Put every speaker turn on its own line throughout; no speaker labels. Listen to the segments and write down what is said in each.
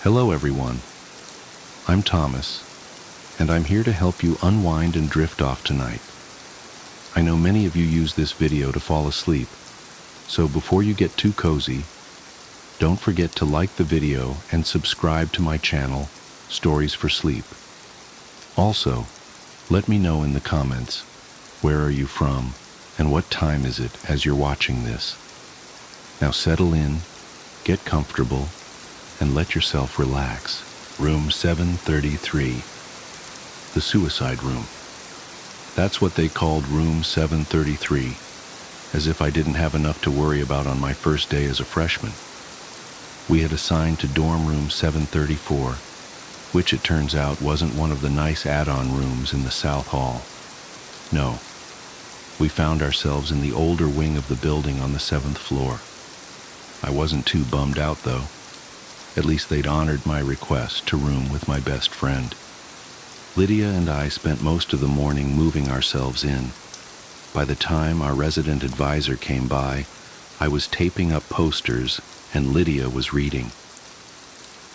Hello everyone, I'm Thomas, and I'm here to help you unwind and drift off tonight. I know many of you use this video to fall asleep, so before you get too cozy, don't forget to like the video and subscribe to my channel, Stories for Sleep. Also, let me know in the comments, where are you from and what time is it as you're watching this. Now settle in, get comfortable, and let yourself relax. Room 733, the suicide room. That's what they called room 733, as if I didn't have enough to worry about on my first day as a freshman. We had assigned to dorm room 734, which it turns out wasn't one of the nice add-on rooms in the South Hall. No, we found ourselves in the older wing of the building on the 7th floor. I wasn't too bummed out though. At least they'd honored my request to room with my best friend. Lydia and I spent most of the morning moving ourselves in. By the time our resident advisor came by, I was taping up posters and Lydia was reading.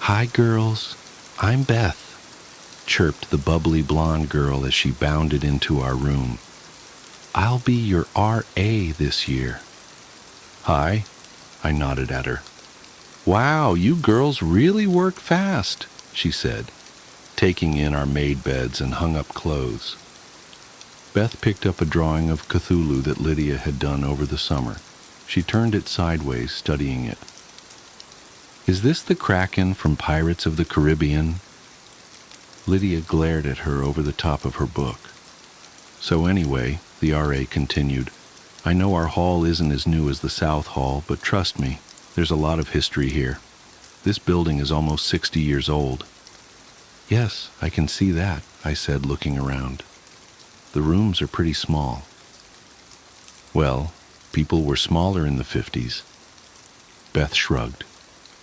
"Hi girls, I'm Beth," chirped the bubbly blonde girl as she bounded into our room. "I'll be your RA this year." "Hi," I nodded at her. "Wow, you girls really work fast," she said, taking in our made beds and hung up clothes. Beth picked up a drawing of Cthulhu that Lydia had done over the summer. She turned it sideways, studying it. "Is this the Kraken from Pirates of the Caribbean?" Lydia glared at her over the top of her book. "So anyway," the RA continued, "I know our hall isn't as new as the South Hall, but trust me, there's a lot of history here. This building is almost 60 years old." "Yes, I can see that," I said, looking around. "The rooms are pretty small." "Well, people were smaller in the 50s. Beth shrugged.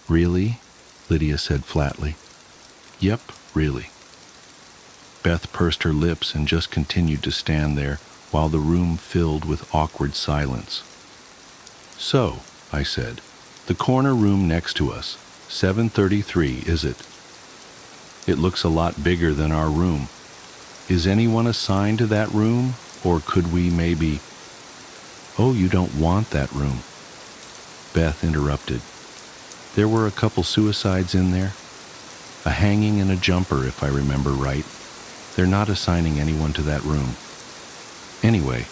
"Really?" Lydia said flatly. "Yep, really." Beth pursed her lips and just continued to stand there while the room filled with awkward silence. "So," I said, "the corner room next to us, 733, is it? It looks a lot bigger than our room. Is anyone assigned to that room, or could we maybe—" "Oh, you don't want that room," Beth interrupted. "There were a couple suicides in there. A hanging and a jumper, if I remember right. They're not assigning anyone to that room. Anyway,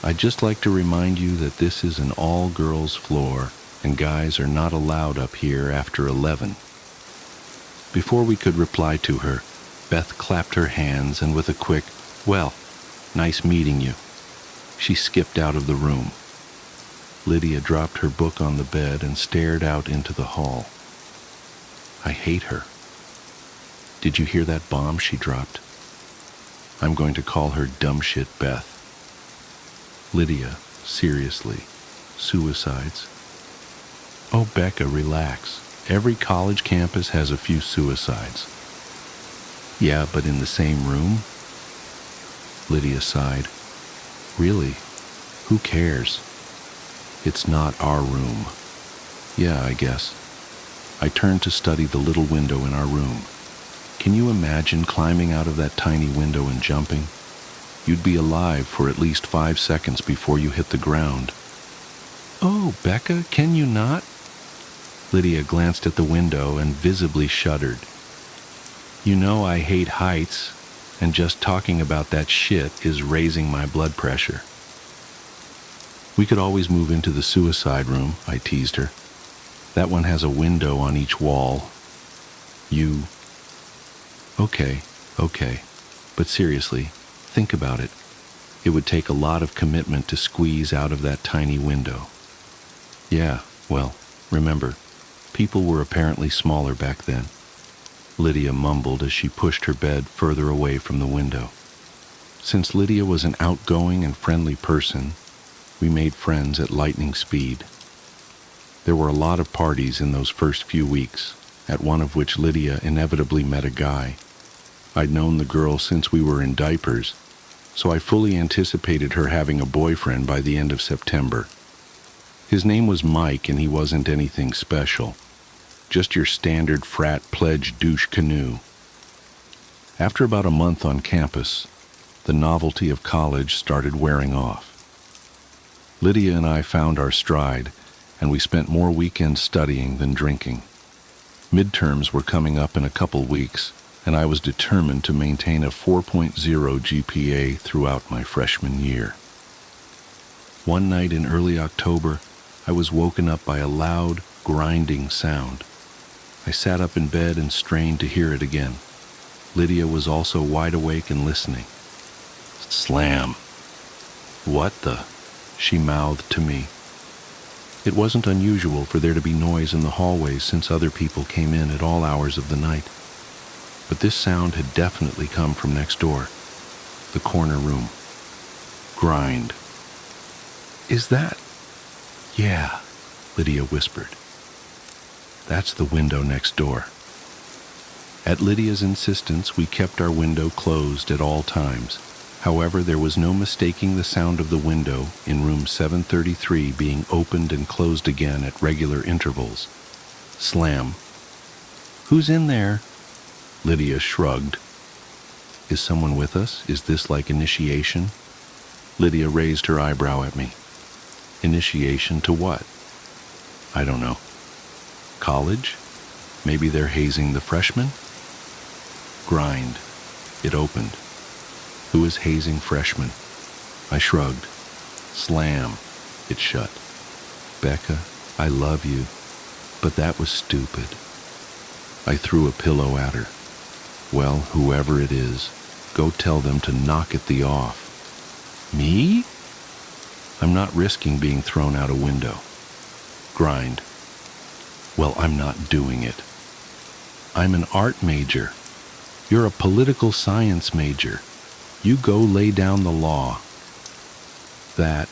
I'd just like to remind you that this is an all-girls floor, and guys are not allowed up here after 11. Before we could reply to her, Beth clapped her hands and with a quick, "Well, nice meeting you," she skipped out of the room. Lydia dropped her book on the bed and stared out into the hall. I hate her. Did you hear that bomb she dropped? I'm going to call her dumb shit Beth. Lydia, seriously, suicides? Oh, Becca, relax. Every college campus has a few suicides. Yeah, but in the same room? Lydia sighed. Really? Who cares? It's not our room. Yeah, I guess. I turned to study the little window in our room. Can you imagine climbing out of that tiny window and jumping? You'd be alive for at least 5 seconds before you hit the ground. Oh, Becca, can you not? Lydia glanced at the window and visibly shuddered. You know I hate heights, and just talking about that shit is raising my blood pressure. We could always move into the suicide room, I teased her. That one has a window on each wall. You... Okay. But seriously, think about it. It would take a lot of commitment to squeeze out of that tiny window. Yeah, well, remember, people were apparently smaller back then. Lydia mumbled as she pushed her bed further away from the window. Since Lydia was an outgoing and friendly person, we made friends at lightning speed. There were a lot of parties in those first few weeks, at one of which Lydia inevitably met a guy. I'd known the girl since we were in diapers, so I fully anticipated her having a boyfriend by the end of September. His name was Mike, and he wasn't anything special. Just your standard frat pledge douche canoe. After about a month on campus, the novelty of college started wearing off. Lydia and I found our stride, and we spent more weekends studying than drinking. Midterms were coming up in a couple weeks, and I was determined to maintain a 4.0 GPA throughout my freshman year. One night in early October, I was woken up by a loud, grinding sound. I sat up in bed and strained to hear it again. Lydia was also wide awake and listening. Slam. What the? She mouthed to me. It wasn't unusual for there to be noise in the hallways since other people came in at all hours of the night. But this sound had definitely come from next door, the corner room. Grind. Is that? Yeah, Lydia whispered. That's the window next door. At Lydia's insistence, we kept our window closed at all times. However, there was no mistaking the sound of the window in room 733 being opened and closed again at regular intervals. Slam. Who's in there? Lydia shrugged. Is someone with us? Is this like initiation? Lydia raised her eyebrow at me. Initiation to what? I don't know. College? Maybe they're hazing the freshmen? Grind. It opened. Who is hazing freshmen? I shrugged. Slam. It shut. Becca, I love you, but that was stupid. I threw a pillow at her. Well, whoever it is, go tell them to knock it the off. Me? I'm not risking being thrown out a window. Grind. Well, I'm not doing it. I'm an art major. You're a political science major. You go lay down the law. That.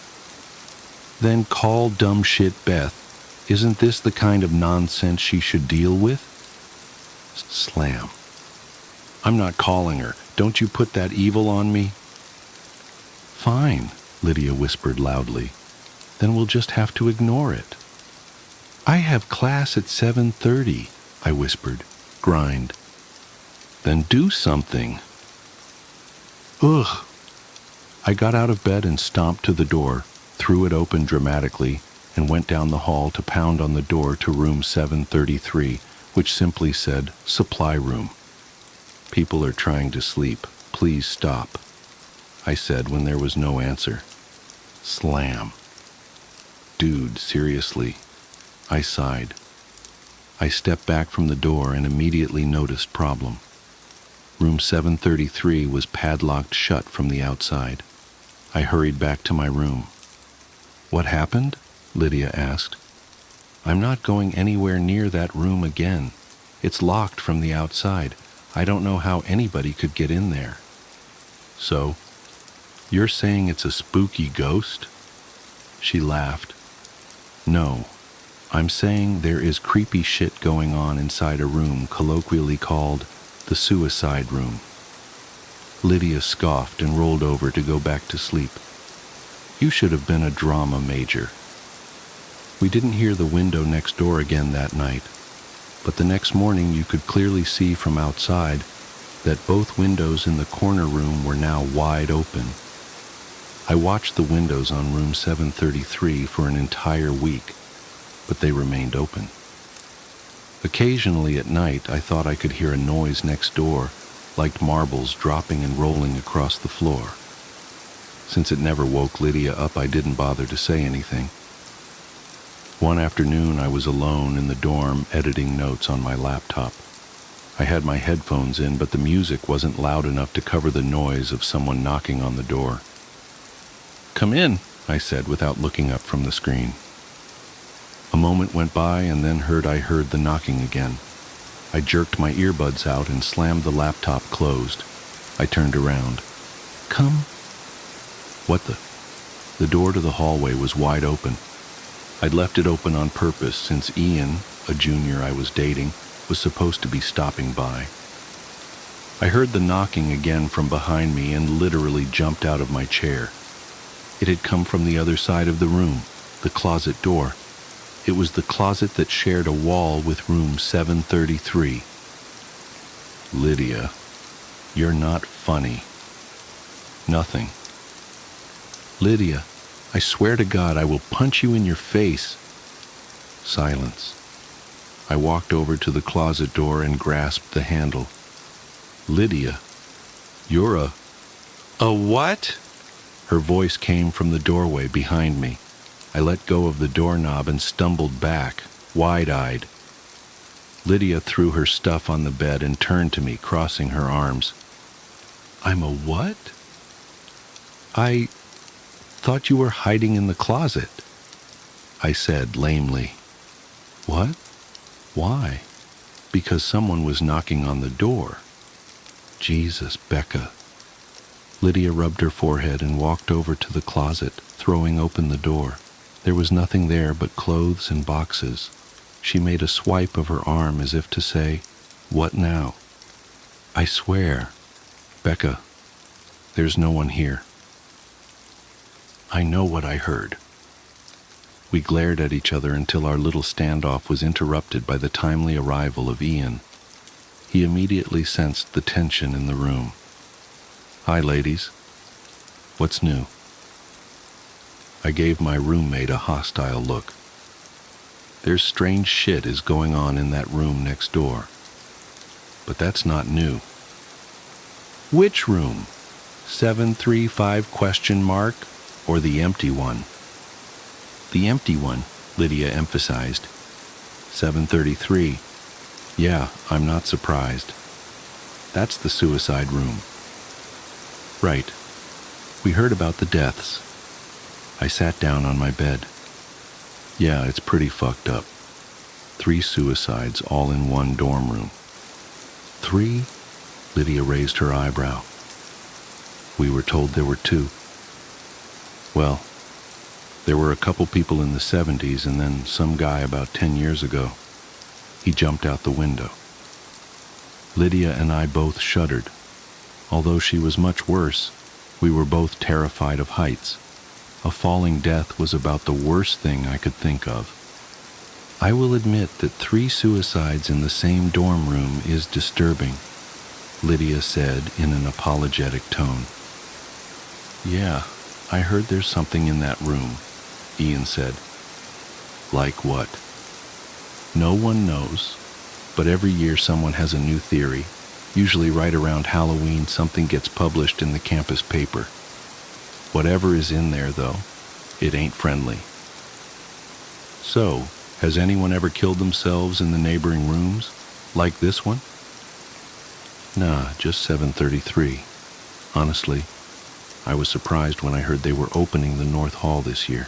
Then call dumb shit Beth. Isn't this the kind of nonsense she should deal with? Slam. I'm not calling her. Don't you put that evil on me? Fine, Lydia whispered loudly. Then we'll just have to ignore it. I have class at 7:30, I whispered. Grind. Then do something. Ugh. I got out of bed and stomped to the door, threw it open dramatically, and went down the hall to pound on the door to room 733, which simply said, supply room. People are trying to sleep. Please stop, I said when there was no answer. Slam. Dude, seriously. I sighed. I stepped back from the door and immediately noticed problem. Room 733 was padlocked shut from the outside. I hurried back to my room. What happened? Lydia asked. I'm not going anywhere near that room again. It's locked from the outside. I don't know how anybody could get in there. So, you're saying it's a spooky ghost? She laughed. No, I'm saying there is creepy shit going on inside a room colloquially called the suicide room. Lydia scoffed and rolled over to go back to sleep. You should have been a drama major. We didn't hear the window next door again that night, but the next morning you could clearly see from outside that both windows in the corner room were now wide open. I watched the windows on room 733 for an entire week, but they remained open. Occasionally at night, I thought I could hear a noise next door, like marbles dropping and rolling across the floor. Since it never woke Lydia up, I didn't bother to say anything. One afternoon, I was alone in the dorm editing notes on my laptop. I had my headphones in, but the music wasn't loud enough to cover the noise of someone knocking on the door. Come in, I said without looking up from the screen. A moment went by, and then I heard the knocking again. I jerked my earbuds out and slammed the laptop closed. I turned around. Come. What the? The door to the hallway was wide open. I'd left it open on purpose since Ian, a junior I was dating, was supposed to be stopping by. I heard the knocking again from behind me and literally jumped out of my chair. It had come from the other side of the room, the closet door. It was the closet that shared a wall with room 733. Lydia, you're not funny. Nothing. Lydia, I swear to God I will punch you in your face. Silence. I walked over to the closet door and grasped the handle. Lydia, you're a what? Her voice came from the doorway behind me. I let go of the doorknob and stumbled back, wide-eyed. Lydia threw her stuff on the bed and turned to me, crossing her arms. I'm a what? I thought you were hiding in the closet, I said lamely. What? Why? Because someone was knocking on the door. Jesus, Becca. Lydia rubbed her forehead and walked over to the closet, throwing open the door. There was nothing there but clothes and boxes. She made a swipe of her arm as if to say, "What now?" I swear, Becca, there's no one here. I know what I heard. We glared at each other until our little standoff was interrupted by the timely arrival of Ian. He immediately sensed the tension in the room. Hi, ladies. What's new? I gave my roommate a hostile look. There's strange shit is going on in that room next door. But that's not new. Which room? 735 ? Or the empty one? The empty one, Lydia emphasized. 733. Yeah, I'm not surprised. That's the suicide room. Right. We heard about the deaths. I sat down on my bed. Yeah, it's pretty fucked up. 3 suicides all in one dorm room. 3? Lydia raised her eyebrow. We were told there were 2. Well, there were a couple people in the 70s and then some guy about 10 years ago. He jumped out the window. Lydia and I both shuddered. Although she was much worse, we were both terrified of heights. A falling death was about the worst thing I could think of. I will admit that 3 suicides in the same dorm room is disturbing, Lydia said in an apologetic tone. Yeah, I heard there's something in that room, Ian said. Like what? No one knows, but every year someone has a new theory. Usually right around Halloween, something gets published in the campus paper. Whatever is in there, though, it ain't friendly. So, has anyone ever killed themselves in the neighboring rooms? Like this one? Nah, just 733. Honestly, I was surprised when I heard they were opening the North Hall this year.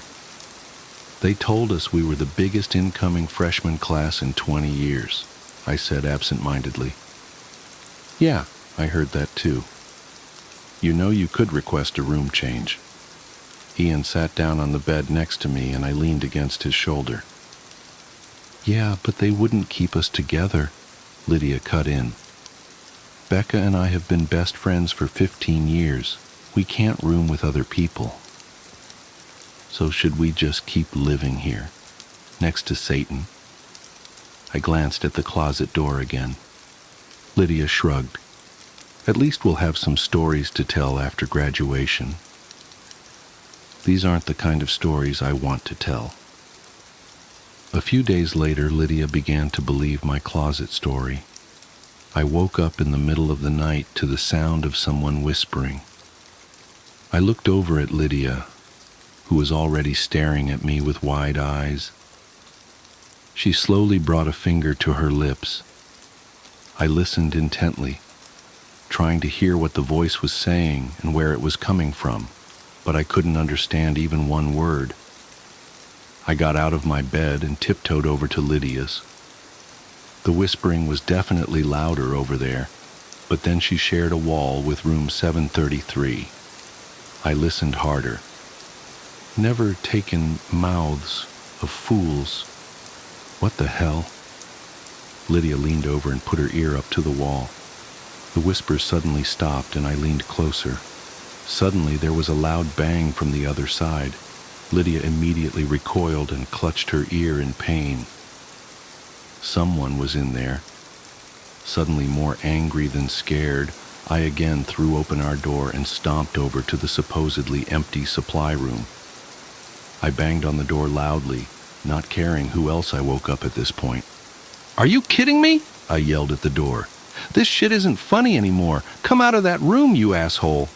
They told us we were the biggest incoming freshman class in 20 years, I said absent-mindedly. Yeah, I heard that too. You know you could request a room change. Ian sat down on the bed next to me and I leaned against his shoulder. Yeah, but they wouldn't keep us together, Lydia cut in. Becca and I have been best friends for 15 years. We can't room with other people. So should we just keep living here, next to Satan? I glanced at the closet door again. Lydia shrugged. At least we'll have some stories to tell after graduation. These aren't the kind of stories I want to tell. A few days later, Lydia began to believe my closet story. I woke up in the middle of the night to the sound of someone whispering. I looked over at Lydia, who was already staring at me with wide eyes. She slowly brought a finger to her lips. I listened intently, trying to hear what the voice was saying and where it was coming from, but I couldn't understand even one word. I got out of my bed and tiptoed over to Lydia's. The whispering was definitely louder over there, but then she shared a wall with room 733. I listened harder. Never taken mouths of fools. What the hell? Lydia leaned over and put her ear up to the wall. The whispers suddenly stopped and I leaned closer. Suddenly there was a loud bang from the other side. Lydia immediately recoiled and clutched her ear in pain. Someone was in there. Suddenly more angry than scared, I again threw open our door and stomped over to the supposedly empty supply room. I banged on the door loudly, not caring who else I woke up at this point. "Are you kidding me?" I yelled at the door. "This shit isn't funny anymore. Come out of that room, you asshole."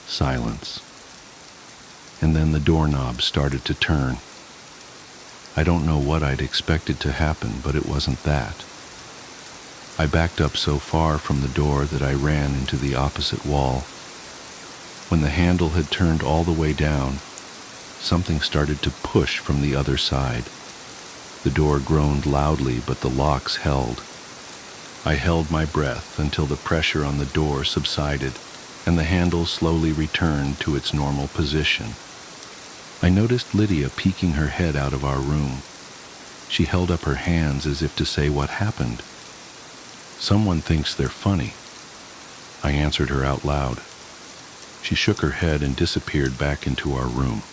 Silence. And then the doorknob started to turn. I don't know what I'd expected to happen, but it wasn't that. I backed up so far from the door that I ran into the opposite wall. When the handle had turned all the way down, something started to push from the other side. The door groaned loudly, but the locks held. I held my breath until the pressure on the door subsided and the handle slowly returned to its normal position. I noticed Lydia peeking her head out of our room. She held up her hands as if to say what happened. "Someone thinks they're funny." I answered her out loud. She shook her head and disappeared back into our room.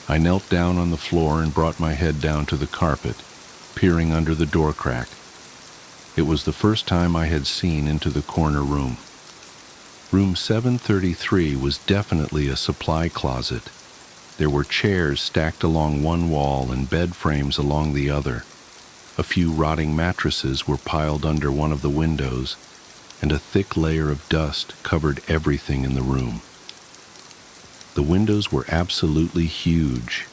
I knelt down on the floor and brought my head down to the carpet, peering under the door crack. It was the first time I had seen into the corner room. Room 733 was definitely a supply closet. There were chairs stacked along one wall and bed frames along the other. A few rotting mattresses were piled under one of the windows, and a thick layer of dust covered everything in the room. The windows were absolutely huge,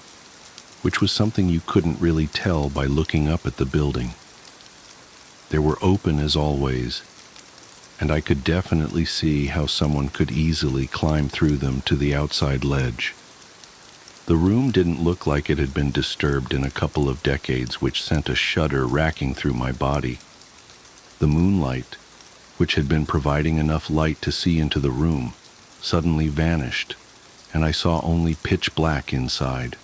which was something you couldn't really tell by looking up at the building. They were open as always, and I could definitely see how someone could easily climb through them to the outside ledge. The room didn't look like it had been disturbed in a couple of decades, which sent a shudder racking through my body. The moonlight, which had been providing enough light to see into the room, suddenly vanished, and I saw only pitch black inside.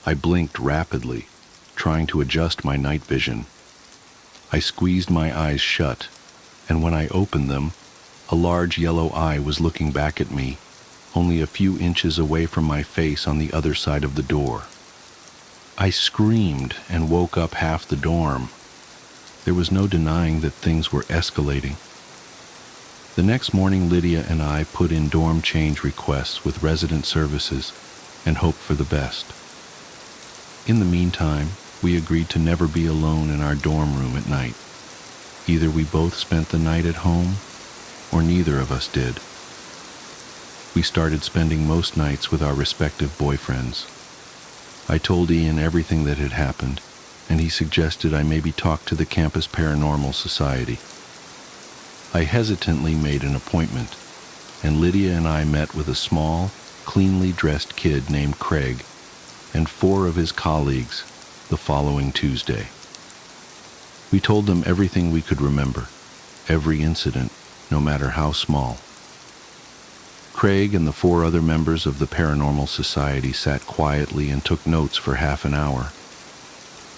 I blinked rapidly, trying to adjust my night vision. I squeezed my eyes shut, and when I opened them, a large yellow eye was looking back at me, only a few inches away from my face on the other side of the door. I screamed and woke up half the dorm. There was no denying that things were escalating. The next morning, Lydia and I put in dorm change requests with resident services and hoped for the best. In the meantime, we agreed to never be alone in our dorm room at night. Either we both spent the night at home, or neither of us did. We started spending most nights with our respective boyfriends. I told Ian everything that had happened, and he suggested I maybe talk to the campus Paranormal Society. I hesitantly made an appointment, and Lydia and I met with a small, cleanly dressed kid named Craig and 4 of his colleagues the following Tuesday. We told them everything we could remember, every incident, no matter how small. Craig and the 4 other members of the Paranormal Society sat quietly and took notes for half an hour.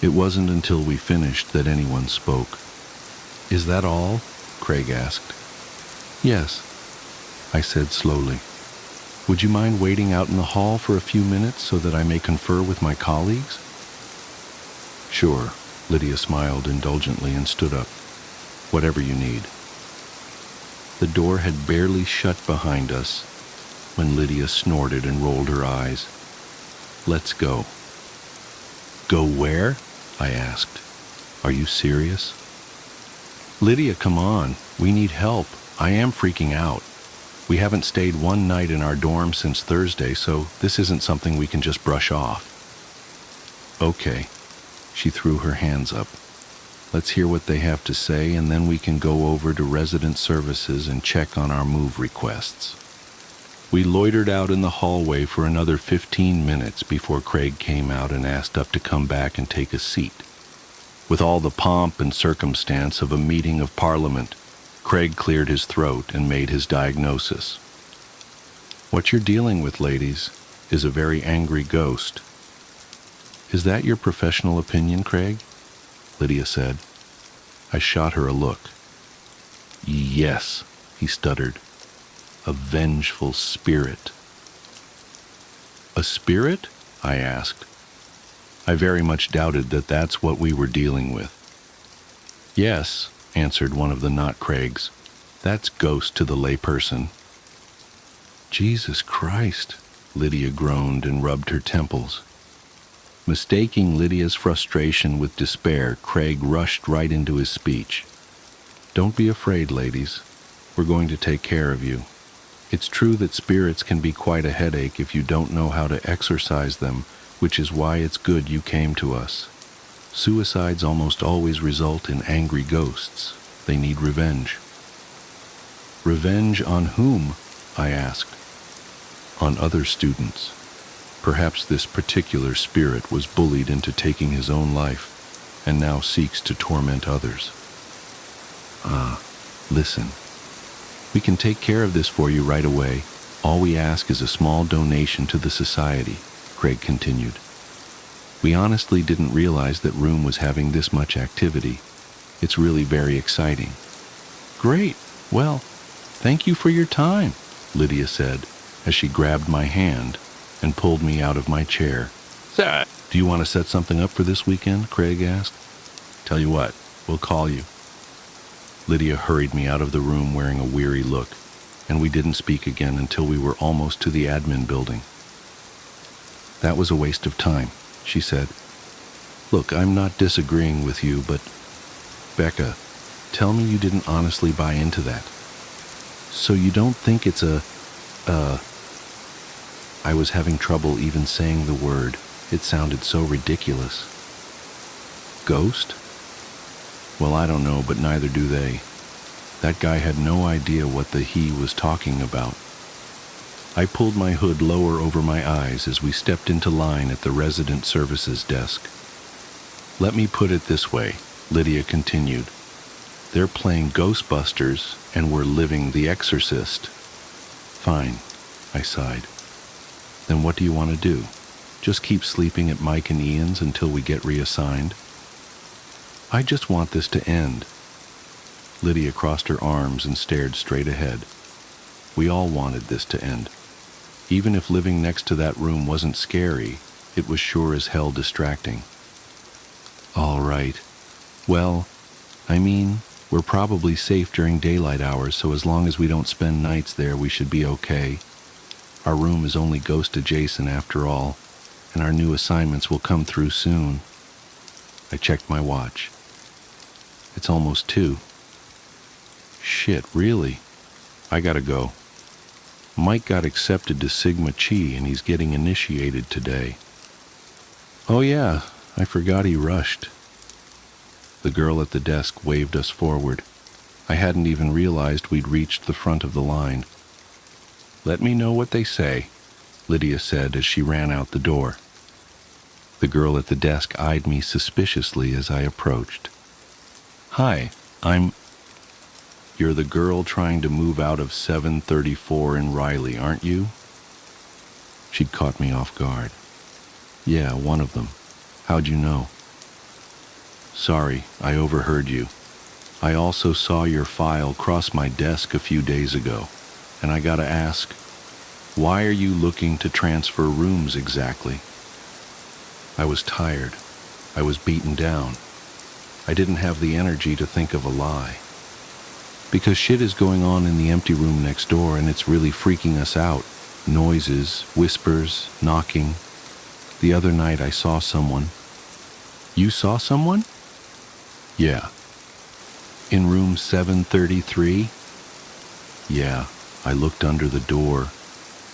It wasn't until we finished that anyone spoke. "Is that all?" Craig asked. "Yes," I said slowly. "Would you mind waiting out in the hall for a few minutes so that I may confer with my colleagues?" "Sure," Lydia smiled indulgently and stood up. "Whatever you need." The door had barely shut behind us when Lydia snorted and rolled her eyes. "Let's go." "Go where?" I asked. "Are you serious?" "Lydia, come on. We need help. I am freaking out. We haven't stayed one night in our dorm since Thursday, so this isn't something we can just brush off." "Okay." She threw her hands up. "Let's hear what they have to say, and then we can go over to resident services and check on our move requests." We loitered out in the hallway for another 15 minutes before Craig came out and asked us to come back and take a seat. With all the pomp and circumstance of a meeting of Parliament, Craig cleared his throat and made his diagnosis. "What you're dealing with, ladies, is a very angry ghost." "Is that your professional opinion, Craig?" Lydia said. I shot her a look. "Yes," he stuttered. "A vengeful spirit." A spirit? I asked. I very much doubted that that's what we were dealing with. Yes, answered one of the Not Craigs. That's ghost to the layperson. Jesus Christ, Lydia groaned and rubbed her temples. Mistaking Lydia's frustration with despair, Craig rushed right into his speech. Don't be afraid, ladies. We're going to take care of you. It's true that spirits can be quite a headache if you don't know how to exorcise them, which is why it's good you came to us. Suicides almost always result in angry ghosts. They need revenge. Revenge on whom? I asked. On other students. Perhaps this particular spirit was bullied into taking his own life, and now seeks to torment others. Listen. We can take care of this for you right away. All we ask is a small donation to the society, Craig continued. We honestly didn't realize that room was having this much activity. It's really very exciting. Great. Well, thank you for your time, Lydia said, as she grabbed my hand and pulled me out of my chair. Sir. Do you want to set something up for this weekend? Craig asked. Tell you what, we'll call you. Lydia hurried me out of the room wearing a weary look, and we didn't speak again until we were almost to the admin building. That was a waste of time, she said. Look, I'm not disagreeing with you, but Becca, tell me you didn't honestly buy into that. So you don't think it's I was having trouble even saying the word. It sounded so ridiculous. Ghost? Well, I don't know, but neither do they. That guy had no idea what the he was talking about. I pulled my hood lower over my eyes as we stepped into line at the resident services desk. Let me put it this way, Lydia continued. They're playing Ghostbusters, and we're living The Exorcist. Fine, I sighed. Then what do you want to do? Just keep sleeping at Mike and Ian's until we get reassigned? I just want this to end. Lydia crossed her arms and stared straight ahead. We all wanted this to end. Even if living next to that room wasn't scary, it was sure as hell distracting. All right. Well, I mean, we're probably safe during daylight hours, so as long as we don't spend nights there, we should be okay. Our room is only ghost adjacent after all, and our new assignments will come through soon. I checked my watch. It's almost 2. Shit, really? I gotta go. Mike got accepted to Sigma Chi and he's getting initiated today. Oh yeah, I forgot he rushed. The girl at the desk waved us forward. I hadn't even realized we'd reached the front of the line. Let me know what they say, Lydia said as she ran out the door. The girl at the desk eyed me suspiciously as I approached. Hi, You're the girl trying to move out of 734 in Riley, aren't you? She'd caught me off guard. Yeah, one of them. How'd you know? Sorry, I overheard you. I also saw your file cross my desk a few days ago, and I gotta ask, why are you looking to transfer rooms exactly? I was tired. I was beaten down. I didn't have the energy to think of a lie. Because shit is going on in the empty room next door and it's really freaking us out. Noises, whispers, knocking. The other night I saw someone. You saw someone? Yeah. In room 733? Yeah, I looked under the door.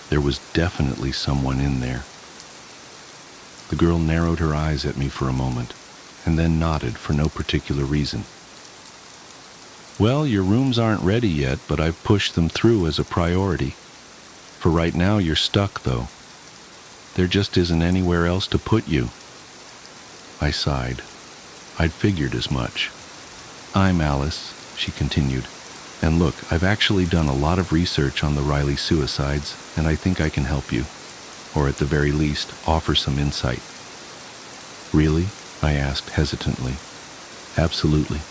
There was definitely someone in there. The girl narrowed her eyes at me for a moment, and then nodded for no particular reason. Well, your rooms aren't ready yet, but I've pushed them through as a priority. For right now, you're stuck, though. There just isn't anywhere else to put you. I sighed. I'd figured as much. I'm Alice, she continued. And look, I've actually done a lot of research on the Riley suicides, and I think I can help you. Or at the very least, offer some insight. Really? I asked hesitantly. Absolutely.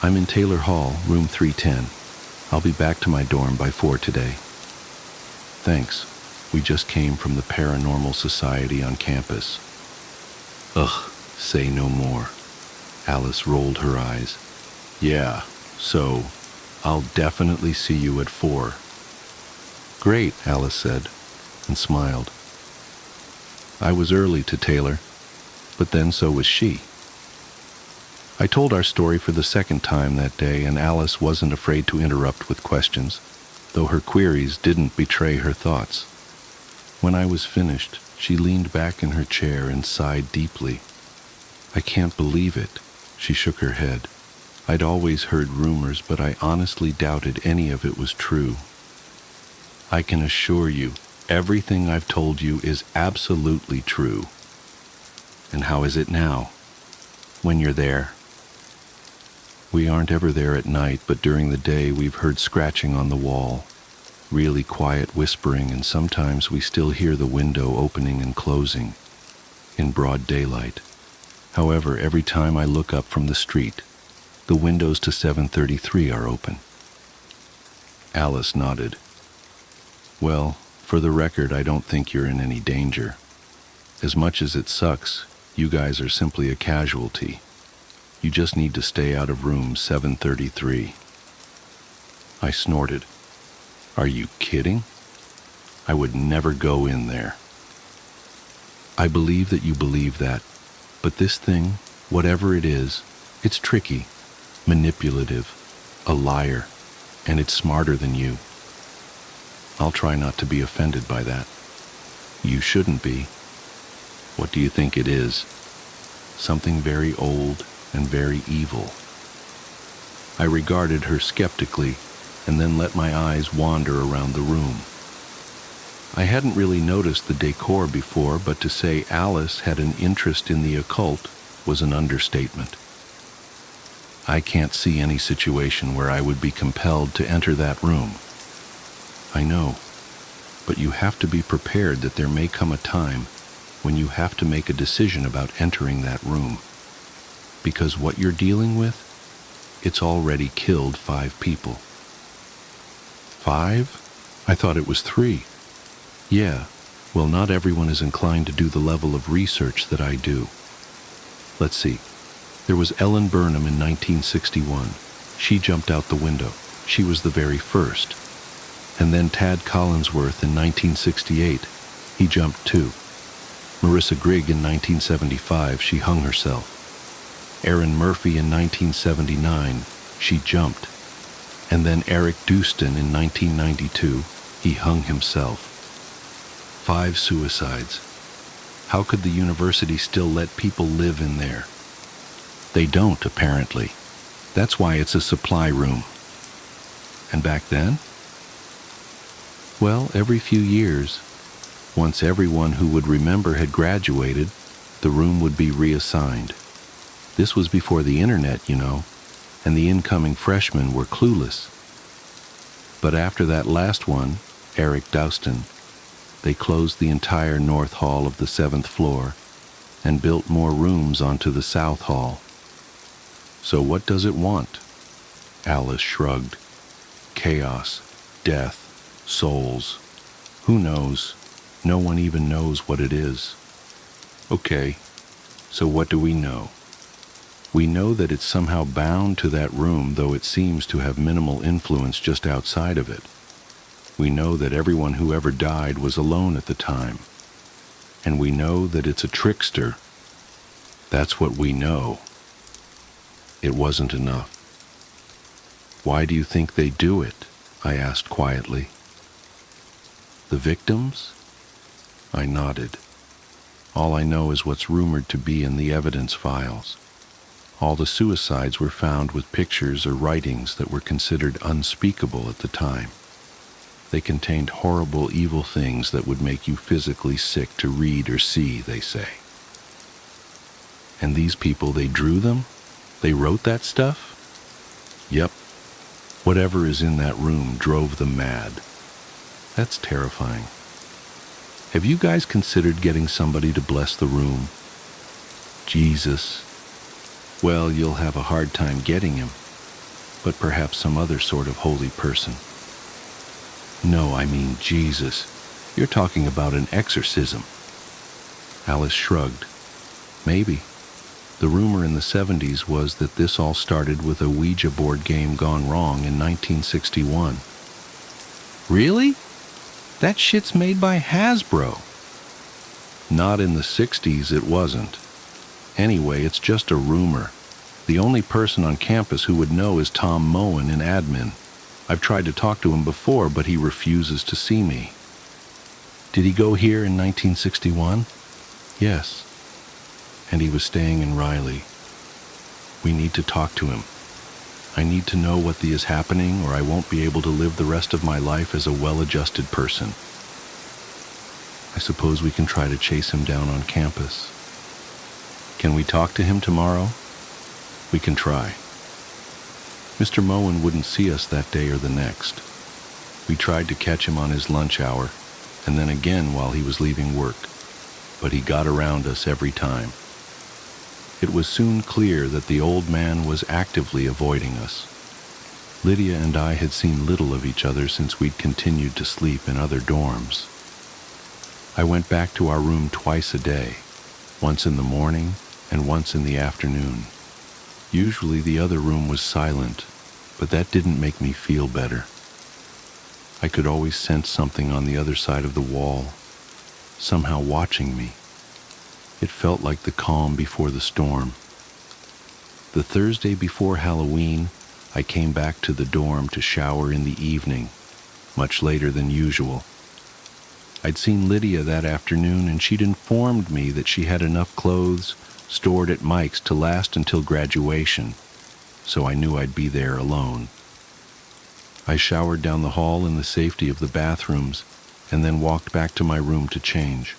I'm in Taylor Hall, room 310. I'll be back to my dorm by 4 today. Thanks. We just came from the Paranormal Society on campus. Ugh, say no more. Alice rolled her eyes. Yeah, so I'll definitely see you at 4. Great, Alice said, and smiled. I was early to Taylor, but then so was she. I told our story for the second time that day, and Alice wasn't afraid to interrupt with questions, though her queries didn't betray her thoughts. When I was finished, she leaned back in her chair and sighed deeply. I can't believe it, she shook her head. I'd always heard rumors, but I honestly doubted any of it was true. I can assure you, everything I've told you is absolutely true. And how is it now, when you're there? We aren't ever there at night, but during the day we've heard scratching on the wall, really quiet whispering, and sometimes we still hear the window opening and closing in broad daylight. However, every time I look up from the street, the windows to 733 are open. Alice nodded. Well, for the record, I don't think you're in any danger. As much as it sucks, you guys are simply a casualty. You just need to stay out of room 733. I snorted. Are you kidding? I would never go in there. I believe that you believe that, but this thing, whatever it is, it's tricky, manipulative, a liar, and it's smarter than you. I'll try not to be offended by that. You shouldn't be. What do you think it is? Something very old and very evil. I regarded her skeptically and then let my eyes wander around the room. I hadn't really noticed the decor before, but to say Alice had an interest in the occult was an understatement. I can't see any situation where I would be compelled to enter that room. I know, but you have to be prepared that there may come a time when you have to make a decision about entering that room. Because what you're dealing with, it's already killed 5 people. 5? I thought it was 3. Yeah, well, not everyone is inclined to do the level of research that I do. Let's see. There was Ellen Burnham in 1961. She jumped out the window. She was the very first. And then Tad Collinsworth in 1968. He jumped too. Marissa Grigg in 1975. She hung herself. Erin Murphy in 1979. She jumped. And then Eric Dustin in 1992. He hung himself. 5 suicides. How could the university still let people live in there? They don't, apparently. That's why it's a supply room. And back then? Well, every few years, once everyone who would remember had graduated, the room would be reassigned. This was before the internet, you know, and the incoming freshmen were clueless. But after that last one, Eric Dustin, they closed the entire north hall of the 7th floor and built more rooms onto the south hall. So what does it want? Alice shrugged. Chaos, death, souls. Who knows? No one even knows what it is. Okay, so what do we know? We know that it's somehow bound to that room, though it seems to have minimal influence just outside of it. We know that everyone who ever died was alone at the time. And we know that it's a trickster. That's what we know. It wasn't enough. Why do you think they do it? I asked quietly. The victims? I nodded. All I know is what's rumored to be in the evidence files. All the suicides were found with pictures or writings that were considered unspeakable at the time. They contained horrible, evil things that would make you physically sick to read or see, they say. And these people, they drew them? They wrote that stuff? Yep. Whatever is in that room drove them mad. That's terrifying. Have you guys considered getting somebody to bless the room? Jesus. Well, you'll have a hard time getting him, but perhaps some other sort of holy person. No, I mean Jesus. You're talking about an exorcism. Alice shrugged. Maybe. The rumor in the 70s was that this all started with a Ouija board game gone wrong in 1961. Really? That shit's made by Hasbro. Not in the 60s, it wasn't. Anyway, it's just a rumor. The only person on campus who would know is Tom Moen in admin. I've tried to talk to him before, but he refuses to see me. Did he go here in 1961? Yes. And he was staying in Riley. We need to talk to him. I need to know what is happening, or I won't be able to live the rest of my life as a well-adjusted person. I suppose we can try to chase him down on campus. Can we talk to him tomorrow? We can try. Mr. Moen wouldn't see us that day or the next. We tried to catch him on his lunch hour, and then again while he was leaving work, but he got around us every time. It was soon clear that the old man was actively avoiding us. Lydia and I had seen little of each other since we'd continued to sleep in other dorms. I went back to our room twice a day, once in the morning and once in the afternoon. Usually the other room was silent, but that didn't make me feel better. I could always sense something on the other side of the wall, somehow watching me. It felt like the calm before the storm. The Thursday before Halloween, I came back to the dorm to shower in the evening, much later than usual. I'd seen Lydia that afternoon, and she'd informed me that she had enough clothes stored at Mike's to last until graduation, so I knew I'd be there alone. I showered down the hall in the safety of the bathrooms, and then walked back to my room to change.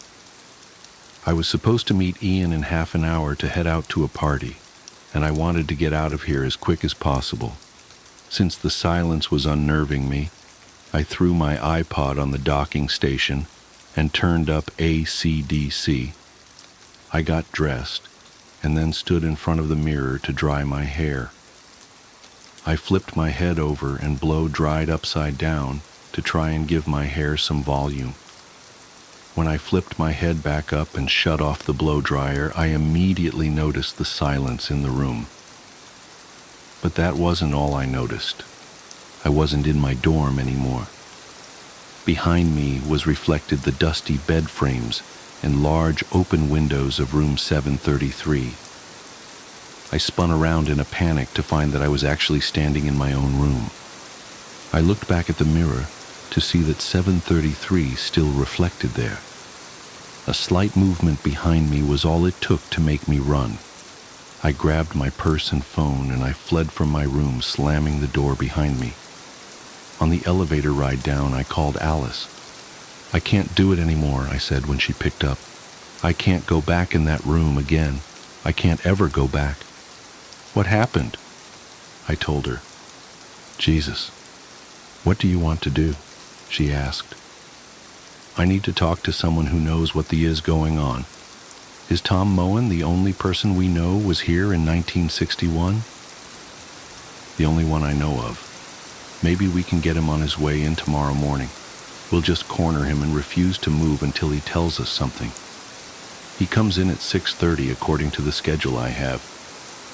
I was supposed to meet Ian in half an hour to head out to a party, and I wanted to get out of here as quick as possible. Since the silence was unnerving me, I threw my iPod on the docking station and turned up AC/DC. I got dressed and then stood in front of the mirror to dry my hair. I flipped my head over and blow-dried upside down to try and give my hair some volume. When I flipped my head back up and shut off the blow-dryer, I immediately noticed the silence in the room. But that wasn't all I noticed. I wasn't in my dorm anymore. Behind me was reflected the dusty bed frames and large open windows of room 733. I spun around in a panic to find that I was actually standing in my own room. I looked back at the mirror to see that 733 still reflected there. A slight movement behind me was all it took to make me run. I grabbed my purse and phone and I fled from my room, slamming the door behind me. On the elevator ride down, I called Alice. "I can't do it anymore," I said when she picked up. "I can't go back in that room again. I can't ever go back." "What happened?" I told her. "Jesus, what do you want to do?" she asked. "I need to talk to someone who knows what is going on. Is Tom Moen the only person we know was here in 1961? "The only one I know of. Maybe we can get him on his way in tomorrow morning. We'll just corner him and refuse to move until he tells us something. He comes in at 6:30 according to the schedule I have.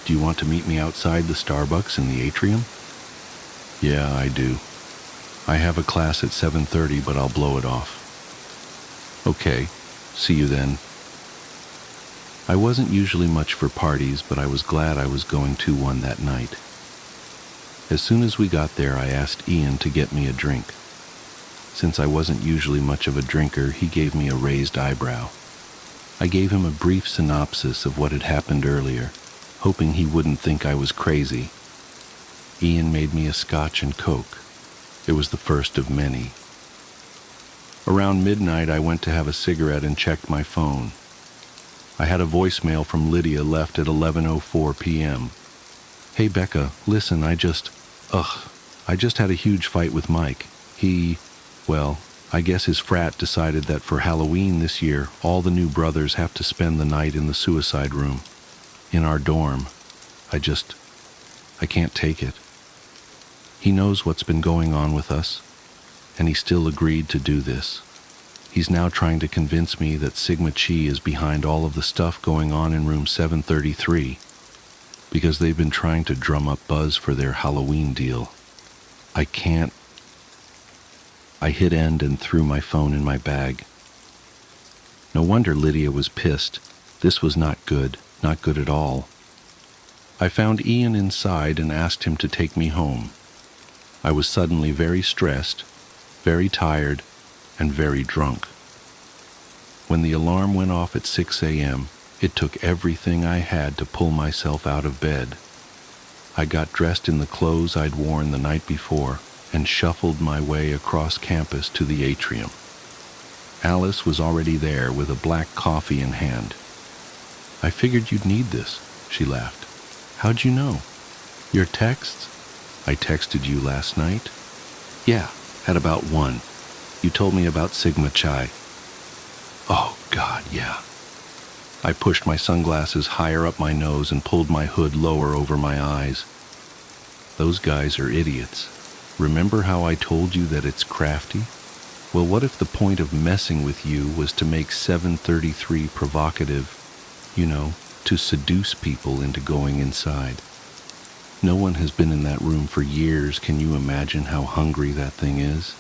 Do you want to meet me outside the Starbucks in the atrium?" "Yeah, I do. I have a class at 7:30, but I'll blow it off." "Okay, see you then." I wasn't usually much for parties, but I was glad I was going to one that night. As soon as we got there, I asked Ian to get me a drink. Since I wasn't usually much of a drinker, he gave me a raised eyebrow. I gave him a brief synopsis of what had happened earlier, hoping he wouldn't think I was crazy. Ian made me a scotch and coke. It was the first of many. Around midnight, I went to have a cigarette and checked my phone. I had a voicemail from Lydia left at 11:04 p.m. "Hey Becca, listen, I just had a huge fight with Mike. I guess his frat decided that for Halloween this year, all the new brothers have to spend the night in the suicide room. In our dorm. I can't take it. He knows what's been going on with us, and he still agreed to do this. He's now trying to convince me that Sigma Chi is behind all of the stuff going on in room 733 because they've been trying to drum up buzz for their Halloween deal. I can't. I hit end and threw my phone in my bag. No wonder Lydia was pissed. This was not good at all. I found Ian inside and asked him to take me home. I was suddenly very stressed, very tired, and very drunk. When the alarm went off at 6 a.m., it took everything I had to pull myself out of bed. I got dressed in the clothes I'd worn the night before and shuffled my way across campus to the atrium. Alice was already there with a black coffee in hand. "I figured you'd need this," she laughed. "How'd you know?" "Your texts?" "I texted you last night." "Yeah, at about 1. You told me about Sigma Chi." "Oh, God, yeah." I pushed my sunglasses higher up my nose and pulled my hood lower over my eyes. "Those guys are idiots. Remember how I told you that it's crafty? Well, what if the point of messing with you was to make 733 provocative, to seduce people into going inside? No one has been in that room for years. Can you imagine how hungry that thing is?"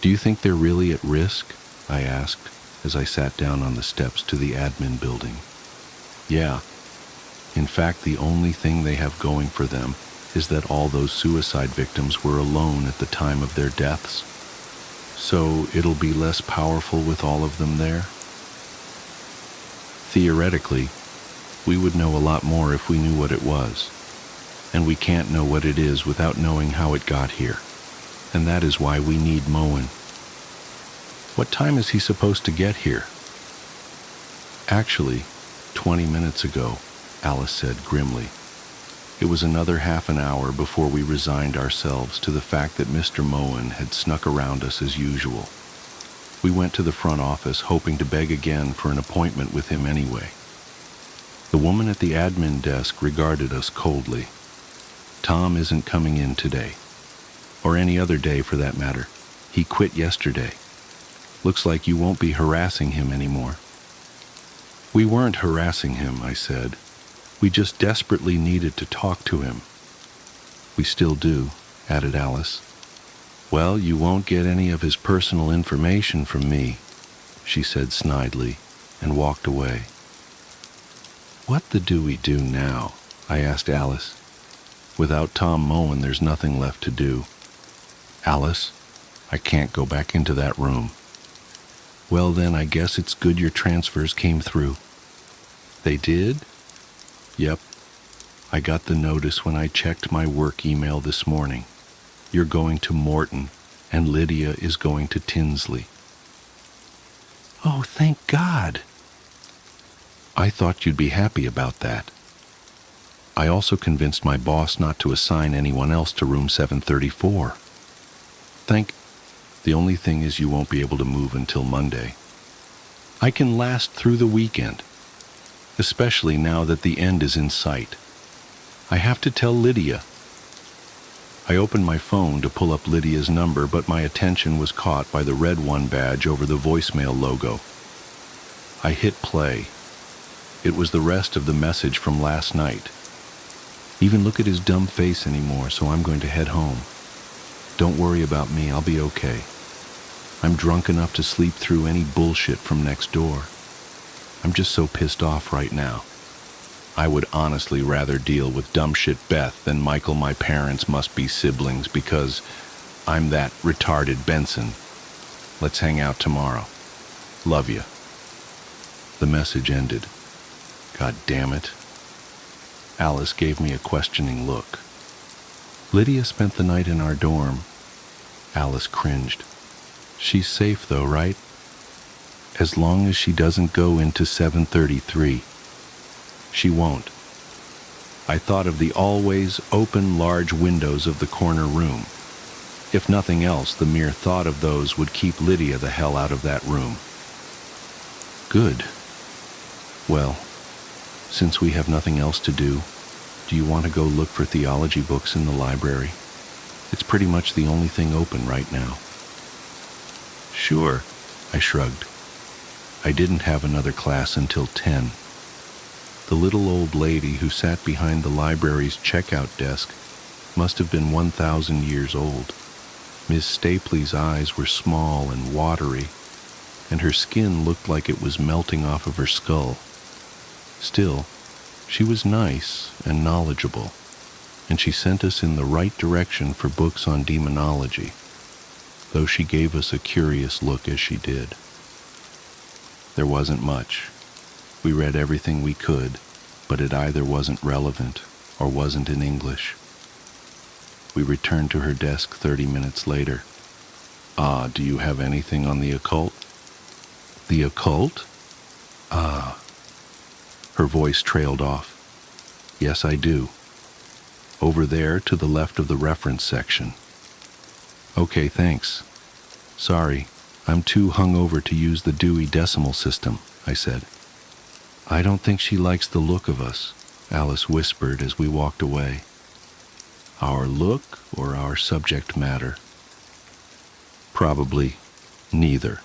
"Do you think they're really at risk?" I asked as I sat down on the steps to the admin building. "Yeah. In fact, the only thing they have going for them is that all those suicide victims were alone at the time of their deaths. So it'll be less powerful with all of them there? Theoretically, we would know a lot more if we knew what it was. And we can't know what it is without knowing how it got here. And that is why we need Moen." "What time is he supposed to get here?" "Actually, 20 minutes ago," Alice said grimly. It was another half an hour before we resigned ourselves to the fact that Mr. Moen had snuck around us as usual. We went to the front office hoping to beg again for an appointment with him anyway. The woman at the admin desk regarded us coldly. "Tom isn't coming in today. Or any other day for that matter. He quit yesterday. Looks like you won't be harassing him anymore." "We weren't harassing him," I said. "We just desperately needed to talk to him." "We still do," added Alice. "Well, you won't get any of his personal information from me," she said snidely, and walked away. "What the do we do now?" I asked Alice. "Without Tom Moen, there's nothing left to do." "Alice, I can't go back into that room." "Well then, I guess it's good your transfers came through." "They did?" "Yep. I got the notice when I checked my work email this morning. You're going to Morton, and Lydia is going to Tinsley." "Oh, thank God." "I thought you'd be happy about that." I also convinced my boss not to assign anyone else to room 734. The only thing is you won't be able to move until Monday. I can last through the weekend, especially now that the end is in sight. I have to tell Lydia. I opened my phone to pull up Lydia's number, but my attention was caught by the red 1 badge over the voicemail logo. I hit play. It was the rest of the message from last night. "Even look at his dumb face anymore, so I'm going to head home. Don't worry about me, I'll be okay. I'm drunk enough to sleep through any bullshit from next door. I'm just so pissed off right now. I would honestly rather deal with dumb shit Beth than Michael. My parents must be siblings because I'm that retarded Benson. Let's hang out tomorrow. Love you." The message ended. God damn it. Alice gave me a questioning look. "Lydia spent the night in our dorm." Alice cringed. "She's safe though, right? As long as she doesn't go into 733. She won't." I thought of the always open large windows of the corner room. If nothing else, the mere thought of those would keep Lydia the hell out of that room. Good. Well, since we have nothing else to do you want to go look for theology books in the library? It's pretty much the only thing open right now. Sure. I shrugged. I didn't have another class until 10. The little old lady who sat behind the library's checkout desk must have been 1,000 years old. Miss Stapley's eyes were small and watery, and her skin looked like it was melting off of her skull. Still, she was nice and knowledgeable, and she sent us in the right direction for books on demonology, though she gave us a curious look as she did. There wasn't much. We read everything we could, but it either wasn't relevant or wasn't in English. We returned to her desk 30 minutes later. Do you have anything on the occult? The occult? Her voice trailed off. Yes, I do. Over there to the left of the reference section. Okay, thanks. Sorry, I'm too hungover to use the Dewey Decimal System, I said. I don't think she likes the look of us, Alice whispered as we walked away. Our look or our subject matter? Probably neither.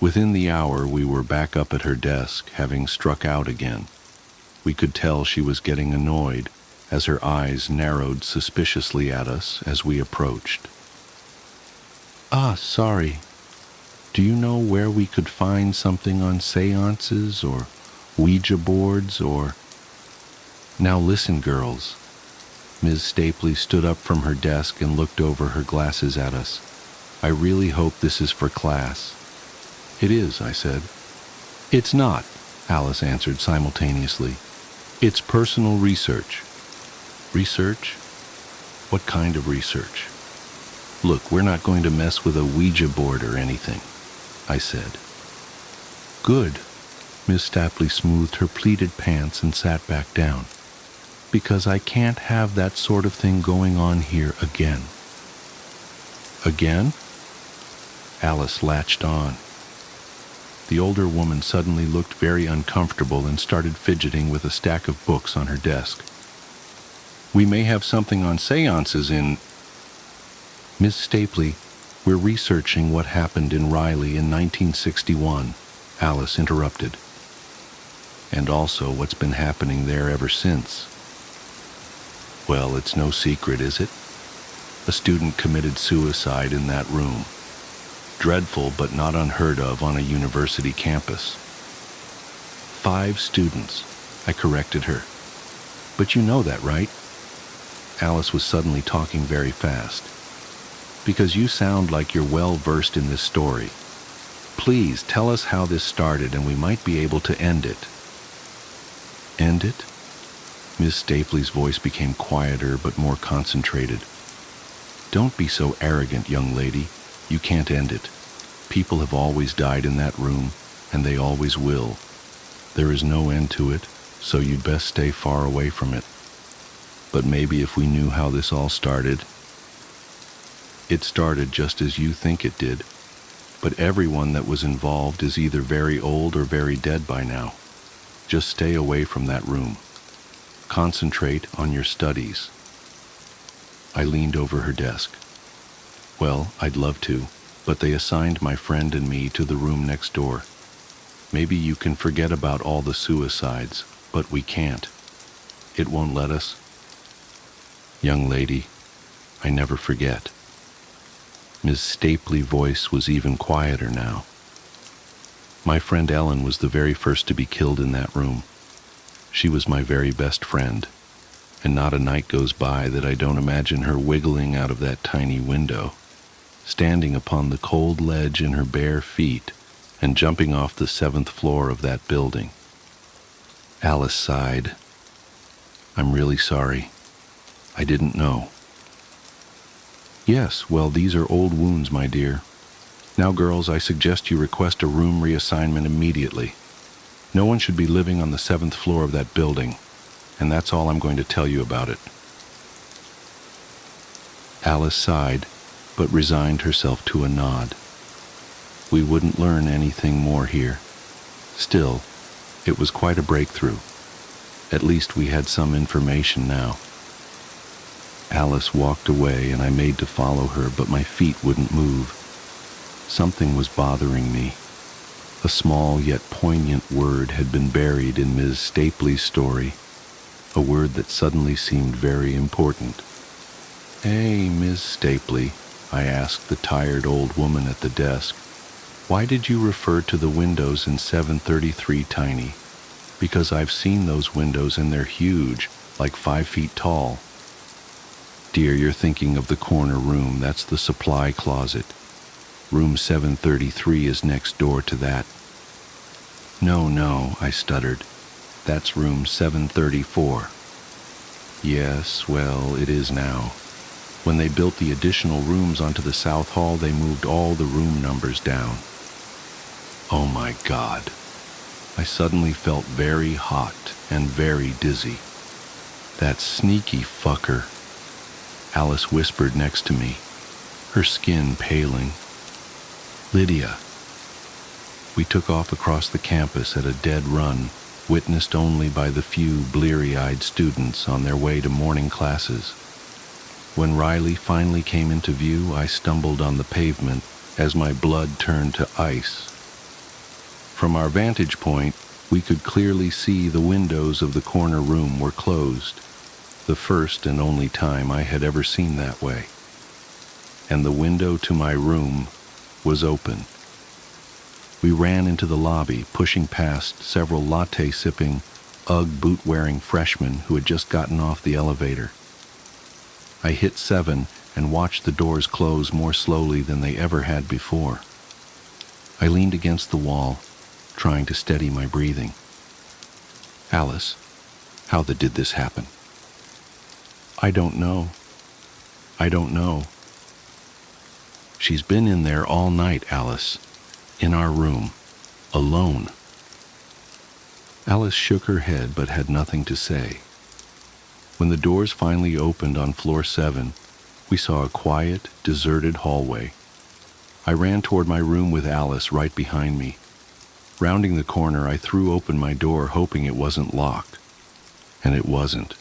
Within the hour, we were back up at her desk, having struck out again. We could tell she was getting annoyed as her eyes narrowed suspiciously at us as we approached. Sorry. Do you know where we could find something on seances or Ouija boards or... Now listen, girls. Ms. Stapley stood up from her desk and looked over her glasses at us. I really hope this is for class. It is, I said. It's not, Alice answered simultaneously. It's personal research. Research? What kind of research? Look, we're not going to mess with a Ouija board or anything, I said. Good. Miss Stapley smoothed her pleated pants and sat back down. Because I can't have that sort of thing going on here again. Again? Alice latched on. The older woman suddenly looked very uncomfortable and started fidgeting with a stack of books on her desk. We may have something on seances in... Miss Stapley, we're researching what happened in Riley in 1961, Alice interrupted. And also what's been happening there ever since. Well, it's no secret, is it? A student committed suicide in that room. Dreadful, but not unheard of on a university campus. 5 students, I corrected her. But you know that, right? Alice was suddenly talking very fast. Because you sound like you're well versed in this story. Please tell us how this started and we might be able to end it. End it? Miss Stapley's voice became quieter but more concentrated. Don't be so arrogant, young lady. You can't end it. People have always died in that room, and they always will. There is no end to it, so you'd best stay far away from it. But maybe if we knew how this all started... It started just as you think it did, but everyone that was involved is either very old or very dead by now. Just stay away from that room. Concentrate on your studies. I leaned over her desk. Well, I'd love to, but they assigned my friend and me to the room next door. Maybe you can forget about all the suicides, but we can't. It won't let us. Young lady, I never forget. Ms. Stapley's voice was even quieter now. My friend Ellen was the very first to be killed in that room. She was my very best friend, and not a night goes by that I don't imagine her wiggling out of that tiny window, standing upon the cold ledge in her bare feet and jumping off the 7th floor of that building. Alice sighed. I'm really sorry. I didn't know. Yes, well, these are old wounds, my dear. Now, girls, I suggest you request a room reassignment immediately. No one should be living on the 7th floor of that building, and that's all I'm going to tell you about it. Alice sighed, but resigned herself to a nod. We wouldn't learn anything more here. Still, it was quite a breakthrough. At least we had some information now. Alice walked away and I made to follow her, but my feet wouldn't move. Something was bothering me. A small yet poignant word had been buried in Ms. Stapley's story, a word that suddenly seemed very important. "Hey, Miss Stapley," I asked the tired old woman at the desk, "why did you refer to the windows in 733 tiny? Because I've seen those windows and they're huge, like 5 feet tall." "Dear, you're thinking of the corner room. That's the supply closet. Room 733 is next door to that." No, I stuttered. "That's room 734. "Yes, well, it is now. When they built the additional rooms onto the South Hall, they moved all the room numbers down." Oh my God. I suddenly felt very hot and very dizzy. "That sneaky fucker," Alice whispered next to me, her skin paling. "Lydia." We took off across the campus at a dead run, witnessed only by the few bleary-eyed students on their way to morning classes. When Riley finally came into view, I stumbled on the pavement as my blood turned to ice. From our vantage point, we could clearly see the windows of the corner room were closed, the first and only time I had ever seen that way. And the window to my room was open. We ran into the lobby, pushing past several latte-sipping, Ugg boot-wearing freshmen who had just gotten off the elevator. I hit 7 and watched the doors close more slowly than they ever had before. I leaned against the wall, trying to steady my breathing. "Alice, how did this happen?" I don't know. "She's been in there all night, Alice. In our room. Alone." Alice shook her head but had nothing to say. When the doors finally opened on floor 7, we saw a quiet, deserted hallway. I ran toward my room with Alice right behind me. Rounding the corner, I threw open my door, hoping it wasn't locked. And it wasn't.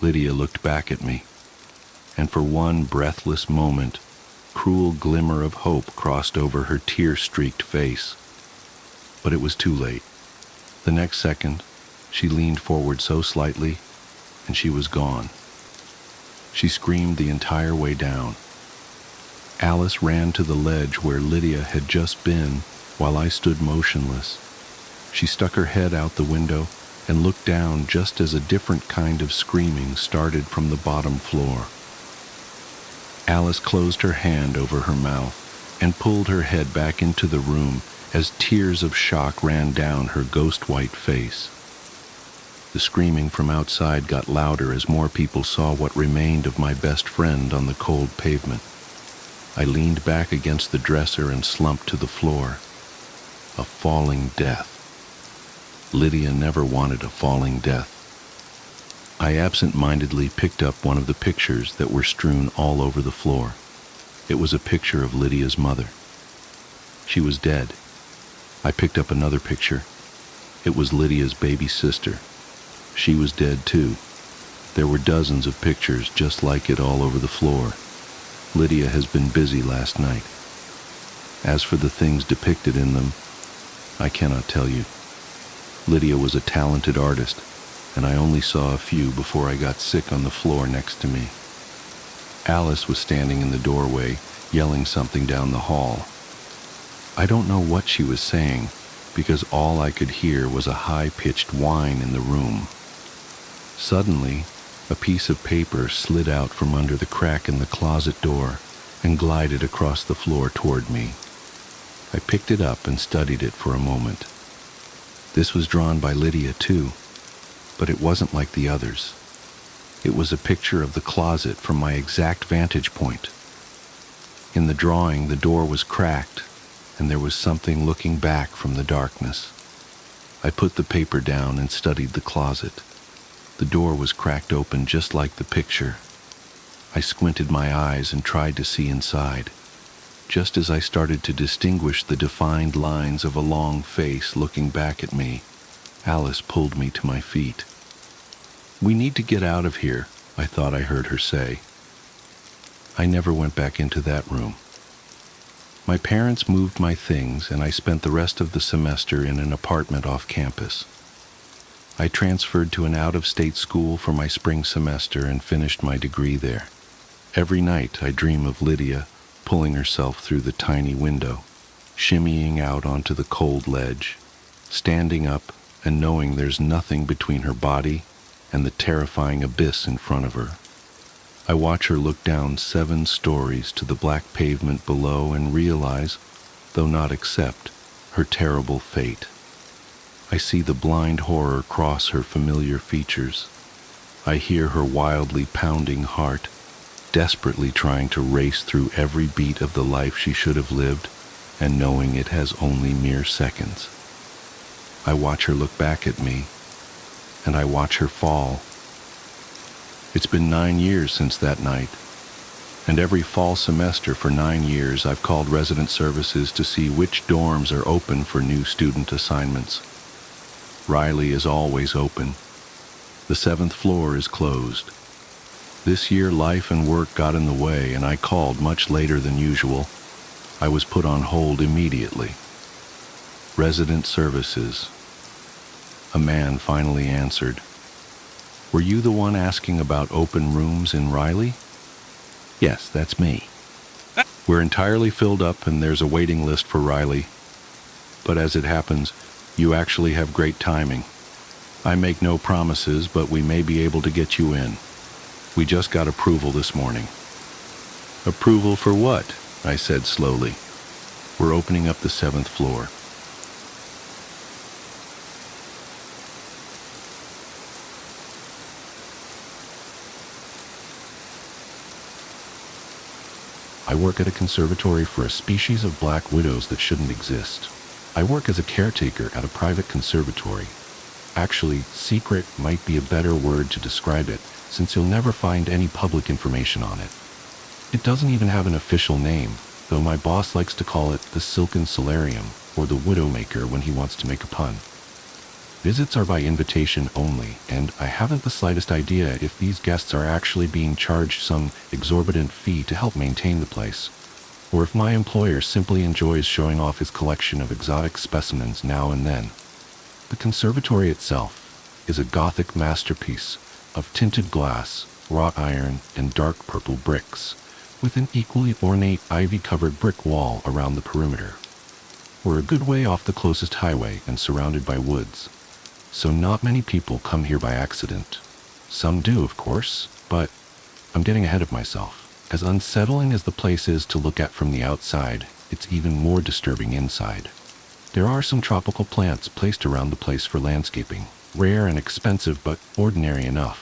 Lydia looked back at me, and for one breathless moment, cruel glimmer of hope crossed over her tear-streaked face. But it was too late. The next second, she leaned forward so slightly, and she was gone. She screamed the entire way down. Alice ran to the ledge where Lydia had just been, while I stood motionless. She stuck her head out the window and looked down just as a different kind of screaming started from the bottom floor. Alice closed her hand over her mouth and pulled her head back into the room as tears of shock ran down her ghost-white face. The screaming from outside got louder as more people saw what remained of my best friend on the cold pavement. I leaned back against the dresser and slumped to the floor. A falling death. Lydia never wanted a falling death. I absent-mindedly picked up one of the pictures that were strewn all over the floor. It was a picture of Lydia's mother. She was dead. I picked up another picture. It was Lydia's baby sister. She was dead too. There were dozens of pictures just like it all over the floor. Lydia has been busy last night. As for the things depicted in them, I cannot tell you. Lydia was a talented artist, and I only saw a few before I got sick on the floor next to me. Alice was standing in the doorway, yelling something down the hall. I don't know what she was saying, because all I could hear was a high-pitched whine in the room. Suddenly, a piece of paper slid out from under the crack in the closet door and glided across the floor toward me. I picked it up and studied it for a moment. This was drawn by Lydia too, but it wasn't like the others. It was a picture of the closet from my exact vantage point. In the drawing, the door was cracked, and there was something looking back from the darkness. I put the paper down and studied the closet. The door was cracked open just like the picture. I squinted my eyes and tried to see inside. Just as I started to distinguish the defined lines of a long face looking back at me, Alice pulled me to my feet. "We need to get out of here," I thought I heard her say. I never went back into that room. My parents moved my things, and I spent the rest of the semester in an apartment off campus. I transferred to an out-of-state school for my spring semester and finished my degree there. Every night I dream of Lydia pulling herself through the tiny window, shimmying out onto the cold ledge, standing up and knowing there's nothing between her body and the terrifying abyss in front of her. I watch her look down 7 stories to the black pavement below and realize, though not accept, her terrible fate. I see the blind horror cross her familiar features. I hear her wildly pounding heart, desperately trying to race through every beat of the life she should have lived, and knowing it has only mere seconds. I watch her look back at me, and I watch her fall. It's been 9 years since that night, and every fall semester for 9 years I've called resident services to see which dorms are open for new student assignments. Riley is always open. The 7th floor is closed. This year life and work got in the way, and I called much later than usual. I was put on hold immediately. Resident services. A man finally answered. Were you the one asking about open rooms in Riley? Yes, that's me. We're entirely filled up and there's a waiting list for Riley. But as it happens, you actually have great timing. I make no promises, but we may be able to get you in. We just got approval this morning. Approval for what? I said slowly. We're opening up the 7th floor. I work at a conservatory for a species of black widows that shouldn't exist. I work as a caretaker at a private conservatory. Actually, secret might be a better word to describe it, since you'll never find any public information on it. It doesn't even have an official name, though my boss likes to call it the Silken Solarium, or the Widowmaker when he wants to make a pun. Visits are by invitation only, and I haven't the slightest idea if these guests are actually being charged some exorbitant fee to help maintain the place, or if my employer simply enjoys showing off his collection of exotic specimens now and then. The conservatory itself is a Gothic masterpiece of tinted glass, wrought iron, and dark purple bricks, with an equally ornate ivy-covered brick wall around the perimeter. We're a good way off the closest highway and surrounded by woods, so not many people come here by accident. Some do, of course, but I'm getting ahead of myself. As unsettling as the place is to look at from the outside, it's even more disturbing inside. There are some tropical plants placed around the place for landscaping, rare and expensive but ordinary enough.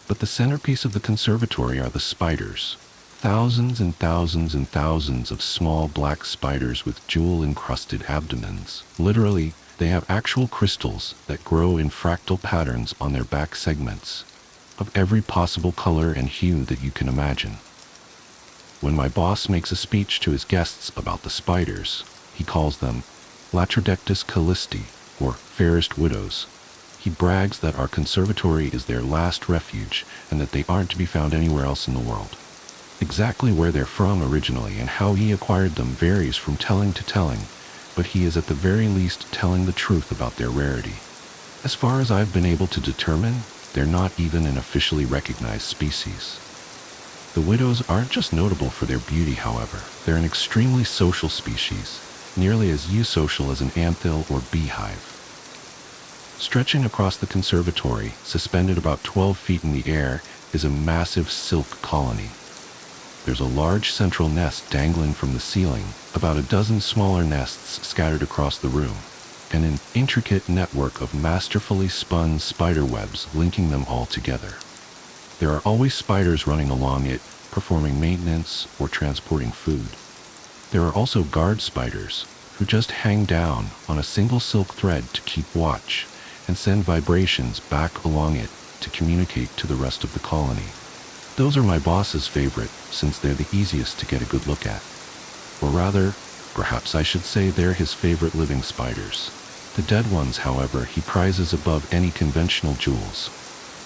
But the centerpiece of the conservatory are the spiders. Thousands and thousands and thousands of small black spiders with jewel-encrusted abdomens. Literally, they have actual crystals that grow in fractal patterns on their back segments, of every possible color and hue that you can imagine. When my boss makes a speech to his guests about the spiders, he calls them Latrodectus Callisti, or fairest widows. He brags that our conservatory is their last refuge and that they aren't to be found anywhere else in the world. Exactly where they're from originally and how he acquired them varies from telling to telling, but he is at the very least telling the truth about their rarity. As far as I've been able to determine, they're not even an officially recognized species. The widows aren't just notable for their beauty, however. They're an extremely social species, nearly as eusocial as an anthill or beehive. Stretching across the conservatory, suspended about 12 feet in the air, is a massive silk colony. There's a large central nest dangling from the ceiling, about a dozen smaller nests scattered across the room, and an intricate network of masterfully spun spider webs linking them all together. There are always spiders running along it, performing maintenance or transporting food. There are also guard spiders, who just hang down on a single silk thread to keep watch and send vibrations back along it to communicate to the rest of the colony. Those are my boss's favorite, since they're the easiest to get a good look at. Or rather, perhaps I should say they're his favorite living spiders. The dead ones, however, he prizes above any conventional jewels.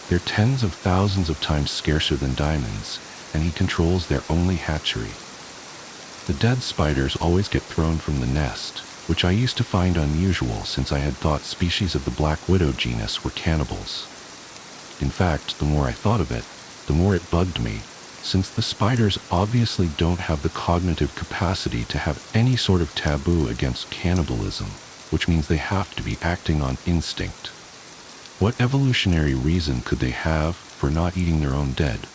They're tens of thousands of times scarcer than diamonds, and he controls their only hatchery. The dead spiders always get thrown from the nest, which I used to find unusual since I had thought species of the black widow genus were cannibals. In fact, the more I thought of it, the more it bugged me, since the spiders obviously don't have the cognitive capacity to have any sort of taboo against cannibalism, which means they have to be acting on instinct. What evolutionary reason could they have for not eating their own dead?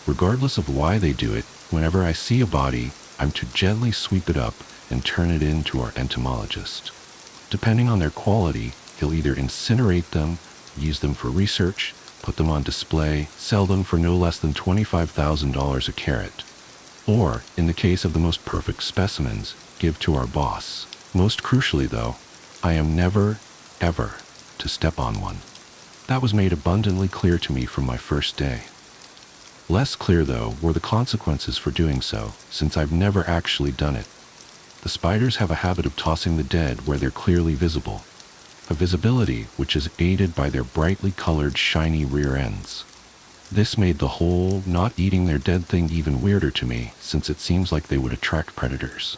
Regardless of why they do it, whenever I see a body, I'm to gently sweep it up and turn it in to our entomologist. Depending on their quality, he'll either incinerate them, use them for research, put them on display, sell them for no less than $25,000 a carat. Or, in the case of the most perfect specimens, give to our boss. Most crucially though, I am never, ever, to step on one. That was made abundantly clear to me from my first day. Less clear though were the consequences for doing so, since I've never actually done it. The spiders have a habit of tossing the dead where they're clearly visible. A visibility which is aided by their brightly colored shiny rear ends. This made the whole not eating their dead thing even weirder to me, since it seems like they would attract predators.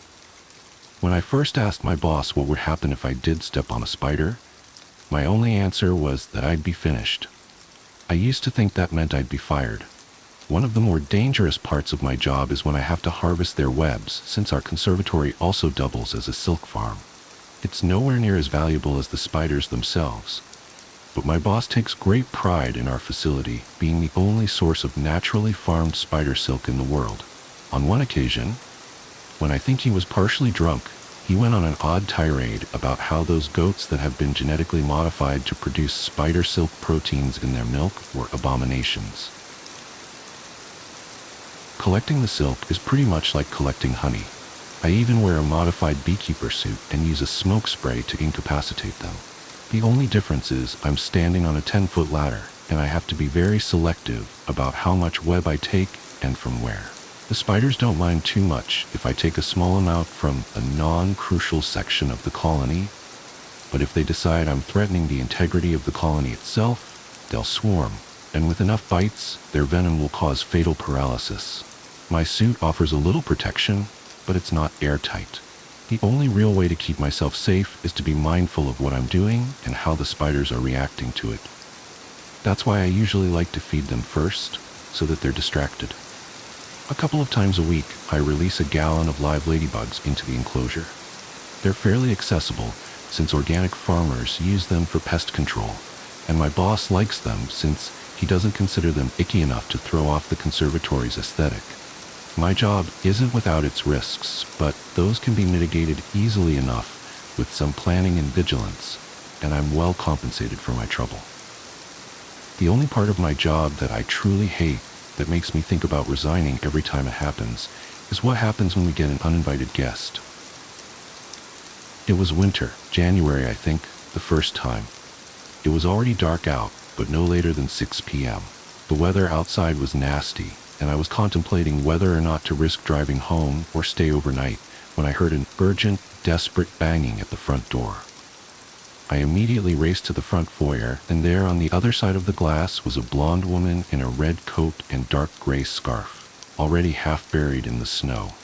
When I first asked my boss what would happen if I did step on a spider, my only answer was that I'd be finished. I used to think that meant I'd be fired. One of the more dangerous parts of my job is when I have to harvest their webs, since our conservatory also doubles as a silk farm. It's nowhere near as valuable as the spiders themselves. But my boss takes great pride in our facility being the only source of naturally farmed spider silk in the world. On one occasion, when I think he was partially drunk, he went on an odd tirade about how those goats that have been genetically modified to produce spider silk proteins in their milk were abominations. Collecting the silk is pretty much like collecting honey. I even wear a modified beekeeper suit and use a smoke spray to incapacitate them. The only difference is I'm standing on a 10-foot ladder, and I have to be very selective about how much web I take and from where. The spiders don't mind too much if I take a small amount from a non-crucial section of the colony, but if they decide I'm threatening the integrity of the colony itself, they'll swarm, and with enough bites, their venom will cause fatal paralysis. My suit offers a little protection, but it's not airtight. The only real way to keep myself safe is to be mindful of what I'm doing and how the spiders are reacting to it. That's why I usually like to feed them first, so that they're distracted. A couple of times a week, I release a gallon of live ladybugs into the enclosure. They're fairly accessible, since organic farmers use them for pest control, and my boss likes them since he doesn't consider them icky enough to throw off the conservatory's aesthetic. My job isn't without its risks, but those can be mitigated easily enough with some planning and vigilance, and I'm well compensated for my trouble. The only part of my job that I truly hate, that makes me think about resigning every time it happens, is what happens when we get an uninvited guest. It was winter, January I think, the first time. It was already dark out, but no later than 6 p.m. The weather outside was nasty, and I was contemplating whether or not to risk driving home or stay overnight when I heard an urgent, desperate banging at the front door. I immediately raced to the front foyer, and there on the other side of the glass was a blonde woman in a red coat and dark gray scarf, already half buried in the snow.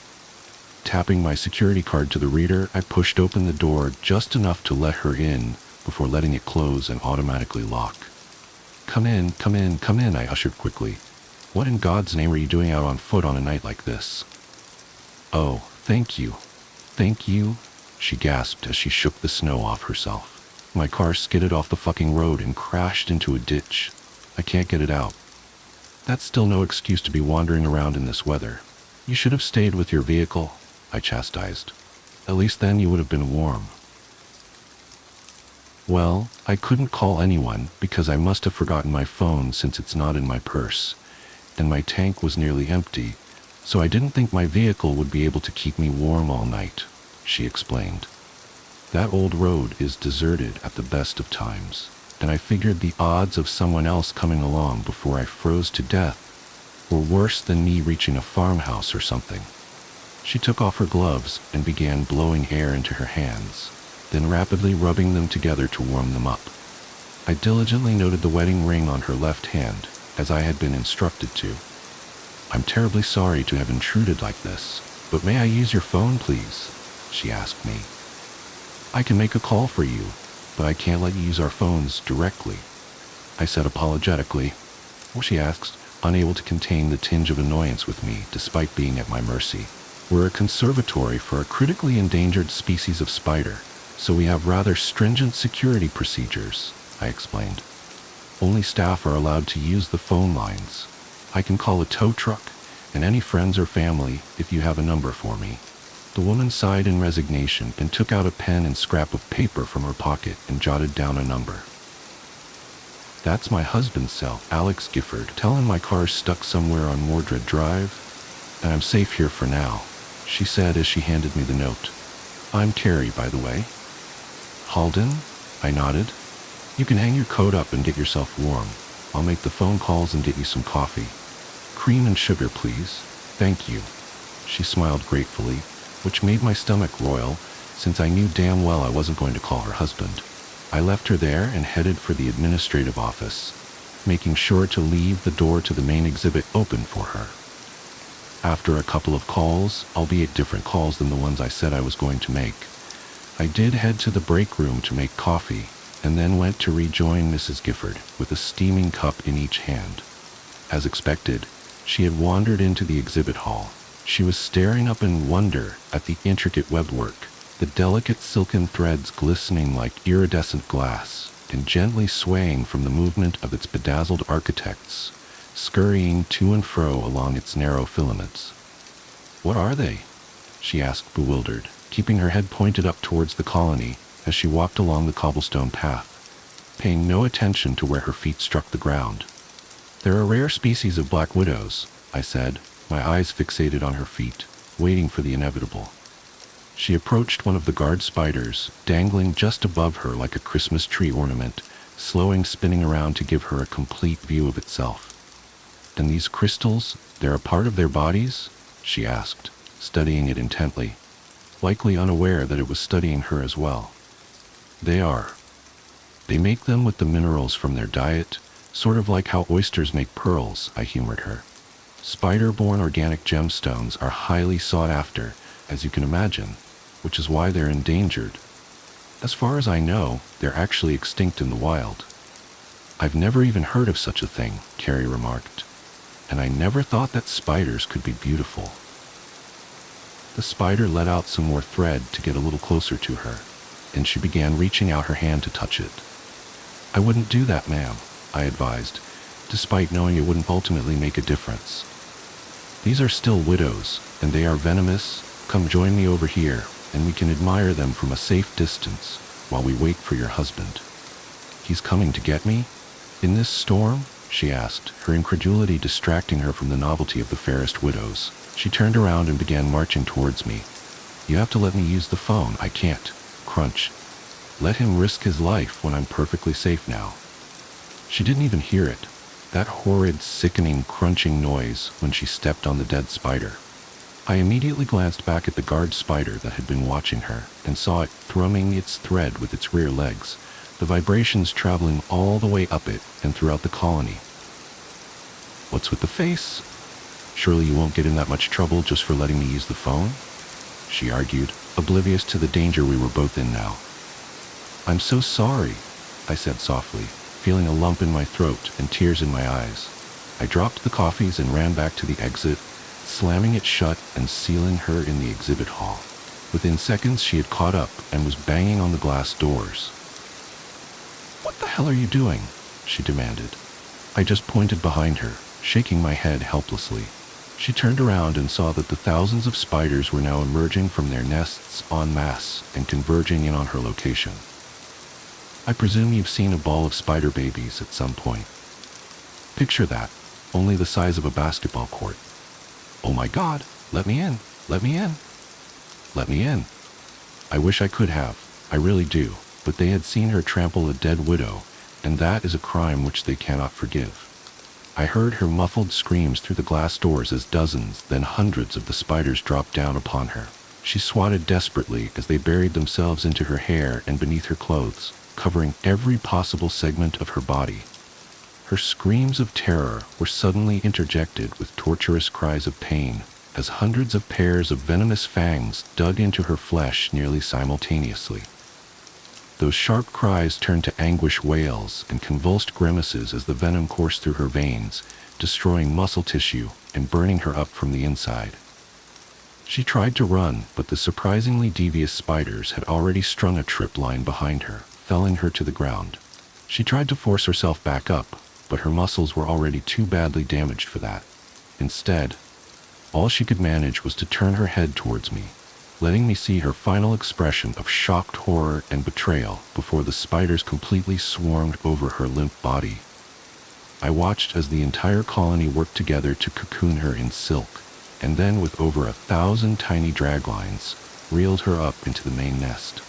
Tapping my security card to the reader, I pushed open the door just enough to let her in before letting it close and automatically lock. "Come in, come in, come in," I ushered quickly. "What in God's name are you doing out on foot on a night like this?" "Oh, thank you. Thank you," she gasped as she shook the snow off herself. "My car skidded off the fucking road and crashed into a ditch. I can't get it out." "That's still no excuse to be wandering around in this weather. You should have stayed with your vehicle," I chastised. "At least then you would have been warm." Well, I couldn't call anyone because I must have forgotten my phone since it's not in my purse, and my tank was nearly empty, so I didn't think my vehicle would be able to keep me warm all night, she explained. That old road is deserted at the best of times, and I figured the odds of someone else coming along before I froze to death were worse than me reaching a farmhouse or something. She took off her gloves and began blowing air into her hands, then rapidly rubbing them together to warm them up. I diligently noted the wedding ring on her left hand, as I had been instructed to. "I'm terribly sorry to have intruded like this, "But may I use your phone, please?" she asked me. "I can make a call for you, but I can't let you use our phones directly," I said apologetically. She asked, unable to contain the tinge of annoyance with me despite being at my mercy. "We're a conservatory for a critically endangered species of spider, so we have rather stringent security procedures," I explained. "Only staff are allowed to use the phone lines. I can call a tow truck and any friends or family if you have a number for me." The woman sighed in resignation and took out a pen and scrap of paper from her pocket and jotted down a number. "That's my husband's cell, Alex Gifford. Tell him my car's stuck somewhere on Mordred Drive, and I'm safe here for now," she said as she handed me the note. "I'm Carrie, by the way." "Halden?" I nodded. "You can hang your coat up and get yourself warm. I'll make the phone calls and get you some coffee. Cream and sugar, please." "Thank you." She smiled gratefully, which made my stomach roil, since I knew damn well I wasn't going to call her husband. I left her there and headed for the administrative office, making sure to leave the door to the main exhibit open for her. After a couple of calls, albeit different calls than the ones I said I was going to make, I did head to the break room to make coffee, and then went to rejoin Mrs. Gifford with a steaming cup in each hand. As expected, she had wandered into the exhibit hall. She was staring up in wonder at the intricate webwork, the delicate silken threads glistening like iridescent glass and gently swaying from the movement of its bedazzled architects, scurrying to and fro along its narrow filaments. "What are they?" she asked, bewildered, keeping her head pointed up towards the colony as she walked along the cobblestone path, paying no attention to where her feet struck the ground. "They're a rare species of black widows," I said, my eyes fixated on her feet, waiting for the inevitable. She approached one of the guard spiders, dangling just above her like a Christmas tree ornament, slowing spinning around to give her a complete view of itself. "And these crystals, they're a part of their bodies?" she asked, studying it intently, likely unaware that it was studying her as well. "They are. They make them with the minerals from their diet, sort of like how oysters make pearls," I humored her. "Spider-borne organic gemstones are highly sought after, as you can imagine, which is why they're endangered. As far as I know, they're actually extinct in the wild." "I've never even heard of such a thing," Carrie remarked, "and I never thought that spiders could be beautiful." The spider let out some more thread to get a little closer to her, and she began reaching out her hand to touch it. "I wouldn't do that, ma'am," I advised, despite knowing it wouldn't ultimately make a difference. "These are still widows, and they are venomous. Come join me over here, and we can admire them from a safe distance while we wait for your husband." "He's coming to get me? In this storm?" she asked, her incredulity distracting her from the novelty of the fairest widows. She turned around and began marching towards me. "You have to let me use the phone. I can't." Crunch. "Let him risk his life when I'm perfectly safe now." She didn't even hear it, that horrid, sickening, crunching noise when she stepped on the dead spider. I immediately glanced back at the guard spider that had been watching her and saw it thrumming its thread with its rear legs, the vibrations traveling all the way up it and throughout the colony. "What's with the face? Surely you won't get in that much trouble just for letting me use the phone?" she argued, oblivious to the danger we were both in now. "I'm so sorry," I said softly, feeling a lump in my throat and tears in my eyes. I dropped the coffees and ran back to the exit, slamming it shut and sealing her in the exhibit hall. Within seconds, she had caught up and was banging on the glass doors. "What the hell are you doing?" she demanded. I just pointed behind her, shaking my head helplessly. She turned around and saw that the thousands of spiders were now emerging from their nests en masse and converging in on her location. "I presume you've seen a ball of spider babies at some point. Picture that, only the size of a basketball court. Oh my God, let me in, let me in, let me in." I wish I could have, I really do, but they had seen her trample a dead widow, and that is a crime which they cannot forgive. I heard her muffled screams through the glass doors as dozens, then hundreds of the spiders dropped down upon her. She swatted desperately as they buried themselves into her hair and beneath her clothes, covering every possible segment of her body. Her screams of terror were suddenly interjected with torturous cries of pain, as hundreds of pairs of venomous fangs dug into her flesh nearly simultaneously. Those sharp cries turned to anguish wails and convulsed grimaces as the venom coursed through her veins, destroying muscle tissue and burning her up from the inside. She tried to run, but the surprisingly devious spiders had already strung a tripline behind her, felling her to the ground. She tried to force herself back up, but her muscles were already too badly damaged for that. Instead, all she could manage was to turn her head towards me, letting me see her final expression of shocked horror and betrayal before the spiders completely swarmed over her limp body. I watched as the entire colony worked together to cocoon her in silk, and then with over 1,000 tiny draglines, reeled her up into the main nest.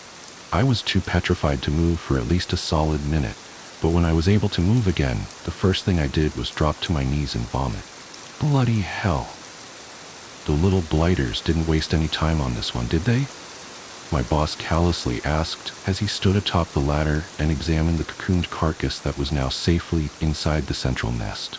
I was too petrified to move for at least a solid minute, but when I was able to move again, the first thing I did was drop to my knees and vomit. Bloody hell. The little blighters didn't waste any time on this one, did they? My boss callously asked as he stood atop the ladder and examined the cocooned carcass that was now safely inside the central nest.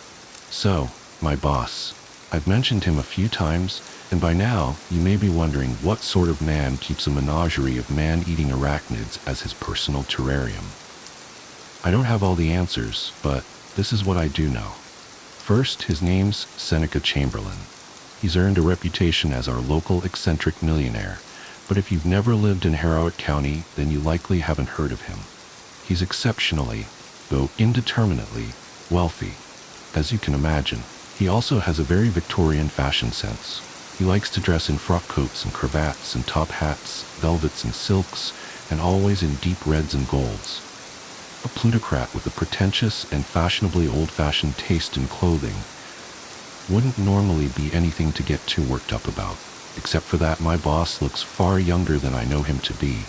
So, my boss. I've mentioned him a few times, and by now you may be wondering what sort of man keeps a menagerie of man-eating arachnids as his personal terrarium. I don't have all the answers, but this is what I do know. First, his name's Seneca Chamberlain. He's earned a reputation as our local eccentric millionaire, but if you've never lived in Harrowett County, then you likely haven't heard of him. He's exceptionally, though indeterminately, wealthy. As you can imagine, he also has a very Victorian fashion sense. He likes to dress in frock coats and cravats and top hats, velvets and silks, and always in deep reds and golds. A plutocrat with a pretentious and fashionably old-fashioned taste in clothing wouldn't normally be anything to get too worked up about, except for that my boss looks far younger than I know him to be,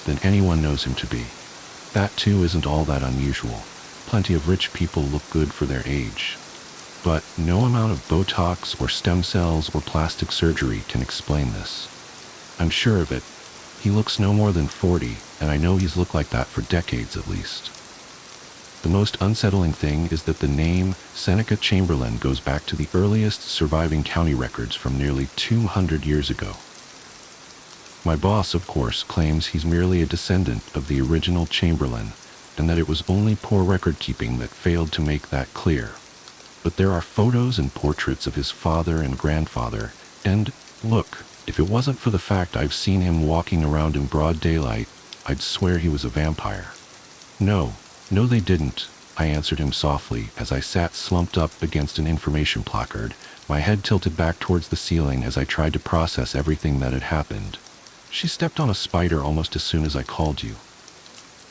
than anyone knows him to be. That too isn't all that unusual. Plenty of rich people look good for their age. But no amount of Botox or stem cells or plastic surgery can explain this. I'm sure of it. He looks no more than 40, and I know he's looked like that for decades at least. The most unsettling thing is that the name Seneca Chamberlain goes back to the earliest surviving county records from nearly 200 years ago. My boss, of course, claims he's merely a descendant of the original Chamberlain, and that it was only poor record-keeping that failed to make that clear. But there are photos and portraits of his father and grandfather, and, look, if it wasn't for the fact I've seen him walking around in broad daylight, I'd swear he was a vampire. No, they didn't, I answered him softly as I sat slumped up against an information placard, my head tilted back towards the ceiling as I tried to process everything that had happened. She stepped on a spider almost as soon as I called you.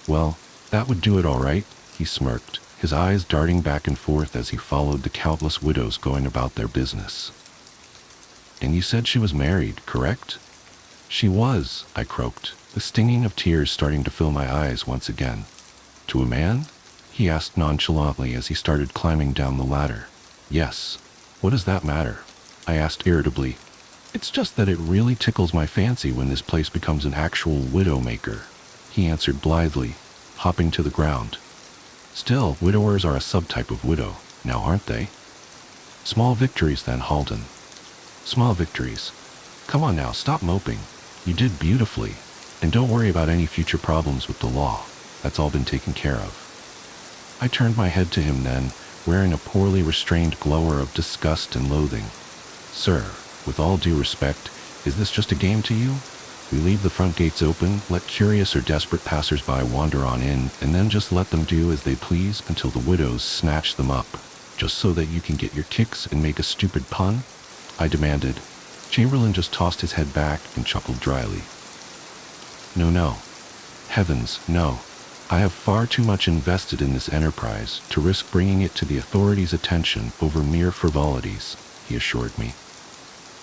Well, that would do it all right, he smirked, his eyes darting back and forth as he followed the countless widows going about their business. And you said she was married, correct? She was, I croaked, the stinging of tears starting to fill my eyes once again. To a man? He asked nonchalantly as he started climbing down the ladder. Yes. What does that matter? I asked irritably. It's just that it really tickles my fancy when this place becomes an actual widow-maker, he answered blithely, hopping to the ground. Still, widowers are a subtype of widow, now aren't they? Small victories then, Halden. Small victories. Come on now, stop moping. You did beautifully. And don't worry about any future problems with the law. That's all been taken care of. I turned my head to him then, wearing a poorly restrained glower of disgust and loathing. Sir, with all due respect, is this just a game to you? We leave the front gates open, let curious or desperate passers-by wander on in, and then just let them do as they please until the widows snatch them up, just so that you can get your kicks and make a stupid pun? I demanded. Chamberlain just tossed his head back and chuckled dryly. No. Heavens, no. I have far too much invested in this enterprise to risk bringing it to the authorities' attention over mere frivolities, he assured me.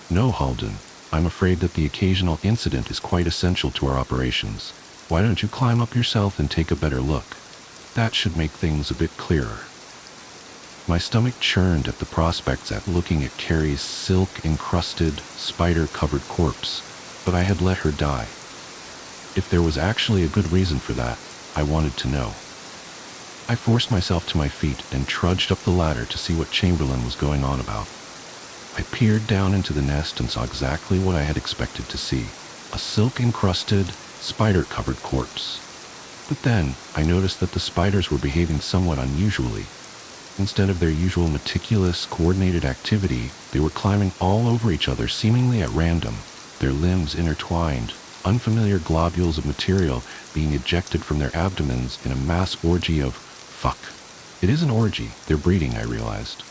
No, Halden, I'm afraid that the occasional incident is quite essential to our operations. Why don't you climb up yourself and take a better look? That should make things a bit clearer. My stomach churned at the prospects at looking at Carrie's silk-encrusted, spider-covered corpse, but I had let her die. If there was actually a good reason for that, I wanted to know. I forced myself to my feet and trudged up the ladder to see what Chamberlain was going on about. I peered down into the nest and saw exactly what I had expected to see: a silk-encrusted, spider-covered corpse. But then, I noticed that the spiders were behaving somewhat unusually. Instead of their usual meticulous, coordinated activity, they were climbing all over each other, seemingly at random, their limbs intertwined, unfamiliar globules of material being ejected from their abdomens in a mass orgy of fuck. It is an orgy, they're breeding, I realized.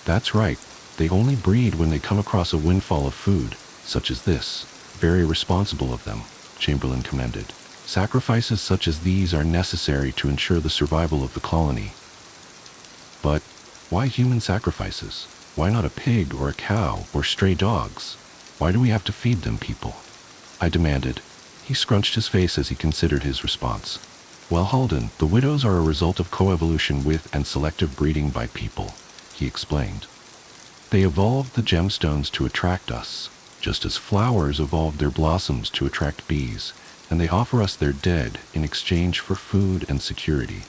That's right, they only breed when they come across a windfall of food, such as this. Very responsible of them, Chamberlain commended. Sacrifices such as these are necessary to ensure the survival of the colony. But why human sacrifices? Why not a pig or a cow or stray dogs? Why do we have to feed them, people? I demanded. He scrunched his face as he considered his response. Well, Halden, the widows are a result of coevolution with and selective breeding by people, he explained. They evolved the gemstones to attract us, just as flowers evolved their blossoms to attract bees, and they offer us their dead in exchange for food and security.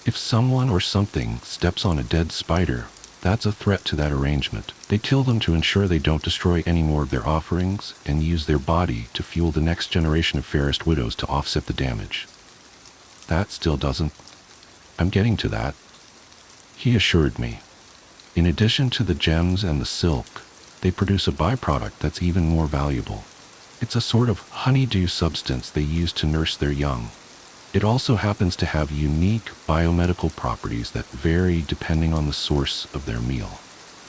If someone or something steps on a dead spider, that's a threat to that arrangement. They kill them to ensure they don't destroy any more of their offerings and use their body to fuel the next generation of fairest widows to offset the damage. That still doesn't. I'm getting to that, he assured me. In addition to the gems and the silk, they produce a byproduct that's even more valuable. It's a sort of honeydew substance they use to nurse their young. It also happens to have unique biomedical properties that vary depending on the source of their meal.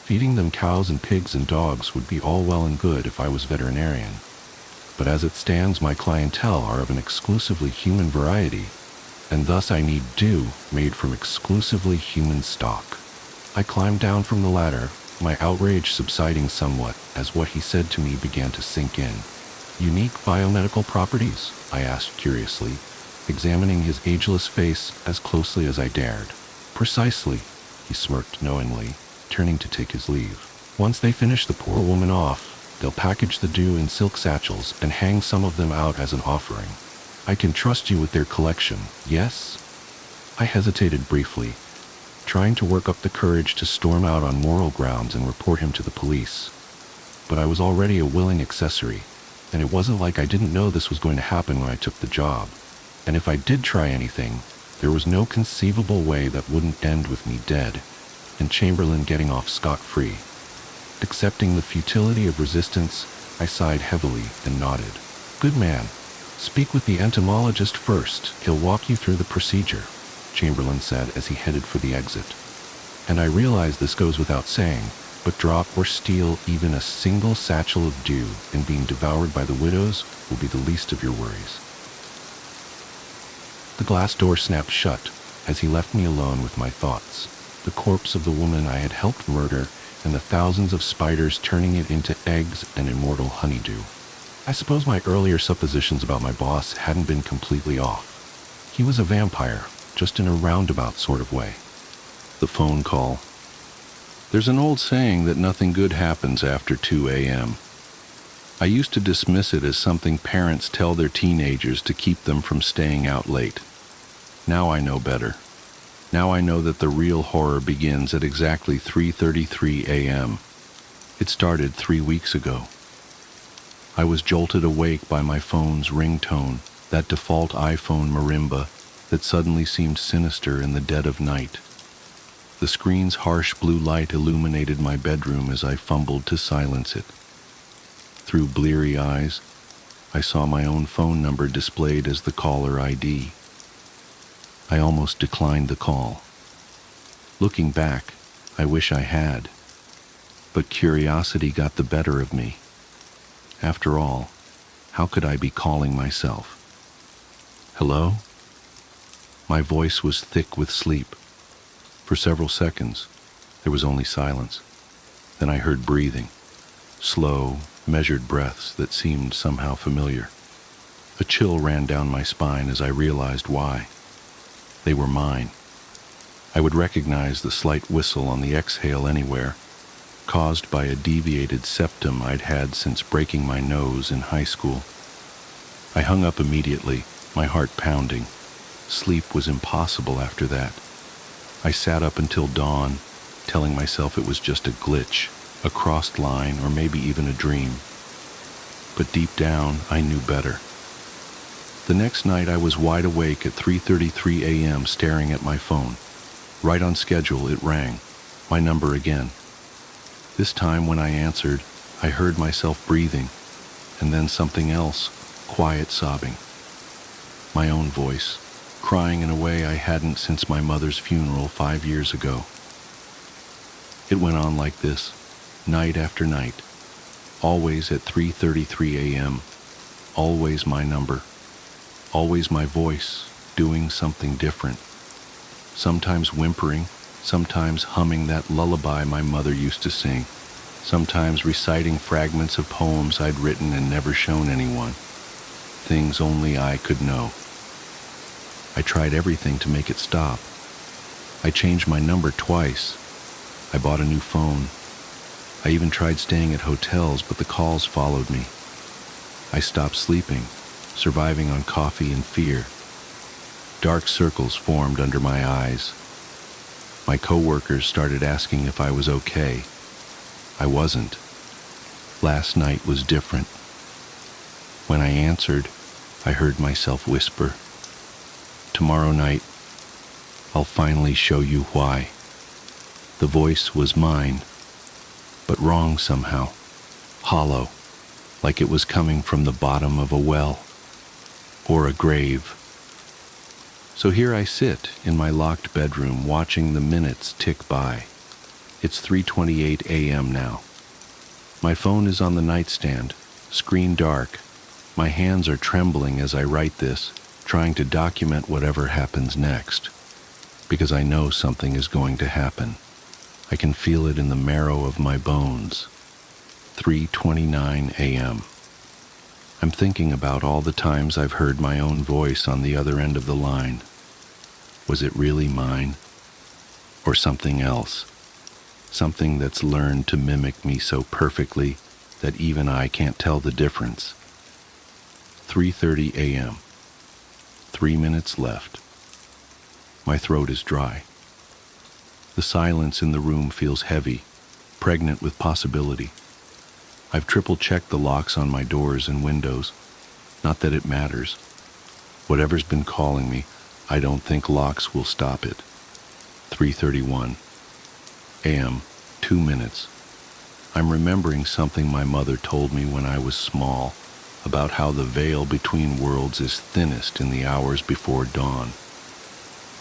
Feeding them cows and pigs and dogs would be all well and good if I was veterinarian. But as it stands, my clientele are of an exclusively human variety, and thus I need dew made from exclusively human stock. I climbed down from the ladder, my outrage subsiding somewhat as what he said to me began to sink in. Unique biomedical properties? I asked curiously, examining his ageless face as closely as I dared. Precisely, he smirked knowingly, turning to take his leave. Once they finish the poor woman off, they'll package the dew in silk satchels and hang some of them out as an offering. I can trust you with their collection, yes? I hesitated briefly, trying to work up the courage to storm out on moral grounds and report him to the police. But I was already a willing accessory, and it wasn't like I didn't know this was going to happen when I took the job. And if I did try anything, there was no conceivable way that wouldn't end with me dead, and Chamberlain getting off scot-free. Accepting the futility of resistance, I sighed heavily and nodded. Good man. Speak with the entomologist first. He'll walk you through the procedure, Chamberlain said as he headed for the exit. And I realize this goes without saying, but drop or steal even a single satchel of dew and being devoured by the widows will be the least of your worries. The glass door snapped shut as he left me alone with my thoughts, the corpse of the woman I had helped murder and the thousands of spiders turning it into eggs and immortal honeydew. I suppose my earlier suppositions about my boss hadn't been completely off. He was a vampire, just in a roundabout sort of way. The phone call. There's an old saying that nothing good happens after 2 a.m. I used to dismiss it as something parents tell their teenagers to keep them from staying out late. Now I know better. Now I know that the real horror begins at exactly 3:33 a.m. It started 3 weeks ago. I was jolted awake by my phone's ringtone, that default iPhone marimba that suddenly seemed sinister in the dead of night. The screen's harsh blue light illuminated my bedroom as I fumbled to silence it. Through bleary eyes, I saw my own phone number displayed as the caller ID. I almost declined the call. Looking back, I wish I had. But curiosity got the better of me. After all, how could I be calling myself? Hello? My voice was thick with sleep. For several seconds, there was only silence. Then I heard breathing, slow, measured breaths that seemed somehow familiar. A chill ran down my spine as I realized why. They were mine. I would recognize the slight whistle on the exhale anywhere, caused by a deviated septum I'd had since breaking my nose in high school. I hung up immediately, my heart pounding. Sleep was impossible after that. I sat up until dawn, telling myself it was just a glitch, a crossed line, or maybe even a dream. But deep down, I knew better. The next night, I was wide awake at 3:33 a.m. staring at my phone. Right on schedule, it rang. My number again. This time when I answered, I heard myself breathing, and then something else, quiet sobbing. My own voice, crying in a way I hadn't since my mother's funeral 5 years ago. It went on like this, night after night, always at 3:33 a.m., always my number, always my voice, doing something different, sometimes whimpering, sometimes humming that lullaby my mother used to sing, sometimes reciting fragments of poems I'd written and never shown anyone, things only I could know. I tried everything to make it stop. I changed my number twice. I bought a new phone. I even tried staying at hotels, but the calls followed me. I stopped sleeping, surviving on coffee and fear. Dark circles formed under my eyes. My coworkers started asking if I was okay. I wasn't. Last night was different. When I answered, I heard myself whisper, "Tomorrow night, I'll finally show you why." The voice was mine, but wrong somehow, hollow, like it was coming from the bottom of a well or a grave. So here I sit in my locked bedroom watching the minutes tick by. It's 3:28 a.m. now. My phone is on the nightstand, screen dark. My hands are trembling as I write this, trying to document whatever happens next, because I know something is going to happen. I can feel it in the marrow of my bones. 3:29 a.m. I'm thinking about all the times I've heard my own voice on the other end of the line. Was it really mine? Or something else? Something that's learned to mimic me so perfectly that even I can't tell the difference. 3:30 a.m. 3 minutes left. My throat is dry. The silence in the room feels heavy, pregnant with possibility. I've triple-checked the locks on my doors and windows. Not that it matters. Whatever's been calling me, I don't think locks will stop it. 3:31 a.m., 2 minutes. I'm remembering something my mother told me when I was small, about how the veil between worlds is thinnest in the hours before dawn.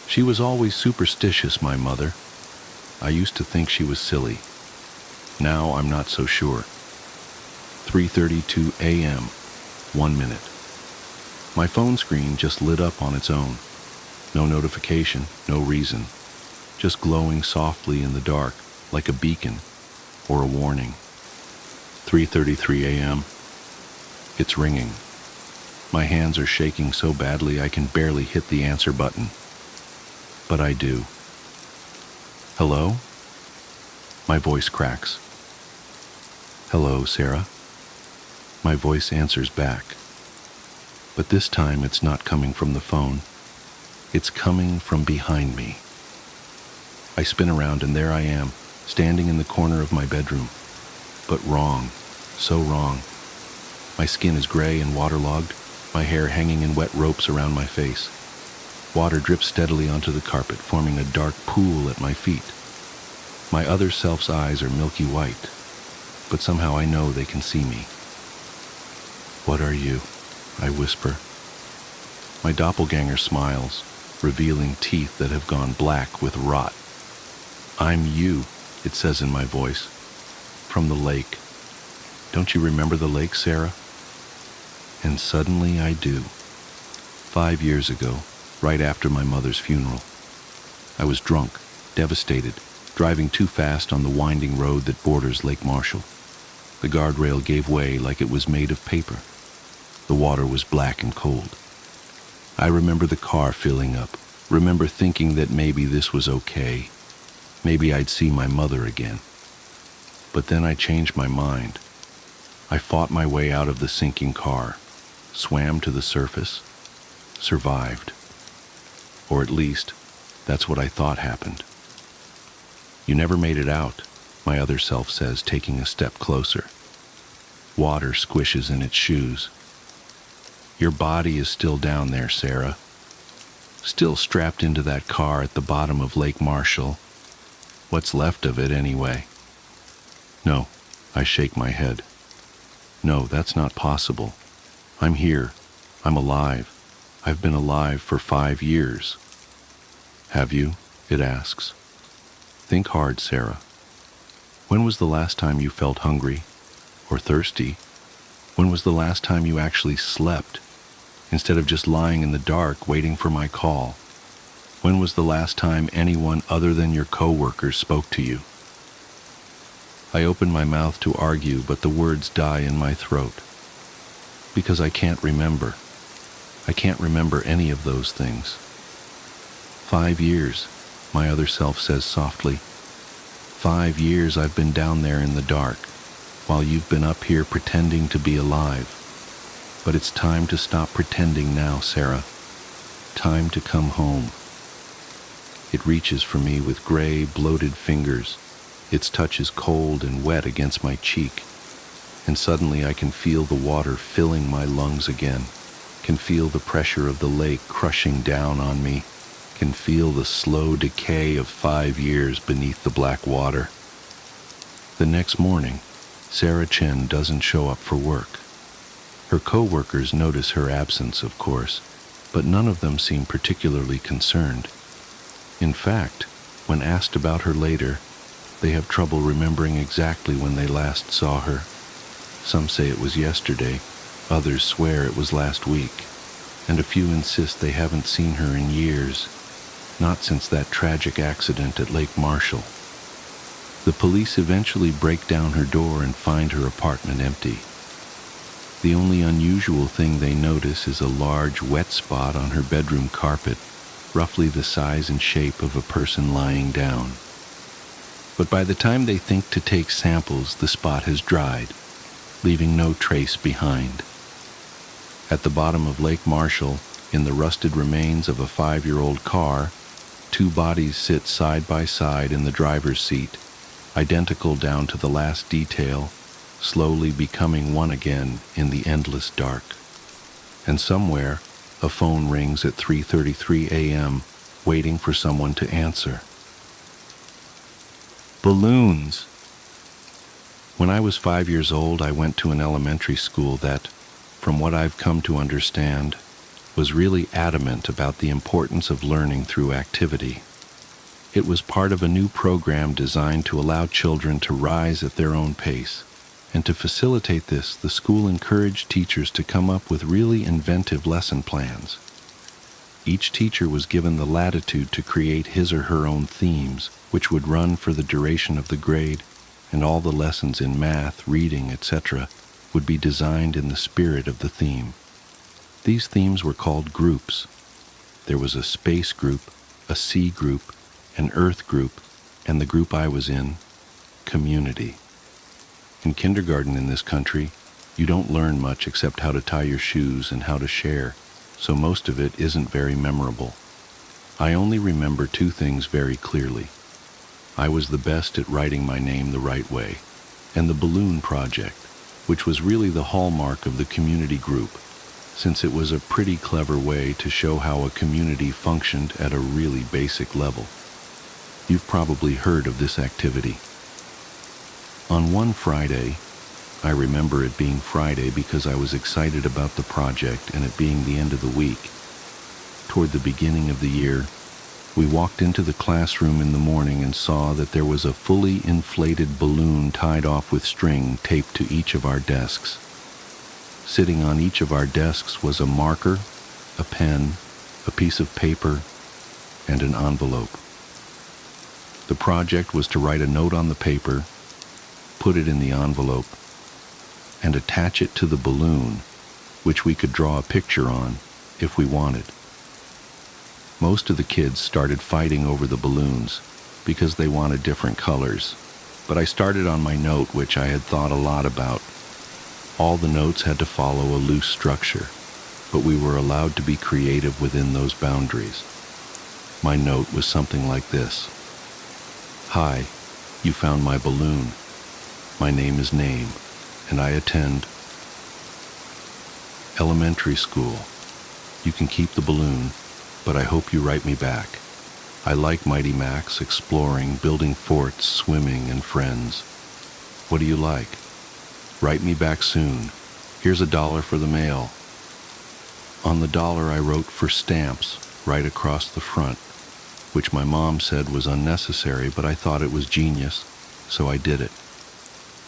She was always superstitious, my mother. I used to think she was silly. Now I'm not so sure. 3:32 a.m., 1 minute. My phone screen just lit up on its own. No notification, no reason. Just glowing softly in the dark, like a beacon or a warning. 3:33 a.m. It's ringing. My hands are shaking so badly I can barely hit the answer button. But I do. Hello? My voice cracks. Hello, Sarah. My voice answers back. But this time it's not coming from the phone. It's coming from behind me. I spin around and there I am, standing in the corner of my bedroom. But wrong, so wrong. My skin is gray and waterlogged, my hair hanging in wet ropes around my face. Water drips steadily onto the carpet, forming a dark pool at my feet. My other self's eyes are milky white, but somehow I know they can see me. "What are you?" I whisper. My doppelganger smiles, revealing teeth that have gone black with rot. "I'm you," it says in my voice. "From the lake. Don't you remember the lake, Sarah?" And suddenly I do. 5 years ago, right after my mother's funeral. I was drunk, devastated, driving too fast on the winding road that borders Lake Marshall. The guardrail gave way like it was made of paper. The water was black and cold. I remember the car filling up, remember thinking that maybe this was okay. Maybe I'd see my mother again. But then I changed my mind. I fought my way out of the sinking car, swam to the surface, survived. Or at least, that's what I thought happened. "You never made it out," my other self says, taking a step closer. Water squishes in its shoes. Your body is still down there, Sarah. Still strapped into that car at the bottom of Lake Marshall. What's left of it, anyway? No, I shake my head. No, that's not possible. I'm here. I'm alive. I've been alive for 5 years. Have you? It asks. Think hard, Sarah. When was the last time you felt hungry or thirsty? When was the last time you actually slept instead of just lying in the dark waiting for my call? When was the last time anyone other than your coworkers spoke to you? I open my mouth to argue, but the words die in my throat. Because I can't remember. I can't remember any of those things. 5 years, my other self says softly. 5 years I've been down there in the dark, while you've been up here pretending to be alive. But it's time to stop pretending now, Sarah. Time to come home. It reaches for me with gray, bloated fingers. Its touch is cold and wet against my cheek. And suddenly I can feel the water filling my lungs again. Can feel the pressure of the lake crushing down on me. Can feel the slow decay of 5 years beneath the black water. The next morning, Sarah Chen doesn't show up for work. Her co-workers notice her absence, of course, but none of them seem particularly concerned. In fact, when asked about her later, they have trouble remembering exactly when they last saw her. Some say it was yesterday, others swear it was last week, and a few insist they haven't seen her in years, not since that tragic accident at Lake Marshall. The police eventually break down her door and find her apartment empty. The only unusual thing they notice is a large wet spot on her bedroom carpet, roughly the size and shape of a person lying down. But by the time they think to take samples, the spot has dried, leaving no trace behind. At the bottom of Lake Marshall, in the rusted remains of a 5-year-old car, 2 bodies sit side by side in the driver's seat, identical down to the last detail, slowly becoming one again in the endless dark. And somewhere, a phone rings at 3:33 a.m., waiting for someone to answer. Balloons! When I was 5 years old, I went to an elementary school that, from what I've come to understand, was really adamant about the importance of learning through activity. It was part of a new program designed to allow children to rise at their own pace. And to facilitate this, the school encouraged teachers to come up with really inventive lesson plans. Each teacher was given the latitude to create his or her own themes, which would run for the duration of the grade, and all the lessons in math, reading, etc. would be designed in the spirit of the theme. These themes were called groups. There was a space group, a sea group, an earth group, and the group I was in, community. In kindergarten in this country, you don't learn much except how to tie your shoes and how to share, so most of it isn't very memorable. I only remember 2 things very clearly. I was the best at writing my name the right way, and the balloon project, which was really the hallmark of the community group, since it was a pretty clever way to show how a community functioned at a really basic level. You've probably heard of this activity. On one Friday, I remember it being Friday because I was excited about the project and it being the end of the week. Toward the beginning of the year, we walked into the classroom in the morning and saw that there was a fully inflated balloon tied off with string taped to each of our desks. Sitting on each of our desks was a marker, a pen, a piece of paper, and an envelope. The project was to write a note on the paper, put it in the envelope, and attach it to the balloon, which we could draw a picture on if we wanted. Most of the kids started fighting over the balloons because they wanted different colors, but I started on my note, which I had thought a lot about. All the notes had to follow a loose structure, but we were allowed to be creative within those boundaries. My note was something like this. Hi, You found my balloon. My name is Name, and I attend elementary school. You can keep the balloon, but I hope you write me back. I like Mighty Max, exploring, building forts, swimming, and friends. What do you like? Write me back soon. Here's $1 for the mail. On the dollar I wrote for stamps right across the front, which my mom said was unnecessary, but I thought it was genius, so I did it.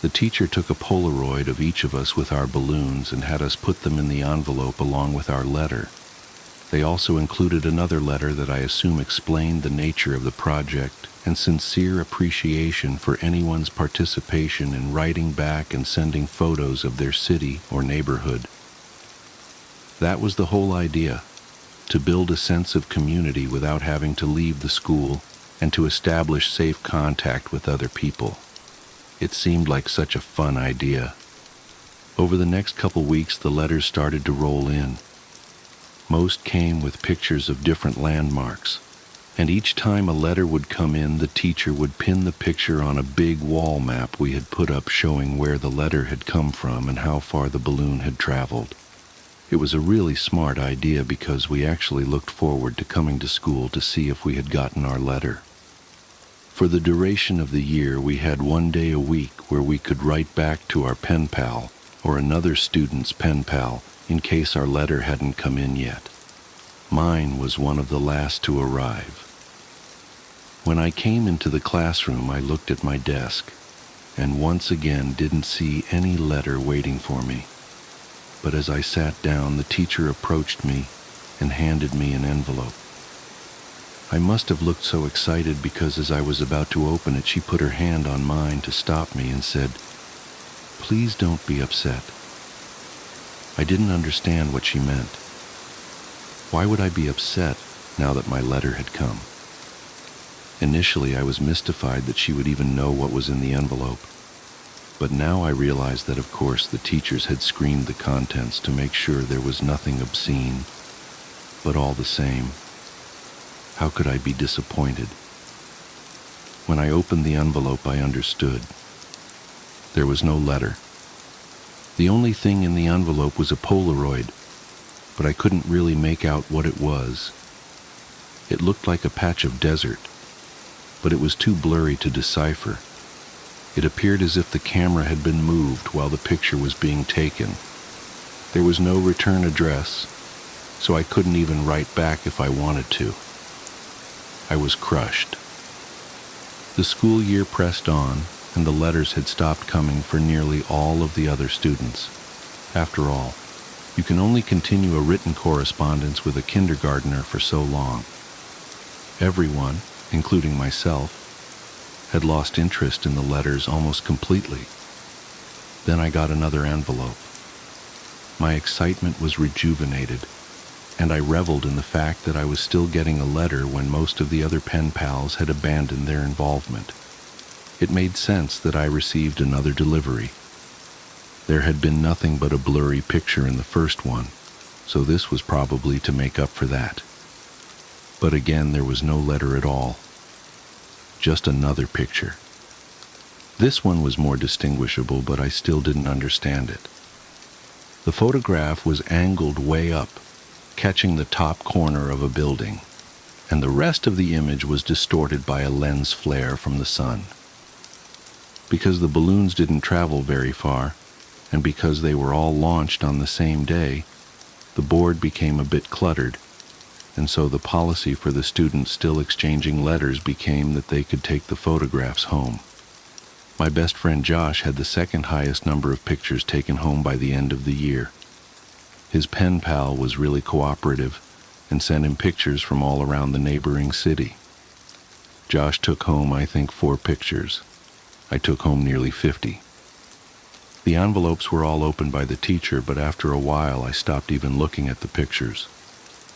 The teacher took a Polaroid of each of us with our balloons and had us put them in the envelope along with our letter. They also included another letter that I assume explained the nature of the project and sincere appreciation for anyone's participation in writing back and sending photos of their city or neighborhood. That was the whole idea, to build a sense of community without having to leave the school and to establish safe contact with other people. It seemed like such a fun idea. Over the next couple weeks, the letters started to roll in. Most came with pictures of different landmarks, and each time a letter would come in, the teacher would pin the picture on a big wall map we had put up showing where the letter had come from and how far the balloon had traveled. It was a really smart idea because we actually looked forward to coming to school to see if we had gotten our letter. For the duration of the year, we had 1 day a week where we could write back to our pen pal or another student's pen pal in case our letter hadn't come in yet. Mine was one of the last to arrive. When I came into the classroom, I looked at my desk and once again didn't see any letter waiting for me. But as I sat down, the teacher approached me and handed me an envelope. I must have looked so excited because as I was about to open it, she put her hand on mine to stop me and said, "Please don't be upset." I didn't understand what she meant. Why would I be upset now that my letter had come? Initially, I was mystified that she would even know what was in the envelope. But now I realized that, of course, the teachers had screened the contents to make sure there was nothing obscene. But all the same, how could I be disappointed? When I opened the envelope, I understood. There was no letter. The only thing in the envelope was a Polaroid, but I couldn't really make out what it was. It looked like a patch of desert, but it was too blurry to decipher. It appeared as if the camera had been moved while the picture was being taken. There was no return address, so I couldn't even write back if I wanted to. I was crushed. The school year pressed on, and the letters had stopped coming for nearly all of the other students. After all, you can only continue a written correspondence with a kindergartner for so long. Everyone, including myself, had lost interest in the letters almost completely. Then I got another envelope. My excitement was rejuvenated, and I reveled in the fact that I was still getting a letter when most of the other pen pals had abandoned their involvement. It made sense that I received another delivery. There had been nothing but a blurry picture in the first one, so this was probably to make up for that. But again, there was no letter at all. Just another picture. This one was more distinguishable, but I still didn't understand it. The photograph was angled way up, catching the top corner of a building, and the rest of the image was distorted by a lens flare from the sun. Because the balloons didn't travel very far, and because they were all launched on the same day, the board became a bit cluttered, and so the policy for the students still exchanging letters became that they could take the photographs home. My best friend Josh had the second highest number of pictures taken home by the end of the year. His pen pal was really cooperative and sent him pictures from all around the neighboring city. Josh took home, I think, 4 pictures. I took home nearly 50. The envelopes were all opened by the teacher, but after a while I stopped even looking at the pictures.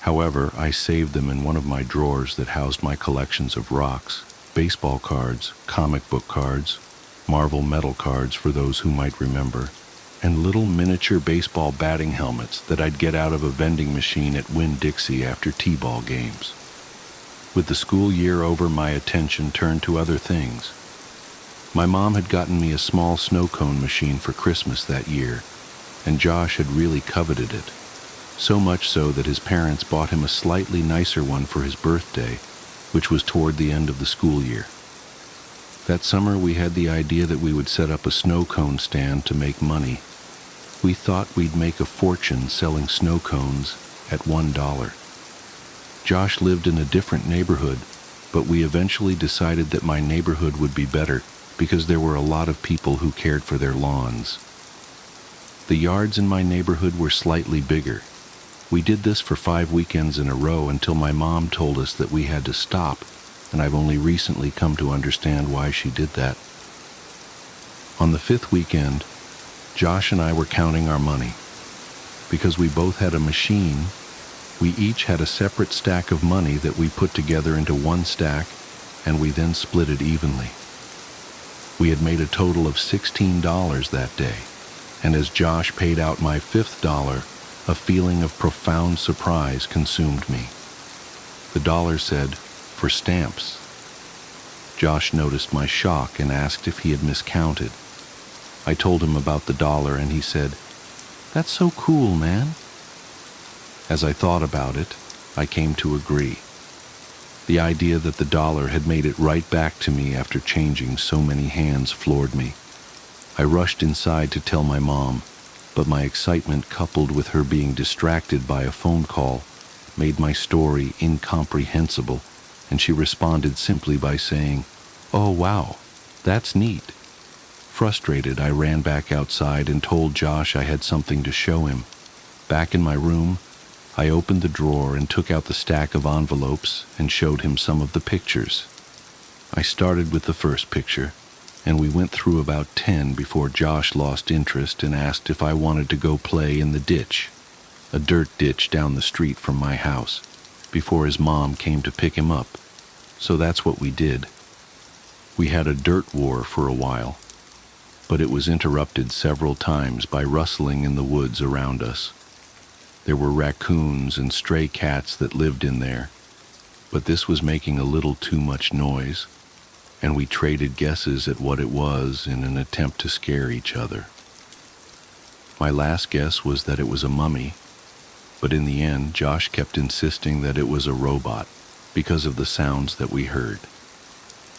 However, I saved them in one of my drawers that housed my collections of rocks, baseball cards, comic book cards, Marvel metal cards for those who might remember, and little miniature baseball batting helmets that I'd get out of a vending machine at Winn-Dixie after t-ball games. With the school year over, my attention turned to other things. My mom had gotten me a small snow cone machine for Christmas that year, and Josh had really coveted it, so much so that his parents bought him a slightly nicer one for his birthday, which was toward the end of the school year. That summer we had the idea that we would set up a snow cone stand to make money. We thought we'd make a fortune selling snow cones at $1. Josh lived in a different neighborhood, but we eventually decided that my neighborhood would be better because there were a lot of people who cared for their lawns. The yards in my neighborhood were slightly bigger. We did this for 5 weekends in a row until my mom told us that we had to stop, and I've only recently come to understand why she did that. On the 5th weekend, Josh and I were counting our money. Because we both had a machine, we each had a separate stack of money that we put together into one stack, and we then split it evenly. We had made a total of $16 that day, and as Josh paid out my $5th, a feeling of profound surprise consumed me. The dollar said, "For stamps." Josh noticed my shock and asked if he had miscounted. I told him about the dollar and he said, "That's so cool, man." As I thought about it, I came to agree. The idea that the dollar had made it right back to me after changing so many hands floored me. I rushed inside to tell my mom, but my excitement coupled with her being distracted by a phone call made my story incomprehensible, and she responded simply by saying, "Oh wow, that's neat." Frustrated, I ran back outside and told Josh I had something to show him. Back in my room, I opened the drawer and took out the stack of envelopes and showed him some of the pictures. I started with the first picture, and we went through about 10 before Josh lost interest and asked if I wanted to go play in the ditch, a dirt ditch down the street from my house, before his mom came to pick him up. So that's what we did. We had a dirt war for a while, but it was interrupted several times by rustling in the woods around us. There were raccoons and stray cats that lived in there, but this was making a little too much noise, and we traded guesses at what it was in an attempt to scare each other. My last guess was that it was a mummy, but in the end, Josh kept insisting that it was a robot because of the sounds that we heard.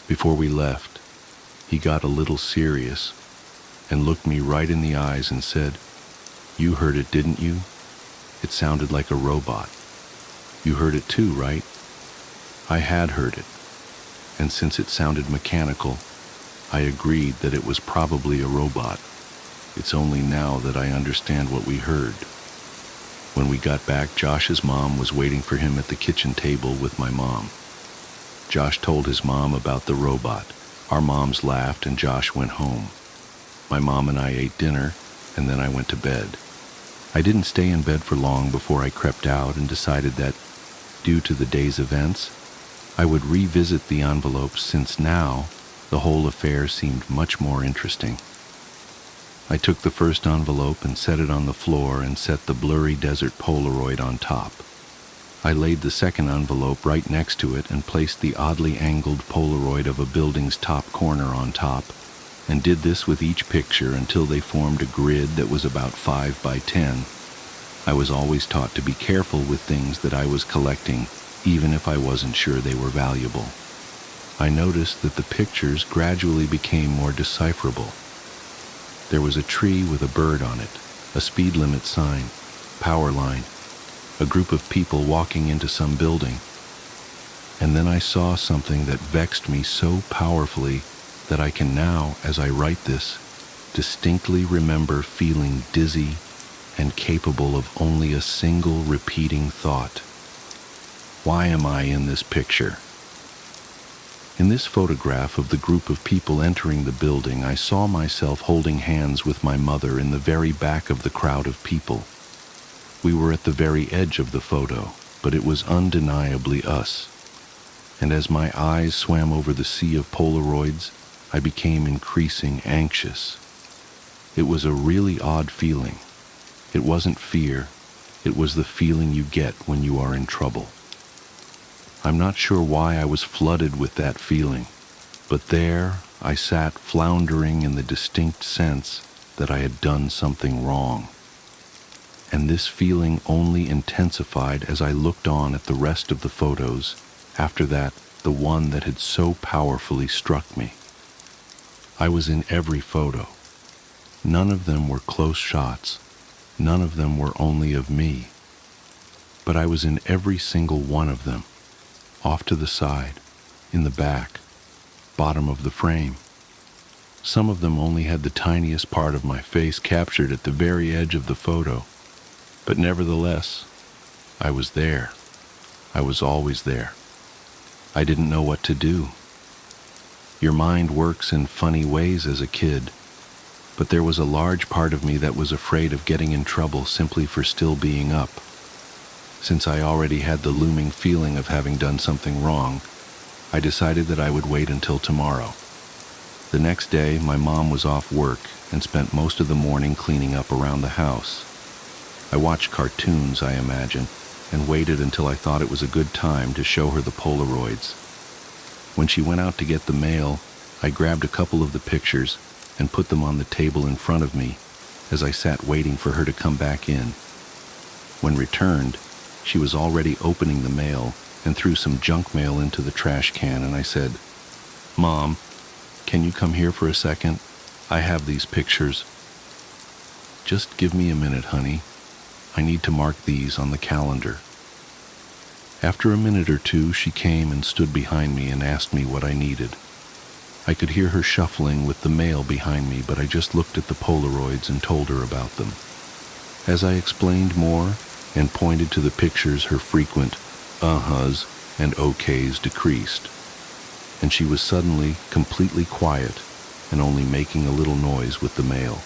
Before we left, he got a little serious and looked me right in the eyes and said, "You heard it, didn't you? It sounded like a robot. You heard it too, right?" I had heard it, and since it sounded mechanical, I agreed that it was probably a robot. It's only now that I understand what we heard. When we got back, Josh's mom was waiting for him at the kitchen table with my mom. Josh told his mom about the robot. Our moms laughed and Josh went home. My mom and I ate dinner, and then I went to bed. I didn't stay in bed for long before I crept out and decided that, due to the day's events, I would revisit the envelopes since now the whole affair seemed much more interesting. I took the first envelope and set it on the floor and set the blurry desert Polaroid on top. I laid the second envelope right next to it and placed the oddly angled Polaroid of a building's top corner on top, and did this with each picture until they formed a grid that was about 5 by 10. I was always taught to be careful with things that I was collecting, even if I wasn't sure they were valuable. I noticed that the pictures gradually became more decipherable. There was a tree with a bird on it, a speed limit sign, power line, a group of people walking into some building. And then I saw something that vexed me so powerfully that I can now, as I write this, distinctly remember feeling dizzy and capable of only a single repeating thought. Why am I in this picture? In this photograph of the group of people entering the building, I saw myself holding hands with my mother in the very back of the crowd of people. We were at the very edge of the photo, but it was undeniably us. And as my eyes swam over the sea of Polaroids, I became increasingly anxious. It was a really odd feeling. It wasn't fear, it was the feeling you get when you are in trouble. I'm not sure why I was flooded with that feeling, But there I sat floundering in the distinct sense that I had done something wrong. And this feeling only intensified as I looked on at the rest of the photos, after that, the one that had so powerfully struck me. I was in every photo. None of them were close shots. None of them were only of me. But I was in every single one of them, off to the side, in the back, bottom of the frame. Some of them only had the tiniest part of my face captured at the very edge of the photo. But nevertheless, I was there. I was always there. I didn't know what to do. Your mind works in funny ways as a kid, but there was a large part of me that was afraid of getting in trouble simply for still being up. Since I already had the looming feeling of having done something wrong, I decided that I would wait until tomorrow. The next day, my mom was off work and spent most of the morning cleaning up around the house. I watched cartoons, I imagine, and waited until I thought it was a good time to show her the Polaroids. When she went out to get the mail, I grabbed a couple of the pictures and put them on the table in front of me as I sat waiting for her to come back in. When returned, she was already opening the mail and threw some junk mail into the trash can, and I said, "Mom, can you come here for a second? I have these pictures." "Just give me a minute, honey. I need to mark these on the calendar." After a minute or two, she came and stood behind me and asked me what I needed. I could hear her shuffling with the mail behind me, but I just looked at the Polaroids and told her about them. As I explained more and pointed to the pictures, her frequent uh-hs and okays decreased, and she was suddenly completely quiet and only making a little noise with the mail.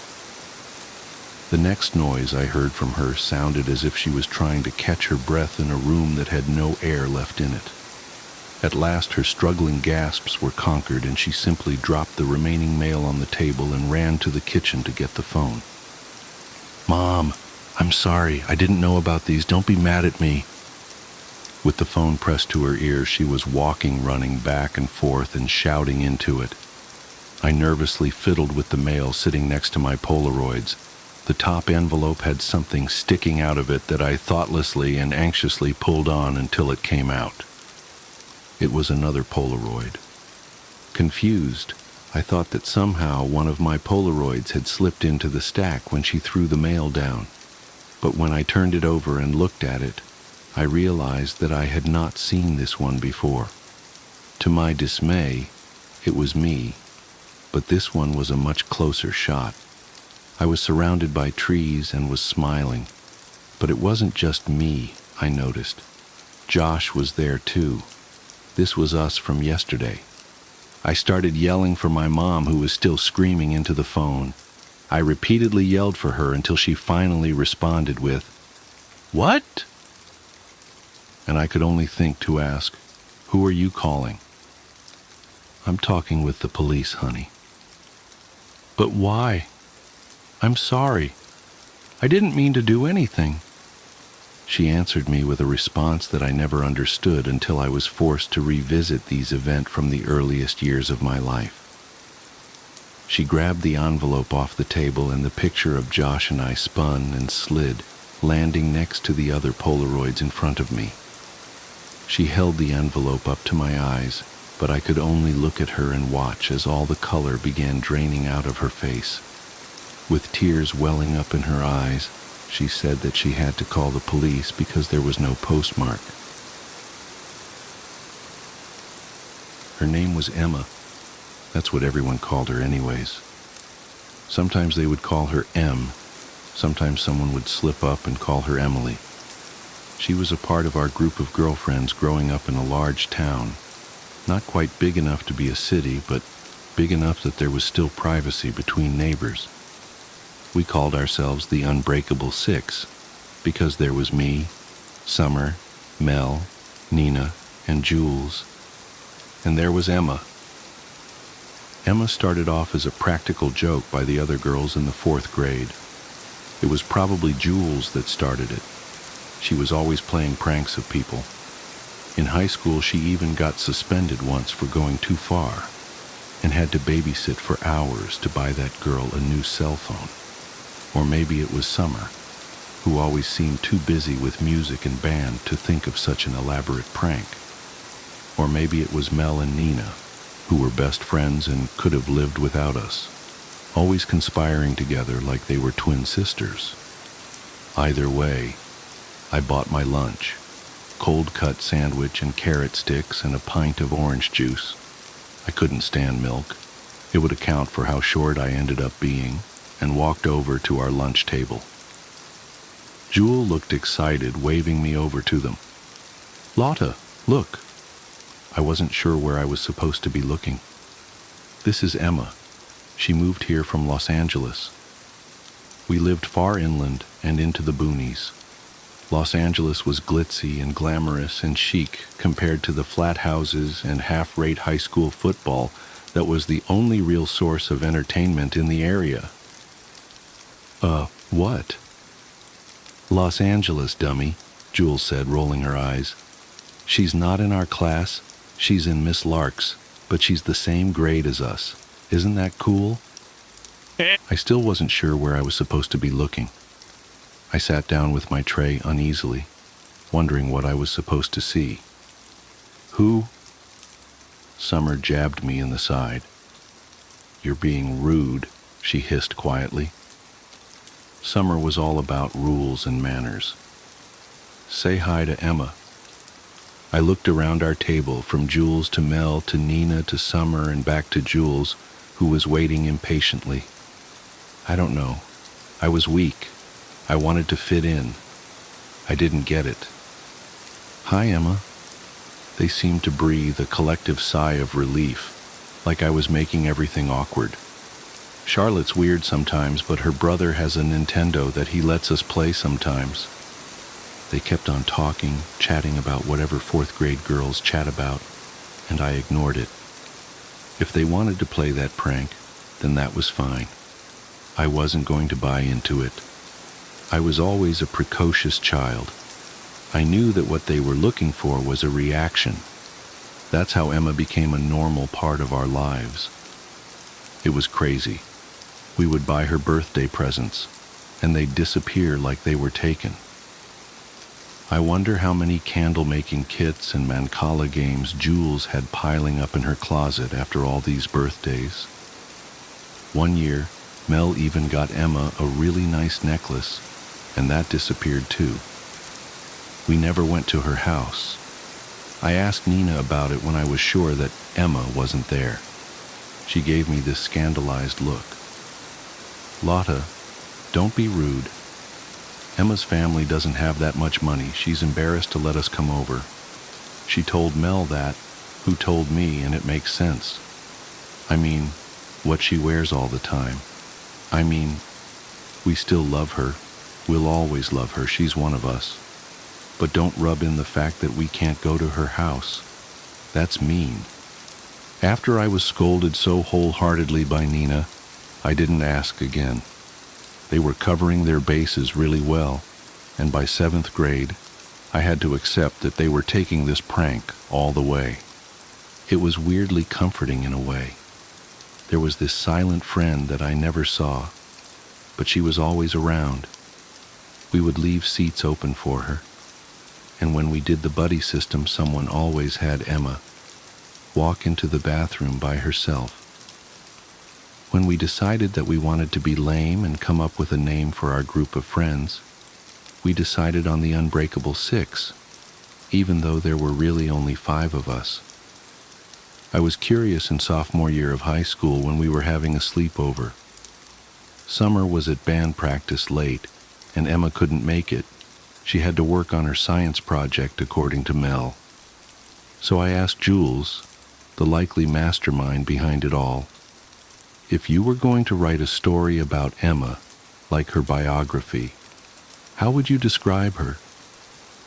The next noise I heard from her sounded as if she was trying to catch her breath in a room that had no air left in it. At last her struggling gasps were conquered, and she simply dropped the remaining mail on the table and ran to the kitchen to get the phone. "Mom, I'm sorry. I didn't know about these. Don't be mad at me." With the phone pressed to her ear, she was running back and forth and shouting into it. I nervously fiddled with the mail sitting next to my Polaroids. The top envelope had something sticking out of it that I thoughtlessly and anxiously pulled on until it came out. It was another Polaroid. Confused, I thought that somehow one of my Polaroids had slipped into the stack when she threw the mail down. But when I turned it over and looked at it, I realized that I had not seen this one before. To my dismay, it was me, but this one was a much closer shot. I was surrounded by trees and was smiling, but it wasn't just me, I noticed. Josh was there too. This was us from yesterday. I started yelling for my mom, who was still screaming into the phone. I repeatedly yelled for her until she finally responded with, "What?" And I could only think to ask, "Who are you calling?" "I'm talking with the police, honey." "But why?" "I'm sorry. I didn't mean to do anything." She answered me with a response that I never understood until I was forced to revisit these events from the earliest years of my life. She grabbed the envelope off the table, and the picture of Josh and I spun and slid, landing next to the other Polaroids in front of me. She held the envelope up to my eyes, but I could only look at her and watch as all the color began draining out of her face. With tears welling up in her eyes, she said that she had to call the police because there was no postmark. Her name was Emma. That's what everyone called her anyways. Sometimes they would call her M. Sometimes someone would slip up and call her Emily. She was a part of our group of girlfriends growing up in a large town. Not quite big enough to be a city, but big enough that there was still privacy between neighbors. We called ourselves the Unbreakable Six because there was me, Summer, Mel, Nina, and Jules. And there was Emma. Emma started off as a practical joke by the other girls in the 4th grade. It was probably Jules that started it. She was always playing pranks of people. In high school, she even got suspended once for going too far. and had to babysit for hours to buy that girl a new cell phone. Or maybe it was Summer, who always seemed too busy with music and band to think of such an elaborate prank. Or maybe it was Mel and Nina, who were best friends and could have lived without us, always conspiring together like they were twin sisters. Either way, I bought my lunch, cold-cut sandwich and carrot sticks and a pint of orange juice. I couldn't stand milk. It would account for how short I ended up being, and walked over to our lunch table. Jewel looked excited, waving me over to them. "Lotta, look." I wasn't sure where I was supposed to be looking. "This is Emma. She moved here from Los Angeles." We lived far inland and into the boonies. Los Angeles was glitzy and glamorous and chic compared to the flat houses and half-rate high school football that was the only real source of entertainment in the area. What? "Los Angeles, dummy," Jules said, rolling her eyes. "She's not in our class. She's in Miss Lark's, but she's the same grade as us. Isn't that cool?" I still wasn't sure where I was supposed to be looking. I sat down with my tray uneasily, wondering what I was supposed to see. "Who?" Summer jabbed me in the side. "You're being rude," she hissed quietly. Summer was all about rules and manners. "Say hi to Emma." I looked around our table, from Jules to Mel to Nina to Summer and back to Jules, who was waiting impatiently. I don't know. I was weak. I wanted to fit in. I didn't get it. "Hi, Emma." They seemed to breathe a collective sigh of relief, like I was making everything awkward. "Charlotte's weird sometimes, but her brother has a Nintendo that he lets us play sometimes." They kept on talking, chatting about whatever fourth-grade girls chat about, and I ignored it. If they wanted to play that prank, then that was fine. I wasn't going to buy into it. I was always a precocious child. I knew that what they were looking for was a reaction. That's how Emma became a normal part of our lives. It was crazy. We would buy her birthday presents, and they'd disappear like they were taken. I wonder how many candle-making kits and Mancala games Jules had piling up in her closet after all these birthdays. One year, Mel even got Emma a really nice necklace, and that disappeared too. We never went to her house. I asked Nina about it when I was sure that Emma wasn't there. She gave me this scandalized look. "Lotta, don't be rude. Emma's family doesn't have that much money. She's embarrassed to let us come over." She told Mel that, who told me, and it makes sense. I mean, what she wears all the time. I mean, we still love her. We'll always love her. She's one of us. But don't rub in the fact that we can't go to her house. That's mean. After I was scolded so wholeheartedly by Nina, I didn't ask again. They were covering their bases really well, and by 7th grade, I had to accept that they were taking this prank all the way. It was weirdly comforting in a way. There was this silent friend that I never saw, but she was always around. We would leave seats open for her, and when we did the buddy system, someone always had Emma walk into the bathroom by herself. When we decided that we wanted to be lame and come up with a name for our group of friends, we decided on the Unbreakable Six, even though there were really only 5 of us. I was curious in sophomore year of high school when we were having a sleepover. Summer was at band practice late, and Emma couldn't make it. She had to work on her science project, according to Mel. So I asked Jules, the likely mastermind behind it all, if you were going to write a story about Emma, like her biography, how would you describe her,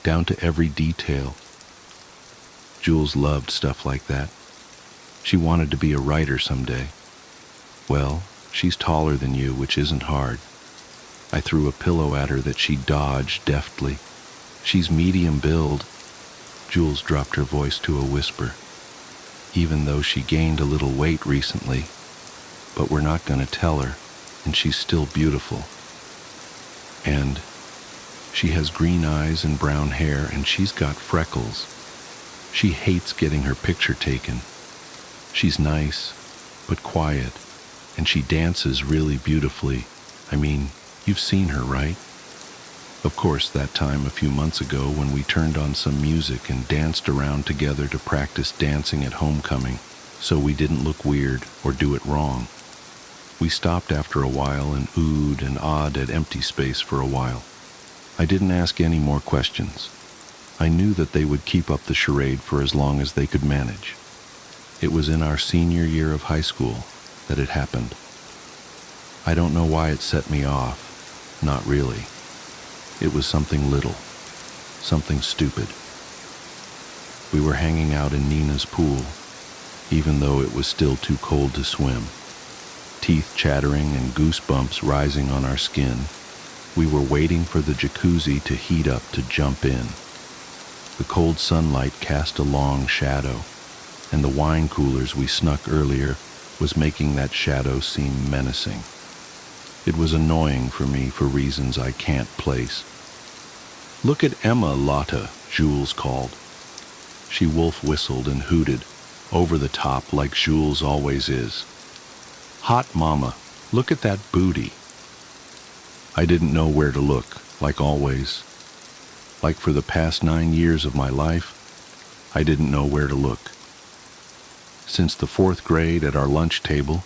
down to every detail? Jules loved stuff like that. She wanted to be a writer someday. Well, she's taller than you, which isn't hard. I threw a pillow at her that she dodged deftly. She's medium build. Jules dropped her voice to a whisper. even though she gained a little weight recently, but we're not going to tell her, and she's still beautiful. And she has green eyes and brown hair, and she's got freckles. She hates getting her picture taken. She's nice, but quiet, and she dances really beautifully. I mean, you've seen her, right? Of course, that time a few months ago when we turned on some music and danced around together to practice dancing at homecoming, so we didn't look weird or do it wrong. We stopped after a while and oohed and awed at empty space for a while. I didn't ask any more questions. I knew that they would keep up the charade for as long as they could manage. It was in our senior year of high school that it happened. I don't know why it set me off. Not really. It was something little. Something stupid. We were hanging out in Nina's pool, even though it was still too cold to swim. Teeth chattering and goosebumps rising on our skin, we were waiting for the jacuzzi to heat up to jump in. The cold sunlight cast a long shadow, and the wine coolers we snuck earlier was making that shadow seem menacing. It was annoying for me for reasons I can't place. "Look at Emma, Lotta," Jules called. She wolf whistled and hooted, over the top like Jules always is. "Hot mama, look at that booty." I didn't know where to look, like always. Like for the past 9 years of my life, I didn't know where to look. Since the 4th grade at our lunch table,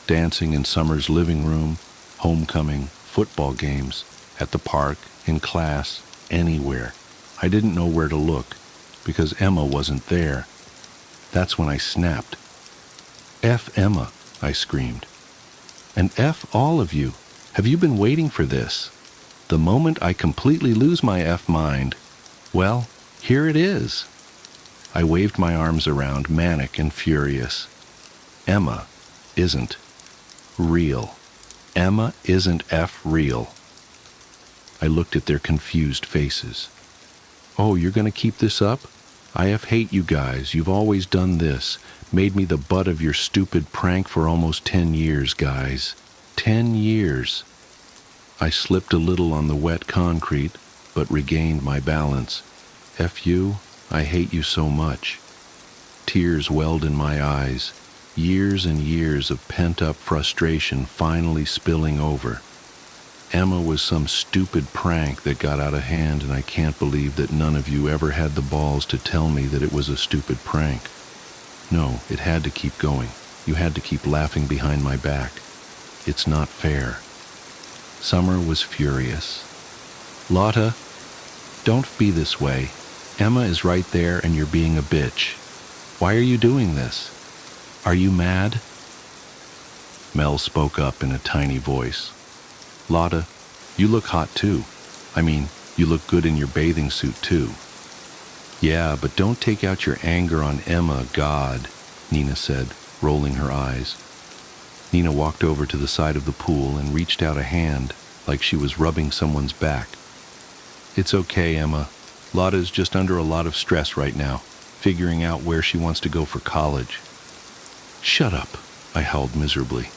dancing in Summer's living room, homecoming, football games, at the park, in class, anywhere, I didn't know where to look, because Emma wasn't there. That's when I snapped. "F Emma," I screamed. "And F all of you. Have you been waiting for this? The moment I completely lose my F mind, well, here it is." I waved my arms around, manic and furious. Emma isn't real. Emma isn't F real. I looked at their confused faces. "Oh, you're going to keep this up? I hate you guys. You've always done this. Made me the butt of your stupid prank for almost 10 years, guys. 10 years. I slipped a little on the wet concrete, but regained my balance. "F you, I hate you so much." Tears welled in my eyes, years and years of pent-up frustration finally spilling over. Emma was some stupid prank that got out of hand, and I can't believe that none of you ever had the balls to tell me that it was a stupid prank. No, it had to keep going. You had to keep laughing behind my back. It's not fair. Summer was furious. "Lotta, don't be this way. Emma is right there and you're being a bitch. Why are you doing this? Are you mad?" Mel spoke up in a tiny voice. "Lotta, you look hot too. I mean, you look good in your bathing suit too." "Yeah, but don't take out your anger on Emma, God," Nina said, rolling her eyes. Nina walked over to the side of the pool and reached out a hand like she was rubbing someone's back. "It's okay, Emma. Lotta's just under a lot of stress right now, figuring out where she wants to go for college." "Shut up," I howled miserably.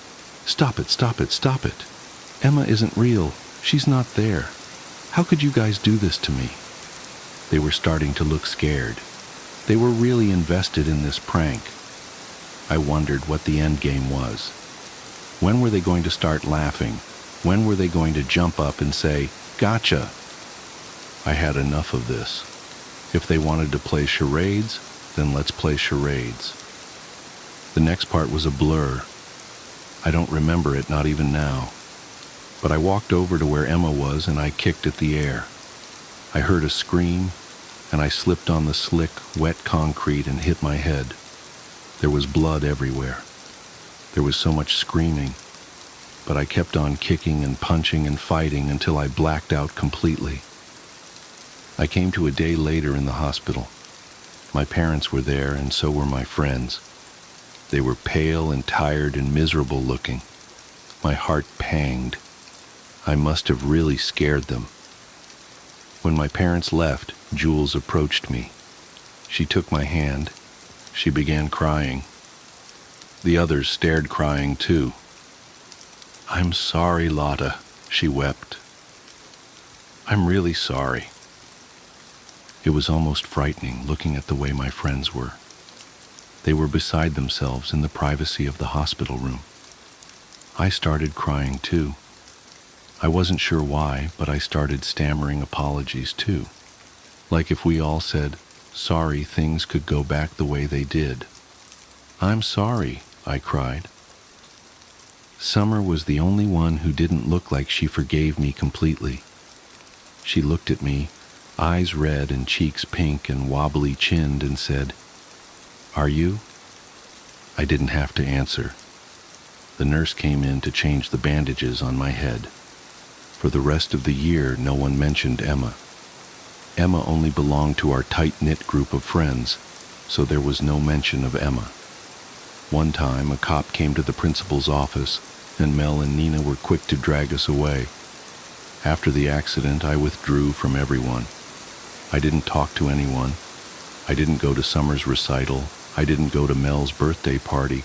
"Stop it, stop it, stop it. Emma isn't real. She's not there. How could you guys do this to me?" They were starting to look scared. They were really invested in this prank. I wondered what the end game was. When were they going to start laughing? When were they going to jump up and say, "Gotcha"? I had enough of this. If they wanted to play charades, then let's play charades. The next part was a blur. I don't remember it, not even now. But I walked over to where Emma was and I kicked at the air. I heard a scream, and I slipped on the slick, wet concrete and hit my head. There was blood everywhere. There was so much screaming, but I kept on kicking and punching and fighting until I blacked out completely. I came to a day later in the hospital. My parents were there, and so were my friends. They were pale and tired and miserable looking. My heart panged. I must have really scared them. When my parents left, Jules approached me. She took my hand. She began crying. The others stared, crying too. "I'm sorry, Lotta," she wept. "I'm really sorry." It was almost frightening looking at the way my friends were. They were beside themselves in the privacy of the hospital room. I started crying too. I wasn't sure why, but I started stammering apologies too. Like if we all said, sorry, things could go back the way they did. "I'm sorry," I cried. Summer was the only one who didn't look like she forgave me completely. She looked at me, eyes red and cheeks pink and wobbly-chinned, and said, "Are you?" I didn't have to answer. The nurse came in to change the bandages on my head. For the rest of the year, no one mentioned Emma. Emma only belonged to our tight-knit group of friends, so there was no mention of Emma. One time, a cop came to the principal's office, and Mel and Nina were quick to drag us away. After the accident, I withdrew from everyone. I didn't talk to anyone. I didn't go to Summer's recital. I didn't go to Mel's birthday party.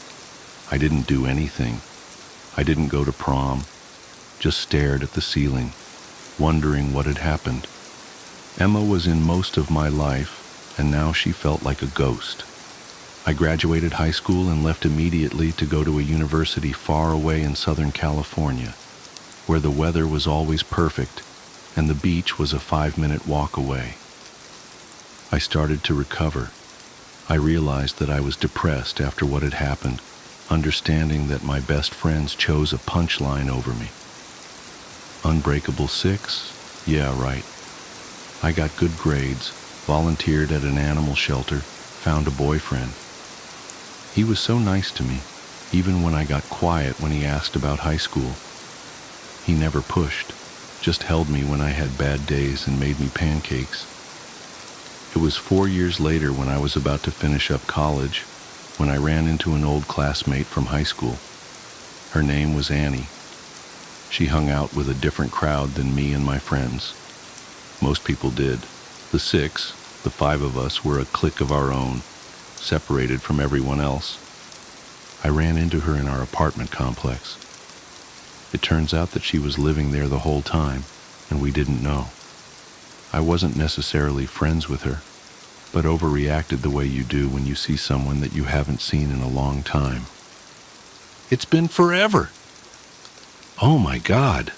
I didn't do anything. I didn't go to prom. Just stared at the ceiling, wondering what had happened. Emma was in most of my life, and now she felt like a ghost. I graduated high school and left immediately to go to a university far away in Southern California, where the weather was always perfect and the beach was a 5-minute walk away. I started to recover. I realized that I was depressed after what had happened, understanding that my best friends chose a punchline over me. Unbreakable 6? Yeah, right. I got good grades, volunteered at an animal shelter, found a boyfriend. He was so nice to me, even when I got quiet when he asked about high school. He never pushed, just held me when I had bad days and made me pancakes. It was 4 years later, when I was about to finish up college, when I ran into an old classmate from high school. Her name was Annie. She hung out with a different crowd than me and my friends. Most people did. The 6, the 5 of us, were a clique of our own, separated from everyone else. I ran into her in our apartment complex. It turns out that she was living there the whole time, and we didn't know. I wasn't necessarily friends with her, but overreacted the way you do when you see someone that you haven't seen in a long time. "It's been forever!" "Oh my God!"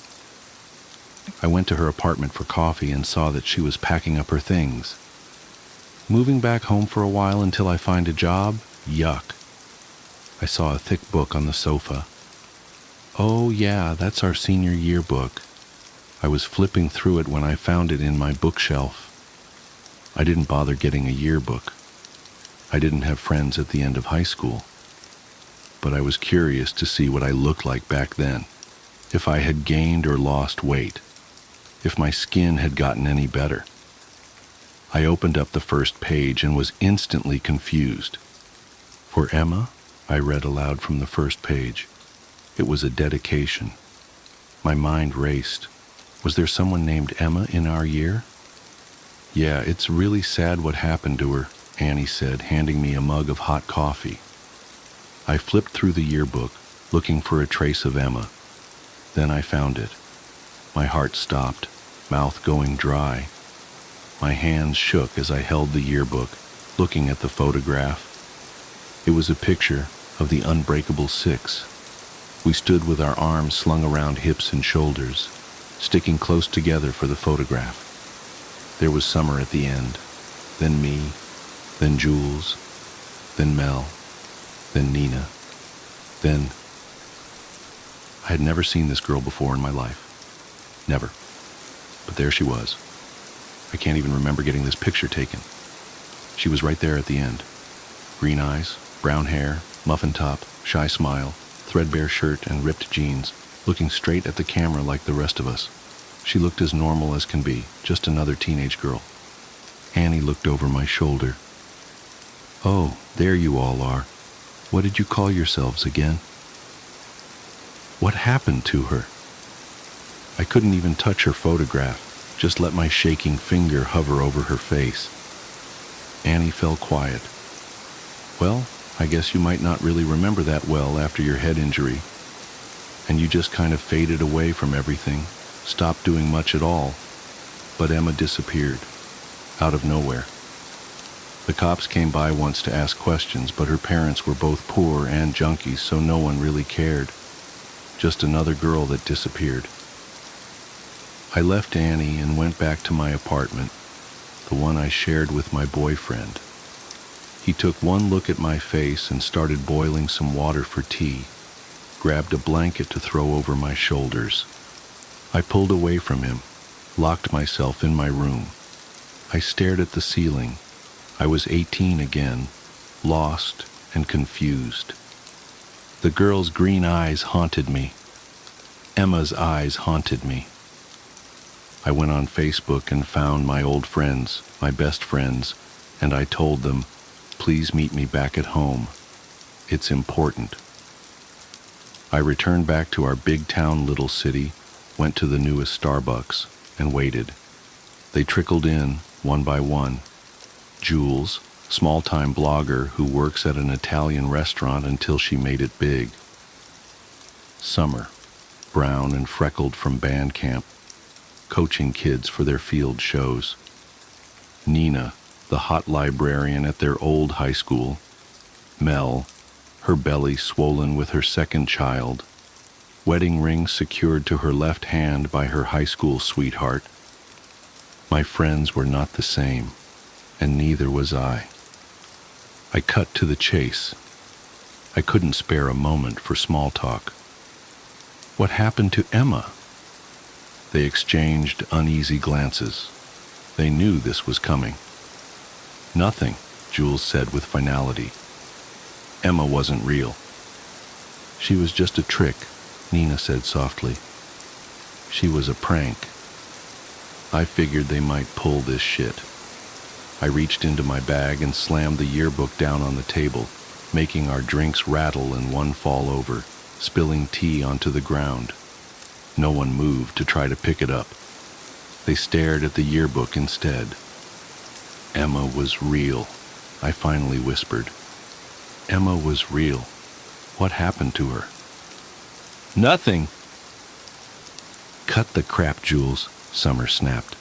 I went to her apartment for coffee and saw that she was packing up her things. "Moving back home for a while until I find a job? Yuck." I saw a thick book on the sofa. "Oh yeah, that's our senior yearbook." I was flipping through it when I found it in my bookshelf. I didn't bother getting a yearbook. I didn't have friends at the end of high school. But I was curious to see what I looked like back then, if I had gained or lost weight, if my skin had gotten any better. I opened up the first page and was instantly confused. "For Emma," I read aloud from the first page. It was a dedication. My mind raced. Was there someone named Emma in our year? "Yeah, it's really sad what happened to her," Annie said, handing me a mug of hot coffee. I flipped through the yearbook, looking for a trace of Emma. Then I found it. My heart stopped, mouth going dry. My hands shook as I held the yearbook, looking at the photograph. It was a picture of the unbreakable 6. We stood with our arms slung around hips and shoulders, sticking close together for the photograph. There was Summer at the end, then me, then Jules, then Mel, then Nina, then... I had never seen this girl before in my life. Never. But there she was. I can't even remember getting this picture taken. She was right there at the end. Green eyes, brown hair, muffin top, shy smile, threadbare shirt and ripped jeans, looking straight at the camera like the rest of us. She looked as normal as can be, just another teenage girl. Annie looked over my shoulder. "Oh, there you all are. What did you call yourselves again?" What happened to her? I couldn't even touch her photograph, just let my shaking finger hover over her face. Annie fell quiet. Well, I guess you might not really remember that well after your head injury, and you just kind of faded away from everything, stopped doing much at all, but Emma disappeared, out of nowhere. The cops came by once to ask questions, but her parents were both poor and junkies, so no one really cared. Just another girl that disappeared. I left Annie and went back to my apartment, the one I shared with my boyfriend. He took one look at my face and started boiling some water for tea, grabbed a blanket to throw over my shoulders. I pulled away from him, locked myself in my room. I stared at the ceiling. I was 18 again, lost and confused. The girl's green eyes haunted me. Emma's eyes haunted me. I went on Facebook and found my old friends, my best friends, and I told them, please meet me back at home. It's important. I returned back to our big town little city, went to the newest Starbucks, and waited. They trickled in, one by one. Jules, small-time blogger who works at an Italian restaurant until she made it big. Summer, brown and freckled from band camp, coaching kids for their field shows. Nina, the hot librarian at their old high school. Mel, her belly swollen with her second child, wedding ring secured to her left hand by her high school sweetheart. My friends were not the same, and neither was I. I cut to the chase. I couldn't spare a moment for small talk. What happened to Emma? They exchanged uneasy glances. They knew this was coming. Nothing, Jules said with finality. Emma wasn't real. She was just a trick, Nina said softly. She was a prank. I figured they might pull this shit. I reached into my bag and slammed the yearbook down on the table, making our drinks rattle and one fall over, spilling tea onto the ground. No one moved to try to pick it up. They stared at the yearbook instead. Emma was real, I finally whispered. Emma was real. What happened to her? Nothing. Cut the crap, Jules, Summer snapped.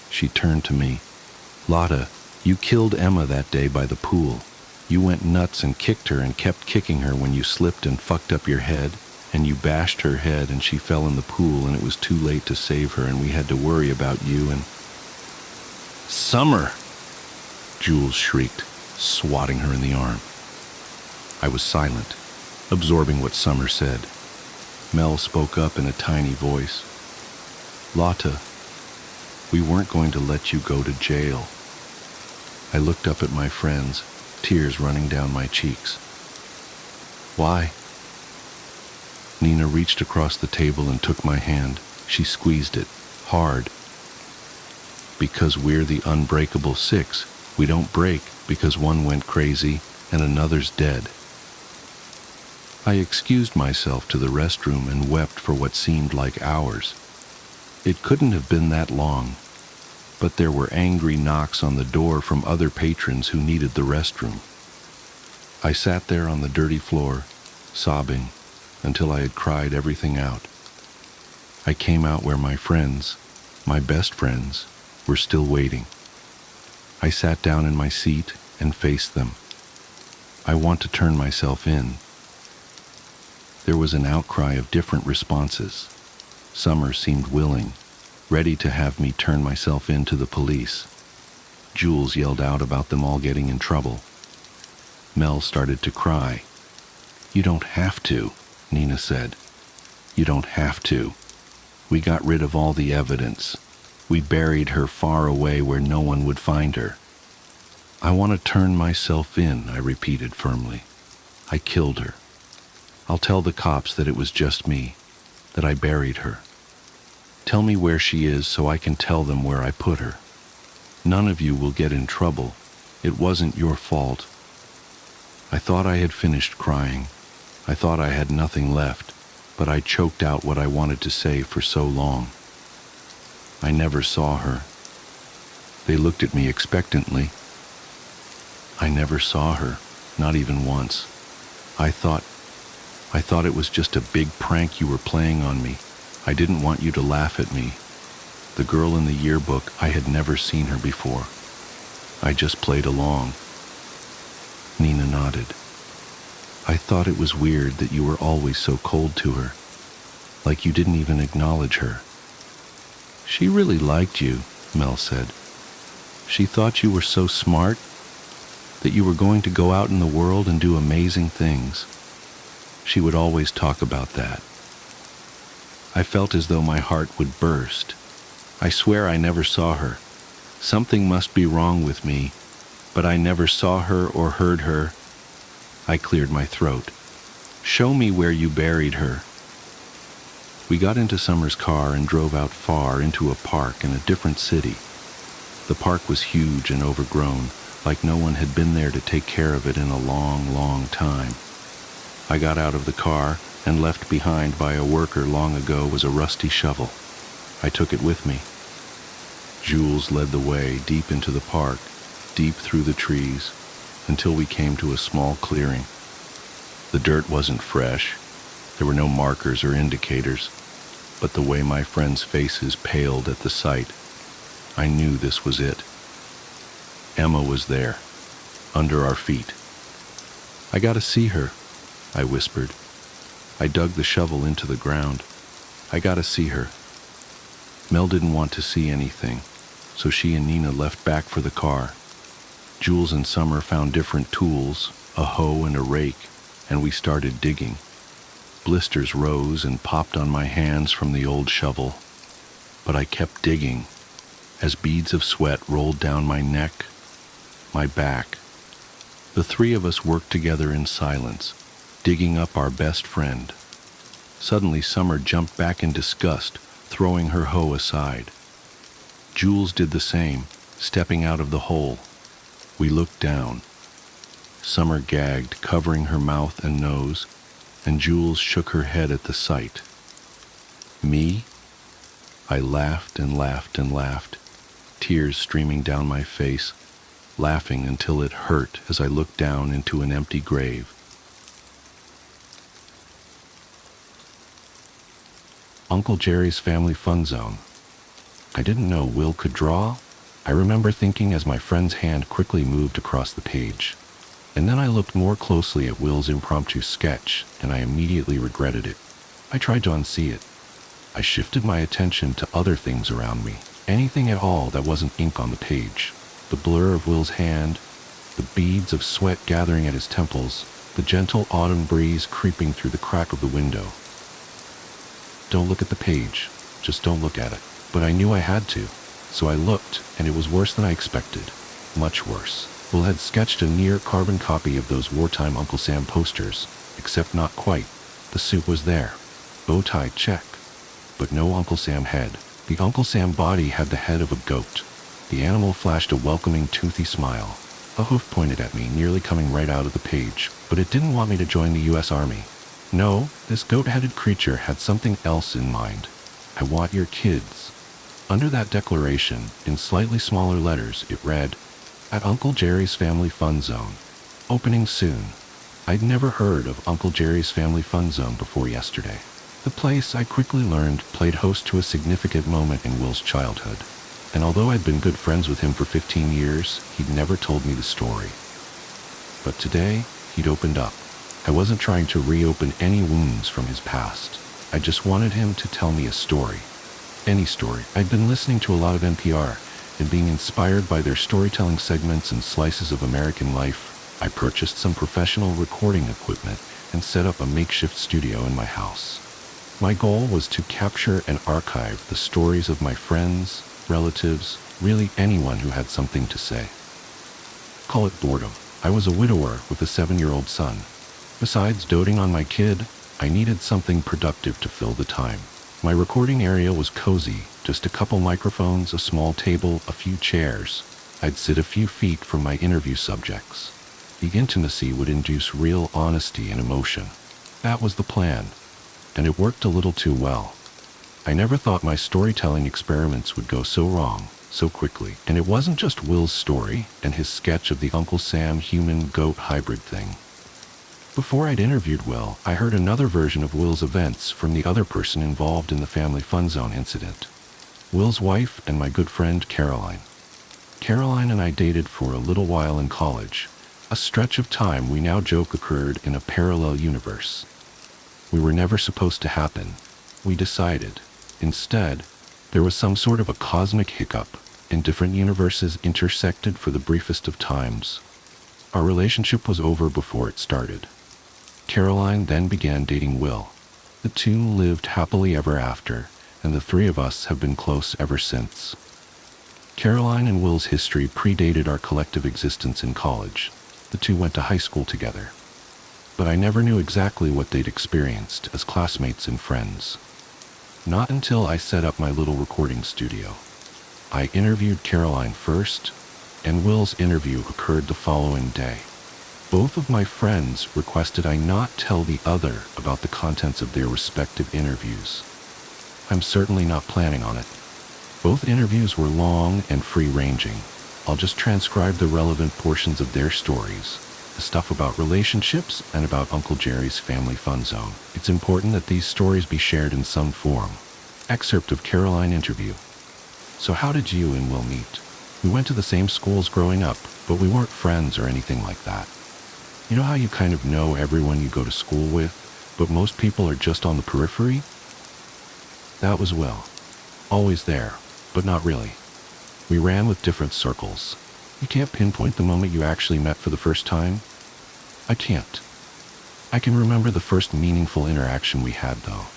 She turned to me. Lotta, you killed Emma that day by the pool. You went nuts and kicked her and kept kicking her when you slipped and fucked up your head, and you bashed her head and she fell in the pool and it was too late to save her and we had to worry about you and... Summer! Jules shrieked, swatting her in the arm. I was silent, absorbing what Summer said. Mel spoke up in a tiny voice. Lotta, we weren't going to let you go to jail. I looked up at my friends, tears running down my cheeks. Why? Nina reached across the table and took my hand. She squeezed it, hard. Because we're the unbreakable six. We don't break because one went crazy and another's dead. I excused myself to the restroom and wept for what seemed like hours. It couldn't have been that long, but there were angry knocks on the door from other patrons who needed the restroom. I sat there on the dirty floor, sobbing, until I had cried everything out. I came out where my friends, my best friends, were still waiting. I sat down in my seat and faced them. I want to turn myself in. There was an outcry of different responses. Summer seemed willing, ready to have me turn myself in to the police. Jules yelled out about them all getting in trouble. Mel started to cry. You don't have to, Nina said. You don't have to. We got rid of all the evidence. We buried her far away where no one would find her. I want to turn myself in, I repeated firmly. I killed her. I'll tell the cops that it was just me, that I buried her. Tell me where she is so I can tell them where I put her. None of you will get in trouble. It wasn't your fault. I thought I had finished crying. I thought I had nothing left, but I choked out what I wanted to say for so long. I never saw her. They looked at me expectantly. I never saw her, Not even once. I thought it was just a big prank you were playing on me. I didn't want you to laugh at me. The girl in the yearbook, I had never seen her before. I just played along. Nina nodded. I thought it was weird that you were always so cold to her, like you didn't even acknowledge her. She really liked you, Mel said. She thought you were so smart, that you were going to go out in the world and do amazing things. She would always talk about that. I felt as though my heart would burst. I swear I never saw her. Something must be wrong with me, but I never saw her or heard her. I cleared my throat. Show me where you buried her. We got into Summer's car and drove out far into a park in a different city. The park was huge and overgrown, like no one had been there to take care of it in a long, long time. I got out of the car, and left behind by a worker long ago was a rusty shovel. I took it with me. Jules led the way deep into the park, deep through the trees, until we came to a small clearing. The dirt wasn't fresh. There were no markers or indicators, but the way my friends' faces paled at the sight, I knew this was it. Emma was there, under our feet. I gotta see her, I whispered. I dug the shovel into the ground. I gotta see her. Mel didn't want to see anything, so she and Nina left back for the car. Jules and Summer found different tools, a hoe and a rake, and we started digging. Blisters rose and popped on my hands from the old shovel, but I kept digging as beads of sweat rolled down my neck, my back. The three of us worked together in silence, digging up our best friend. Suddenly, Summer jumped back in disgust, throwing her hoe aside. Jules did the same, stepping out of the hole. We looked down. Summer gagged, covering her mouth and nose, and Jules shook her head at the sight. Me? I laughed and laughed and laughed, tears streaming down my face, laughing until it hurt as I looked down into an empty grave. Uncle Jerry's Family Fun Zone. I didn't know Will could draw. I remember thinking as my friend's hand quickly moved across the page. And then I looked more closely at Will's impromptu sketch, and I immediately regretted it. I tried to unsee it. I shifted my attention to other things around me, anything at all that wasn't ink on the page. The blur of Will's hand, the beads of sweat gathering at his temples, the gentle autumn breeze creeping through the crack of the window. Don't look at the page, just don't look at it. But I knew I had to, so I looked, and it was worse than I expected. Much worse. Will had sketched a near carbon copy of those wartime Uncle Sam posters, except not quite. The suit was there. Bow tie check. But no Uncle Sam head. The Uncle Sam body had the head of a goat. The animal flashed a welcoming, toothy smile. A hoof pointed at me, nearly coming right out of the page, but it didn't want me to join the U.S. Army. No, this goat-headed creature had something else in mind. I want your kids. Under that declaration, in slightly smaller letters, it read, At Uncle Jerry's Family Fun Zone. Opening soon. I'd never heard of Uncle Jerry's Family Fun Zone before yesterday. The place, I quickly learned, played host to a significant moment in Will's childhood. And although I'd been good friends with him for 15 years, he'd never told me the story. But today, he'd opened up. I wasn't trying to reopen any wounds from his past. I just wanted him to tell me a story. Any story. I'd been listening to a lot of NPR, and being inspired by their storytelling segments and slices of American life, I purchased some professional recording equipment and set up a makeshift studio in my house. My goal was to capture and archive the stories of my friends, relatives, really anyone who had something to say. Call it boredom. I was a widower with a 7-year-old son. Besides doting on my kid, I needed something productive to fill the time. My recording area was cozy, just a couple microphones, a small table, a few chairs. I'd sit a few feet from my interview subjects. The intimacy would induce real honesty and emotion. That was the plan, and it worked a little too well. I never thought my storytelling experiments would go so wrong, so quickly. And it wasn't just Will's story and his sketch of the Uncle Sam human-goat hybrid thing. Before I'd interviewed Will, I heard another version of Will's events from the other person involved in the family fun zone incident. Will's wife and my good friend Caroline. Caroline and I dated for a little while in college, a stretch of time we now joke occurred in a parallel universe. We were never supposed to happen, we decided. Instead, there was some sort of a cosmic hiccup, and different universes intersected for the briefest of times. Our relationship was over before it started. Caroline then began dating Will. The two lived happily ever after, and the three of us have been close ever since. Caroline and Will's history predated our collective existence in college. The two went to high school together. But I never knew exactly what they'd experienced as classmates and friends. Not until I set up my little recording studio. I interviewed Caroline first, and Will's interview occurred the following day. Both of my friends requested I not tell the other about the contents of their respective interviews. I'm certainly not planning on it. Both interviews were long and free-ranging. I'll just transcribe the relevant portions of their stories, the stuff about relationships and about Uncle Jerry's family fun zone. It's important that these stories be shared in some form. Excerpt of Caroline interview. So how did you and Will meet? We went to the same schools growing up, but we weren't friends or anything like that. You know how you kind of know everyone you go to school with, but most people are just on the periphery? That was Will. Always there, but not really. We ran with different circles. You can't pinpoint the moment you actually met for the first time? I can't. I can remember the first meaningful interaction we had, though.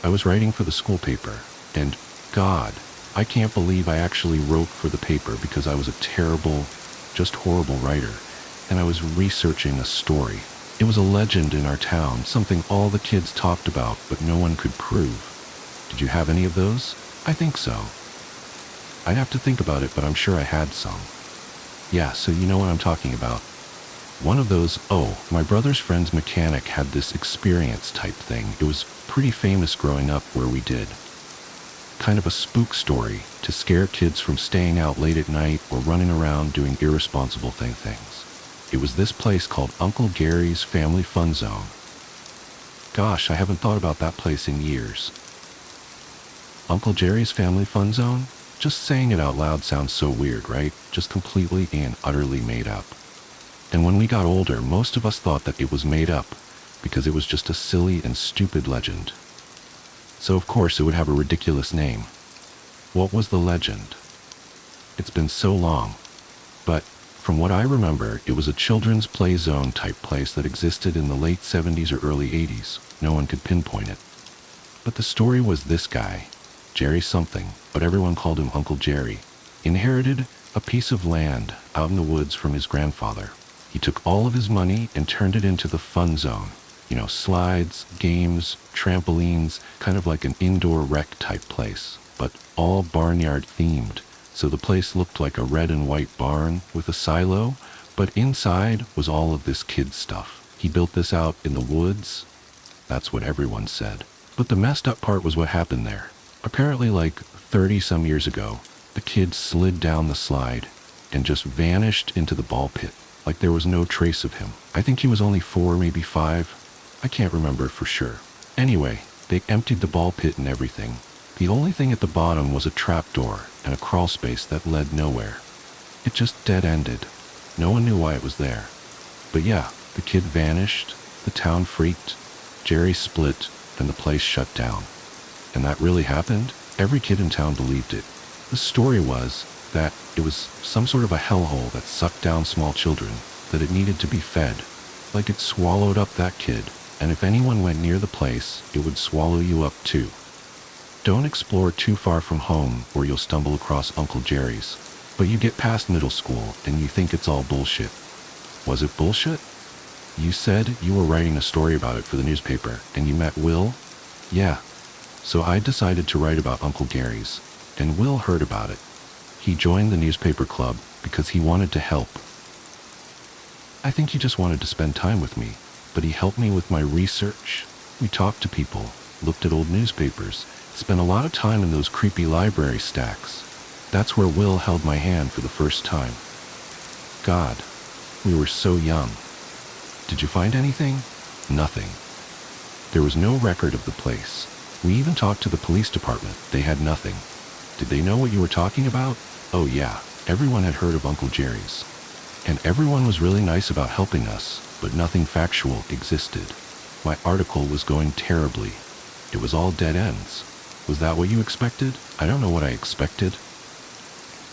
I was writing for the school paper, and, God, I can't believe I actually wrote for the paper because I was a terrible, just horrible writer, and I was researching a story. It was a legend in our town, something all the kids talked about but no one could prove. Did you have any of those? I think so. I'd have to think about it, but I'm sure I had some. Yeah, so you know what I'm talking about. One of those, my brother's friend's mechanic had this experience type thing. It was pretty famous growing up where we did. Kind of a spook story to scare kids from staying out late at night or running around doing irresponsible things. It was this place called Uncle Gary's Family Fun Zone. Gosh, I haven't thought about that place in years. Uncle Jerry's Family Fun Zone? Just saying it out loud sounds so weird, right? Just completely and utterly made up. And when we got older, most of us thought that it was made up because it was just a silly and stupid legend. So of course it would have a ridiculous name. What was the legend? It's been so long. But from what I remember, it was a children's play zone type place that existed in the late 70s or early 80s. No one could pinpoint it. But the story was this guy, Jerry something, but everyone called him Uncle Jerry, inherited a piece of land out in the woods from his grandfather. He took all of his money and turned it into the fun zone. You know, slides, games, trampolines, kind of like an indoor rec type place, but all barnyard themed. So the place looked like a red and white barn with a silo, but inside was all of this kid stuff. He built this out in the woods. That's what everyone said. But the messed up part was what happened there. Apparently like 30 some years ago, the kid slid down the slide and just vanished into the ball pit, like there was no trace of him. I think he was only 4, maybe 5. I can't remember for sure. Anyway, they emptied the ball pit and everything. The only thing at the bottom was a trapdoor and a crawl space that led nowhere. It just dead-ended. No one knew why it was there. But yeah, the kid vanished, the town freaked, Jerry split, and the place shut down. And that really happened? Every kid in town believed it. The story was that it was some sort of a hellhole that sucked down small children, that it needed to be fed. Like it swallowed up that kid, and if anyone went near the place, it would swallow you up too. Don't explore too far from home or you'll stumble across Uncle Jerry's. But you get past middle school and you think it's all bullshit. Was it bullshit? You said you were writing a story about it for the newspaper and you met Will? Yeah. So I decided to write about Uncle Gary's, and Will heard about it. He joined the newspaper club because he wanted to help. I think he just wanted to spend time with me, but he helped me with my research. We talked to people, looked at old newspapers, spent a lot of time in those creepy library stacks. That's where Will held my hand for the first time. God, we were so young. Did you find anything? Nothing. There was no record of the place. We even talked to the police department. They had nothing. Did they know what you were talking about? Oh yeah, everyone had heard of Uncle Jerry's. And everyone was really nice about helping us, but nothing factual existed. My article was going terribly. It was all dead ends. Was that what you expected? I don't know what I expected.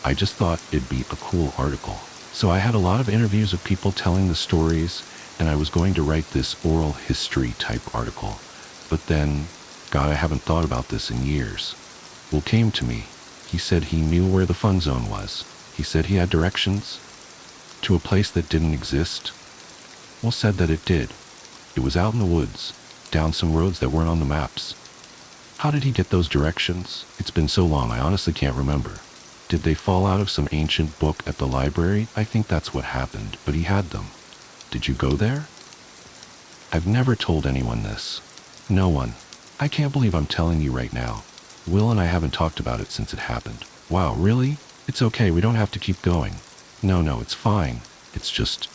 I just thought it'd be a cool article. So I had a lot of interviews of people telling the stories, and I was going to write this oral history type article. But then, God, I haven't thought about this in years. Will came to me. He said he knew where the fun zone was. He said he had directions to a place that didn't exist. Will said that it did. It was out in the woods, down some roads that weren't on the maps. How did he get those directions? It's been so long, I honestly can't remember. Did they fall out of some ancient book at the library? I think that's what happened, but he had them. Did you go there? I've never told anyone this. No one. I can't believe I'm telling you right now. Will and I haven't talked about it since it happened. Wow, really? It's okay, we don't have to keep going. No, it's fine. It's just...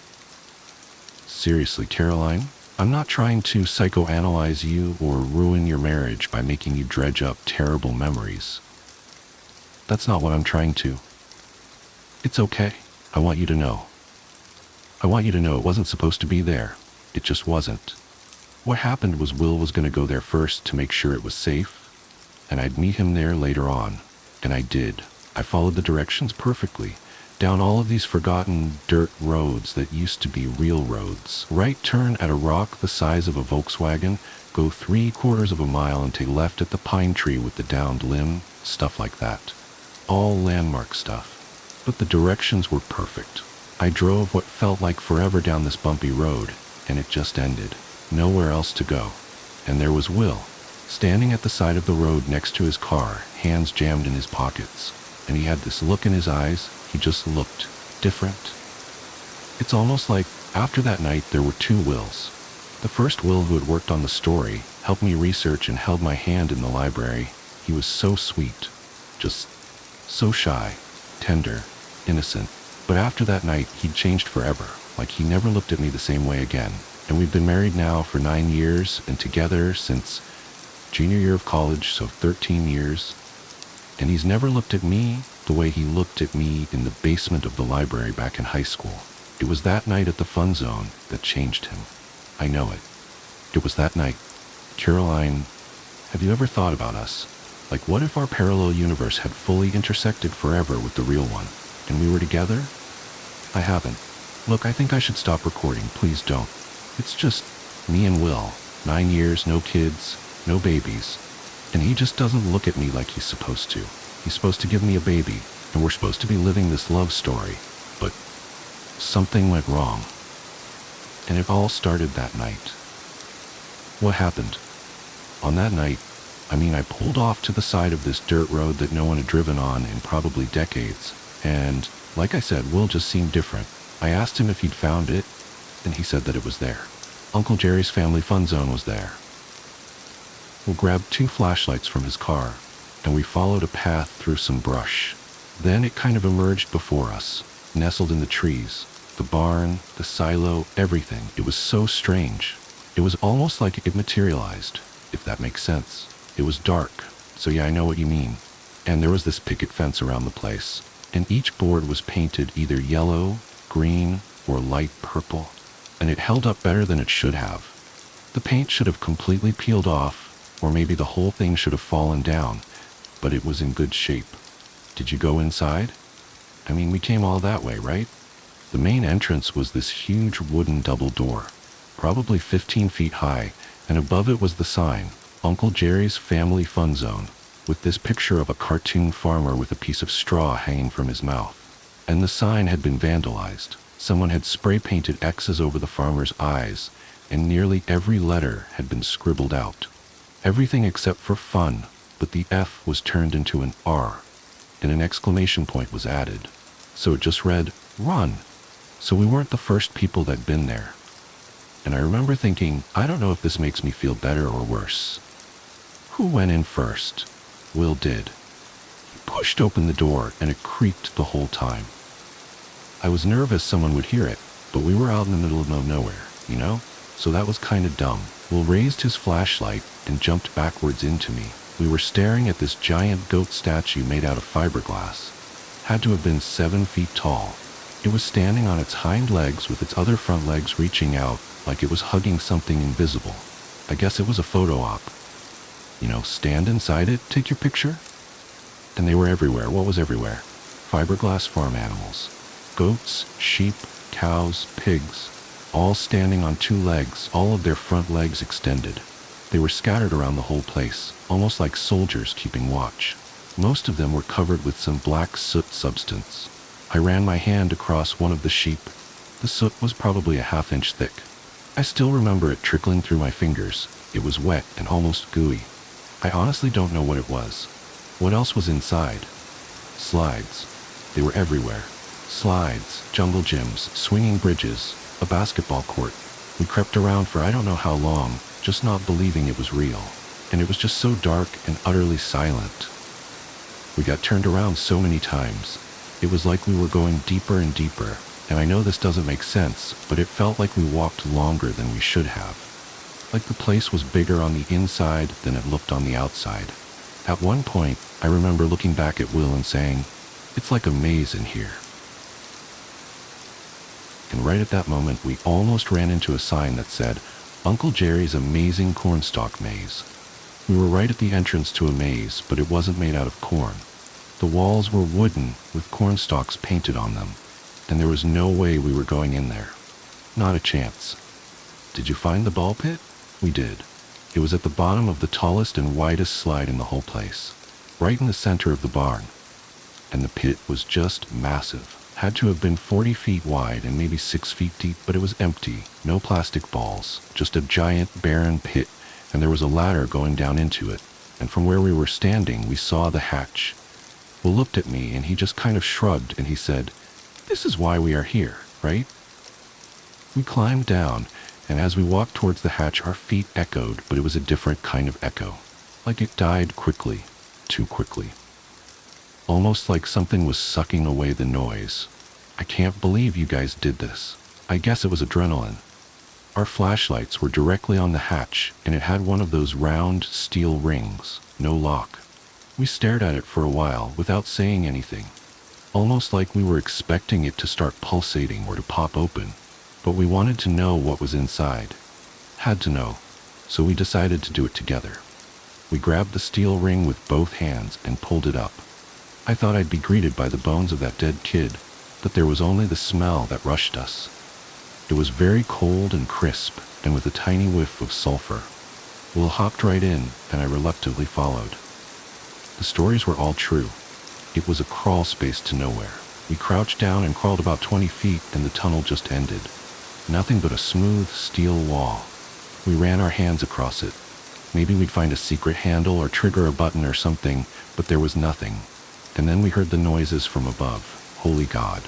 Seriously, Caroline? I'm not trying to psychoanalyze you or ruin your marriage by making you dredge up terrible memories. That's not what I'm trying to. It's okay. I want you to know. I want you to know it wasn't supposed to be there. It just wasn't. What happened was Will was going to go there first to make sure it was safe, and I'd meet him there later on. And I did. I followed the directions perfectly, down all of these forgotten dirt roads that used to be real roads. Right turn at a rock the size of a Volkswagen, go 3/4 of a mile and take left at the pine tree with the downed limb, stuff like that. All landmark stuff. But the directions were perfect. I drove what felt like forever down this bumpy road, and it just ended. Nowhere else to go. And there was Will, standing at the side of the road next to his car, hands jammed in his pockets. And he had this look in his eyes. He just looked different. It's almost like after that night there were two Wills. The first Will, who had worked on the story, helped me research and held my hand in the library. He was so sweet. Just so shy, tender, innocent. But after that night, he'd changed forever. Like he never looked at me the same way again. And we've been married now for 9 years and together since junior year of college, so 13 years. And he's never looked at me the way he looked at me in the basement of the library back in high school. It was that night at the fun zone that changed him. I know it. It was that night. Caroline, have you ever thought about us? Like, what if our parallel universe had fully intersected forever with the real one, and we were together? I haven't. Look, I think I should stop recording. Please don't. It's just me and Will. 9 years, no kids, no babies. And he just doesn't look at me like he's supposed to. He's supposed to give me a baby, and we're supposed to be living this love story. But something went wrong. And it all started that night. What happened? On that night, I pulled off to the side of this dirt road that no one had driven on in probably decades. And, like I said, Will just seemed different. I asked him if he'd found it, and he said that it was there. Uncle Jerry's family fun zone was there. Will grabbed 2 flashlights from his car, and we followed a path through some brush. Then it kind of emerged before us, nestled in the trees. The barn, the silo, everything. It was so strange. It was almost like it materialized, if that makes sense. It was dark, so yeah, I know what you mean. And there was this picket fence around the place, and each board was painted either yellow, green, or light purple, and it held up better than it should have. The paint should have completely peeled off, or maybe the whole thing should have fallen down, but it was in good shape. Did you go inside? We came all that way, right? The main entrance was this huge wooden double door, probably 15 feet high, and above it was the sign, Uncle Jerry's Family Fun Zone, with this picture of a cartoon farmer with a piece of straw hanging from his mouth. And the sign had been vandalized. Someone had spray painted X's over the farmer's eyes, and nearly every letter had been scribbled out. Everything except for fun, but the F was turned into an R, and an exclamation point was added. So it just read, run. So we weren't the first people that'd been there. And I remember thinking, I don't know if this makes me feel better or worse. Who went in first? Will did. pushed open the door and it creaked the whole time. I was nervous someone would hear it, but we were out in the middle of nowhere, you know? So that was kind of dumb. Will raised his flashlight and jumped backwards into me. We were staring at this giant goat statue made out of fiberglass. Had to have been 7 feet tall. It was standing on its hind legs with its other front legs reaching out like it was hugging something invisible. I guess it was a photo op. You know, stand inside it, take your picture. And they were everywhere. What was everywhere? Fiberglass farm animals. Goats, sheep, cows, pigs, all standing on 2 legs, all of their front legs extended. They were scattered around the whole place, almost like soldiers keeping watch. Most of them were covered with some black soot substance. I ran my hand across one of the sheep. The soot was probably a half-inch thick. I still remember it trickling through my fingers. It was wet and almost gooey. I honestly don't know what it was. What else was inside? Slides. They were everywhere. Slides, jungle gyms, swinging bridges, a basketball court. We crept around for I don't know how long, just not believing it was real. And it was just so dark and utterly silent. We got turned around so many times. It was like we were going deeper and deeper, and I know this doesn't make sense, but it felt like we walked longer than we should have. Like the place was bigger on the inside than it looked on the outside. At one point, I remember looking back at Will and saying, "It's like a maze in here." And right at that moment, we almost ran into a sign that said, "Uncle Jerry's Amazing Cornstalk Maze." We were right at the entrance to a maze, but it wasn't made out of corn. The walls were wooden, with cornstalks painted on them, and there was no way we were going in there. Not a chance. Did you find the ball pit? We did. It was at the bottom of the tallest and widest slide in the whole place, right in the center of the barn. And the pit was just massive. Had to have been 40 feet wide and maybe 6 feet deep, but it was empty. No plastic balls, just a giant barren pit, and there was a ladder going down into it. And from where we were standing, we saw the hatch. Will looked at me and he just kind of shrugged and he said, "This is why we are here, right?" We climbed down, and as we walked towards the hatch, our feet echoed, but it was a different kind of echo. Like it died quickly, too quickly. Almost like something was sucking away the noise. I can't believe you guys did this. I guess it was adrenaline. Our flashlights were directly on the hatch, and it had one of those round steel rings, no lock. We stared at it for a while without saying anything, almost like we were expecting it to start pulsating or to pop open. But we wanted to know what was inside. Had to know, so we decided to do it together. We grabbed the steel ring with both hands and pulled it up. I thought I'd be greeted by the bones of that dead kid, but there was only the smell that rushed us. It was very cold and crisp, and with a tiny whiff of sulfur. Will hopped right in, and I reluctantly followed. The stories were all true. It was a crawl space to nowhere. We crouched down and crawled about 20 feet, and the tunnel just ended. Nothing but a smooth steel wall. We ran our hands across it. Maybe we'd find a secret handle or trigger a button or something, but there was nothing. And then we heard the noises from above. Holy God.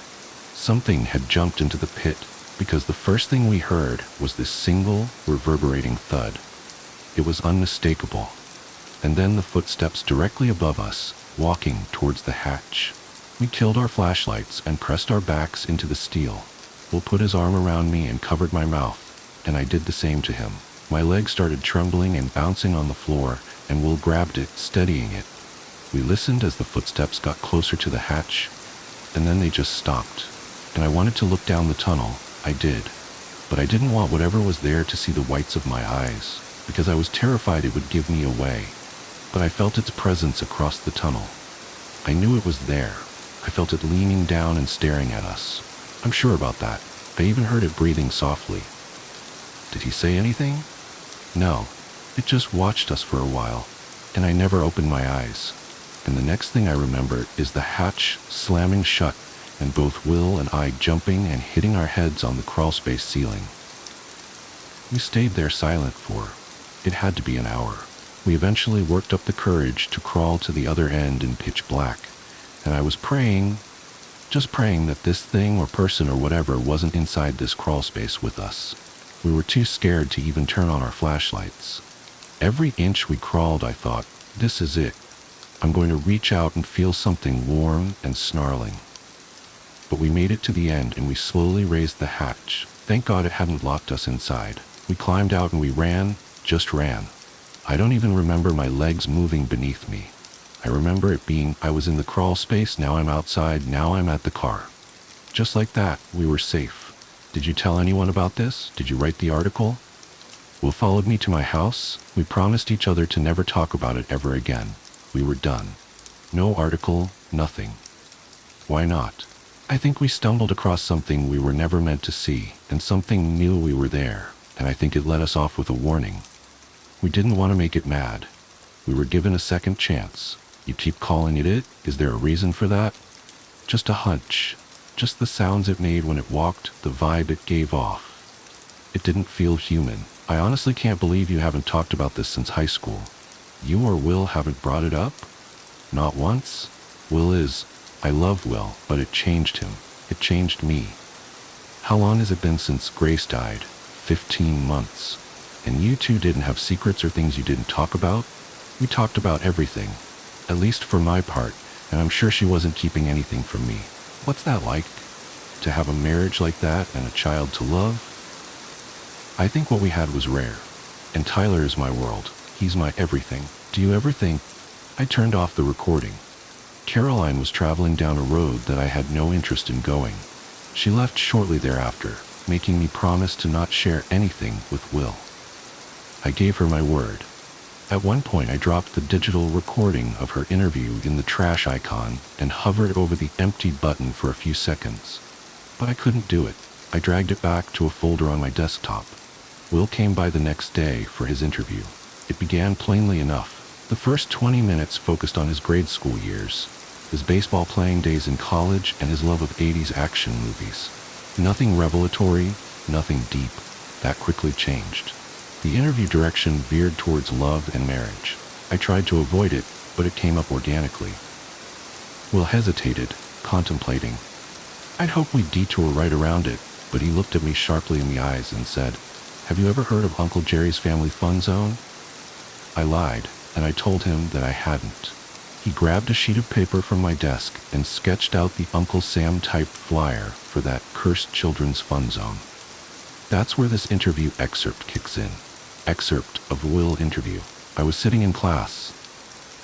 Something had jumped into the pit, because the first thing we heard was this single, reverberating thud. It was unmistakable. And then the footsteps directly above us, walking towards the hatch. We killed our flashlights and pressed our backs into the steel. Will put his arm around me and covered my mouth, and I did the same to him. My legs started trembling and bouncing on the floor, and Will grabbed it, steadying it. We listened as the footsteps got closer to the hatch, and then they just stopped. And I wanted to look down the tunnel. I did. But I didn't want whatever was there to see the whites of my eyes, because I was terrified it would give me away. But I felt its presence across the tunnel. I knew it was there. I felt it leaning down and staring at us. I'm sure about that. I even heard it breathing softly. Did he say anything? No. It just watched us for a while, and I never opened my eyes. And the next thing I remember is the hatch slamming shut and both Will and I jumping and hitting our heads on the crawlspace ceiling. We stayed there silent for, it had to be an hour. We eventually worked up the courage to crawl to the other end in pitch black, and I was praying, just praying that this thing or person or whatever wasn't inside this crawlspace with us. We were too scared to even turn on our flashlights. Every inch we crawled, I thought, this is it. I'm going to reach out and feel something warm and snarling. But we made it to the end and we slowly raised the hatch. Thank God it hadn't locked us inside. We climbed out and we ran, just ran. I don't even remember my legs moving beneath me. I remember it being, I was in the crawl space, now I'm outside, now I'm at the car. Just like that, we were safe. Did you tell anyone about this? Did you write the article? Will followed me to my house. We promised each other to never talk about it ever again. We were done. No article, nothing. Why not? I think we stumbled across something we were never meant to see, and something knew we were there, and I think it let us off with a warning. We didn't want to make it mad. We were given a second chance. You keep calling it it? Is there a reason for that? Just a hunch. Just the sounds it made when it walked, the vibe it gave off. It didn't feel human. I honestly can't believe you haven't talked about this since high school. You or Will haven't brought it up? Not once? Will is. I love Will, but it changed him. It changed me. How long has it been since Grace died? 15 months. And you two didn't have secrets or things you didn't talk about? We talked about everything. At least for my part, and I'm sure she wasn't keeping anything from me. What's that like? To have a marriage like that and a child to love? I think what we had was rare. And Tyler is my world. He's my everything. Do you ever think? I turned off the recording. Caroline was traveling down a road that I had no interest in going. She left shortly thereafter, making me promise to not share anything with Will. I gave her my word. At one point I dropped the digital recording of her interview in the trash icon and hovered over the empty button for a few seconds. But I couldn't do it. I dragged it back to a folder on my desktop. Will came by the next day for his interview. It began plainly enough. The first 20 minutes focused on his grade school years, his baseball playing days in college, and his love of 80s action movies. Nothing revelatory, nothing deep. That quickly changed. The interview direction veered towards love and marriage. I tried to avoid it, but it came up organically. Will hesitated, contemplating. I'd hoped we'd detour right around it, but he looked at me sharply in the eyes and said, "Have you ever heard of Uncle Jerry's Family Fun Zone?" I lied, and I told him that I hadn't. He grabbed a sheet of paper from my desk and sketched out the Uncle Sam-typed flyer for that cursed children's fun zone. That's where this interview excerpt kicks in. Excerpt of Will interview. I was sitting in class.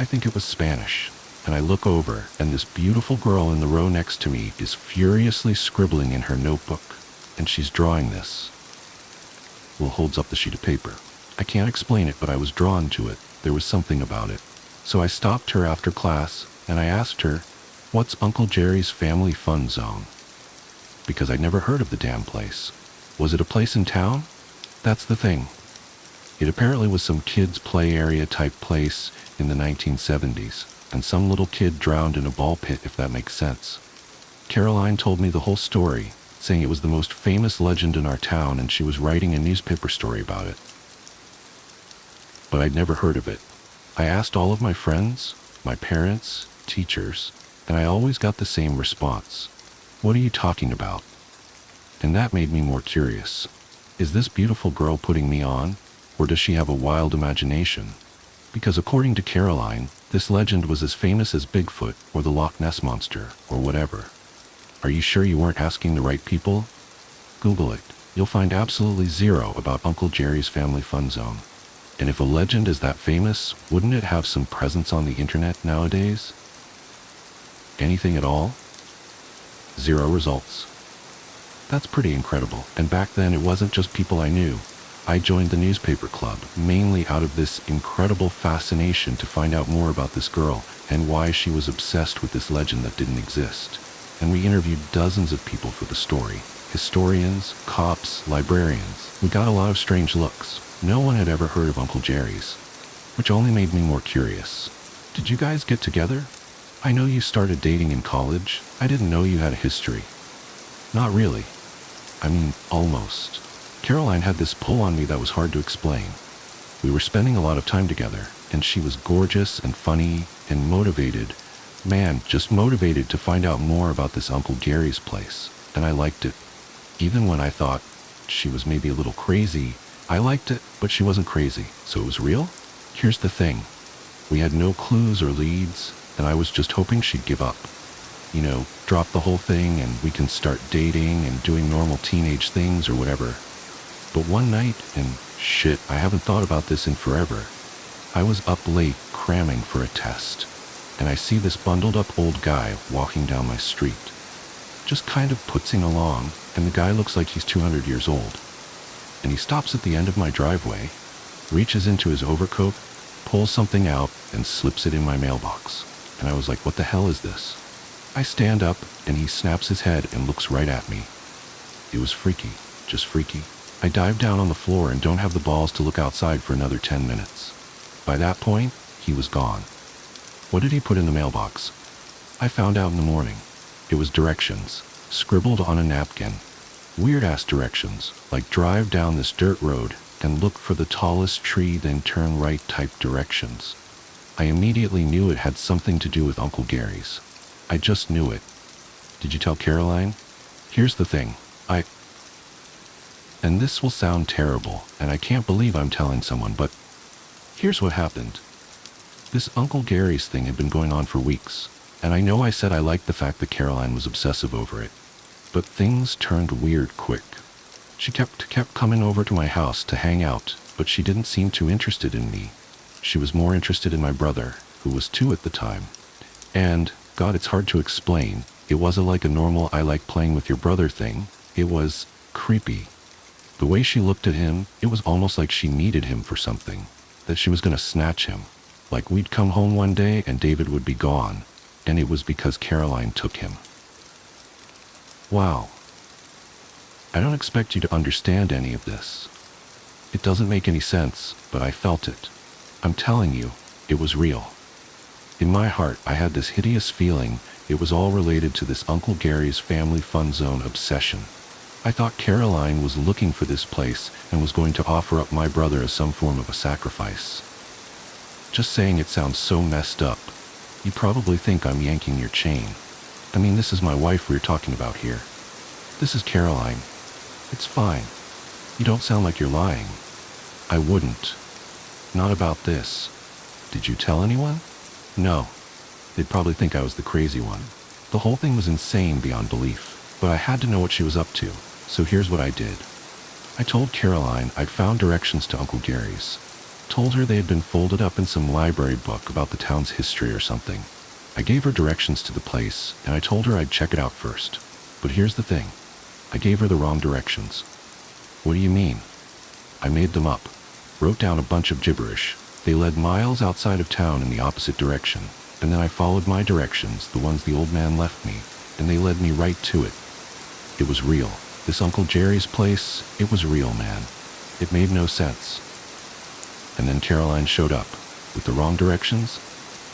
I think it was Spanish. And I look over, and this beautiful girl in the row next to me is furiously scribbling in her notebook. And she's drawing this. Will holds up the sheet of paper. I can't explain it, but I was drawn to it. There was something about it. So I stopped her after class, and I asked her, "What's Uncle Jerry's Family Fun Zone?" Because I'd never heard of the damn place. Was it a place in town? That's the thing. It apparently was some kids' play area type place in the 1970s, and some little kid drowned in a ball pit, if that makes sense. Caroline told me the whole story, saying it was the most famous legend in our town and she was writing a newspaper story about it. But I'd never heard of it. I asked all of my friends, my parents, teachers, and I always got the same response. What are you talking about? And that made me more curious. Is this beautiful girl putting me on, or does she have a wild imagination? Because according to Caroline, this legend was as famous as Bigfoot or the Loch Ness Monster or whatever. Are you sure you weren't asking the right people? Google it. You'll find absolutely zero about Uncle Jerry's Family Fun Zone. And if a legend is that famous, wouldn't it have some presence on the internet nowadays? Anything at all? Zero results. That's pretty incredible. And back then it wasn't just people I knew. I joined the newspaper club, mainly out of this incredible fascination to find out more about this girl and why she was obsessed with this legend that didn't exist. And we interviewed dozens of people for the story. Historians, cops, librarians. We got a lot of strange looks. No one had ever heard of Uncle Jerry's, which only made me more curious. Did you guys get together? I know you started dating in college. I didn't know you had a history. Not really. I mean, almost. Caroline had this pull on me that was hard to explain. We were spending a lot of time together, and she was gorgeous and funny and motivated. Man, just motivated to find out more about this Uncle Gary's place, and I liked it. Even when I thought she was maybe a little crazy, I liked it, but she wasn't crazy, so it was real? Here's the thing. We had no clues or leads, and I was just hoping she'd give up. Drop the whole thing and we can start dating and doing normal teenage things or whatever. But one night, and shit, I haven't thought about this in forever, I was up late cramming for a test, and I see this bundled up old guy walking down my street. Just kind of putzing along, and the guy looks like he's 200 years old. And he stops at the end of my driveway, reaches into his overcoat, pulls something out, and slips it in my mailbox. And I was like, what the hell is this? I stand up, and he snaps his head and looks right at me. It was freaky, just freaky. I dive down on the floor and don't have the balls to look outside for another 10 minutes. By that point, he was gone. What did he put in the mailbox? I found out in the morning. It was directions, scribbled on a napkin. Weird-ass directions, like drive down this dirt road and look for the tallest tree, then turn right type directions. I immediately knew it had something to do with Uncle Gary's. I just knew it. Did you tell Caroline? Here's the thing, and this will sound terrible, and I can't believe I'm telling someone, but here's what happened. This Uncle Gary's thing had been going on for weeks, and I know I said I liked the fact that Caroline was obsessive over it, but things turned weird quick. She kept coming over to my house to hang out, but she didn't seem too interested in me. She was more interested in my brother, who was 2 at the time. And, God, it's hard to explain. It wasn't like a normal I like playing with your brother thing. It was creepy. The way she looked at him, it was almost like she needed him for something, that she was going to snatch him. Like we'd come home one day and David would be gone, and it was because Caroline took him. Wow. I don't expect you to understand any of this. It doesn't make any sense, but I felt it. I'm telling you, it was real. In my heart, I had this hideous feeling it was all related to this Uncle Gary's family fun zone obsession. I thought Caroline was looking for this place and was going to offer up my brother as some form of a sacrifice. Just saying it sounds so messed up. You probably think I'm yanking your chain. I mean, this is my wife we're talking about here. This is Caroline. It's fine. You don't sound like you're lying. I wouldn't. Not about this. Did you tell anyone? No. They'd probably think I was the crazy one. The whole thing was insane beyond belief, but I had to know what she was up to, so here's what I did. I told Caroline I'd found directions to Uncle Gary's. Told her they had been folded up in some library book about the town's history or something. I gave her directions to the place, and I told her I'd check it out first. But here's the thing. I gave her the wrong directions. What do you mean? I made them up. Wrote down a bunch of gibberish. They led miles outside of town in the opposite direction, and then I followed my directions, the ones the old man left me, and they led me right to it. It was real. This Uncle Jerry's place, it was real, man. It made no sense. And then Caroline showed up, with the wrong directions.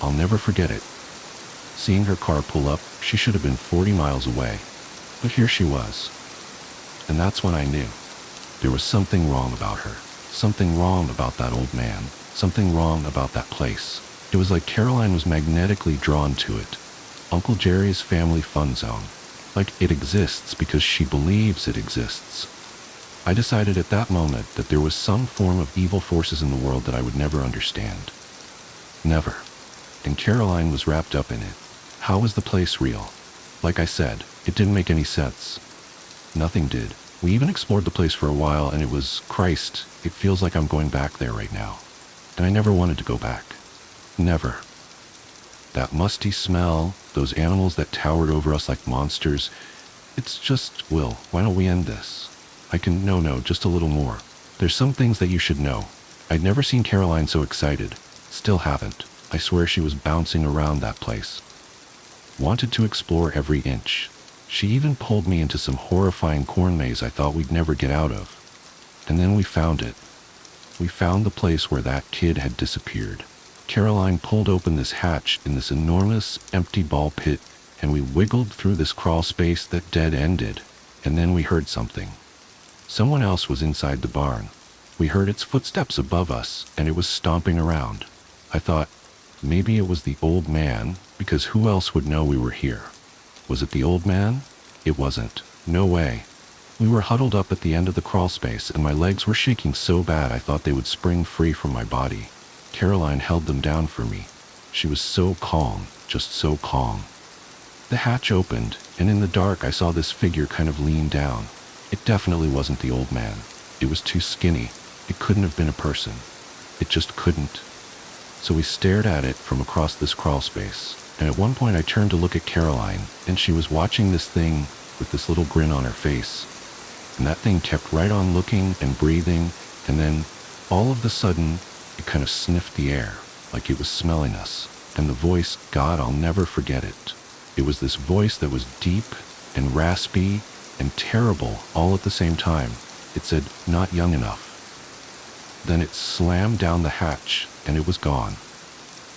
I'll never forget it. Seeing her car pull up, she should have been 40 miles away. But here she was. And that's when I knew. There was something wrong about her. Something wrong about that old man. Something wrong about that place. It was like Caroline was magnetically drawn to it. Uncle Jerry's family fun zone. Like it exists because she believes it exists. I decided at that moment that there was some form of evil forces in the world that I would never understand. Never. And Caroline was wrapped up in it. How was the place real? Like I said, it didn't make any sense. Nothing did. We even explored the place for a while, and it was, Christ, it feels like I'm going back there right now. And I never wanted to go back. Never. That musty smell, those animals that towered over us like monsters. It's just, Will, why don't we end this? No, just a little more. There's some things that you should know. I'd never seen Caroline so excited. Still haven't. I swear she was bouncing around that place. Wanted to explore every inch. She even pulled me into some horrifying corn maze I thought we'd never get out of. And then we found it. We found the place where that kid had disappeared. Caroline pulled open this hatch in this enormous, empty ball pit, and we wiggled through this crawl space that dead-ended. And then we heard something. Someone else was inside the barn. We heard its footsteps above us, and it was stomping around. I thought, maybe it was the old man, because who else would know we were here? Was it the old man? It wasn't. No way. We were huddled up at the end of the crawl space, and my legs were shaking so bad I thought they would spring free from my body. Caroline held them down for me. She was so calm, just so calm. The hatch opened, and in the dark I saw this figure kind of lean down. It definitely wasn't the old man. It was too skinny. It couldn't have been a person. It just couldn't. So we stared at it from across this crawl space, and at one point I turned to look at Caroline, and she was watching this thing with this little grin on her face. And that thing kept right on looking and breathing, and then, all of a sudden, it kind of sniffed the air, like it was smelling us. And the voice, God, I'll never forget it. It was this voice that was deep and raspy and terrible all at the same time. It said, "Not young enough." Then it slammed down the hatch, and it was gone.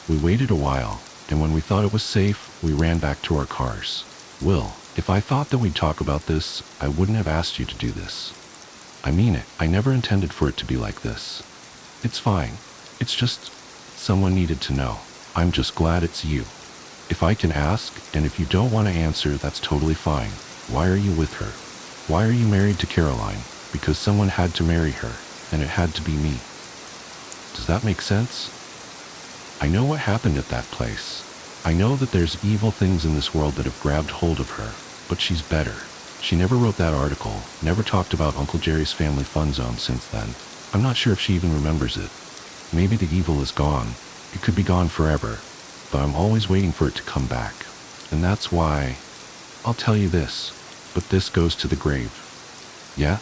We waited a while, and when we thought it was safe, we ran back to our cars. Will, if I thought that we'd talk about this, I wouldn't have asked you to do this. I mean it. I never intended for it to be like this. It's fine. It's just someone needed to know. I'm just glad it's you. If I can ask, and if you don't want to answer, that's totally fine. Why are you with her? Why are you married to Caroline? Because someone had to marry her, and it had to be me. Does that make sense? I know what happened at that place. I know that there's evil things in this world that have grabbed hold of her, but she's better. She never wrote that article, never talked about Uncle Jerry's family fun zone since then. I'm not sure if she even remembers it. Maybe the evil is gone. It could be gone forever, but I'm always waiting for it to come back. And that's why, I'll tell you this, but this goes to the grave. Yeah?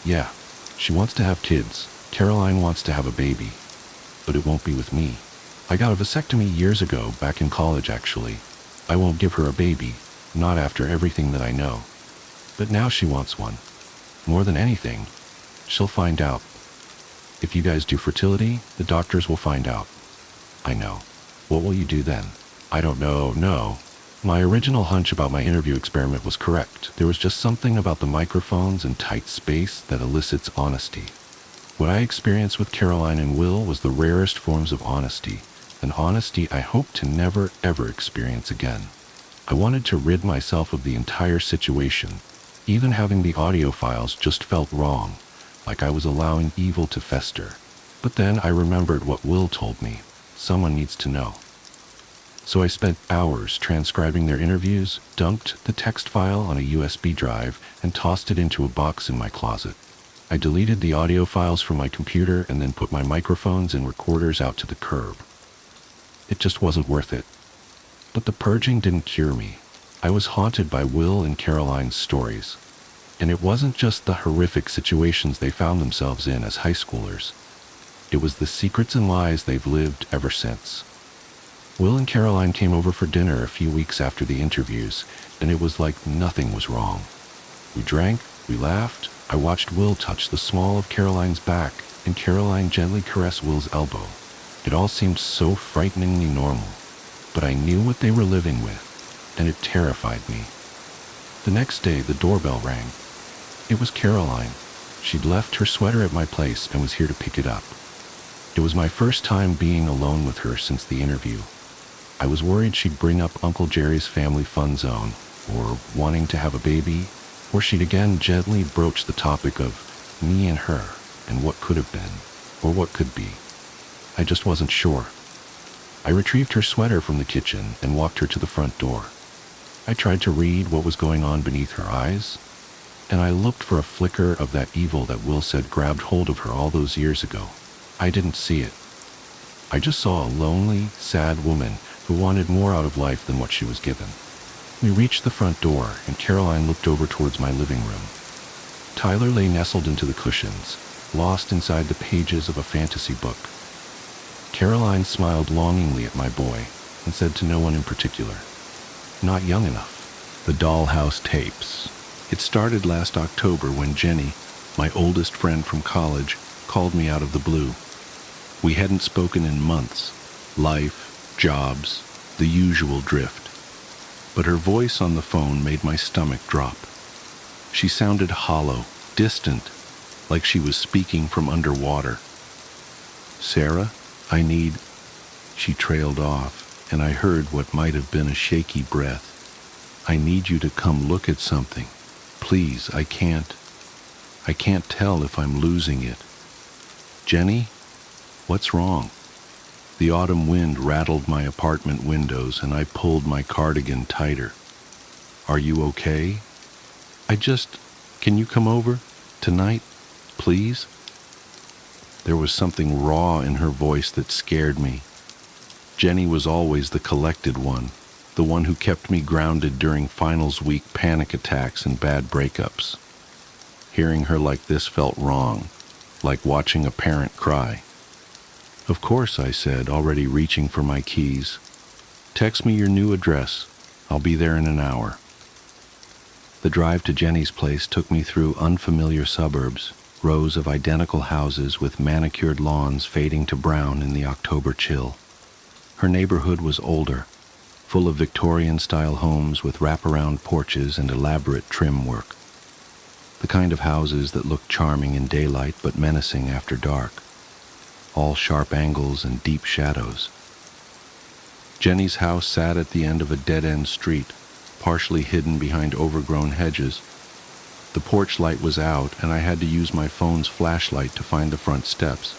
Yeah, she wants to have kids. Caroline wants to have a baby, but it won't be with me. I got a vasectomy years ago, back in college actually. I won't give her a baby, not after everything that I know. But now she wants one. More than anything, she'll find out. If you guys do fertility, the doctors will find out. I know. What will you do then? I don't know, no. My original hunch about my interview experiment was correct. There was just something about the microphones and tight space that elicits honesty. What I experienced with Caroline and Will was the rarest forms of honesty, an honesty I hope to never ever experience again. I wanted to rid myself of the entire situation. Even having the audio files just felt wrong, like I was allowing evil to fester. But then I remembered what Will told me. Someone needs to know. So I spent hours transcribing their interviews, dumped the text file on a USB drive, and tossed it into a box in my closet. I deleted the audio files from my computer and then put my microphones and recorders out to the curb. It just wasn't worth it. But the purging didn't cure me. I was haunted by Will and Caroline's stories. And it wasn't just the horrific situations they found themselves in as high schoolers. It was the secrets and lies they've lived ever since. Will and Caroline came over for dinner a few weeks after the interviews, and it was like nothing was wrong. We drank, we laughed. I watched Will touch the small of Caroline's back, and Caroline gently caress Will's elbow. It all seemed so frighteningly normal, but I knew what they were living with, and it terrified me. The next day, the doorbell rang. It was Caroline. She'd left her sweater at my place and was here to pick it up. It was my first time being alone with her since the interview. I was worried she'd bring up Uncle Jerry's family fun zone, or wanting to have a baby, or she'd again gently broach the topic of me and her, and what could have been, or what could be. I just wasn't sure. I retrieved her sweater from the kitchen and walked her to the front door. I tried to read what was going on beneath her eyes, and I looked for a flicker of that evil that Will said grabbed hold of her all those years ago. I didn't see it. I just saw a lonely, sad woman who wanted more out of life than what she was given. We reached the front door, and Caroline looked over towards my living room. Tyler lay nestled into the cushions, lost inside the pages of a fantasy book. Caroline smiled longingly at my boy and said to no one in particular, "Not young enough." The dollhouse tapes. It started last October when Jenny, my oldest friend from college, called me out of the blue. We hadn't spoken in months. Life, jobs, the usual drift. But her voice on the phone made my stomach drop. She sounded hollow, distant, like she was speaking from underwater. "Sarah, I need..." She trailed off, and I heard what might have been a shaky breath. "I need you to come look at something. Please, I can't tell if I'm losing it." "Jenny? What's wrong? The autumn wind rattled my apartment windows and I pulled my cardigan tighter. Are you okay? Can you come over? Tonight? Please? There was something raw in her voice that scared me. Jenny was always the collected one, the one who kept me grounded during finals week panic attacks and bad breakups. Hearing her like this felt wrong, like watching a parent cry. Of course, I said, already reaching for my keys. Text me your new address. I'll be there in an hour. The drive to Jenny's place took me through unfamiliar suburbs, rows of identical houses with manicured lawns fading to brown in the October chill. Her neighborhood was older, full of Victorian-style homes with wraparound porches and elaborate trim work. The kind of houses that look charming in daylight but menacing after dark. All sharp angles and deep shadows. Jenny's house sat at the end of a dead-end street, partially hidden behind overgrown hedges. The porch light was out, and I had to use my phone's flashlight to find the front steps.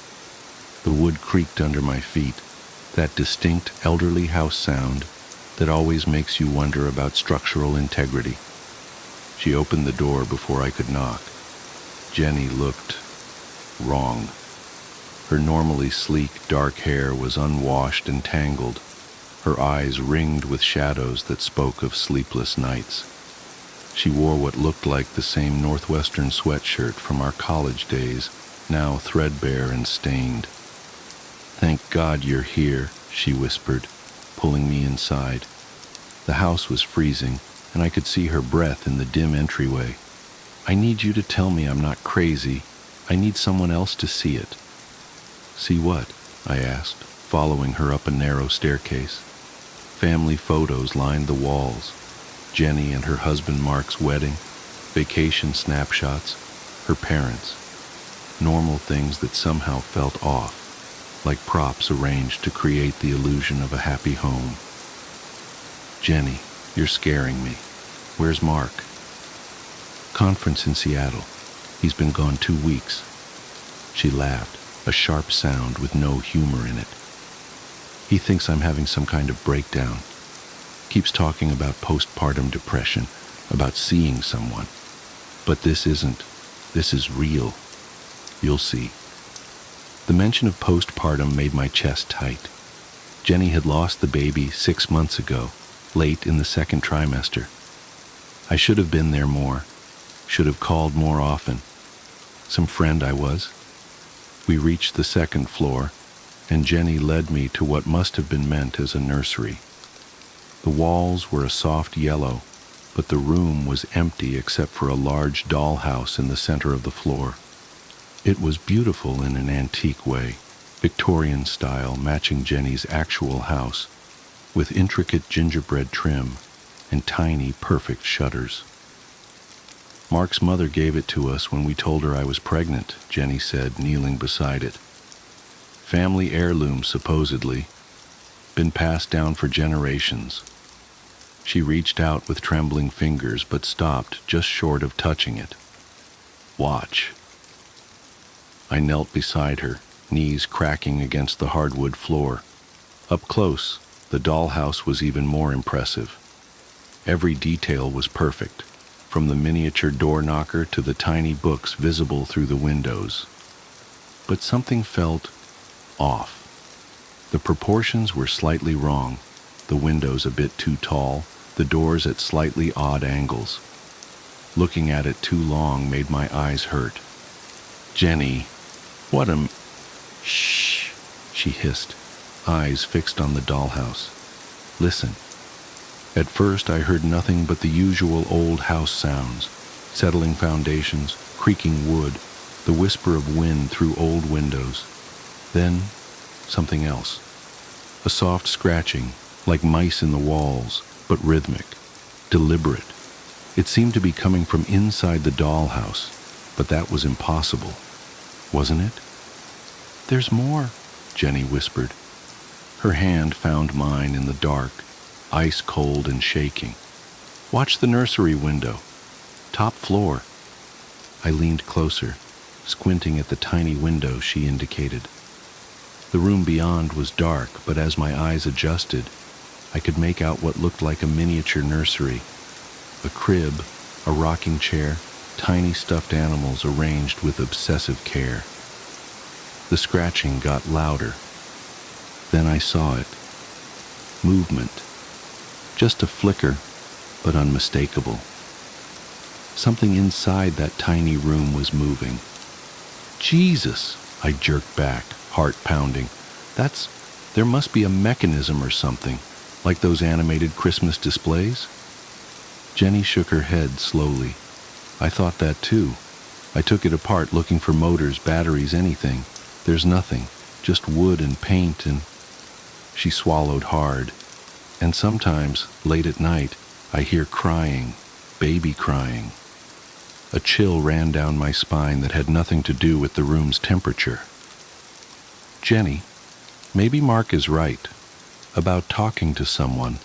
The wood creaked under my feet, that distinct elderly house sound that always makes you wonder about structural integrity. She opened the door before I could knock. Jenny looked wrong. Her normally sleek, dark hair was unwashed and tangled, her eyes ringed with shadows that spoke of sleepless nights. She wore what looked like the same Northwestern sweatshirt from our college days, now threadbare and stained. "Thank God you're here," she whispered, pulling me inside. The house was freezing, and I could see her breath in the dim entryway. "I need you to tell me I'm not crazy. I need someone else to see it." "See what?" I asked, following her up a narrow staircase. Family photos lined the walls. Jenny and her husband Mark's wedding, vacation snapshots, her parents. Normal things that somehow felt off, like props arranged to create the illusion of a happy home. "Jenny, you're scaring me. Where's Mark?" "Conference in Seattle. He's been gone 2 weeks." She laughed, a sharp sound with no humor in it. "He thinks I'm having some kind of breakdown. Keeps talking about postpartum depression, about seeing someone. But this isn't. This is real. You'll see." The mention of postpartum made my chest tight. Jenny had lost the baby 6 months ago, late in the second trimester. I should have been there more, should have called more often. Some friend I was. We reached the second floor, and Jenny led me to what must have been meant as a nursery. The walls were a soft yellow, but the room was empty except for a large dollhouse in the center of the floor. It was beautiful in an antique way, Victorian style, matching Jenny's actual house, with intricate gingerbread trim and tiny, perfect shutters. "Mark's mother gave it to us when we told her I was pregnant," Jenny said, kneeling beside it. "Family heirloom, supposedly. Been passed down for generations." She reached out with trembling fingers, but stopped just short of touching it. "Watch." I knelt beside her, knees cracking against the hardwood floor. Up close, the dollhouse was even more impressive. Every detail was perfect, from the miniature door knocker to the tiny books visible through the windows. But something felt off. The proportions were slightly wrong, the windows a bit too tall, the doors at slightly odd angles. Looking at it too long made my eyes hurt. "Jenny, what am—" "Shh," she hissed, eyes fixed on the dollhouse. "Listen." At first I heard nothing but the usual old house sounds, settling foundations, creaking wood, the whisper of wind through old windows. Then, something else. A soft scratching, like mice in the walls, but rhythmic, deliberate. It seemed to be coming from inside the dollhouse, but that was impossible, wasn't it? "There's more," Jenny whispered. Her hand found mine in the dark, ice cold and shaking. "Watch the nursery window. Top floor." I leaned closer, squinting at the tiny window she indicated. The room beyond was dark, but as my eyes adjusted, I could make out what looked like a miniature nursery. A crib, a rocking chair, tiny stuffed animals arranged with obsessive care. The scratching got louder. Then I saw it. Movement. Just a flicker, but unmistakable. Something inside that tiny room was moving. Jesus! I jerked back, heart pounding. There must be a mechanism or something, like those animated Christmas displays. Jenny shook her head slowly. I thought that too. I took it apart looking for motors, batteries, anything. There's nothing, just wood and paint and... She swallowed hard. And sometimes, late at night, I hear crying, baby crying. A chill ran down my spine that had nothing to do with the room's temperature. Jenny, maybe Mark is right about talking to someone.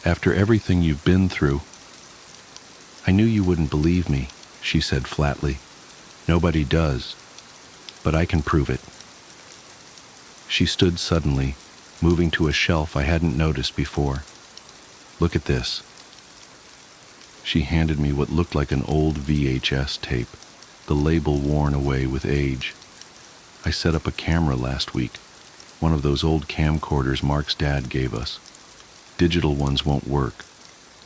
After everything you've been through... I knew you wouldn't believe me, she said flatly. Nobody does, but I can prove it. She stood suddenly, moving to a shelf I hadn't noticed before. Look at this. She handed me what looked like an old VHS tape, the label worn away with age. I set up a camera last week, one of those old camcorders Mark's dad gave us. Digital ones won't work.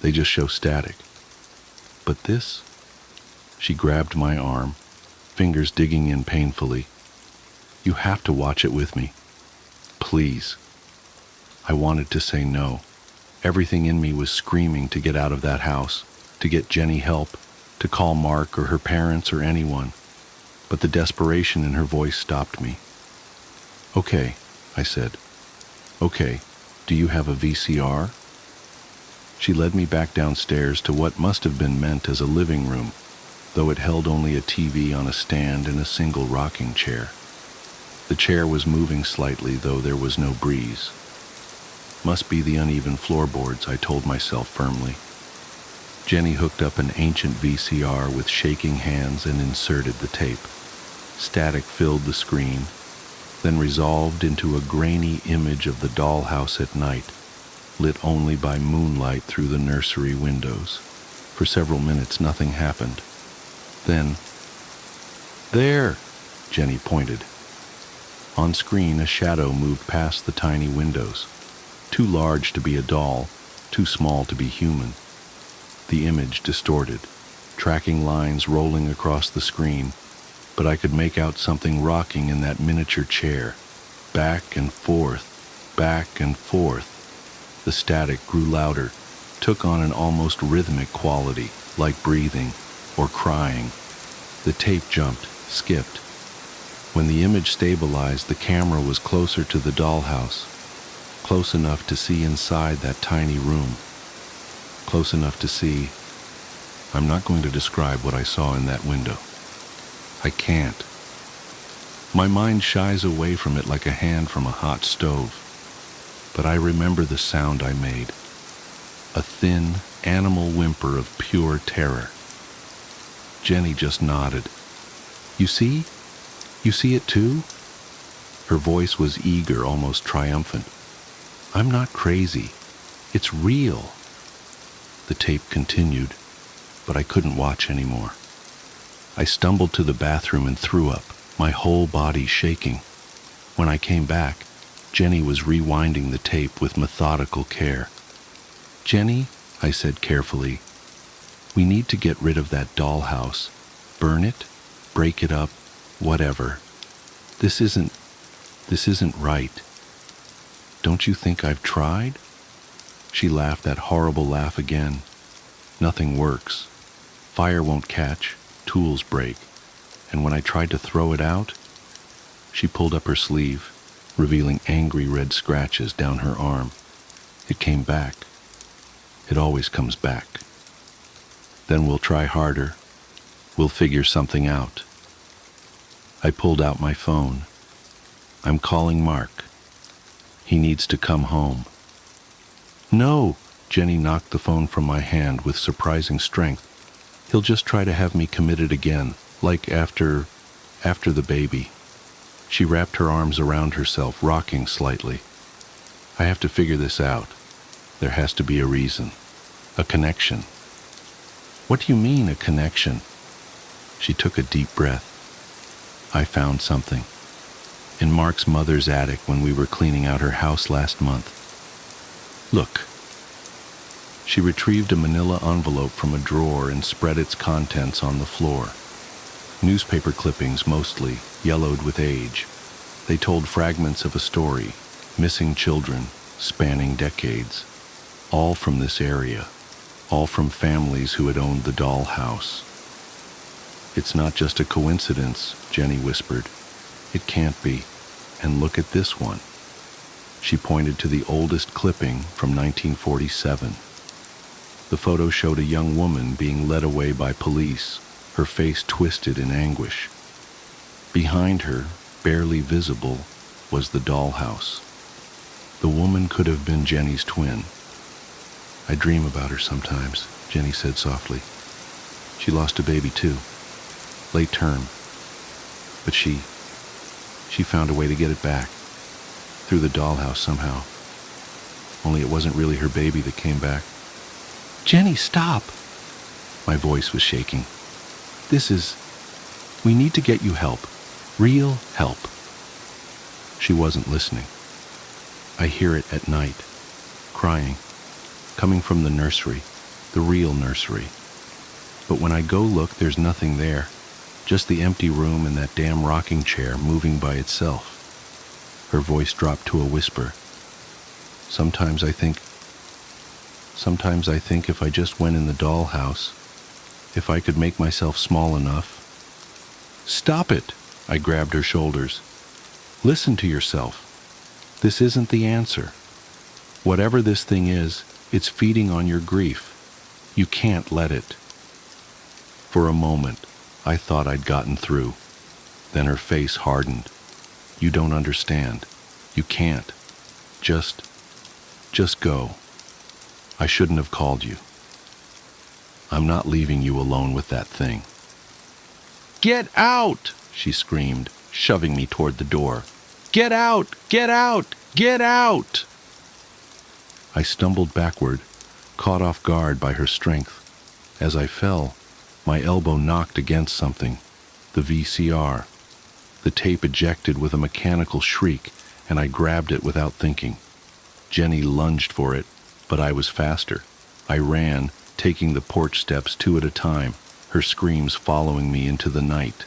They just show static. But this? She grabbed my arm, fingers digging in painfully. You have to watch it with me. Please. I wanted to say no. Everything in me was screaming to get out of that house, to get Jenny help, to call Mark or her parents or anyone. But the desperation in her voice stopped me. Okay, I said. Okay, do you have a VCR? She led me back downstairs to what must have been meant as a living room, though it held only a TV on a stand and a single rocking chair. The chair was moving slightly, though there was no breeze. Must be the uneven floorboards, I told myself firmly. Jenny hooked up an ancient VCR with shaking hands and inserted the tape. Static filled the screen, then resolved into a grainy image of the dollhouse at night, lit only by moonlight through the nursery windows. For several minutes, nothing happened. Then, there, Jenny pointed. On screen, a shadow moved past the tiny windows, too large to be a doll, too small to be human. The image distorted, tracking lines rolling across the screen, but I could make out something rocking in that miniature chair, back and forth, back and forth. The static grew louder, took on an almost rhythmic quality, like breathing or crying. The tape jumped, skipped. When the image stabilized, the camera was closer to the dollhouse, close enough to see inside that tiny room. Close enough to see... I'm not going to describe what I saw in that window. I can't. My mind shies away from it like a hand from a hot stove. But I remember the sound I made. A thin, animal whimper of pure terror. Jenny just nodded. You see? You see it too? Her voice was eager, almost triumphant. I'm not crazy. It's real. The tape continued, but I couldn't watch anymore. I stumbled to the bathroom and threw up, my whole body shaking. When I came back, Jenny was rewinding the tape with methodical care. Jenny, I said carefully, we need to get rid of that dollhouse. Burn it, break it up, whatever. This isn't right. Don't you think I've tried? She laughed that horrible laugh again. Nothing works. Fire won't catch, tools break. And when I tried to throw it out, she pulled up her sleeve, revealing angry red scratches down her arm. It came back. It always comes back. Then we'll try harder. We'll figure something out. I pulled out my phone. I'm calling Mark. He needs to come home. No! Jenny knocked the phone from my hand with surprising strength. He'll just try to have me committed again, like after the baby. She wrapped her arms around herself, rocking slightly. I have to figure this out. There has to be a reason. A connection. What do you mean, a connection? She took a deep breath. I found something. In Mark's mother's attic when we were cleaning out her house last month. Look. She retrieved a manila envelope from a drawer and spread its contents on the floor. Newspaper clippings, mostly, yellowed with age. They told fragments of a story, missing children, spanning decades. All from this area. All from families who had owned the dollhouse. It's not just a coincidence, Jenny whispered. It can't be. And look at this one. She pointed to the oldest clipping from 1947. The photo showed a young woman being led away by police, her face twisted in anguish. Behind her, barely visible, was the dollhouse. The woman could have been Jenny's twin. I dream about her sometimes, Jenny said softly. She lost a baby too. Late term. But she found a way to get it back. Through the dollhouse somehow. Only it wasn't really her baby that came back. Jenny, stop! My voice was shaking. We need to get you help. Real help. She wasn't listening. I hear it at night. Crying. Coming from the nursery. The real nursery. But when I go look, there's nothing there. Just the empty room and that damn rocking chair moving by itself. Her voice dropped to a whisper. Sometimes I think if I just went in the dollhouse, if I could make myself small enough. Stop it! I grabbed her shoulders. Listen to yourself. This isn't the answer. Whatever this thing is, it's feeding on your grief. You can't let it. For a moment, I thought I'd gotten through. Then her face hardened. You don't understand. You can't. Just go. I shouldn't have called you. I'm not leaving you alone with that thing. Get out! She screamed, shoving me toward the door. Get out! Get out! Get out! I stumbled backward, caught off guard by her strength. As I fell, my elbow knocked against something, the VCR. The tape ejected with a mechanical shriek, and I grabbed it without thinking. Jenny lunged for it, but I was faster. I ran, taking the porch steps 2 at a time, her screams following me into the night.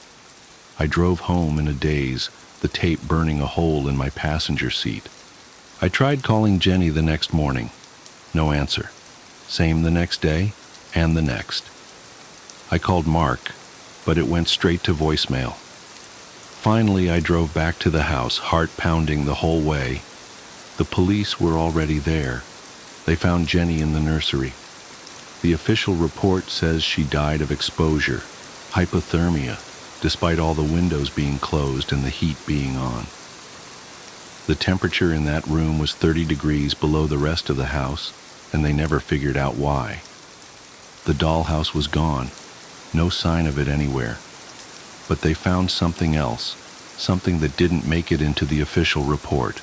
I drove home in a daze, the tape burning a hole in my passenger seat. I tried calling Jenny the next morning. No answer. Same the next day, and the next. I called Mark, but it went straight to voicemail. Finally, I drove back to the house, heart pounding the whole way. The police were already there. They found Jenny in the nursery. The official report says she died of exposure, hypothermia, despite all the windows being closed and the heat being on. The temperature in that room was 30 degrees below the rest of the house, and they never figured out why. The dollhouse was gone, no sign of it anywhere. But they found something else, something that didn't make it into the official report.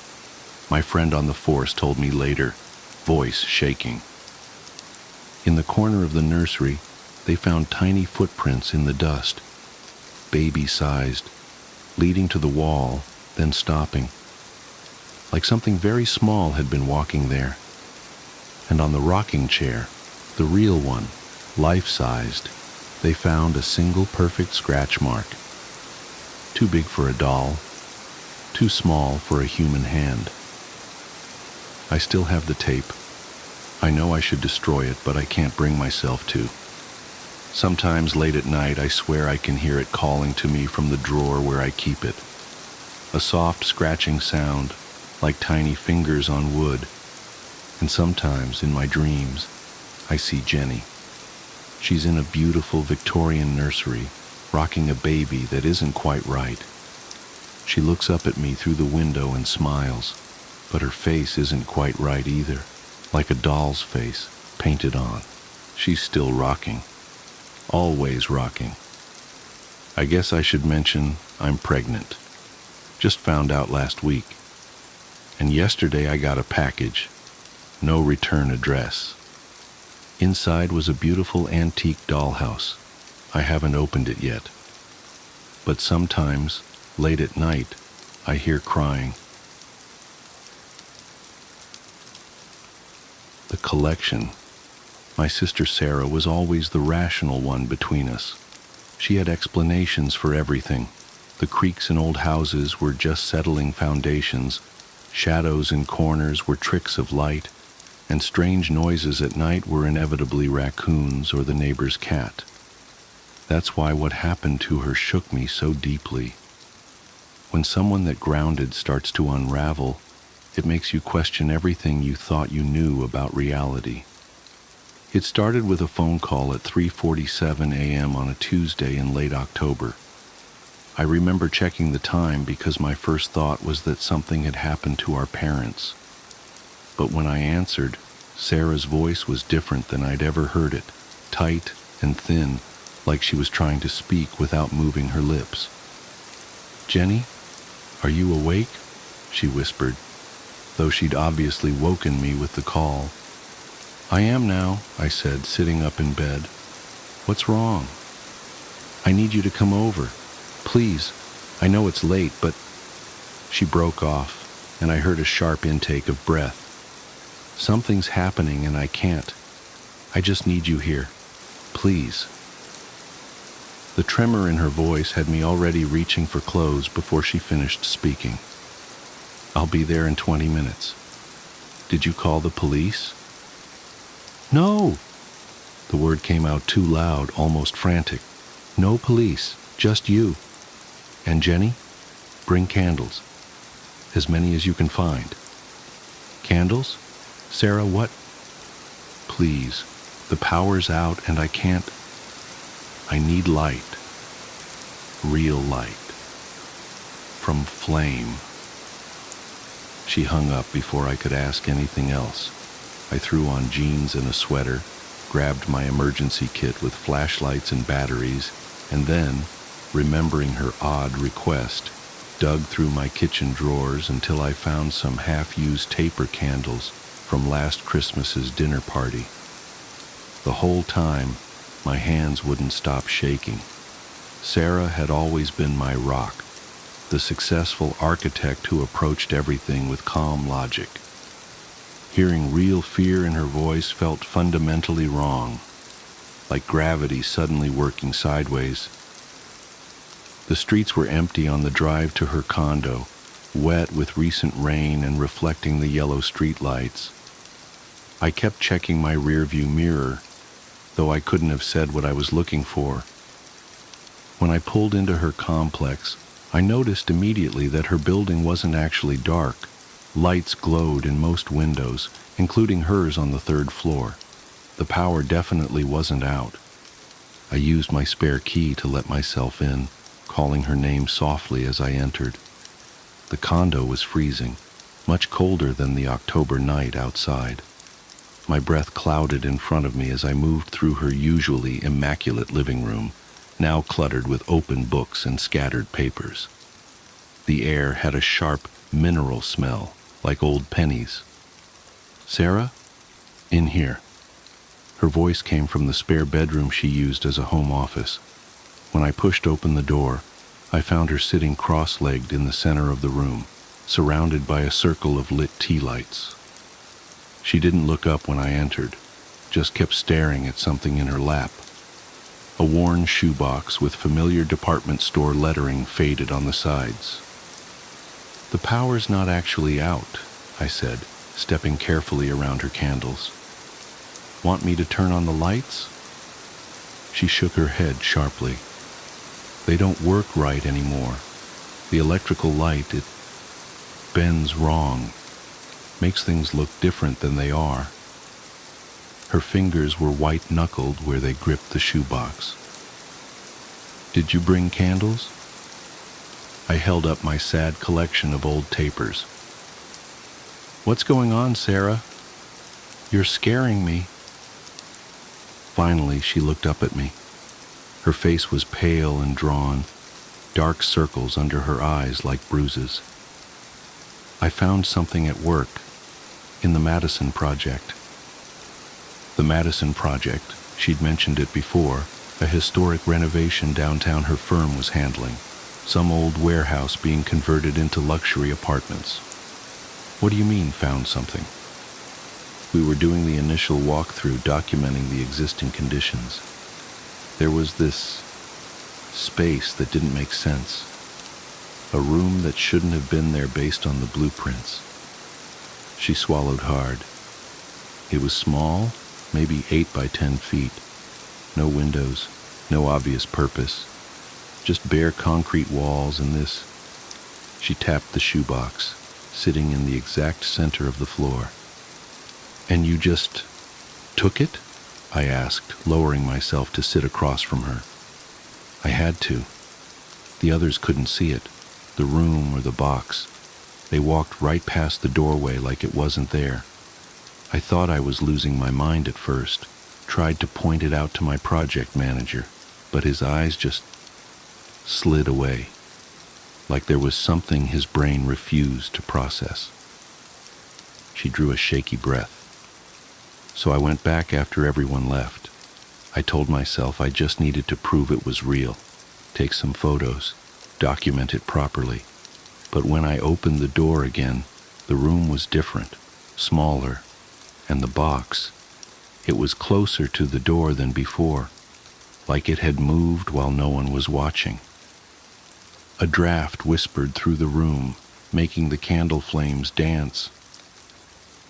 My friend on the force told me later, voice shaking. In the corner of the nursery, they found tiny footprints in the dust, baby-sized, leading to the wall, then stopping. Like something very small had been walking there. And on the rocking chair, the real one, life-sized, they found a single perfect scratch mark. Too big for a doll, too small for a human hand. I still have the tape. I know I should destroy it, but I can't bring myself to. Sometimes late at night, I swear I can hear it calling to me from the drawer where I keep it. A soft scratching sound, like tiny fingers on wood. And sometimes, in my dreams, I see Jenny. She's in a beautiful Victorian nursery, rocking a baby that isn't quite right. She looks up at me through the window and smiles, but her face isn't quite right either, like a doll's face, painted on. She's still rocking. Always rocking. I guess I should mention I'm pregnant. Just found out last week. And yesterday I got a package. No return address. Inside was a beautiful antique dollhouse. I haven't opened it yet. But sometimes, late at night, I hear crying. The collection. My sister Sarah was always the rational one between us. She had explanations for everything. The creaks in old houses were just settling foundations. Shadows in corners were tricks of light, and strange noises at night were inevitably raccoons or the neighbor's cat. That's why what happened to her shook me so deeply. When someone that grounded starts to unravel, it makes you question everything you thought you knew about reality. It started with a phone call at 3:47 a.m. on a Tuesday in late October. I remember checking the time because my first thought was that something had happened to our parents. But when I answered, Sarah's voice was different than I'd ever heard it, tight and thin, like she was trying to speak without moving her lips. "Jenny, are you awake?" she whispered, though she'd obviously woken me with the call. "I am now," I said, sitting up in bed. "What's wrong?" "I need you to come over. Please, I know it's late, but..." She broke off, and I heard a sharp intake of breath. "Something's happening and I can't. I just need you here. Please." The tremor in her voice had me already reaching for clothes before she finished speaking. "I'll be there in 20 minutes. Did you call the police?" "No!" The word came out too loud, almost frantic. "No police, just you. And Jenny, bring candles. As many as you can find." "Candles? Sarah, what?" "Please, the power's out and I can't. I need light. Real light. From flame." She hung up before I could ask anything else. I threw on jeans and a sweater, grabbed my emergency kit with flashlights and batteries, and then, remembering her odd request, dug through my kitchen drawers until I found some half-used taper candles from last Christmas's dinner party. The whole time, my hands wouldn't stop shaking. Sarah had always been my rock, the successful architect who approached everything with calm logic. Hearing real fear in her voice felt fundamentally wrong, like gravity suddenly working sideways. The streets were empty on the drive to her condo, wet with recent rain and reflecting the yellow streetlights. I kept checking my rearview mirror, though I couldn't have said what I was looking for. When I pulled into her complex, I noticed immediately that her building wasn't actually dark. Lights glowed in most windows, including hers on the 3rd floor. The power definitely wasn't out. I used my spare key to let myself in, calling her name softly as I entered. The condo was freezing, much colder than the October night outside. My breath clouded in front of me as I moved through her usually immaculate living room, now cluttered with open books and scattered papers. The air had a sharp, mineral smell, like old pennies. "Sarah? In here." Her voice came from the spare bedroom she used as a home office. When I pushed open the door, I found her sitting cross-legged in the center of the room, surrounded by a circle of lit tea lights. She didn't look up when I entered, just kept staring at something in her lap. A worn shoebox with familiar department store lettering faded on the sides. "The power's not actually out," I said, stepping carefully around her candles. "Want me to turn on the lights?" She shook her head sharply. "They don't work right anymore. The electrical light, it bends wrong, makes things look different than they are." Her fingers were white-knuckled where they gripped the shoebox. "Did you bring candles?" I held up my sad collection of old tapers. "What's going on, Sarah? You're scaring me." Finally, she looked up at me. Her face was pale and drawn. dark circles under her eyes like bruises. I found something at work, in the Madison Project. The Madison Project, she'd mentioned it before, a historic renovation downtown her firm was handling, some old warehouse being converted into luxury apartments. What do you mean, found something? We were doing the initial walkthrough documenting the existing conditions. There was this space that didn't make sense. A room that shouldn't have been there based on the blueprints. She swallowed hard. It was small, maybe 8 by 10 feet. No windows, no obvious purpose. Just bare concrete walls and this. She tapped the shoebox, sitting in the exact center of the floor. And you just took it? I asked, lowering myself to sit across from her. I had to. The others couldn't see it, the room or the box. They walked right past the doorway like it wasn't there. I thought I was losing my mind at first, tried to point it out to my project manager, but his eyes just slid away, like there was something his brain refused to process. She drew a shaky breath. So I went back after everyone left. I told myself I just needed to prove it was real, take some photos, document it properly. But when I opened the door again, the room was different, smaller, and the box, it was closer to the door than before, like it had moved while no one was watching. A draft whispered through the room, making the candle flames dance.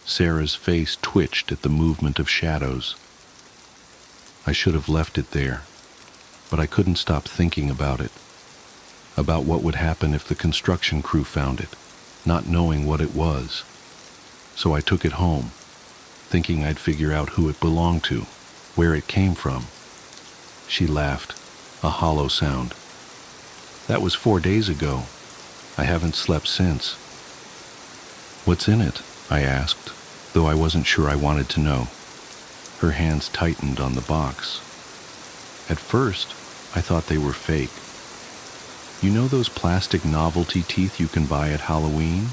Sarah's face twitched at the movement of shadows. I should have left it there, but I couldn't stop thinking about it, about what would happen if the construction crew found it, not knowing what it was. So I took it home, thinking I'd figure out who it belonged to, where it came from. She laughed, a hollow sound. That was 4 days ago. I haven't slept since. What's in it? I asked, though I wasn't sure I wanted to know. Her hands tightened on the box. At first, I thought they were fake. You know those plastic novelty teeth you can buy at Halloween?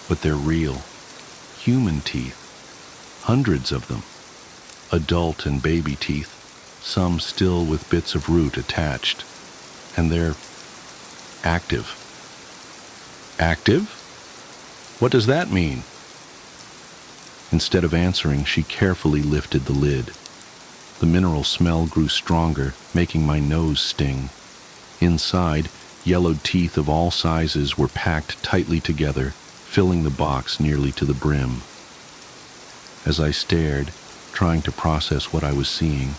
But they're real. Human teeth. Hundreds of them. Adult and baby teeth, some still with bits of root attached. And they're active. Active? What does that mean? Instead of answering, she carefully lifted the lid. The mineral smell grew stronger, making my nose sting. Inside, yellowed teeth of all sizes were packed tightly together, filling the box nearly to the brim. As I stared, trying to process what I was seeing,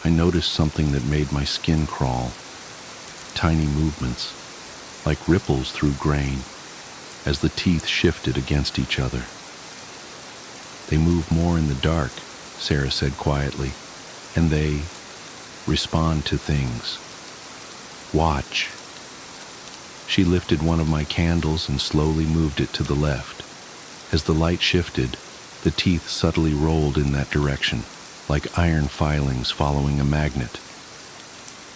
I noticed something that made my skin crawl. Tiny movements, like ripples through grain, as the teeth shifted against each other. They move more in the dark, Sarah said quietly, and they respond to things. Watch. She lifted one of my candles and slowly moved it to the left. As the light shifted, the teeth subtly rolled in that direction, like iron filings following a magnet.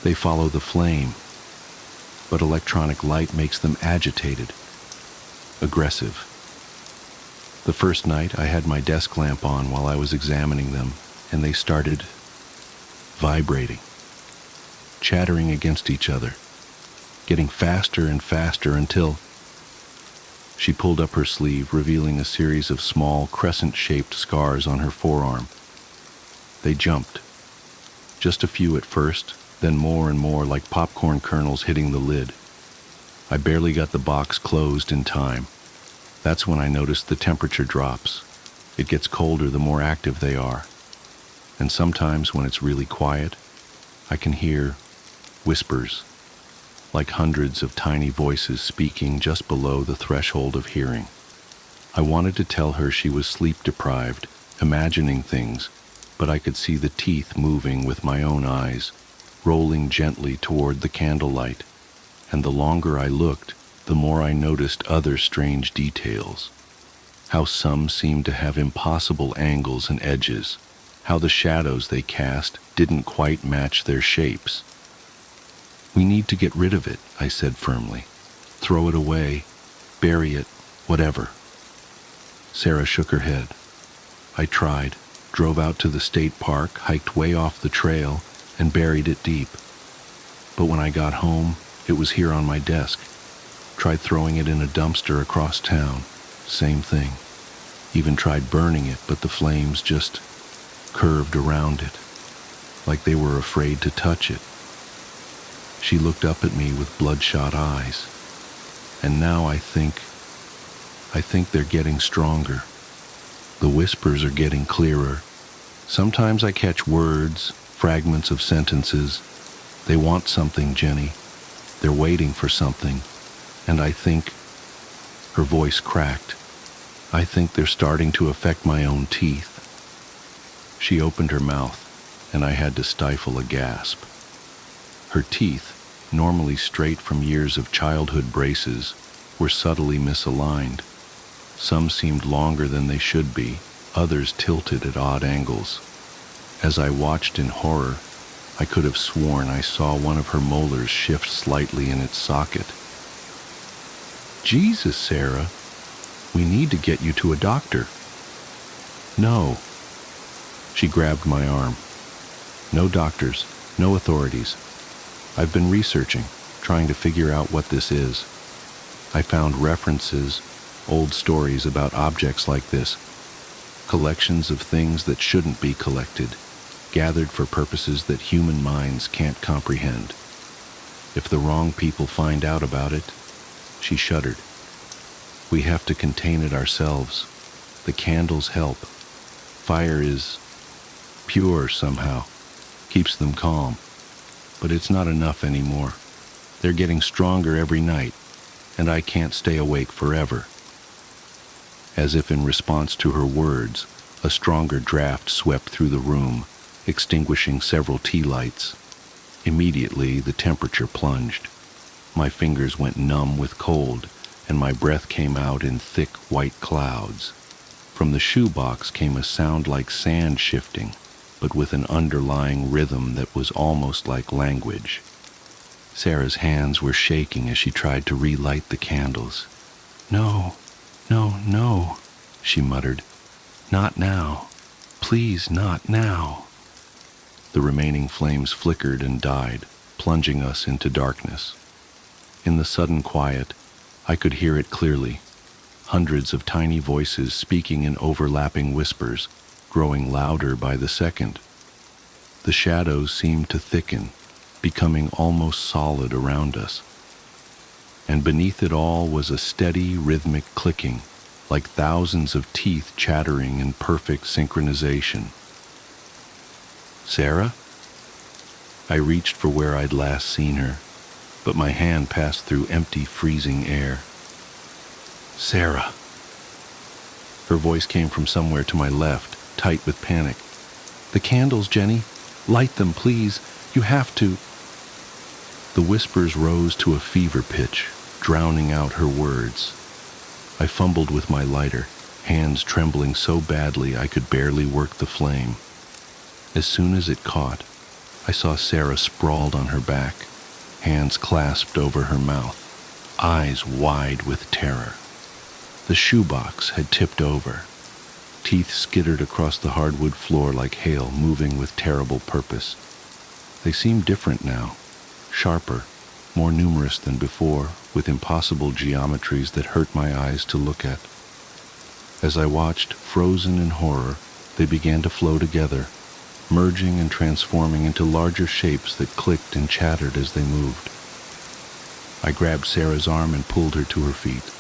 They follow the flame, but electronic light makes them agitated, aggressive. The first night, I had my desk lamp on while I was examining them, and they started vibrating, chattering against each other, getting faster and faster until she pulled up her sleeve, revealing a series of small, crescent-shaped scars on her forearm. They jumped, just a few at first, then more and more like popcorn kernels hitting the lid. I barely got the box closed in time. That's when I noticed the temperature drops. It gets colder the more active they are. And sometimes when it's really quiet, I can hear whispers, like hundreds of tiny voices speaking just below the threshold of hearing. I wanted to tell her she was sleep-deprived, imagining things, but I could see the teeth moving with my own eyes, rolling gently toward the candlelight, and the longer I looked, the more I noticed other strange details. How some seemed to have impossible angles and edges, how the shadows they cast didn't quite match their shapes. We need to get rid of it, I said firmly. Throw it away, bury it, whatever. Sarah shook her head. I tried, drove out to the state park, hiked way off the trail, and buried it deep. But when I got home, it was here on my desk. Tried throwing it in a dumpster across town. Same thing. Even tried burning it, but the flames just curved around it, like they were afraid to touch it. She looked up at me with bloodshot eyes. And now I think they're getting stronger. The whispers are getting clearer. Sometimes I catch words, fragments of sentences. They want something, Jenny. They're waiting for something. And I think, her voice cracked, I think they're starting to affect my own teeth. She opened her mouth, and I had to stifle a gasp. Her teeth, normally straight from years of childhood braces, were subtly misaligned. Some seemed longer than they should be, others tilted at odd angles. As I watched in horror, I could have sworn I saw one of her molars shift slightly in its socket. Jesus, Sarah, we need to get you to a doctor. No. She grabbed my arm. No doctors, no authorities. I've been researching, trying to figure out what this is. I found references, old stories about objects like this, collections of things that shouldn't be collected, gathered for purposes that human minds can't comprehend. If the wrong people find out about it, she shuddered. We have to contain it ourselves. The candles help. Fire is pure somehow, keeps them calm. But it's not enough anymore. They're getting stronger every night, and I can't stay awake forever. As if in response to her words, a stronger draft swept through the room, extinguishing several tea lights. Immediately, the temperature plunged. My fingers went numb with cold, and my breath came out in thick white clouds. From the shoebox came a sound like sand shifting, but with an underlying rhythm that was almost like language. Sarah's hands were shaking as she tried to relight the candles. No, she muttered. Not now. Please, not now. The remaining flames flickered and died, plunging us into darkness. In the sudden quiet, I could hear it clearly. Hundreds of tiny voices speaking in overlapping whispers, growing louder by the second. The shadows seemed to thicken, becoming almost solid around us. And beneath it all was a steady, rhythmic clicking, like thousands of teeth chattering in perfect synchronization. Sarah? I reached for where I'd last seen her, but my hand passed through empty, freezing air. Sarah. Her voice came from somewhere to my left, tight with panic. The candles, Jenny. Light them, please. You have to. The whispers rose to a fever pitch, drowning out her words. I fumbled with my lighter, hands trembling so badly I could barely work the flame. As soon as it caught, I saw Sarah sprawled on her back, hands clasped over her mouth, eyes wide with terror. The shoebox had tipped over. Teeth skittered across the hardwood floor like hail moving with terrible purpose. They seemed different now, sharper, more numerous than before, with impossible geometries that hurt my eyes to look at. As I watched, frozen in horror, they began to flow together, merging and transforming into larger shapes that clicked and chattered as they moved. I grabbed Sarah's arm and pulled her to her feet.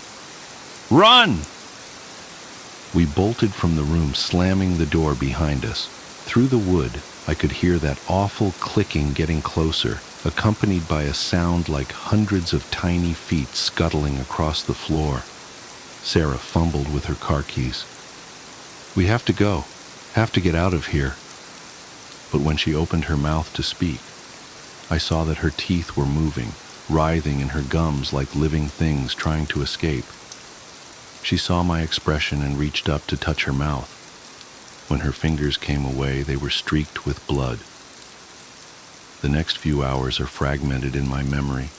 Run! We bolted from the room, slamming the door behind us. Through the wood, I could hear that awful clicking getting closer, accompanied by a sound like hundreds of tiny feet scuttling across the floor. Sarah fumbled with her car keys. We have to go. Have to get out of here. But when she opened her mouth to speak, I saw that her teeth were moving, writhing in her gums like living things trying to escape. She saw my expression and reached up to touch her mouth. When her fingers came away, they were streaked with blood. The next few hours are fragmented in my memory.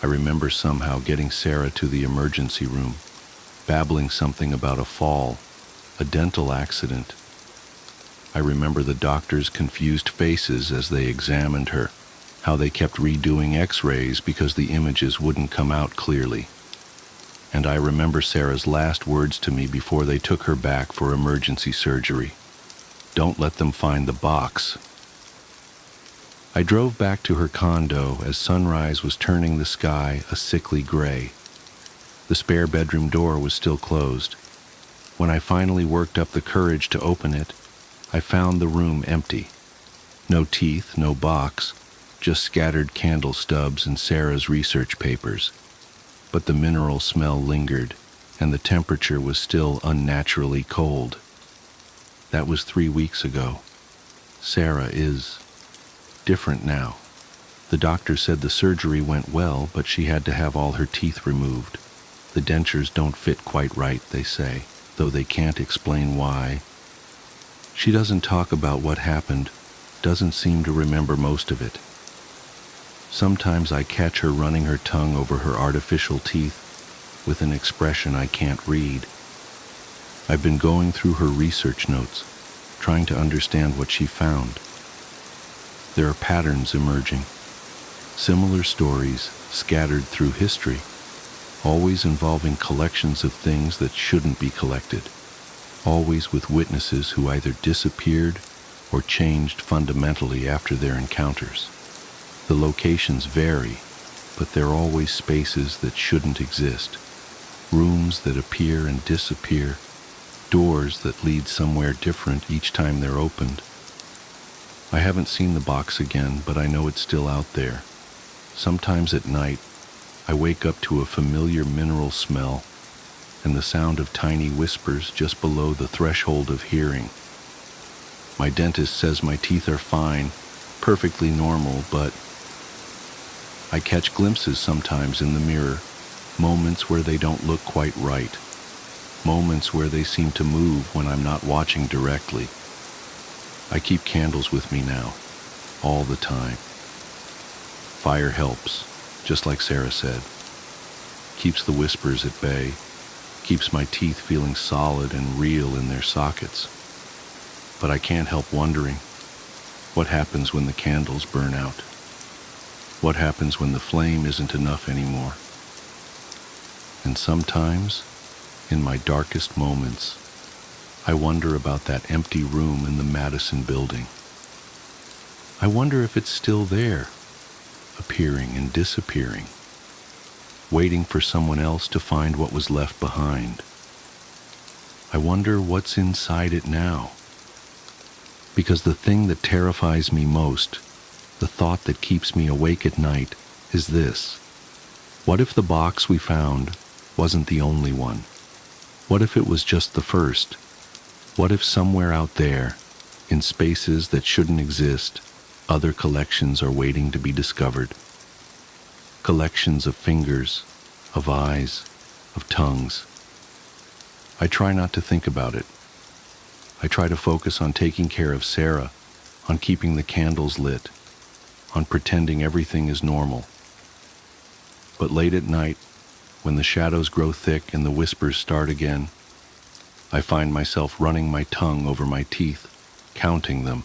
I remember somehow getting Sarah to the emergency room, babbling something about a fall, a dental accident. I remember the doctors' confused faces as they examined her, how they kept redoing x-rays because the images wouldn't come out clearly. And I remember Sarah's last words to me before they took her back for emergency surgery. "Don't let them find the box." I drove back to her condo as sunrise was turning the sky a sickly gray. The spare bedroom door was still closed. When I finally worked up the courage to open it, I found the room empty. No teeth, no box, just scattered candle stubs and Sarah's research papers. But the mineral smell lingered, and the temperature was still unnaturally cold. That was 3 weeks ago. Sarah is different now. The doctor said the surgery went well, but she had to have all her teeth removed. The dentures don't fit quite right, they say, though they can't explain why. She doesn't talk about what happened, doesn't seem to remember most of it. Sometimes I catch her running her tongue over her artificial teeth with an expression I can't read. I've been going through her research notes, trying to understand what she found. There are patterns emerging, similar stories scattered through history, always involving collections of things that shouldn't be collected, always with witnesses who either disappeared or changed fundamentally after their encounters. The locations vary, but they're always spaces that shouldn't exist, rooms that appear and disappear, doors that lead somewhere different each time they're opened. I haven't seen the box again, but I know it's still out there. Sometimes at night, I wake up to a familiar mineral smell and the sound of tiny whispers just below the threshold of hearing. My dentist says my teeth are fine, perfectly normal, but I catch glimpses sometimes in the mirror, moments where they don't look quite right, moments where they seem to move when I'm not watching directly. I keep candles with me now, all the time. Fire helps, just like Sarah said. Keeps the whispers at bay, keeps my teeth feeling solid and real in their sockets. But I can't help wondering, what happens when the candles burn out? What happens when the flame isn't enough anymore? And sometimes, in my darkest moments, I wonder about that empty room in the Madison building. I wonder if it's still there, appearing and disappearing, waiting for someone else to find what was left behind. I wonder what's inside it now. Because the thing that terrifies me most, the thought that keeps me awake at night, is this. What if the box we found wasn't the only one? What if it was just the first? What if somewhere out there, in spaces that shouldn't exist, other collections are waiting to be discovered? Collections of fingers, of eyes, of tongues. I try not to think about it. I try to focus on taking care of Sarah, on keeping the candles lit, on pretending everything is normal. But late at night, when the shadows grow thick and the whispers start again, I find myself running my tongue over my teeth, counting them,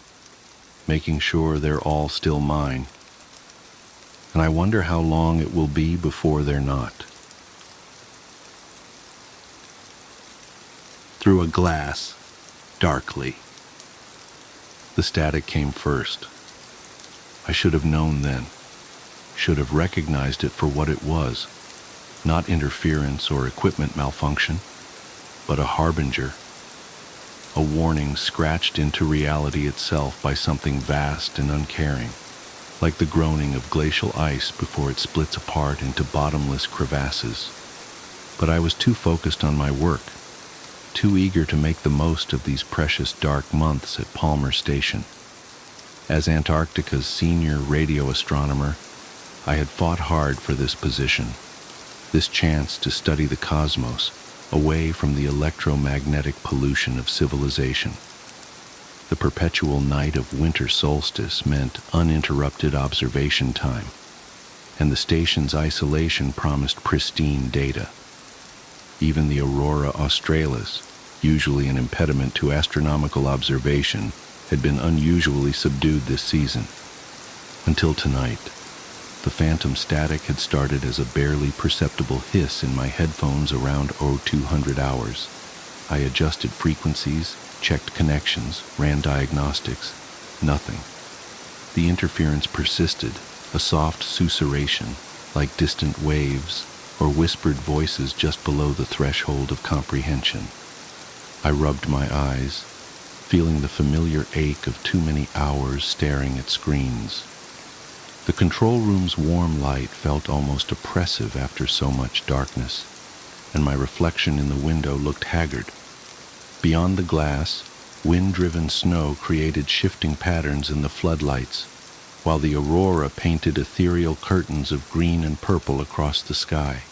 making sure they're all still mine. And I wonder how long it will be before they're not. Through a glass, darkly. The static came first. I should have known then, should have recognized it for what it was, not interference or equipment malfunction, but a harbinger, a warning scratched into reality itself by something vast and uncaring, like the groaning of glacial ice before it splits apart into bottomless crevasses. But I was too focused on my work, too eager to make the most of these precious dark months at Palmer Station. As Antarctica's senior radio astronomer, I had fought hard for this position, this chance to study the cosmos, away from the electromagnetic pollution of civilization. The perpetual night of winter solstice meant uninterrupted observation time, and the station's isolation promised pristine data. Even the aurora australis, usually an impediment to astronomical observation, had been unusually subdued this season. Until tonight, the phantom static had started as a barely perceptible hiss in my headphones around 0200 hours. I adjusted frequencies, checked connections, ran diagnostics. Nothing. The interference persisted, a soft susurration, like distant waves or whispered voices just below the threshold of comprehension. I rubbed my eyes, feeling the familiar ache of too many hours staring at screens. The control room's warm light felt almost oppressive after so much darkness, and my reflection in the window looked haggard. Beyond the glass, wind-driven snow created shifting patterns in the floodlights, while the aurora painted ethereal curtains of green and purple across the sky.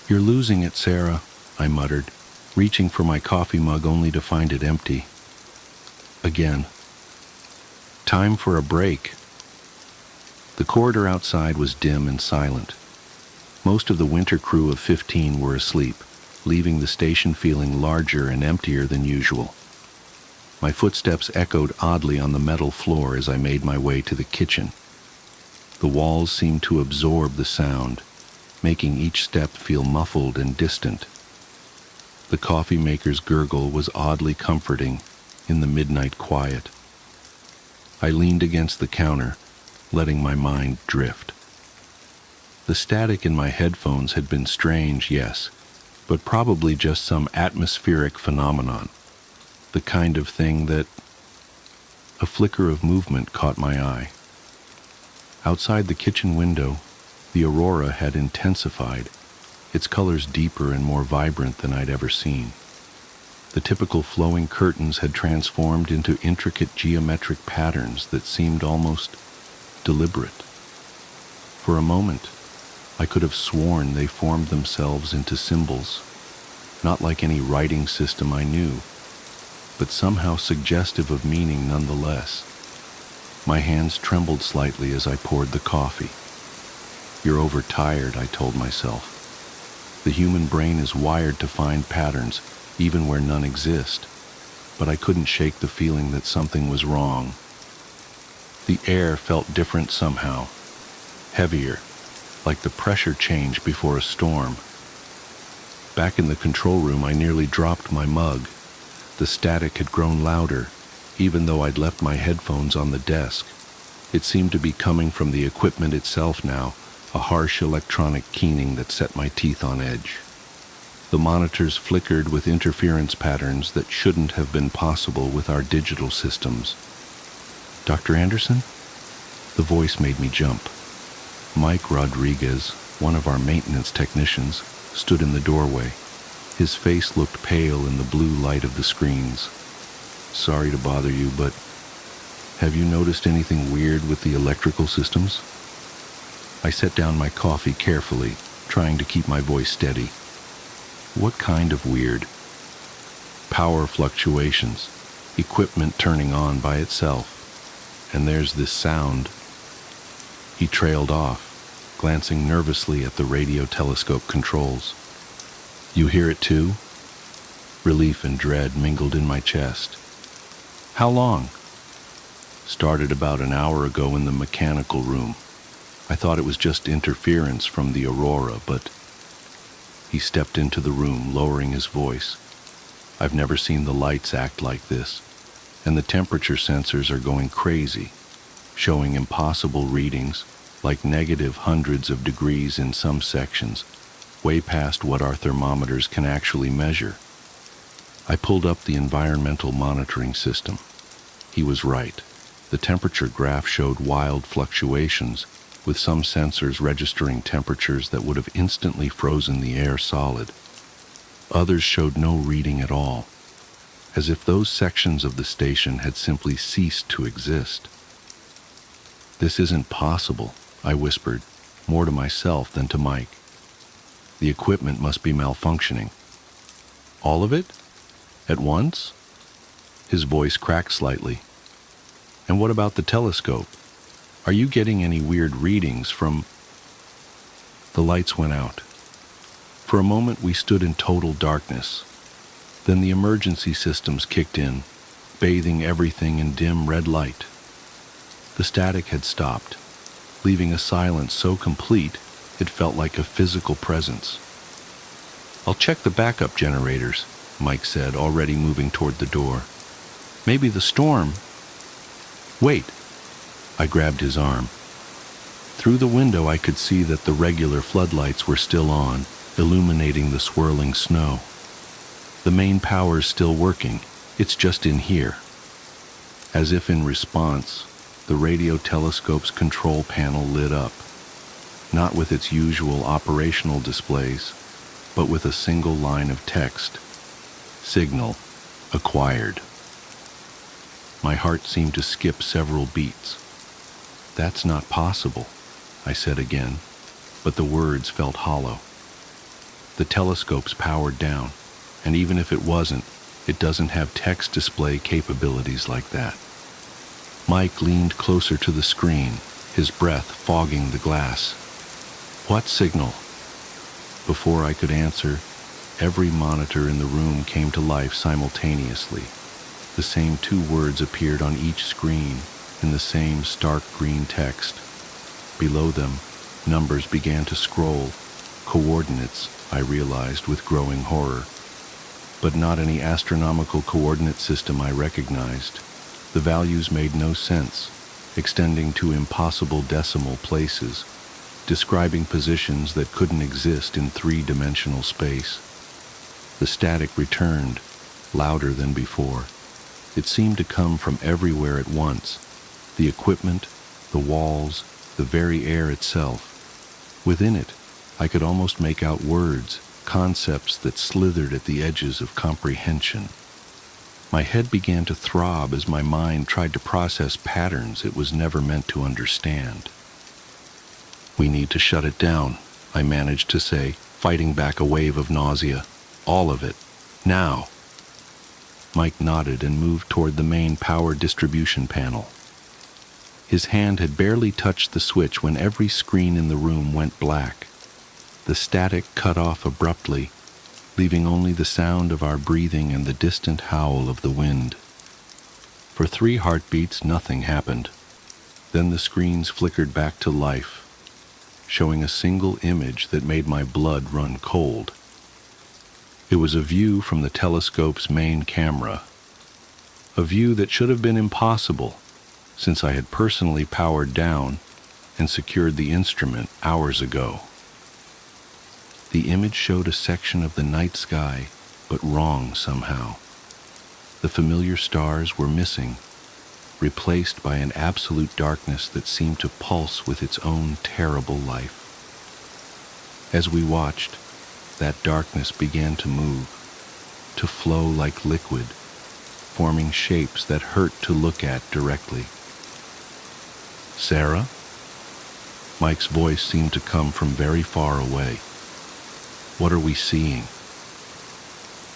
"You're losing it, Sarah," I muttered, reaching for my coffee mug only to find it empty. Again. Time for a break. The corridor outside was dim and silent. Most of the winter crew of 15 were asleep, leaving the station feeling larger and emptier than usual. My footsteps echoed oddly on the metal floor as I made my way to the kitchen. The walls seemed to absorb the sound, making each step feel muffled and distant. The coffee maker's gurgle was oddly comforting in the midnight quiet. I leaned against the counter, letting my mind drift. The static in my headphones had been strange, yes, but probably just some atmospheric phenomenon, the kind of thing that... A flicker of movement caught my eye. Outside the kitchen window, the aurora had intensified, its colors deeper and more vibrant than I'd ever seen. The typical flowing curtains had transformed into intricate geometric patterns that seemed almost deliberate. For a moment, I could have sworn they formed themselves into symbols, not like any writing system I knew, but somehow suggestive of meaning nonetheless. My hands trembled slightly as I poured the coffee. "You're overtired," I told myself. The human brain is wired to find patterns, even where none exist, but I couldn't shake the feeling that something was wrong. The air felt different somehow, heavier, like the pressure change before a storm. Back in the control room, I nearly dropped my mug. The static had grown louder, even though I'd left my headphones on the desk. It seemed to be coming from the equipment itself now, a harsh electronic keening that set my teeth on edge. The monitors flickered with interference patterns that shouldn't have been possible with our digital systems. "Dr. Anderson?" The voice made me jump. Mike Rodriguez, one of our maintenance technicians, stood in the doorway. His face looked pale in the blue light of the screens. "Sorry to bother you, but have you noticed anything weird with the electrical systems?" I set down my coffee carefully, trying to keep my voice steady. "What kind of weird?" "Power fluctuations, equipment turning on by itself. And there's this sound." He trailed off, glancing nervously at the radio telescope controls. "You hear it too?" Relief and dread mingled in my chest. "How long?" "Started about an hour ago in the mechanical room. I thought it was just interference from the aurora, but..." He stepped into the room, lowering his voice. "I've never seen the lights act like this, and the temperature sensors are going crazy, showing impossible readings, like negative hundreds of degrees in some sections, way past what our thermometers can actually measure." I pulled up the environmental monitoring system. He was right. The temperature graph showed wild fluctuations, with some sensors registering temperatures that would have instantly frozen the air solid. Others showed no reading at all, as if those sections of the station had simply ceased to exist. "This isn't possible," I whispered, more to myself than to Mike. "The equipment must be malfunctioning." "All of it? At once?" His voice cracked slightly. "And what about the telescope? Are you getting any weird readings from—" The lights went out. For a moment we stood in total darkness. Then the emergency systems kicked in, bathing everything in dim red light. The static had stopped, leaving a silence so complete it felt like a physical presence. "I'll check the backup generators," Mike said, already moving toward the door. "Maybe the storm—" "Wait!" I grabbed his arm. Through the window I could see that the regular floodlights were still on, illuminating the swirling snow. "The main power's still working. It's just in here." As if in response, the radio telescope's control panel lit up, not with its usual operational displays, but with a single line of text: "Signal acquired." My heart seemed to skip several beats. "That's not possible," I said again, but the words felt hollow. "The telescope's powered down, and even if it wasn't, it doesn't have text display capabilities like that." Mike leaned closer to the screen, his breath fogging the glass. "What signal?" Before I could answer, every monitor in the room came to life simultaneously. The same two words appeared on each screen in the same stark green text. Below them, numbers began to scroll. Coordinates, I realized with growing horror. But not any astronomical coordinate system I recognized. The values made no sense, extending to impossible decimal places, describing positions that couldn't exist in three-dimensional space. The static returned, louder than before. It seemed to come from everywhere at once: the equipment, the walls, the very air itself. Within it, I could almost make out words, concepts that slithered at the edges of comprehension. My head began to throb as my mind tried to process patterns it was never meant to understand. "We need to shut it down," I managed to say, fighting back a wave of nausea. "All of it. Now." Mike nodded and moved toward the main power distribution panel. His hand had barely touched the switch when every screen in the room went black. The static cut off abruptly, leaving only the sound of our breathing and the distant howl of the wind. For 3 heartbeats, nothing happened. Then the screens flickered back to life, showing a single image that made my blood run cold. It was a view from the telescope's main camera, a view that should have been impossible, since I had personally powered down and secured the instrument hours ago. The image showed a section of the night sky, but wrong somehow. The familiar stars were missing, replaced by an absolute darkness that seemed to pulse with its own terrible life. As we watched, that darkness began to move, to flow like liquid, forming shapes that hurt to look at directly. "Sarah?" Mike's voice seemed to come from very far away. "What are we seeing?"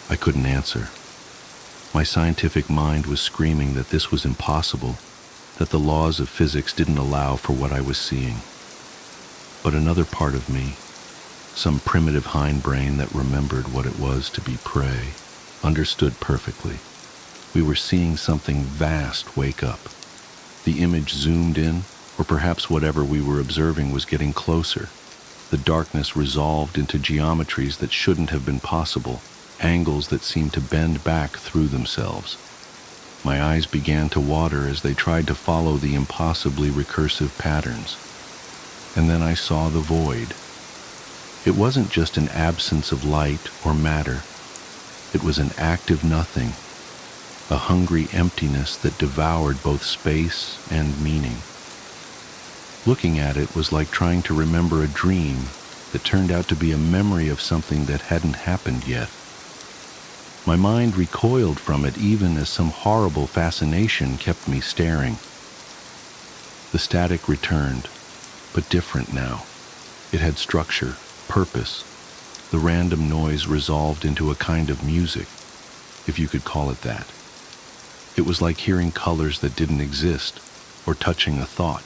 I couldn't answer. My scientific mind was screaming that this was impossible, that the laws of physics didn't allow for what I was seeing. But another part of me, some primitive hindbrain that remembered what it was to be prey, understood perfectly. We were seeing something vast wake up. The image zoomed in, or perhaps whatever we were observing was getting closer. The darkness resolved into geometries that shouldn't have been possible, angles that seemed to bend back through themselves. My eyes began to water as they tried to follow the impossibly recursive patterns. And then I saw the void. It wasn't just an absence of light or matter. It was an active nothing, a hungry emptiness that devoured both space and meaning. Looking at it was like trying to remember a dream that turned out to be a memory of something that hadn't happened yet. My mind recoiled from it even as some horrible fascination kept me staring. The static returned, but different now. It had structure, purpose. The random noise resolved into a kind of music, if you could call it that. It was like hearing colors that didn't exist, or touching a thought.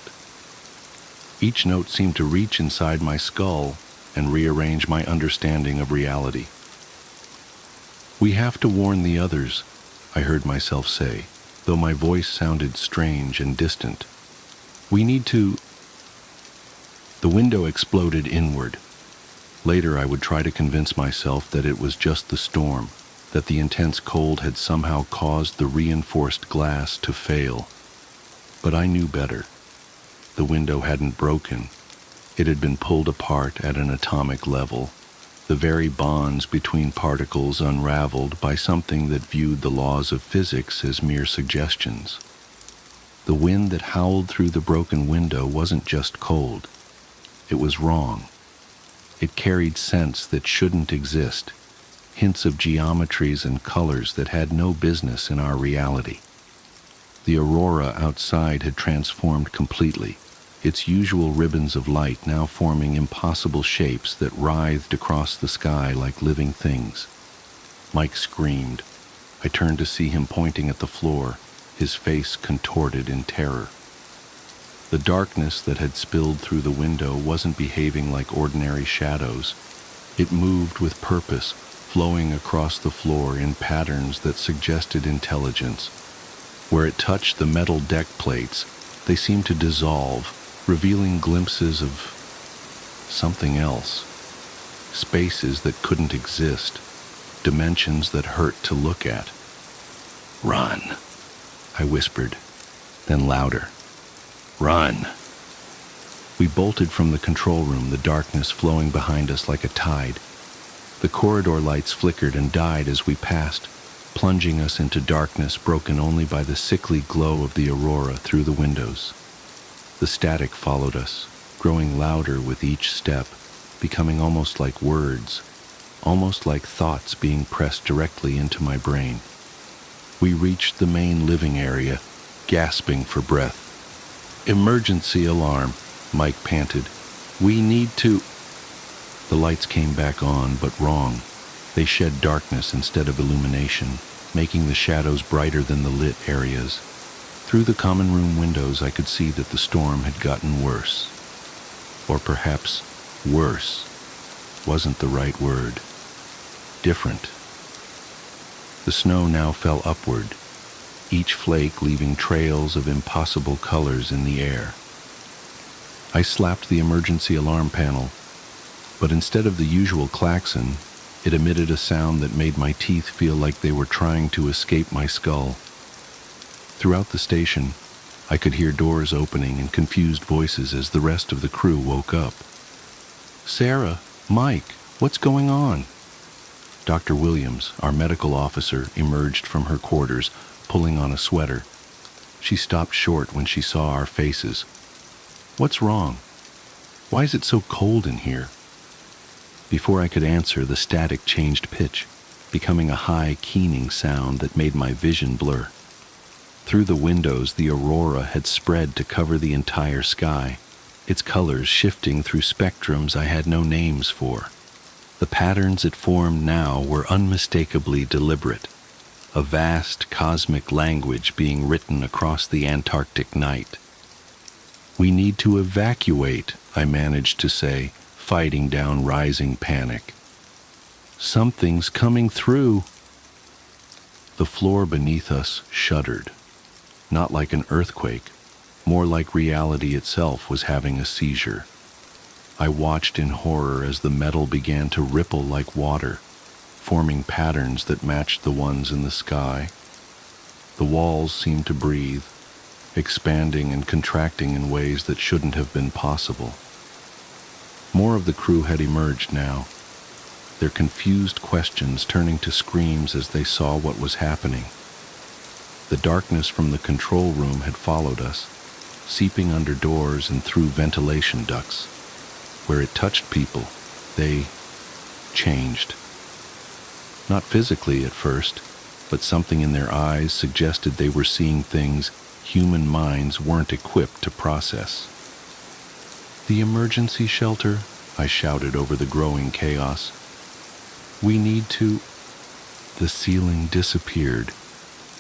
Each note seemed to reach inside my skull and rearrange my understanding of reality. "We have to warn the others," I heard myself say, though my voice sounded strange and distant. "We need to—" The window exploded inward. Later I would try to convince myself that it was just the storm, that the intense cold had somehow caused the reinforced glass to fail. But I knew better. The window hadn't broken. It had been pulled apart at an atomic level, the very bonds between particles unraveled by something that viewed the laws of physics as mere suggestions. The wind that howled through the broken window wasn't just cold. It was wrong. It carried scents that shouldn't exist, hints of geometries and colors that had no business in our reality. The aurora outside had transformed completely, its usual ribbons of light now forming impossible shapes that writhed across the sky like living things. Mike screamed. I turned to see him pointing at the floor, his face contorted in terror. The darkness that had spilled through the window wasn't behaving like ordinary shadows. It moved with purpose, flowing across the floor in patterns that suggested intelligence. Where it touched the metal deck plates, they seemed to dissolve, revealing glimpses of something else. Spaces that couldn't exist, dimensions that hurt to look at. "Run," I whispered, then louder. "Run." We bolted from the control room, the darkness flowing behind us like a tide. The corridor lights flickered and died as we passed, plunging us into darkness broken only by the sickly glow of the aurora through the windows. The static followed us, growing louder with each step, becoming almost like words, almost like thoughts being pressed directly into my brain. We reached the main living area, gasping for breath. "Emergency alarm," Mike panted. "We need to—" The lights came back on, but wrong. They shed darkness instead of illumination, making the shadows brighter than the lit areas. Through the common room windows I could see that the storm had gotten worse. Or perhaps worse wasn't the right word. Different. The snow now fell upward, each flake leaving trails of impossible colors in the air. I slapped the emergency alarm panel, but instead of the usual klaxon, it emitted a sound that made my teeth feel like they were trying to escape my skull. Throughout the station, I could hear doors opening and confused voices as the rest of the crew woke up. "Sarah, Mike, what's going on?" Dr. Williams, our medical officer, emerged from her quarters, pulling on a sweater. She stopped short when she saw our faces. "What's wrong? Why is it so cold in here?" Before I could answer, the static changed pitch, becoming a high, keening sound that made my vision blur. Through the windows, the aurora had spread to cover the entire sky, its colors shifting through spectrums I had no names for. The patterns it formed now were unmistakably deliberate, a vast cosmic language being written across the Antarctic night. "We need to evacuate," I managed to say, fighting down rising panic. "Something's coming through." The floor beneath us shuddered, not like an earthquake, more like reality itself was having a seizure. I watched in horror as the metal began to ripple like water, forming patterns that matched the ones in the sky. The walls seemed to breathe, expanding and contracting in ways that shouldn't have been possible. More of the crew had emerged now, their confused questions turning to screams as they saw what was happening. The darkness from the control room had followed us, seeping under doors and through ventilation ducts. Where it touched people, they changed. Not physically at first, but something in their eyes suggested they were seeing things human minds weren't equipped to process. "The emergency shelter," I shouted over the growing chaos. "We need to—" The ceiling disappeared,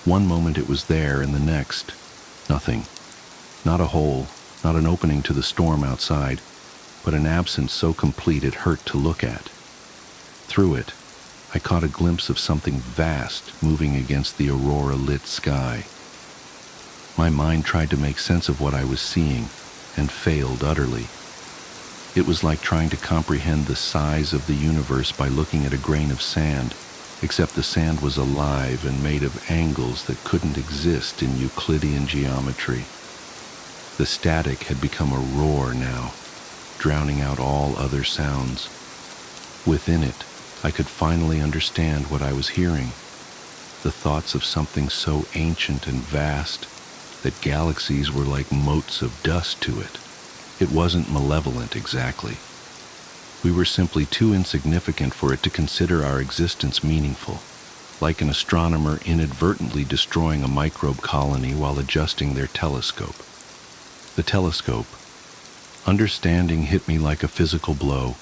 One moment it was there, and the next, nothing. Not a hole, not an opening to the storm outside, but an absence so complete it hurt to look at. Through it, I caught a glimpse of something vast moving against the aurora-lit sky. My mind tried to make sense of what I was seeing, and failed utterly. It was like trying to comprehend the size of the universe by looking at a grain of sand, except the sand was alive and made of angles that couldn't exist in Euclidean geometry. The static had become a roar now, drowning out all other sounds. Within it, I could finally understand what I was hearing, the thoughts of something so ancient and vast that galaxies were like motes of dust to it. It wasn't malevolent exactly. We were simply too insignificant for it to consider our existence meaningful, like an astronomer inadvertently destroying a microbe colony while adjusting their telescope. The telescope. Understanding hit me like a physical blow.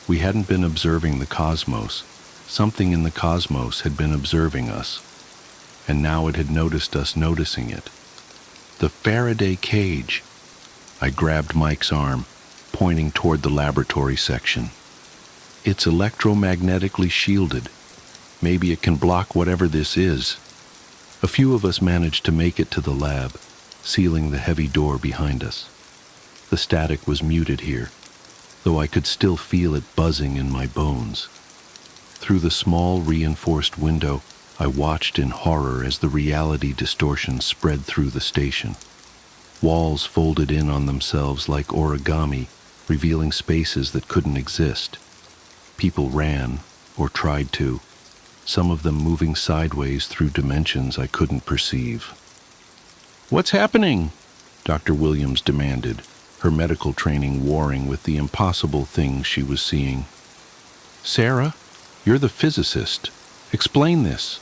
We hadn't been observing the cosmos. Something in the cosmos had been observing us, and now it had noticed us noticing it. The Faraday cage. I grabbed Mike's arm, pointing toward the laboratory section. It's electromagnetically shielded. Maybe it can block whatever this is. A few of us managed to make it to the lab, sealing the heavy door behind us. The static was muted here, though I could still feel it buzzing in my bones. Through the small reinforced window, I watched in horror as the reality distortion spread through the station. Walls folded in on themselves like origami, revealing spaces that couldn't exist. People ran, or tried to, some of them moving sideways through dimensions I couldn't perceive. "What's happening?" Dr. Williams demanded, her medical training warring with the impossible things she was seeing. "Sarah, you're the physicist. Explain this."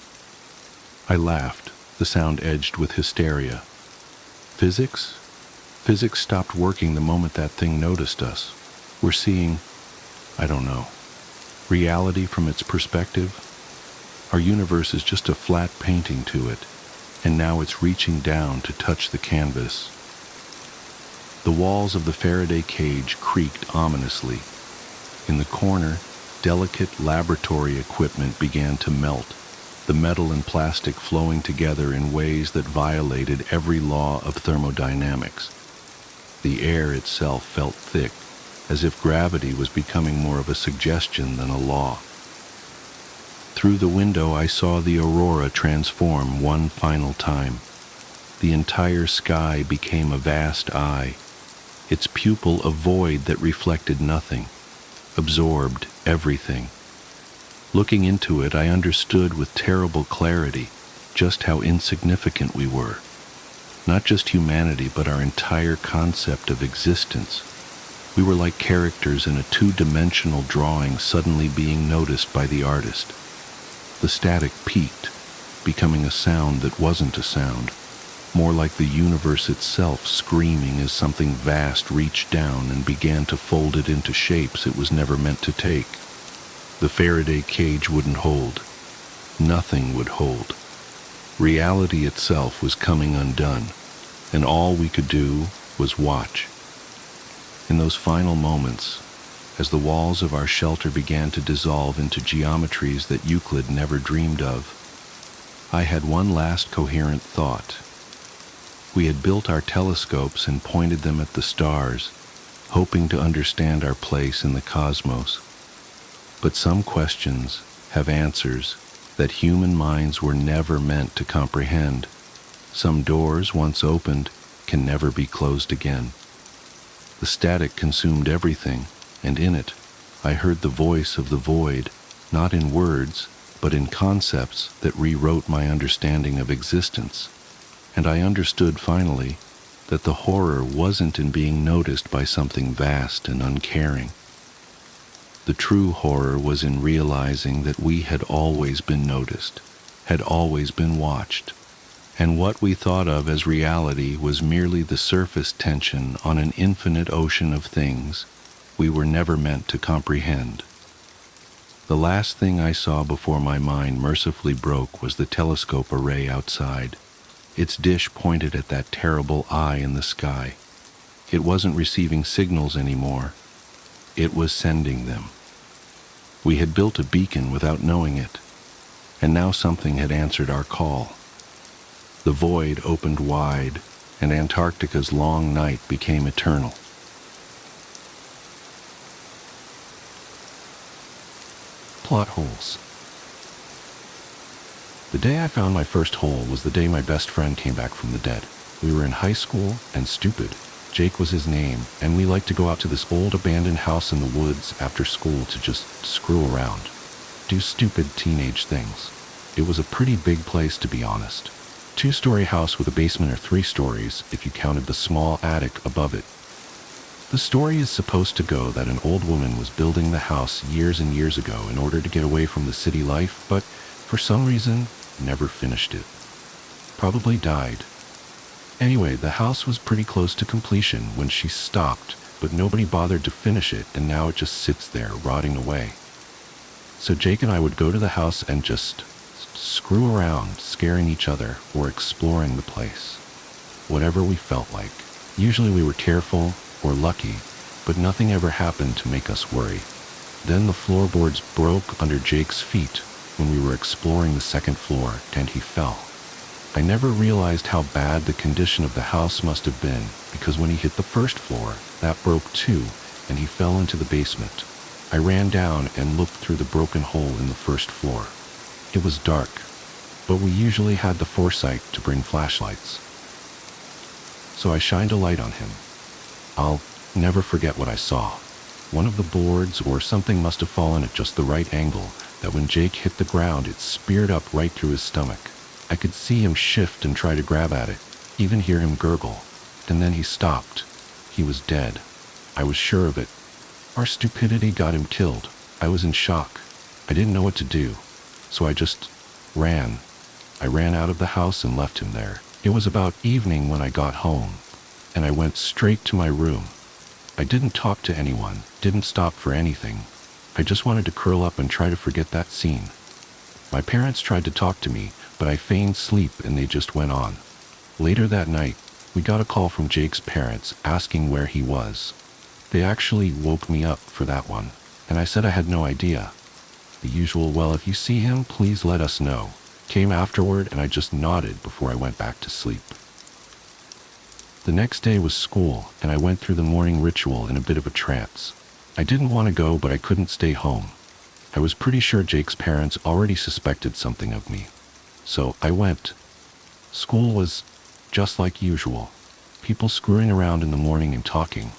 I laughed, the sound edged with hysteria. Physics? Physics stopped working the moment that thing noticed us. We're seeing, I don't know, reality from its perspective. Our universe is just a flat painting to it, and now it's reaching down to touch the canvas. The walls of the Faraday cage creaked ominously. In the corner, delicate laboratory equipment began to melt, the metal and plastic flowing together in ways that violated every law of thermodynamics. The air itself felt thick, as if gravity was becoming more of a suggestion than a law. Through the window, I saw the aurora transform one final time. The entire sky became a vast eye, its pupil a void that reflected nothing, absorbed everything. Looking into it, I understood with terrible clarity just how insignificant we were. Not just humanity, but our entire concept of existence. We were like characters in a two-dimensional drawing suddenly being noticed by the artist. The static peaked, becoming a sound that wasn't a sound, more like the universe itself screaming as something vast reached down and began to fold it into shapes it was never meant to take. The Faraday cage wouldn't hold. Nothing would hold. Reality itself was coming undone, and all we could do was watch. In those final moments, as the walls of our shelter began to dissolve into geometries that Euclid never dreamed of, I had one last coherent thought. We had built our telescopes and pointed them at the stars, hoping to understand our place in the cosmos. But some questions have answers that human minds were never meant to comprehend. Some doors, once opened, can never be closed again. The static consumed everything, and in it, I heard the voice of the void, not in words, but in concepts that rewrote my understanding of existence. And I understood finally that the horror wasn't in being noticed by something vast and uncaring. The true horror was in realizing that we had always been noticed, had always been watched, and what we thought of as reality was merely the surface tension on an infinite ocean of things we were never meant to comprehend. The last thing I saw before my mind mercifully broke was the telescope array outside. Its dish pointed at that terrible eye in the sky. It wasn't receiving signals anymore. It was sending them. We had built a beacon without knowing it, and now something had answered our call. The void opened wide, and Antarctica's long night became eternal. Plot holes. The day I found my first hole was the day my best friend came back from the dead. We were in high school and stupid. Jake was his name, and we liked to go out to this old abandoned house in the woods after school to just screw around, do stupid teenage things. It was a pretty big place, to be honest. 2-story house with a basement, or 3 stories if you counted the small attic above it. The story is supposed to go that an old woman was building the house years and years ago in order to get away from the city life, but for some reason never finished it. Probably died. Anyway, the house was pretty close to completion when she stopped, but nobody bothered to finish it, and now it just sits there rotting away. So Jake and I would go to the house and just screw around, scaring each other or exploring the place. Whatever we felt like. Usually we were careful or lucky, but nothing ever happened to make us worry. Then the floorboards broke under Jake's feet when we were exploring the 2nd floor, and he fell. I never realized how bad the condition of the house must have been, because when he hit the 1st floor, that broke too, and he fell into the basement. I ran down and looked through the broken hole in the 1st floor. It was dark, but we usually had the foresight to bring flashlights. So I shined a light on him. I'll never forget what I saw. One of the boards or something must have fallen at just the right angle, that when Jake hit the ground, it speared up right through his stomach. I could see him shift and try to grab at it, even hear him gurgle, and then he stopped. He was dead. I was sure of it. Our stupidity got him killed. I was in shock. I didn't know what to do, so I just ran. I ran out of the house and left him there. It was about evening when I got home, and I went straight to my room. I didn't talk to anyone, didn't stop for anything. I just wanted to curl up and try to forget that scene. My parents tried to talk to me, but I feigned sleep and they just went on. Later that night, we got a call from Jake's parents asking where he was. They actually woke me up for that one, and I said I had no idea. The usual, well, if you see him, please let us know, came afterward, and I just nodded before I went back to sleep. The next day was school, and I went through the morning ritual in a bit of a trance. I didn't want to go, but I couldn't stay home. I was pretty sure Jake's parents already suspected something of me. So I went. School was just like usual. People screwing around in the morning and talking.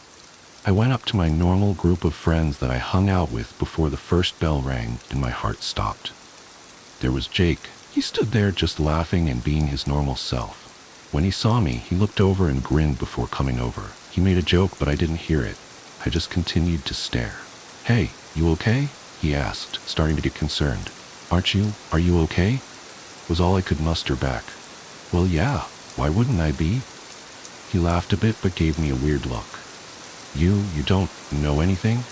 I went up to my normal group of friends that I hung out with before the first bell rang, and my heart stopped. There was Jake. He stood there just laughing and being his normal self. When he saw me, he looked over and grinned before coming over. He made a joke, but I didn't hear it. I just continued to stare. "Hey, you okay?" he asked, starting to get concerned. Are you okay?" was all I could muster back. "Well, yeah, why wouldn't I be?" He laughed a bit but gave me a weird look. You don't know anything?"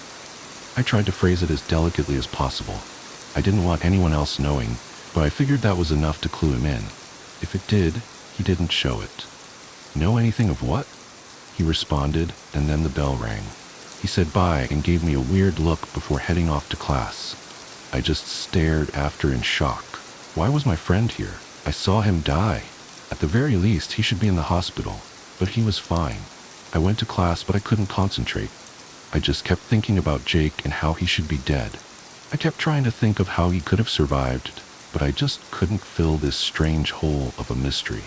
I tried to phrase it as delicately as possible. I didn't want anyone else knowing, but I figured that was enough to clue him in. If it did, he didn't show it. "Know anything of what?" he responded, and then the bell rang. He said bye and gave me a weird look before heading off to class. I just stared after in shock. Why was my friend here? I saw him die. At the very least, he should be in the hospital, but he was fine. I went to class, but I couldn't concentrate. I just kept thinking about Jake and how he should be dead. I kept trying to think of how he could have survived, but I just couldn't fill this strange hole of a mystery.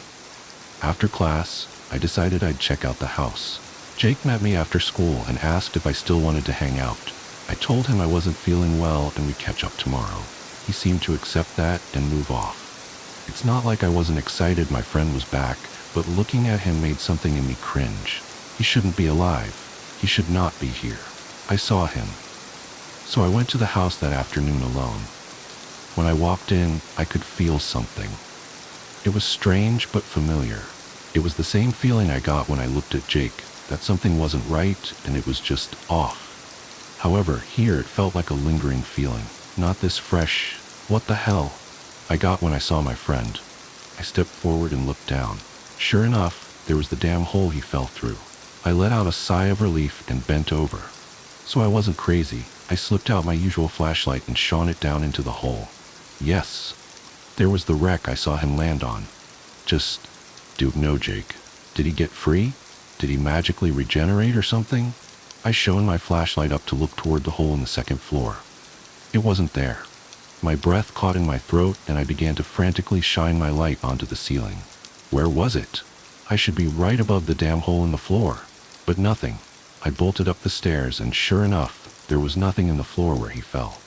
After class, I decided I'd check out the house. Jake met me after school and asked if I still wanted to hang out. I told him I wasn't feeling well and we'd catch up tomorrow. He seemed to accept that and move off. It's not like I wasn't excited my friend was back, but looking at him made something in me cringe. He shouldn't be alive. He should not be here. I saw him. So I went to the house that afternoon alone. When I walked in, I could feel something. It was strange but familiar. It was the same feeling I got when I looked at Jake, that something wasn't right and it was just off. However, here it felt like a lingering feeling. Not this fresh. What the hell? I got when I saw my friend. I stepped forward and looked down. Sure enough, there was the damn hole he fell through. I let out a sigh of relief and bent over. So I wasn't crazy. I slipped out my usual flashlight and shone it down into the hole. Yes, there was the wreck I saw him land on. Dude, no, Jake. Did he get free? Did he magically regenerate or something? I shone my flashlight up to look toward the hole in the second floor. It wasn't there. My breath caught in my throat and I began to frantically shine my light onto the ceiling. Where was it? I should be right above the damn hole in the floor. But nothing. I bolted up the stairs and sure enough, there was nothing in the floor where he fell.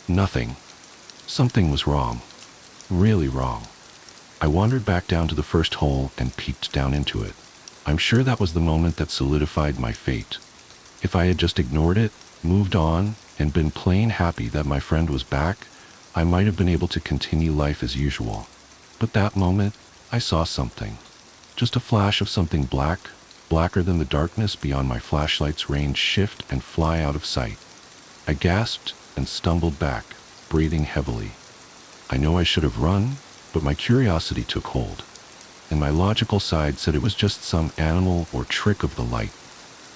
Nothing. Something was wrong. Really wrong. I wandered back down to the first hole and peeked down into it. I'm sure that was the moment that solidified my fate. If I had just ignored it, moved on, and been plain happy that my friend was back, I might have been able to continue life as usual. But that moment, I saw something. Just a flash of something black, blacker than the darkness beyond my flashlight's range shift and fly out of sight. I gasped and stumbled back, breathing heavily. I know I should have run, but my curiosity took hold, and my logical side said it was just some animal or trick of the light.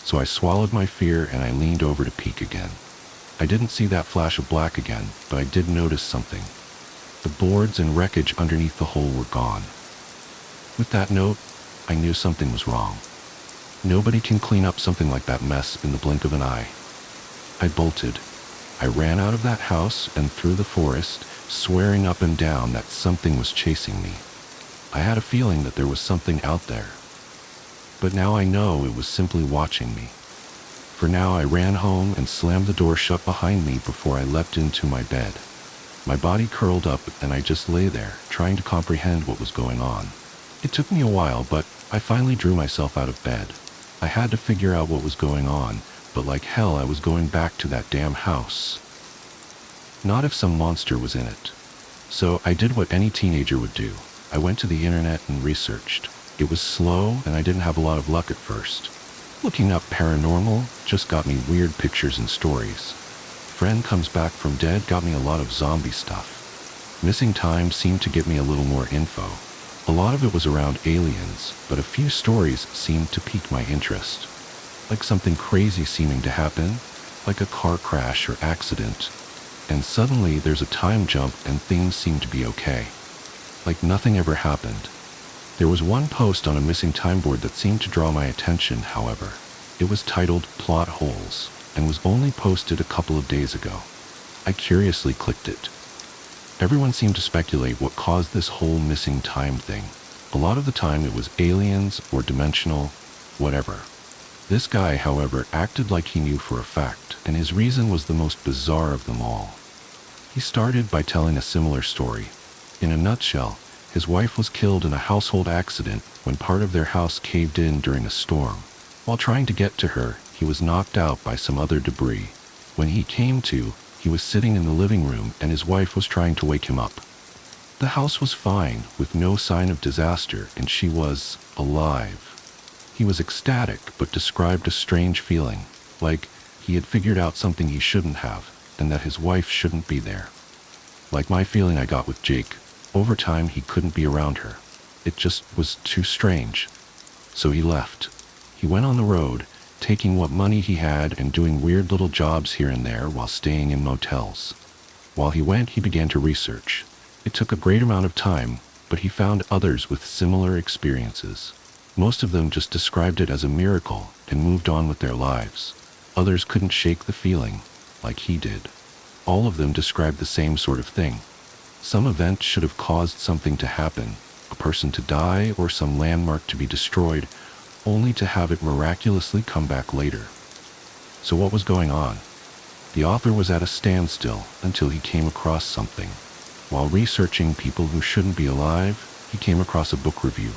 So I swallowed my fear and I leaned over to peek again. I didn't see that flash of black again, but I did notice something. The boards and wreckage underneath the hole were gone. With that note, I knew something was wrong. Nobody can clean up something like that mess in the blink of an eye. I bolted. I ran out of that house and through the forest, swearing up and down that something was chasing me. I had a feeling that there was something out there. But now I know it was simply watching me. For now I ran home and slammed the door shut behind me before I leapt into my bed. My body curled up and I just lay there, trying to comprehend what was going on. It took me a while, but I finally drew myself out of bed. I had to figure out what was going on, but like hell I was going back to that damn house. Not if some monster was in it. So I did what any teenager would do. I went to the internet and researched. It was slow and I didn't have a lot of luck at first. Looking up paranormal just got me weird pictures and stories. Friend comes back from dead got me a lot of zombie stuff. Missing time seemed to get me a little more info. A lot of it was around aliens, but a few stories seemed to pique my interest. Like something crazy seeming to happen, like a car crash or accident. And suddenly there's a time jump and things seem to be okay. Like nothing ever happened. There was one post on a missing time board that seemed to draw my attention, however. It was titled Plot Holes, and was only posted a couple of days ago. I curiously clicked it. Everyone seemed to speculate what caused this whole missing time thing. A lot of the time it was aliens or dimensional, whatever. This guy, however, acted like he knew for a fact, and his reason was the most bizarre of them all. He started by telling a similar story. In a nutshell, his wife was killed in a household accident when part of their house caved in during a storm. While trying to get to her, he was knocked out by some other debris. When he came to, he was sitting in the living room and his wife was trying to wake him up. The house was fine, with no sign of disaster, and she was alive. He was ecstatic, but described a strange feeling, like he had figured out something he shouldn't have, and that his wife shouldn't be there. Like my feeling I got with Jake. Over time, he couldn't be around her. It just was too strange. So he left. He went on the road, taking what money he had and doing weird little jobs here and there while staying in motels. While he went, he began to research. It took a great amount of time, but he found others with similar experiences. Most of them just described it as a miracle and moved on with their lives. Others couldn't shake the feeling, like he did. All of them described the same sort of thing. Some event should have caused something to happen, a person to die or some landmark to be destroyed, only to have it miraculously come back later. So what was going on? The author was at a standstill until he came across something. While researching people who shouldn't be alive, he came across a book review.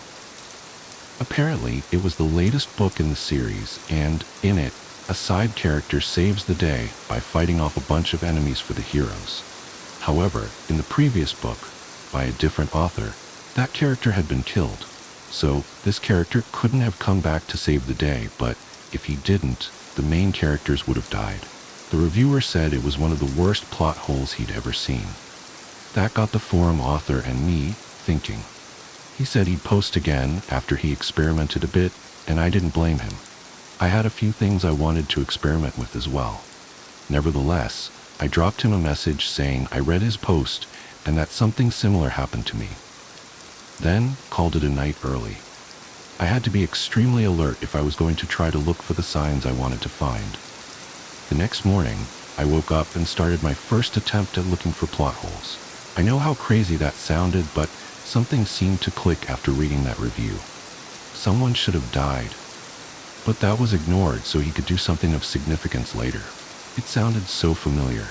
Apparently, it was the latest book in the series, and in it, a side character saves the day by fighting off a bunch of enemies for the heroes. However, in the previous book, by a different author, that character had been killed. So, this character couldn't have come back to save the day, but if he didn't, the main characters would have died. The reviewer said it was one of the worst plot holes he'd ever seen. That got the forum author and me thinking. He said he'd post again after he experimented a bit, and I didn't blame him. I had a few things I wanted to experiment with as well. Nevertheless, I dropped him a message saying I read his post and that something similar happened to me. Then called it a night early. I had to be extremely alert if I was going to try to look for the signs I wanted to find. The next morning, I woke up and started my first attempt at looking for plot holes. I know how crazy that sounded, but something seemed to click after reading that review. Someone should have died. But that was ignored so he could do something of significance later. It sounded so familiar.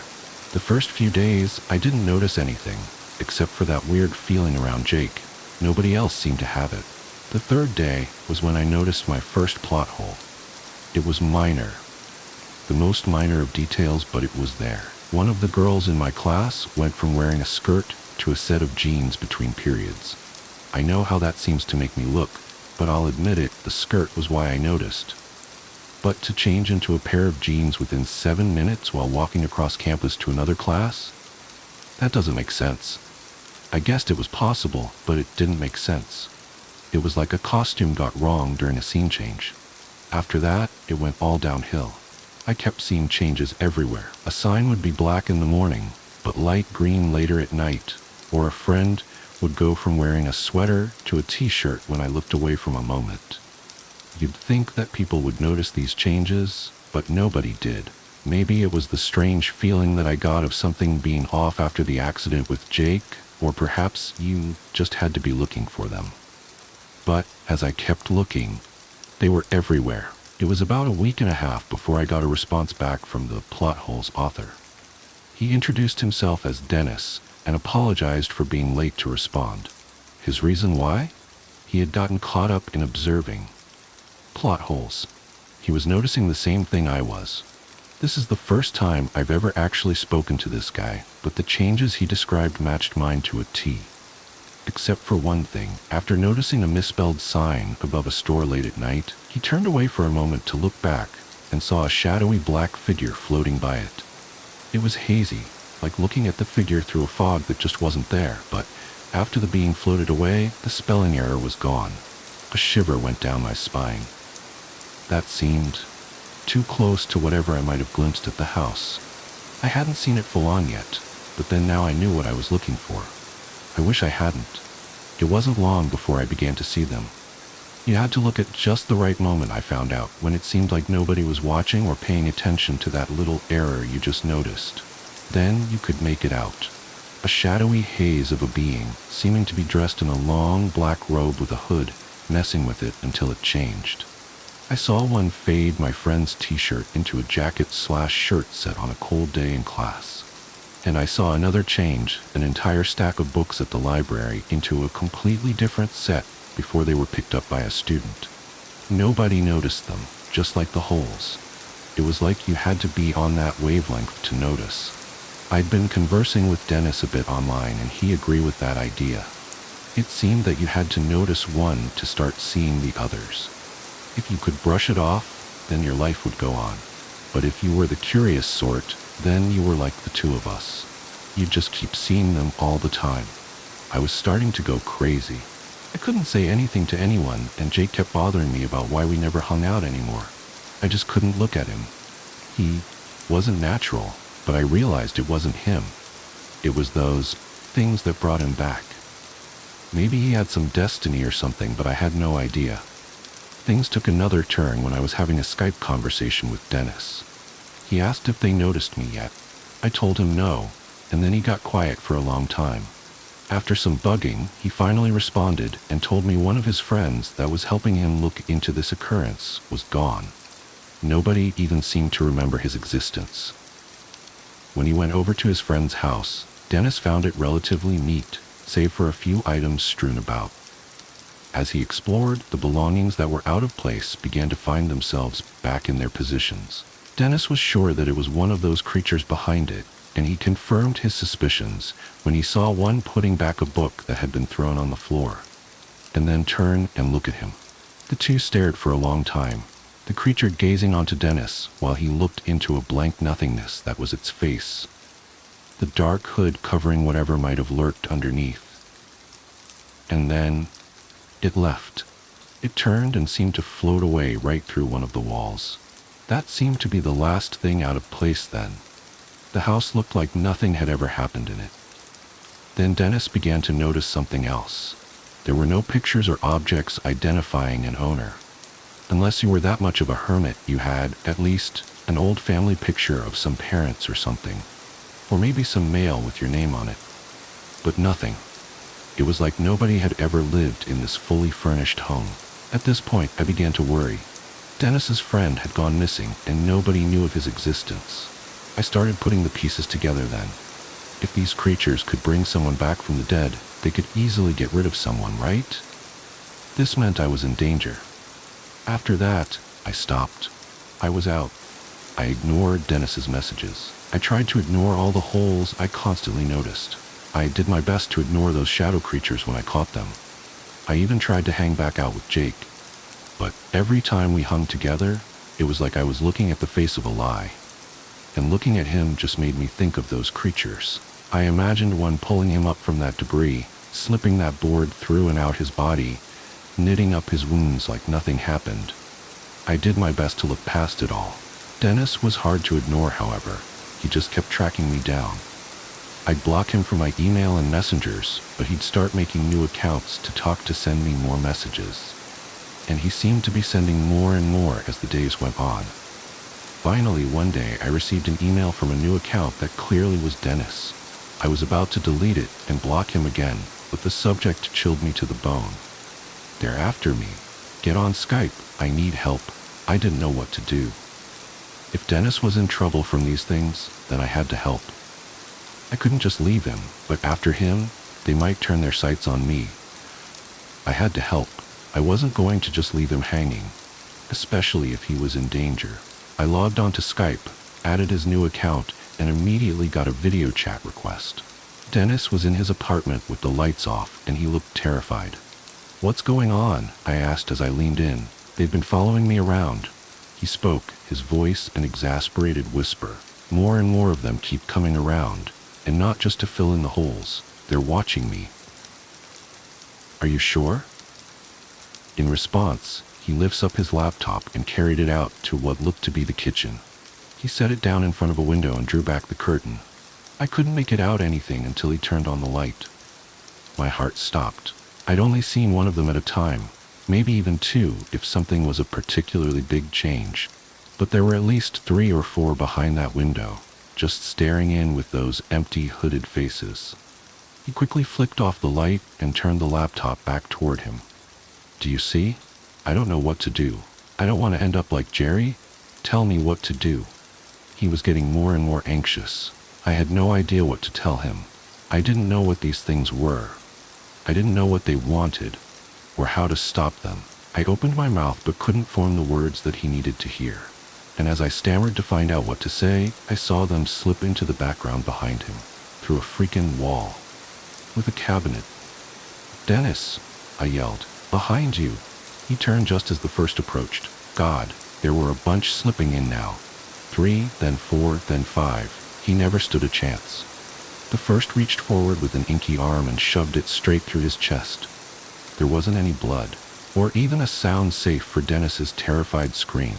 The first few days, I didn't notice anything, except for that weird feeling around Jake. Nobody else seemed to have it. The third day was when I noticed my first plot hole. It was minor. The most minor of details, but it was there. One of the girls in my class went from wearing a skirt to a set of jeans between periods. I know how that seems to make me look, but I'll admit it, the skirt was why I noticed. But to change into a pair of jeans within 7 minutes while walking across campus to another class? That doesn't make sense. I guessed it was possible, but it didn't make sense. It was like a costume got wrong during a scene change. After that, it went all downhill. I kept seeing changes everywhere. A sign would be black in the morning, but light green later at night, or a friend would go from wearing a sweater to a t-shirt when I looked away from a moment. You'd think that people would notice these changes, but nobody did. Maybe it was the strange feeling that I got of something being off after the accident with Jake, or perhaps you just had to be looking for them. But as I kept looking, they were everywhere. It was about a week and a half before I got a response back from the plot hole's author. He introduced himself as Dennis and apologized for being late to respond. His reason why? He had gotten caught up in observing plot holes. He was noticing the same thing I was. This is the first time I've ever actually spoken to this guy, but the changes he described matched mine to a T. Except for one thing, after noticing a misspelled sign above a store late at night, he turned away for a moment to look back and saw a shadowy black figure floating by it. It was hazy, like looking at the figure through a fog that just wasn't there, but after the being floated away, the spelling error was gone. A shiver went down my spine. That seemed too close to whatever I might have glimpsed at the house. I hadn't seen it full on yet, but then now I knew what I was looking for. I wish I hadn't. It wasn't long before I began to see them. You had to look at just the right moment, I found out, when it seemed like nobody was watching or paying attention to that little error you just noticed. Then you could make it out. A shadowy haze of a being, seeming to be dressed in a long black robe with a hood, messing with it until it changed. I saw one fade my friend's t-shirt into a jacket/shirt set on a cold day in class. And I saw another change an entire stack of books at the library into a completely different set before they were picked up by a student. Nobody noticed them, just like the holes. It was like you had to be on that wavelength to notice. I'd been conversing with Dennis a bit online and he agreed with that idea. It seemed that you had to notice one to start seeing the others. If you could brush it off, then your life would go on. But if you were the curious sort, then you were like the two of us. You'd just keep seeing them all the time. I was starting to go crazy. I couldn't say anything to anyone, and Jake kept bothering me about why we never hung out anymore. I just couldn't look at him. He wasn't natural, but I realized it wasn't him. It was those things that brought him back. Maybe he had some destiny or something, but I had no idea. Things took another turn when I was having a Skype conversation with Dennis. He asked if they noticed me yet. I told him no, and then he got quiet for a long time. After some bugging, he finally responded and told me one of his friends that was helping him look into this occurrence was gone. Nobody even seemed to remember his existence. When he went over to his friend's house, Dennis found it relatively neat, save for a few items strewn about. As he explored, the belongings that were out of place began to find themselves back in their positions. Dennis was sure that it was one of those creatures behind it, and he confirmed his suspicions when he saw one putting back a book that had been thrown on the floor, and then turn and look at him. The two stared for a long time, the creature gazing onto Dennis while he looked into a blank nothingness that was its face, the dark hood covering whatever might have lurked underneath. And then it left. It turned and seemed to float away right through one of the walls. That seemed to be the last thing out of place then. The house looked like nothing had ever happened in it. Then Dennis began to notice something else. There were no pictures or objects identifying an owner. Unless you were that much of a hermit, you had, at least, an old family picture of some parents or something. Or maybe some mail with your name on it. But nothing. It was like nobody had ever lived in this fully furnished home. At this point, I began to worry. Dennis's friend had gone missing, and nobody knew of his existence. I started putting the pieces together then. If these creatures could bring someone back from the dead, they could easily get rid of someone, right? This meant I was in danger. After that, I stopped. I was out. I ignored Dennis's messages. I tried to ignore all the holes I constantly noticed. I did my best to ignore those shadow creatures when I caught them. I even tried to hang back out with Jake. But every time we hung together, it was like I was looking at the face of a lie. And looking at him just made me think of those creatures. I imagined one pulling him up from that debris, slipping that board through and out his body, knitting up his wounds like nothing happened. I did my best to look past it all. Dennis was hard to ignore, however. He just kept tracking me down. I'd block him from my email and messengers, but he'd start making new accounts to send me more messages. And he seemed to be sending more and more as the days went on. Finally, one day, I received an email from a new account that clearly was Dennis. I was about to delete it and block him again, but the subject chilled me to the bone. They're after me. Get on Skype. I need help. I didn't know what to do. If Dennis was in trouble from these things, then I had to help. I couldn't just leave him, but after him, they might turn their sights on me. I had to help. I wasn't going to just leave him hanging, especially if he was in danger. I logged onto Skype, added his new account, and immediately got a video chat request. Dennis was in his apartment with the lights off, and he looked terrified. "What's going on?" I asked as I leaned in. "They've been following me around." He spoke, his voice an exasperated whisper. "More and more of them keep coming around, and not just to fill in the holes. They're watching me." "Are you sure?" In response, he lifts up his laptop and carried it out to what looked to be the kitchen. He set it down in front of a window and drew back the curtain. I couldn't make it out anything until he turned on the light. My heart stopped. I'd only seen one of them at a time, maybe even two if something was a particularly big change. But there were at least 3 or 4 behind that window, just staring in with those empty hooded faces. He quickly flicked off the light and turned the laptop back toward him. "Do you see? I don't know what to do. I don't want to end up like Jerry. Tell me what to do." He was getting more and more anxious. I had no idea what to tell him. I didn't know what these things were. I didn't know what they wanted, or how to stop them. I opened my mouth but couldn't form the words that he needed to hear. And as I stammered to find out what to say, I saw them slip into the background behind him, through a freaking wall, with a cabinet. "Dennis," I yelled, "behind you." He turned just as the first approached. God, there were a bunch slipping in now. 3, then 4, then 5. He never stood a chance. The first reached forward with an inky arm and shoved it straight through his chest. There wasn't any blood, or even a sound safe for Dennis's terrified scream.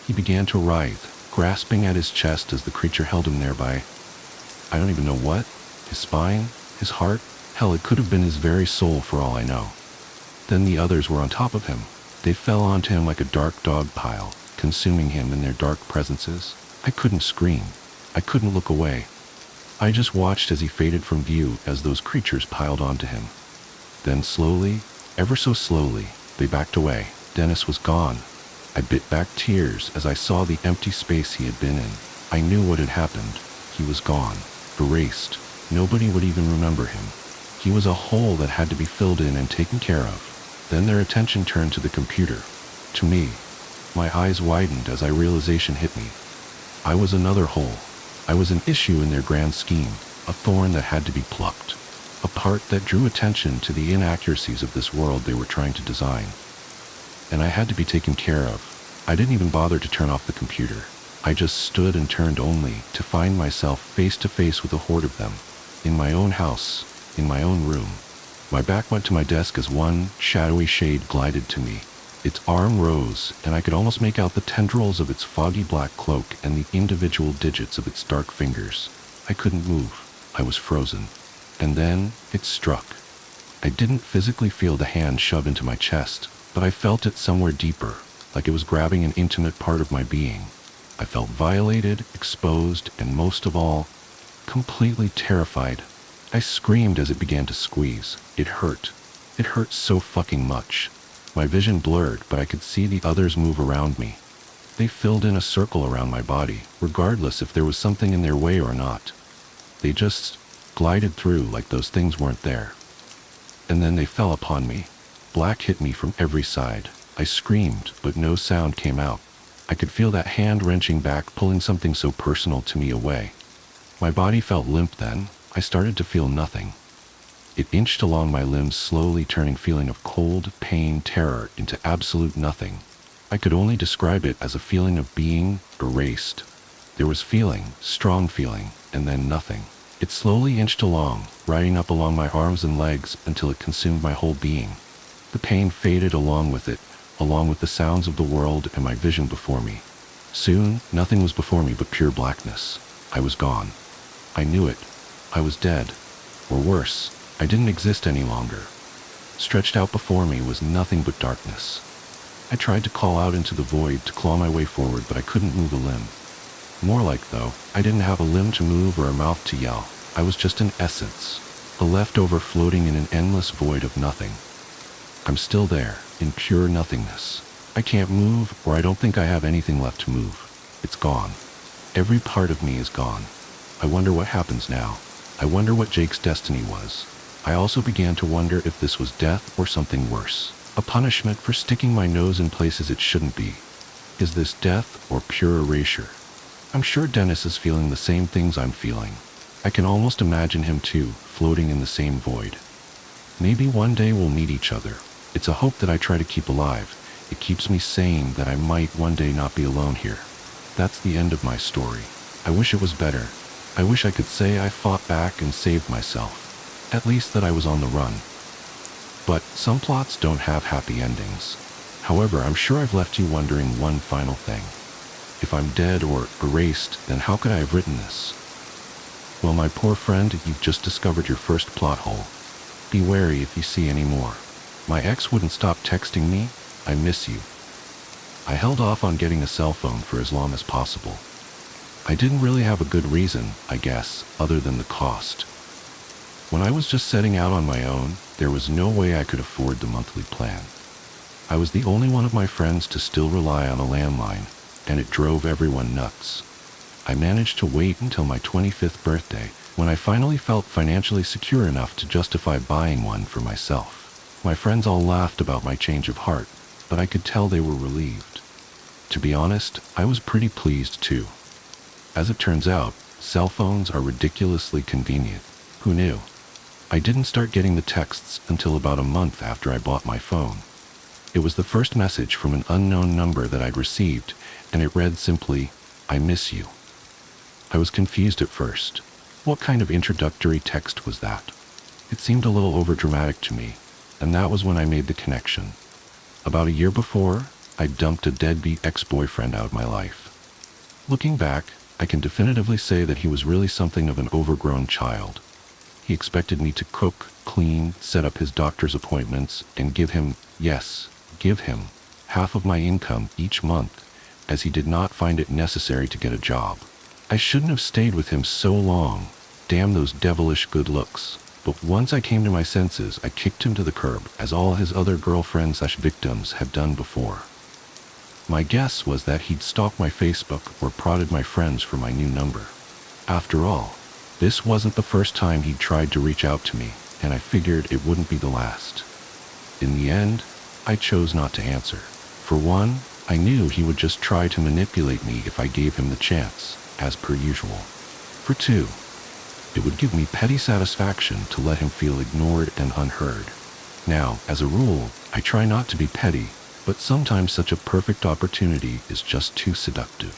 He began to writhe, grasping at his chest as the creature held him there by, I don't even know what, his spine, his heart, hell, it could have been his very soul for all I know. Then the others were on top of him. They fell onto him like a dark dog pile, consuming him in their dark presences. I couldn't scream. I couldn't look away. I just watched as he faded from view as those creatures piled onto him. Then slowly, ever so slowly, they backed away. Dennis was gone. I bit back tears as I saw the empty space he had been in. I knew what had happened. He was gone, erased. Nobody would even remember him. He was a hole that had to be filled in and taken care of. Then their attention turned to the computer, to me. My eyes widened as realization hit me. I was another hole. I was an issue in their grand scheme, a thorn that had to be plucked, a part that drew attention to the inaccuracies of this world they were trying to design. And I had to be taken care of. I didn't even bother to turn off the computer. I just stood and turned only to find myself face to face with a horde of them. In my own house, in my own room. My back went to my desk as one shadowy shade glided to me. Its arm rose, and I could almost make out the tendrils of its foggy black cloak and the individual digits of its dark fingers. I couldn't move. I was frozen. And then it struck. I didn't physically feel the hand shove into my chest, but I felt it somewhere deeper, like it was grabbing an intimate part of my being. I felt violated, exposed, and most of all, completely terrified. I screamed as it began to squeeze. It hurt. It hurt so fucking much. My vision blurred, but I could see the others move around me. They filled in a circle around my body, regardless if there was something in their way or not. They just glided through like those things weren't there. And then they fell upon me. Black hit me from every side. I screamed, but no sound came out. I could feel that hand wrenching back, pulling something so personal to me away. My body felt limp then. I started to feel nothing. It inched along my limbs, slowly turning feeling of cold, pain, terror into absolute nothing. I could only describe it as a feeling of being erased. There was feeling, strong feeling, and then nothing. It slowly inched along, riding up along my arms and legs until it consumed my whole being. The pain faded along with it, along with the sounds of the world and my vision before me. Soon, nothing was before me but pure blackness. I was gone. I knew it. I was dead. Or worse, I didn't exist any longer. Stretched out before me was nothing but darkness. I tried to call out into the void to claw my way forward, but I couldn't move a limb. More like, though, I didn't have a limb to move or a mouth to yell. I was just an essence, a leftover floating in an endless void of nothing. I'm still there, in pure nothingness. I can't move, or I don't think I have anything left to move. It's gone. Every part of me is gone. I wonder what happens now. I wonder what Jake's destiny was. I also began to wonder if this was death or something worse. A punishment for sticking my nose in places it shouldn't be. Is this death or pure erasure? I'm sure Dennis is feeling the same things I'm feeling. I can almost imagine him too, floating in the same void. Maybe one day we'll meet each other. It's a hope that I try to keep alive. It keeps me sane that I might one day not be alone here. That's the end of my story. I wish it was better. I wish I could say I fought back and saved myself. At least that I was on the run. But some plots don't have happy endings. However, I'm sure I've left you wondering one final thing. If I'm dead or erased, then how could I have written this? Well, my poor friend, you've just discovered your first plot hole. Be wary if you see any more. My ex wouldn't stop texting me. I miss you. I held off on getting a cell phone for as long as possible. I didn't really have a good reason, I guess, other than the cost. When I was just setting out on my own, there was no way I could afford the monthly plan. I was the only one of my friends to still rely on a landline, and it drove everyone nuts. I managed to wait until my 25th birthday, when I finally felt financially secure enough to justify buying one for myself. My friends all laughed about my change of heart, but I could tell they were relieved. To be honest, I was pretty pleased too. As it turns out, cell phones are ridiculously convenient. Who knew? I didn't start getting the texts until about a month after I bought my phone. It was the first message from an unknown number that I'd received, and it read simply, "I miss you." I was confused at first. What kind of introductory text was that? It seemed a little overdramatic to me, and that was when I made the connection. About a year before, I dumped a deadbeat ex-boyfriend out of my life. Looking back, I can definitively say that he was really something of an overgrown child. He expected me to cook, clean, set up his doctor's appointments, and give him half of my income each month, as he did not find it necessary to get a job. I shouldn't have stayed with him so long. Damn those devilish good looks. But once I came to my senses, I kicked him to the curb, as all his other girlfriends/victims had done before. My guess was that he'd stalked my Facebook or prodded my friends for my new number. After all, this wasn't the first time he'd tried to reach out to me, and I figured it wouldn't be the last. In the end, I chose not to answer. For one, I knew he would just try to manipulate me if I gave him the chance, as per usual. For two, it would give me petty satisfaction to let him feel ignored and unheard. Now, as a rule, I try not to be petty, But sometimes such a perfect opportunity is just too seductive.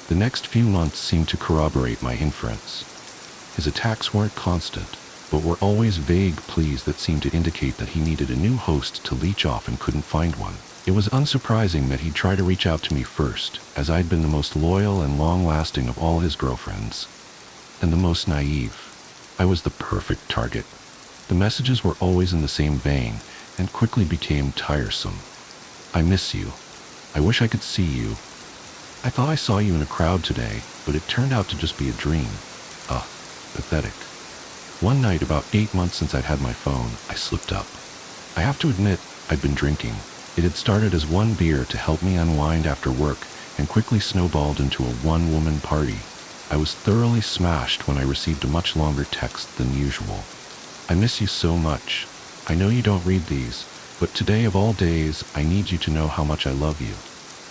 The next few months seemed to corroborate my inference. His attacks weren't constant, but were always vague pleas that seemed to indicate that he needed a new host to leech off and couldn't find one. It was unsurprising that he'd try to reach out to me first, as I'd been the most loyal and long-lasting of all his girlfriends. And the most naive. I was the perfect target. The messages were always in the same vein, and quickly became tiresome. I miss you. I wish I could see you. I thought I saw you in a crowd today, but it turned out to just be a dream. Pathetic. One night, about 8 months since I'd had my phone, I slipped up. I have to admit, I'd been drinking. It had started as one beer to help me unwind after work, and quickly snowballed into a one-woman party. I was thoroughly smashed when I received a much longer text than usual. I miss you so much. I know you don't read these, but today of all days, I need you to know how much I love you.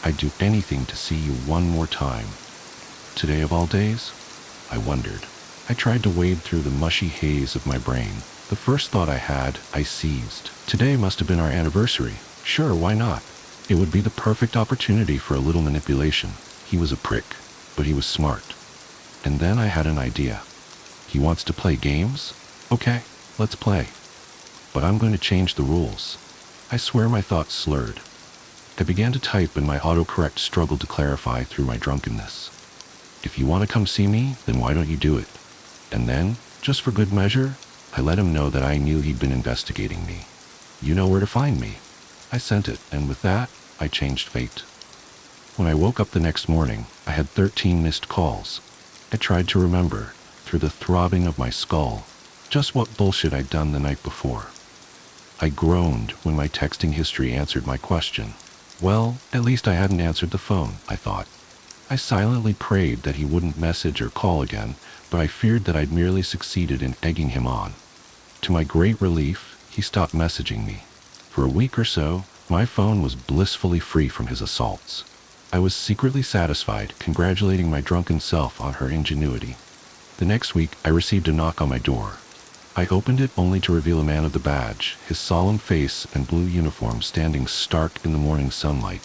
I'd do anything to see you one more time. Today of all days? I wondered. I tried to wade through the mushy haze of my brain. The first thought I had, I seized. Today must have been our anniversary. Sure, why not? It would be the perfect opportunity for a little manipulation. He was a prick, but he was smart. And then I had an idea. He wants to play games? Okay, let's play. But I'm going to change the rules. I swear my thoughts slurred. I began to type and my autocorrect struggled to clarify through my drunkenness. If you want to come see me, then why don't you do it? And then, just for good measure, I let him know that I knew he'd been investigating me. You know where to find me. I sent it, and with that, I changed fate. When I woke up the next morning, I had 13 missed calls. I tried to remember, through the throbbing of my skull, just what bullshit I'd done the night before. I groaned when my texting history answered my question. Well, at least I hadn't answered the phone, I thought. I silently prayed that he wouldn't message or call again, but I feared that I'd merely succeeded in egging him on. To my great relief, he stopped messaging me. For a week or so, my phone was blissfully free from his assaults. I was secretly satisfied, congratulating my drunken self on her ingenuity. The next week, I received a knock on my door. I opened it only to reveal a man of the badge, his solemn face and blue uniform standing stark in the morning sunlight.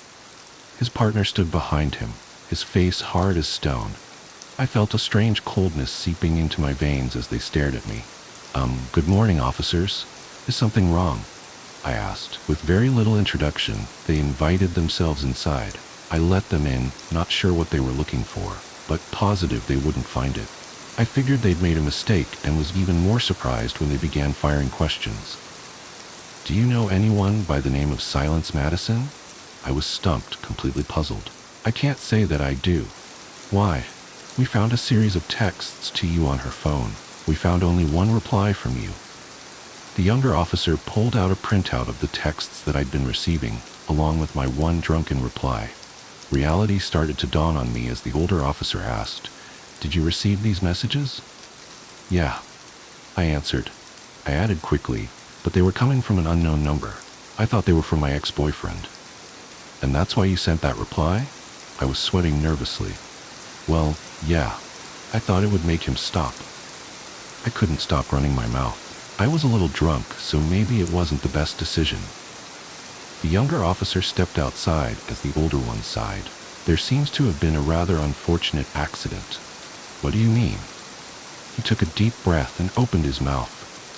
His partner stood behind him, his face hard as stone. I felt a strange coldness seeping into my veins as they stared at me. Good morning, officers. Is something wrong? I asked. With very little introduction, they invited themselves inside. I let them in, not sure what they were looking for, but positive they wouldn't find it. I figured they'd made a mistake and was even more surprised when they began firing questions. Do you know anyone by the name of Silence Madison? I was stumped, completely puzzled. I can't say that I do. Why? We found a series of texts to you on her phone. We found only one reply from you. The younger officer pulled out a printout of the texts that I'd been receiving, along with my one drunken reply. Reality started to dawn on me as the older officer asked, "Did you receive these messages?" "Yeah," I answered. I added quickly, "But they were coming from an unknown number. I thought they were from my ex-boyfriend." "And that's why you sent that reply?" I was sweating nervously. "Well, yeah. I thought it would make him stop." I couldn't stop running my mouth. I was a little drunk, so maybe it wasn't the best decision. The younger officer stepped outside as the older one sighed. "There seems to have been a rather unfortunate accident." "What do you mean?" He took a deep breath and opened his mouth.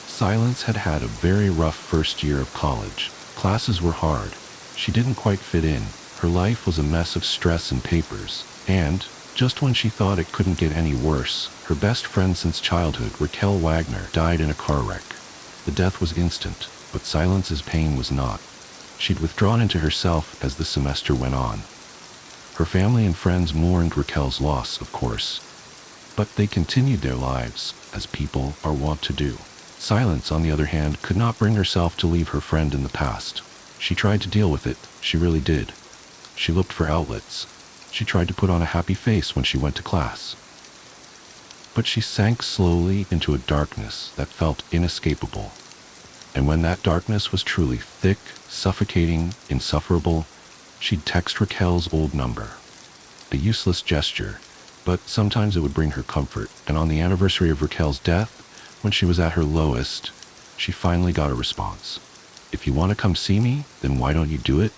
Silence had had a very rough first year of college. Classes were hard. She didn't quite fit in. Her life was a mess of stress and papers. And, just when she thought it couldn't get any worse, her best friend since childhood, Raquel Wagner, died in a car wreck. The death was instant, but Silence's pain was not. She'd withdrawn into herself as the semester went on. Her family and friends mourned Raquel's loss, of course, but they continued their lives, as people are wont to do. Silence, on the other hand, could not bring herself to leave her friend in the past. She tried to deal with it, she really did. She looked for outlets. She tried to put on a happy face when she went to class. But she sank slowly into a darkness that felt inescapable. And when that darkness was truly thick, suffocating, insufferable, she'd text Raquel's old number. A useless gesture, but sometimes it would bring her comfort, and on the anniversary of Raquel's death, when she was at her lowest, she finally got a response. "If you want to come see me, then why don't you do it?"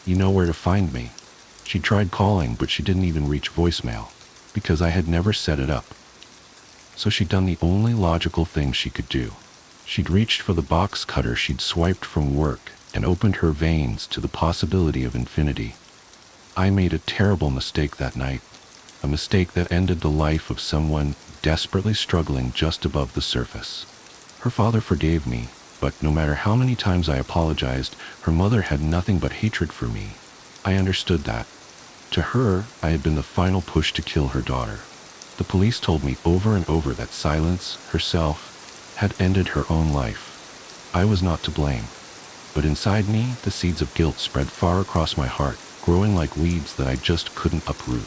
You know where to find me." She tried calling, but she didn't even reach voicemail, because I had never set it up. So she'd done the only logical thing she could do. She'd reached for the box cutter she'd swiped from work and opened her veins to the possibility of infinity. I made a terrible mistake that night, a mistake that ended the life of someone desperately struggling just above the surface. Her father forgave me, but no matter how many times I apologized, her mother had nothing but hatred for me. I understood that. To her, I had been the final push to kill her daughter. The police told me over and over that Silence, herself, had ended her own life. I was not to blame. But inside me, the seeds of guilt spread far across my heart, growing like weeds that I just couldn't uproot.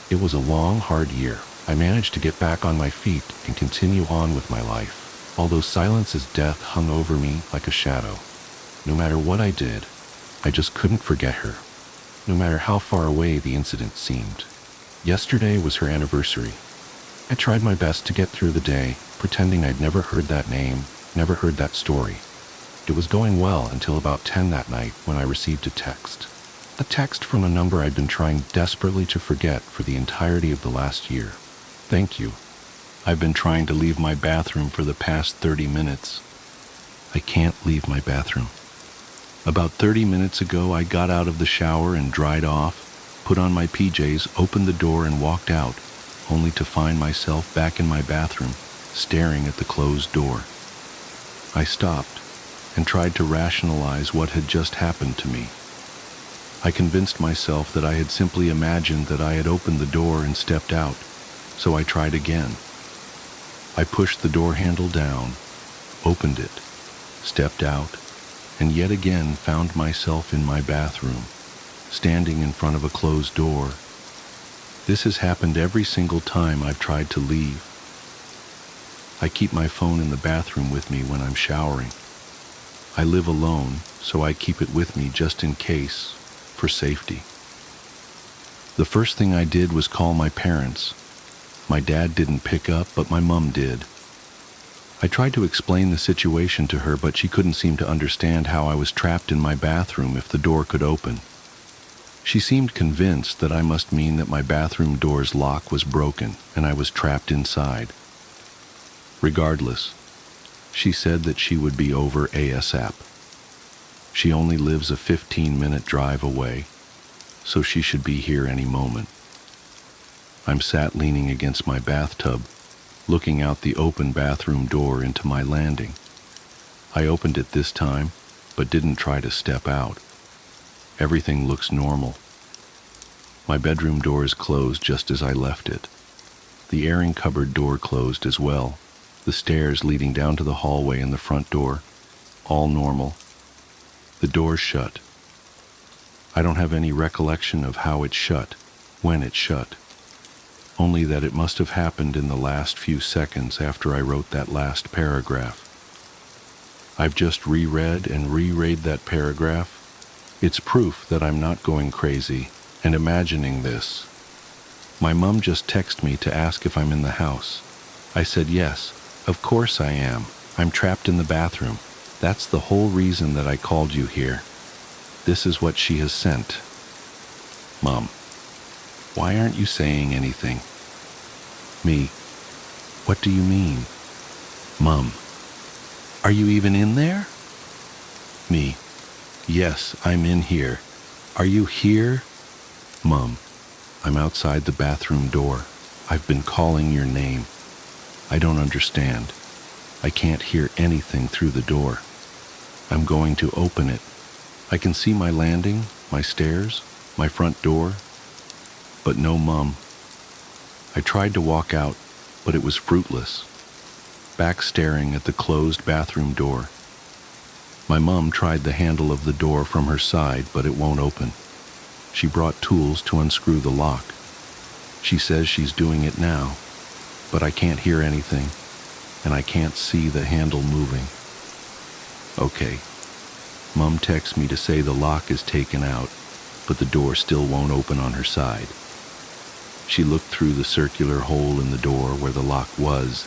It was a long, hard year. I managed to get back on my feet and continue on with my life, although Silence's death hung over me like a shadow. No matter what I did, I just couldn't forget her, no matter how far away the incident seemed. Yesterday was her anniversary. I tried my best to get through the day, pretending I'd never heard that name, never heard that story. It was going well until about 10 that night when I received a text. A text from a number I'd been trying desperately to forget for the entirety of the last year. "Thank you. I've been trying to leave my bathroom for the past 30 minutes. I can't leave my bathroom. About 30 minutes ago, I got out of the shower and dried off, put on my PJs, opened the door and walked out, only to find myself back in my bathroom, staring at the closed door. I stopped and tried to rationalize what had just happened to me. I convinced myself that I had simply imagined that I had opened the door and stepped out, so I tried again. I pushed the door handle down, opened it, stepped out, and yet again found myself in my bathroom, standing in front of a closed door. This has happened every single time I've tried to leave. I keep my phone in the bathroom with me when I'm showering. I live alone, so I keep it with me just in case, for safety. The first thing I did was call my parents. My dad didn't pick up, but my mom did. I tried to explain the situation to her, but she couldn't seem to understand how I was trapped in my bathroom if the door could open. She seemed convinced that I must mean that my bathroom door's lock was broken and I was trapped inside. Regardless, she said that she would be over ASAP. She only lives a 15-minute drive away, so she should be here any moment. I'm sat leaning against my bathtub, looking out the open bathroom door into my landing. I opened it this time, but didn't try to step out. Everything looks normal. My bedroom door is closed just as I left it. The airing cupboard door closed as well. The stairs leading down to the hallway and the front door, all normal. The door's shut. I don't have any recollection of how it shut, when it shut. Only that it must have happened in the last few seconds after I wrote that last paragraph. I've just reread and reread that paragraph. It's proof that I'm not going crazy and imagining this. My mom just texted me to ask if I'm in the house. I said yes, of course I am. I'm trapped in the bathroom. That's the whole reason that I called you here. This is what she has sent. Mom, why aren't you saying anything? Me, what do you mean? Mom, are you even in there? Me, yes, I'm in here. Are you here? Mom, I'm outside the bathroom door. I've been calling your name. I don't understand. I can't hear anything through the door. I'm going to open it. I can see my landing, my stairs, my front door, but no Mom. I tried to walk out, but it was fruitless. Back staring at the closed bathroom door. My mom tried the handle of the door from her side, but it won't open. She brought tools to unscrew the lock. She says she's doing it now, but I can't hear anything, and I can't see the handle moving. Okay. Mom texts me to say the lock is taken out, but the door still won't open on her side. She looked through the circular hole in the door where the lock was,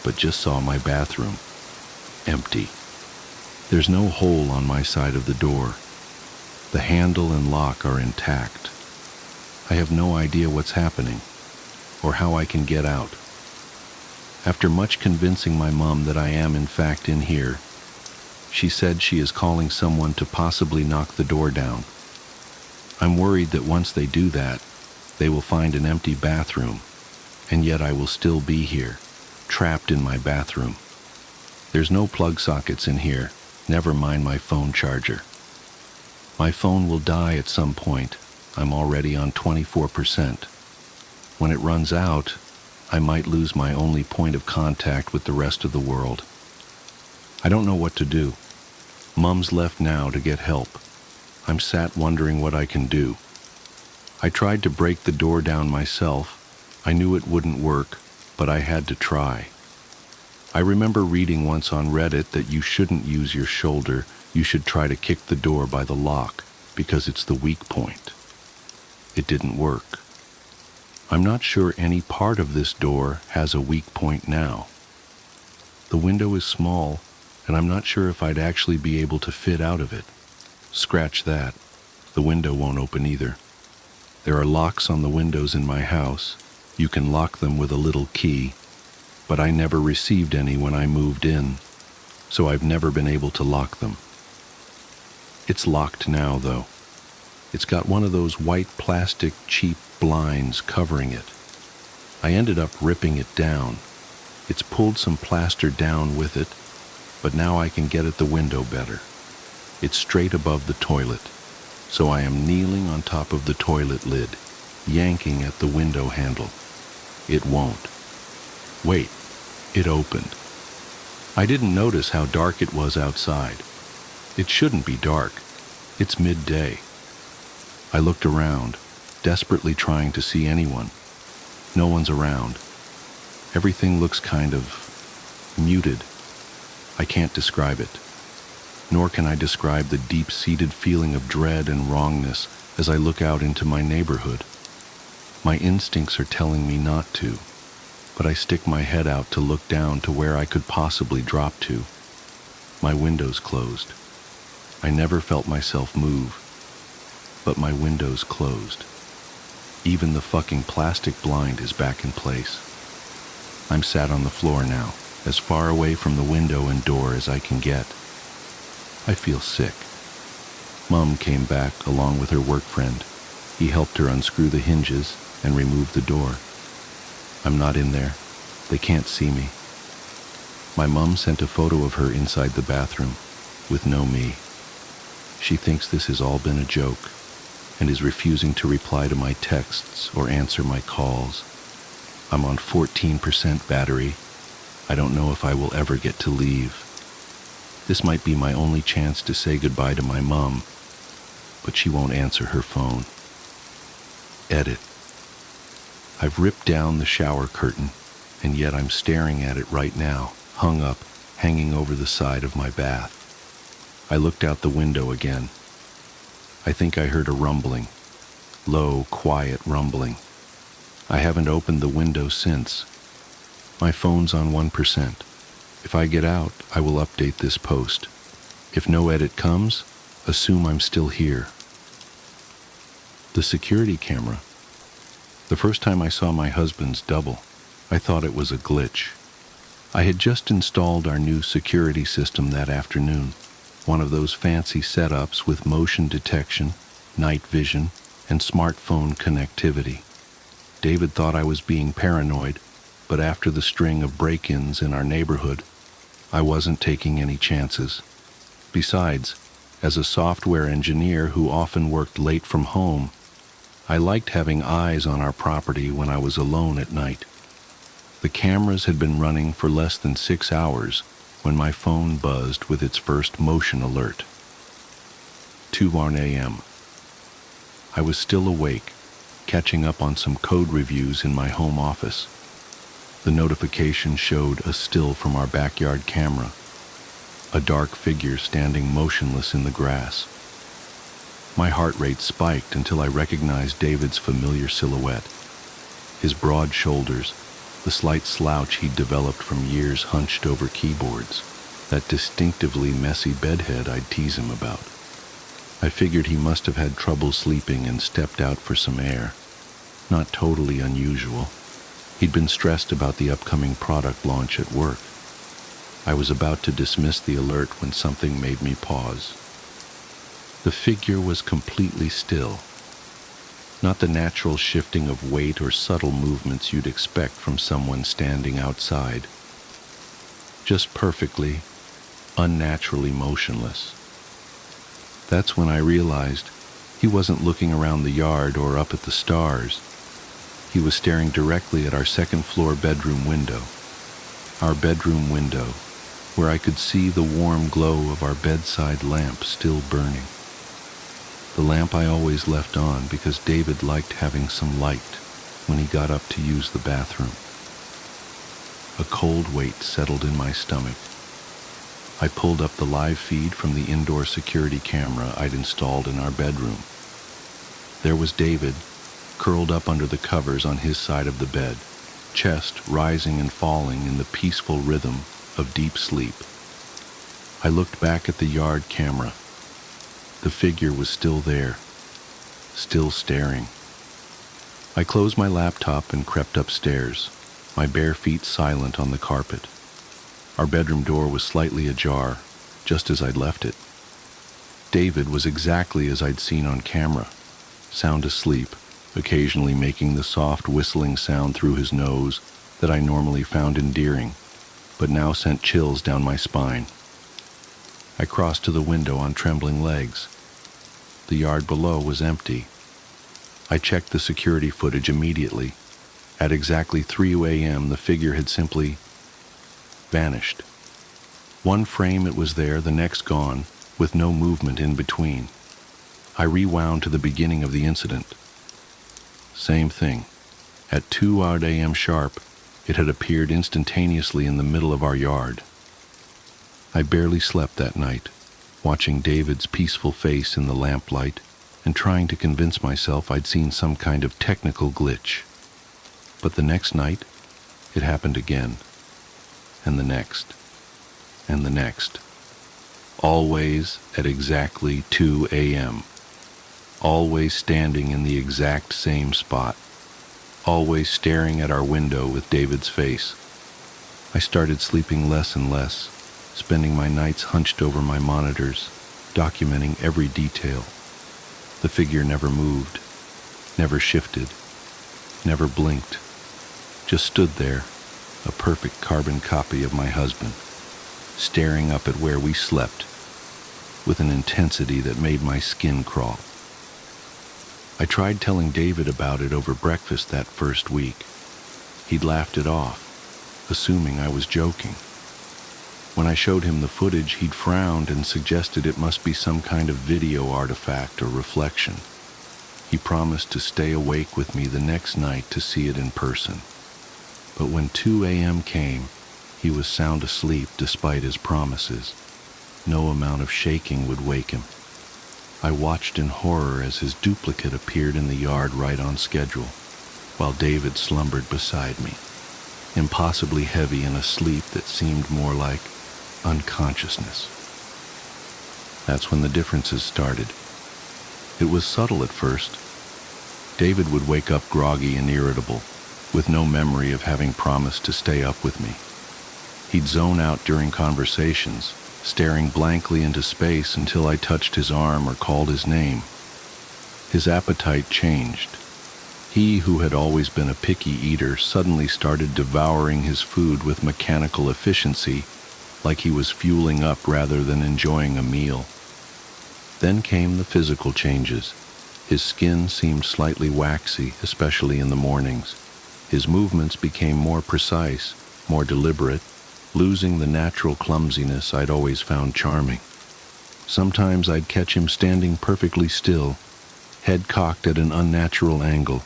but just saw my bathroom. Empty. There's no hole on my side of the door. The handle and lock are intact. I have no idea what's happening or how I can get out. After much convincing my mom that I am in fact in here, she said she is calling someone to possibly knock the door down. I'm worried that once they do that, they will find an empty bathroom, and yet I will still be here, trapped in my bathroom. There's no plug sockets in here, never mind my phone charger. My phone will die at some point. I'm already on 24%. When it runs out, I might lose my only point of contact with the rest of the world. I don't know what to do. Mom's left now to get help. I'm sat wondering what I can do. I tried to break the door down myself. I knew it wouldn't work, but I had to try. I remember reading once on Reddit that you shouldn't use your shoulder. You should try to kick the door by the lock because it's the weak point. It didn't work. I'm not sure any part of this door has a weak point now. The window is small, and I'm not sure if I'd actually be able to fit out of it. Scratch that. The window won't open either. There are locks on the windows in my house. You can lock them with a little key, but I never received any when I moved in, so I've never been able to lock them. It's locked now, though. It's got one of those white plastic cheap blinds covering it. I ended up ripping it down. It's pulled some plaster down with it, but now I can get at the window better. It's straight above the toilet, so I am kneeling on top of the toilet lid, yanking at the window handle. It won't. Wait, it opened. I didn't notice how dark it was outside. It shouldn't be dark. It's midday. I looked around, desperately trying to see anyone. No one's around. Everything looks kind of muted. I can't describe it. Nor can I describe the deep-seated feeling of dread and wrongness as I look out into my neighborhood. My instincts are telling me not to, but I stick my head out to look down to where I could possibly drop to. My window's closed. I never felt myself move, but my window's closed. Even the fucking plastic blind is back in place. I'm sat on the floor now, as far away from the window and door as I can get. I feel sick. Mom came back along with her work friend. He helped her unscrew the hinges and remove the door. I'm not in there. They can't see me. My mom sent a photo of her inside the bathroom, with no me. She thinks this has all been a joke, and is refusing to reply to my texts or answer my calls. I'm on 14% battery. I don't know if I will ever get to leave. This might be my only chance to say goodbye to my mom, but she won't answer her phone. Edit. I've ripped down the shower curtain, and yet I'm staring at it right now, hung up, hanging over the side of my bath. I looked out the window again. I think I heard a rumbling, low, quiet rumbling. I haven't opened the window since. My phone's on 1%. If I get out, I will update this post. If no edit comes, assume I'm still here. The security camera. The first time I saw my husband's double, I thought it was a glitch. I had just installed our new security system that afternoon, one of those fancy setups with motion detection, night vision, and smartphone connectivity. David thought I was being paranoid, but after the string of break-ins in our neighborhood, I wasn't taking any chances. Besides, as a software engineer who often worked late from home, I liked having eyes on our property when I was alone at night. The cameras had been running for less than 6 hours when my phone buzzed with its first motion alert. 2:01 a.m. I was still awake, catching up on some code reviews in my home office. The notification showed a still from our backyard camera, a dark figure standing motionless in the grass. My heart rate spiked until I recognized David's familiar silhouette. His broad shoulders, the slight slouch he'd developed from years hunched over keyboards, that distinctively messy bedhead I'd tease him about. I figured he must have had trouble sleeping and stepped out for some air. Not totally unusual. He'd been stressed about the upcoming product launch at work. I was about to dismiss the alert when something made me pause. The figure was completely still. Not the natural shifting of weight or subtle movements you'd expect from someone standing outside. Just perfectly, unnaturally motionless. That's when I realized he wasn't looking around the yard or up at the stars. He was staring directly at our second-floor bedroom window. Our bedroom window, where I could see the warm glow of our bedside lamp still burning. The lamp I always left on because David liked having some light when he got up to use the bathroom. A cold weight settled in my stomach. I pulled up the live feed from the indoor security camera I'd installed in our bedroom. There was David, curled up under the covers on his side of the bed, chest rising and falling in the peaceful rhythm of deep sleep. I looked back at the yard camera. The figure was still there, still staring. I closed my laptop and crept upstairs, my bare feet silent on the carpet. Our bedroom door was slightly ajar, just as I'd left it. David was exactly as I'd seen on camera, sound asleep, occasionally making the soft whistling sound through his nose that I normally found endearing, but now sent chills down my spine. I crossed to the window on trembling legs. The yard below was empty. I checked the security footage immediately. At exactly 3 a.m., the figure had simply vanished. One frame it was there, the next gone, with no movement in between. I rewound to the beginning of the incident. Same thing. At 2 a.m. sharp, it had appeared instantaneously in the middle of our yard. I barely slept that night, watching David's peaceful face in the lamplight and trying to convince myself I'd seen some kind of technical glitch. But the next night, it happened again, and the next, and the next. Always at exactly 2 a.m. Always standing in the exact same spot. Always staring at our window with David's face. I started sleeping less and less, spending my nights hunched over my monitors, documenting every detail. The figure never moved, never shifted, never blinked, just stood there, a perfect carbon copy of my husband, staring up at where we slept, with an intensity that made my skin crawl. I tried telling David about it over breakfast that first week. He'd laughed it off, assuming I was joking. When I showed him the footage, he'd frowned and suggested it must be some kind of video artifact or reflection. He promised to stay awake with me the next night to see it in person. But when 2 a.m. came, he was sound asleep despite his promises. No amount of shaking would wake him. I watched in horror as his duplicate appeared in the yard right on schedule, while David slumbered beside me, impossibly heavy in a sleep that seemed more like unconsciousness. That's when the differences started. It was subtle at first. David would wake up groggy and irritable, with no memory of having promised to stay up with me. He'd zone out during conversations, staring blankly into space until I touched his arm or called his name. His appetite changed. He, who had always been a picky eater, suddenly started devouring his food with mechanical efficiency, like he was fueling up rather than enjoying a meal. Then came the physical changes. His skin seemed slightly waxy, especially in the mornings. His movements became more precise, more deliberate, losing the natural clumsiness I'd always found charming. Sometimes I'd catch him standing perfectly still, head cocked at an unnatural angle,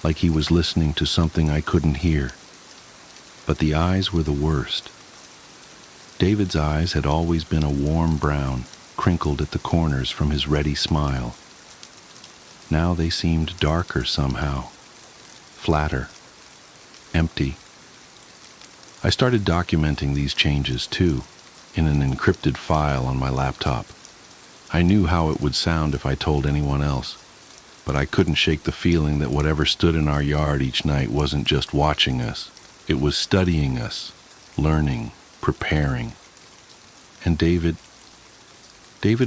like he was listening to something I couldn't hear. But the eyes were the worst. David's eyes had always been a warm brown, crinkled at the corners from his ready smile. Now they seemed darker somehow, flatter, empty. I started documenting these changes too, in an encrypted file on my laptop. I knew how it would sound if I told anyone else, but I couldn't shake the feeling that whatever stood in our yard each night wasn't just watching us. It was studying us, learning, preparing. And David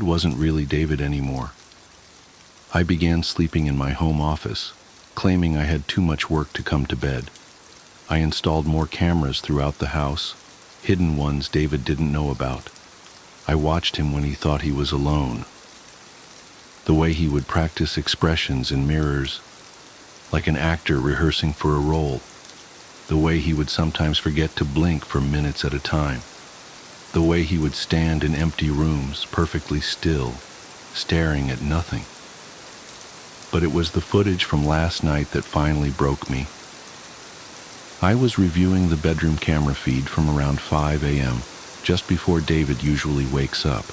wasn't really David anymore. I began sleeping in my home office, claiming I had too much work to come to bed. I installed more cameras throughout the house, hidden ones David didn't know about. I watched him when he thought he was alone. The way he would practice expressions in mirrors, like an actor rehearsing for a role. The way he would sometimes forget to blink for minutes at a time. The way he would stand in empty rooms, perfectly still, staring at nothing. But it was the footage from last night that finally broke me. I was reviewing the bedroom camera feed from around 5 a.m., just before David usually wakes up.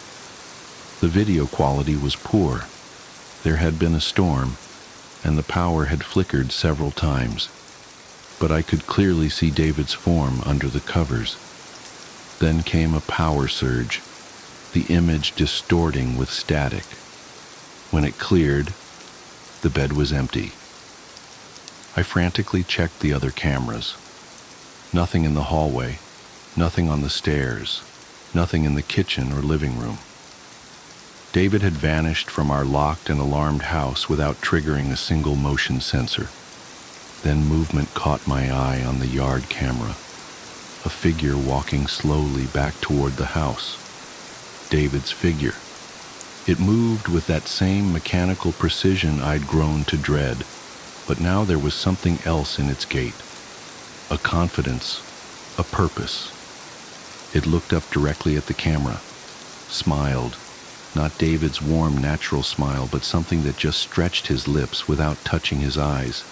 The video quality was poor. There had been a storm, and the power had flickered several times. But I could clearly see David's form under the covers. Then came a power surge, the image distorting with static. When it cleared, the bed was empty. I frantically checked the other cameras. Nothing in the hallway, nothing on the stairs, nothing in the kitchen or living room. David had vanished from our locked and alarmed house without triggering a single motion sensor. Then movement caught my eye on the yard camera. A figure walking slowly back toward the house. David's figure. It moved with that same mechanical precision I'd grown to dread, but now there was something else in its gait. A confidence, a purpose. It looked up directly at the camera, smiled, not David's warm, natural smile, but something that just stretched his lips without touching his eyes.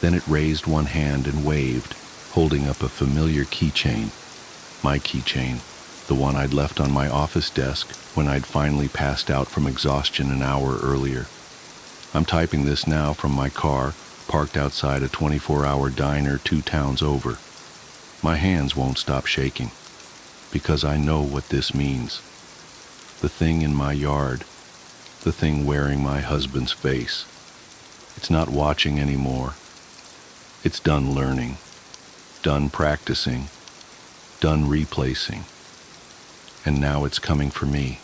Then it raised one hand and waved, holding up a familiar keychain. My keychain, the one I'd left on my office desk when I'd finally passed out from exhaustion an hour earlier. I'm typing this now from my car, parked outside a 24-hour diner 2 towns over. My hands won't stop shaking, because I know what this means. The thing in my yard, the thing wearing my husband's face. It's not watching anymore. It's done learning, done practicing, done replacing. And now it's coming for me.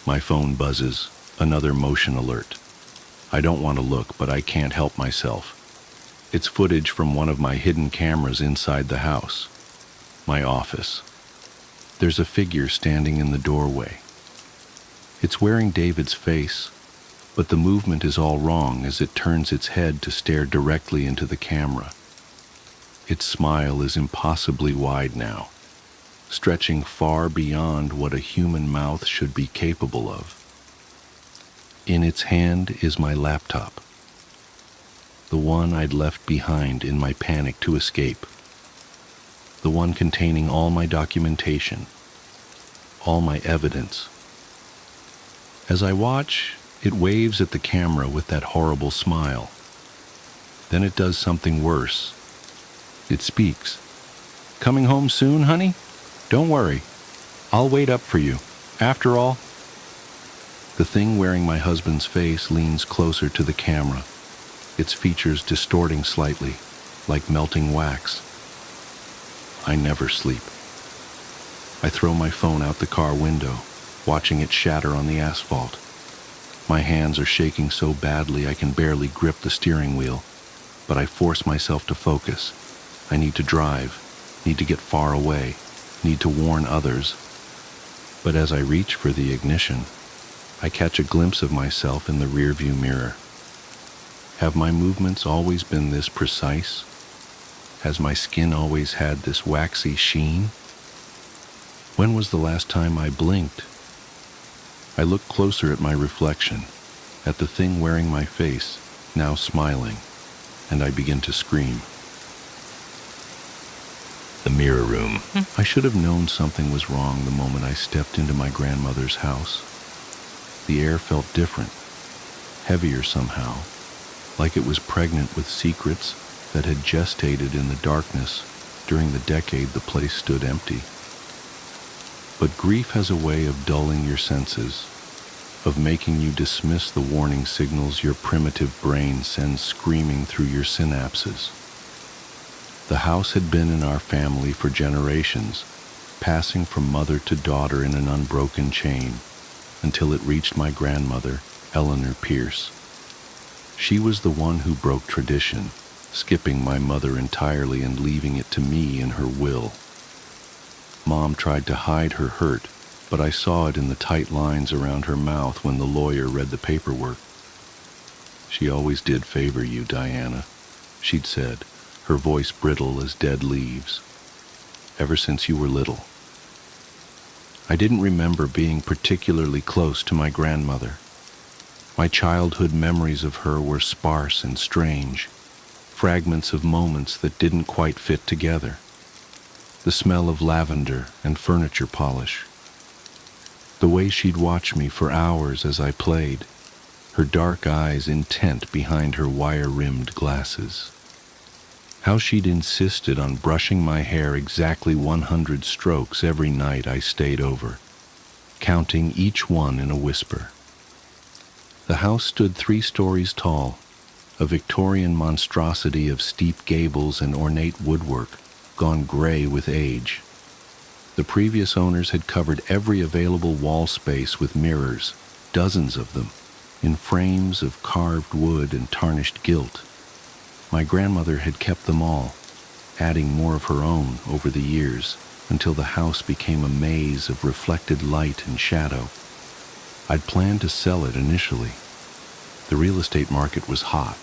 My phone buzzes, another motion alert. I don't want to look, but I can't help myself. It's footage from one of my hidden cameras inside the house. My office. There's a figure standing in the doorway. It's wearing David's face, but the movement is all wrong as it turns its head to stare directly into the camera. Its smile is impossibly wide now, stretching far beyond what a human mouth should be capable of. In its hand is my laptop, the one I'd left behind in my panic to escape, the one containing all my documentation, all my evidence. As I watch, it waves at the camera with that horrible smile. Then it does something worse. It speaks. "Coming home soon, honey? Don't worry. I'll wait up for you. After all..." The thing wearing my husband's face leans closer to the camera, its features distorting slightly, like melting wax. I never sleep. I throw my phone out the car window, watching it shatter on the asphalt. My hands are shaking so badly I can barely grip the steering wheel, but I force myself to focus. I need to drive, need to get far away, need to warn others. But as I reach for the ignition, I catch a glimpse of myself in the rearview mirror. Have my movements always been this precise? Has my skin always had this waxy sheen? When was the last time I blinked? I look closer at my reflection, at the thing wearing my face, now smiling, and I begin to scream. The mirror room. I should have known something was wrong the moment I stepped into my grandmother's house. The air felt different, heavier somehow, like it was pregnant with secrets that had gestated in the darkness during the decade the place stood empty. But grief has a way of dulling your senses, of making you dismiss the warning signals your primitive brain sends screaming through your synapses. The house had been in our family for generations, passing from mother to daughter in an unbroken chain, until it reached my grandmother, Eleanor Pierce. She was the one who broke tradition, skipping my mother entirely and leaving it to me in her will. Mom tried to hide her hurt, but I saw it in the tight lines around her mouth when the lawyer read the paperwork. "She always did favor you, Diana," she'd said, her voice brittle as dead leaves. "Ever since you were little." I didn't remember being particularly close to my grandmother. My childhood memories of her were sparse and strange, fragments of moments that didn't quite fit together. The smell of lavender and furniture polish. The way she'd watch me for hours as I played, her dark eyes intent behind her wire-rimmed glasses. How she'd insisted on brushing my hair exactly 100 strokes every night I stayed over, counting each one in a whisper. The house stood 3 stories tall, a Victorian monstrosity of steep gables and ornate woodwork, gone gray with age. The previous owners had covered every available wall space with mirrors, dozens of them, in frames of carved wood and tarnished gilt. My grandmother had kept them all, adding more of her own over the years, until the house became a maze of reflected light and shadow. I'd planned to sell it initially. The real estate market was hot,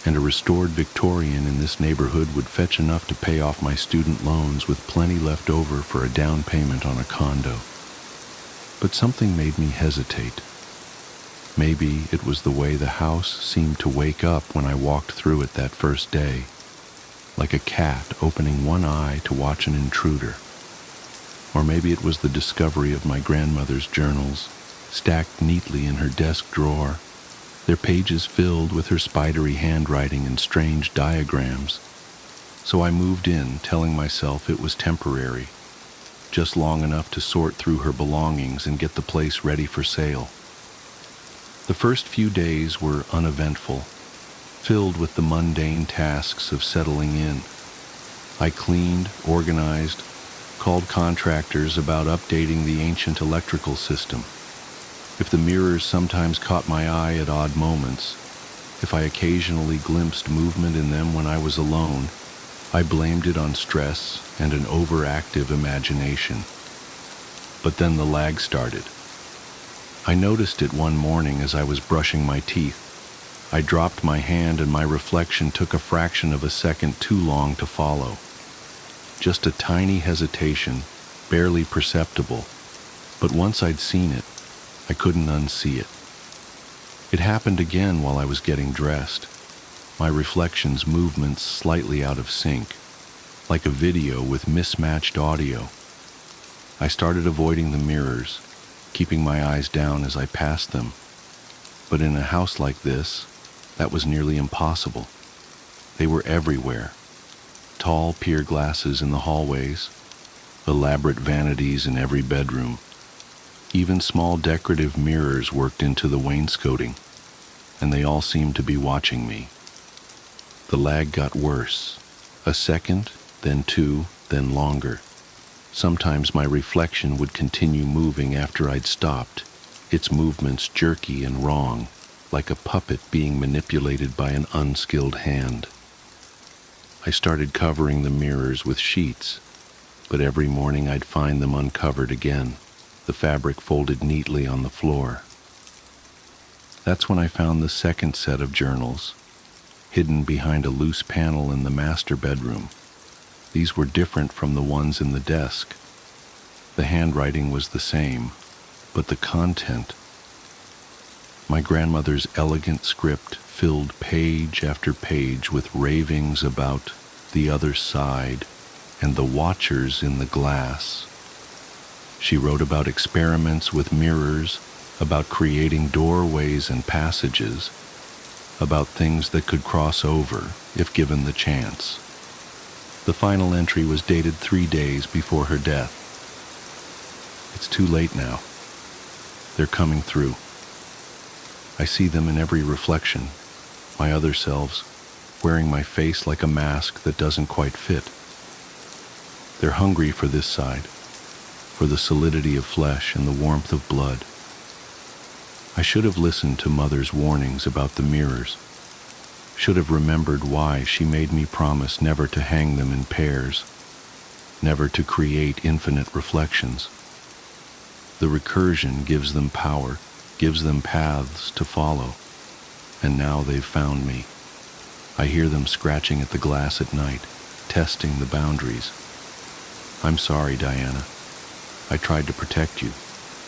and a restored Victorian in this neighborhood would fetch enough to pay off my student loans with plenty left over for a down payment on a condo. But something made me hesitate. Maybe it was the way the house seemed to wake up when I walked through it that first day, like a cat opening one eye to watch an intruder. Or maybe it was the discovery of my grandmother's journals, stacked neatly in her desk drawer, their pages filled with her spidery handwriting and strange diagrams. So I moved in, telling myself it was temporary, just long enough to sort through her belongings and get the place ready for sale. The first few days were uneventful, filled with the mundane tasks of settling in. I cleaned, organized, called contractors about updating the ancient electrical system. If the mirrors sometimes caught my eye at odd moments, if I occasionally glimpsed movement in them when I was alone, I blamed it on stress and an overactive imagination. But then the lag started. I noticed it one morning as I was brushing my teeth. I dropped my hand and my reflection took a fraction of a second too long to follow. Just a tiny hesitation, barely perceptible, but once I'd seen it, I couldn't unsee it. It happened again while I was getting dressed, my reflection's movements slightly out of sync, like a video with mismatched audio. I started avoiding the mirrors, keeping my eyes down as I passed them. But in a house like this, that was nearly impossible. They were everywhere. Tall pier glasses in the hallways, elaborate vanities in every bedroom. Even small decorative mirrors worked into the wainscoting, and they all seemed to be watching me. The lag got worse. A second, then 2, then longer. Sometimes my reflection would continue moving after I'd stopped, its movements jerky and wrong, like a puppet being manipulated by an unskilled hand. I started covering the mirrors with sheets, but every morning I'd find them uncovered again, the fabric folded neatly on the floor. That's when I found the second set of journals, hidden behind a loose panel in the master bedroom. These were different from the ones in the desk. The handwriting was the same, but the content. My grandmother's elegant script filled page after page with ravings about the other side and the watchers in the glass. She wrote about experiments with mirrors, about creating doorways and passages, about things that could cross over if given the chance. The final entry was dated 3 days before her death. It's too late now. They're coming through. I see them in every reflection, my other selves, wearing my face like a mask that doesn't quite fit. They're hungry for this side, for the solidity of flesh and the warmth of blood. I should have listened to Mother's warnings about the mirrors, should have remembered why she made me promise never to hang them in pairs, never to create infinite reflections. The recursion gives them power, gives them paths to follow, and now they've found me. I hear them scratching at the glass at night, testing the boundaries. I'm sorry, Diana. I tried to protect you,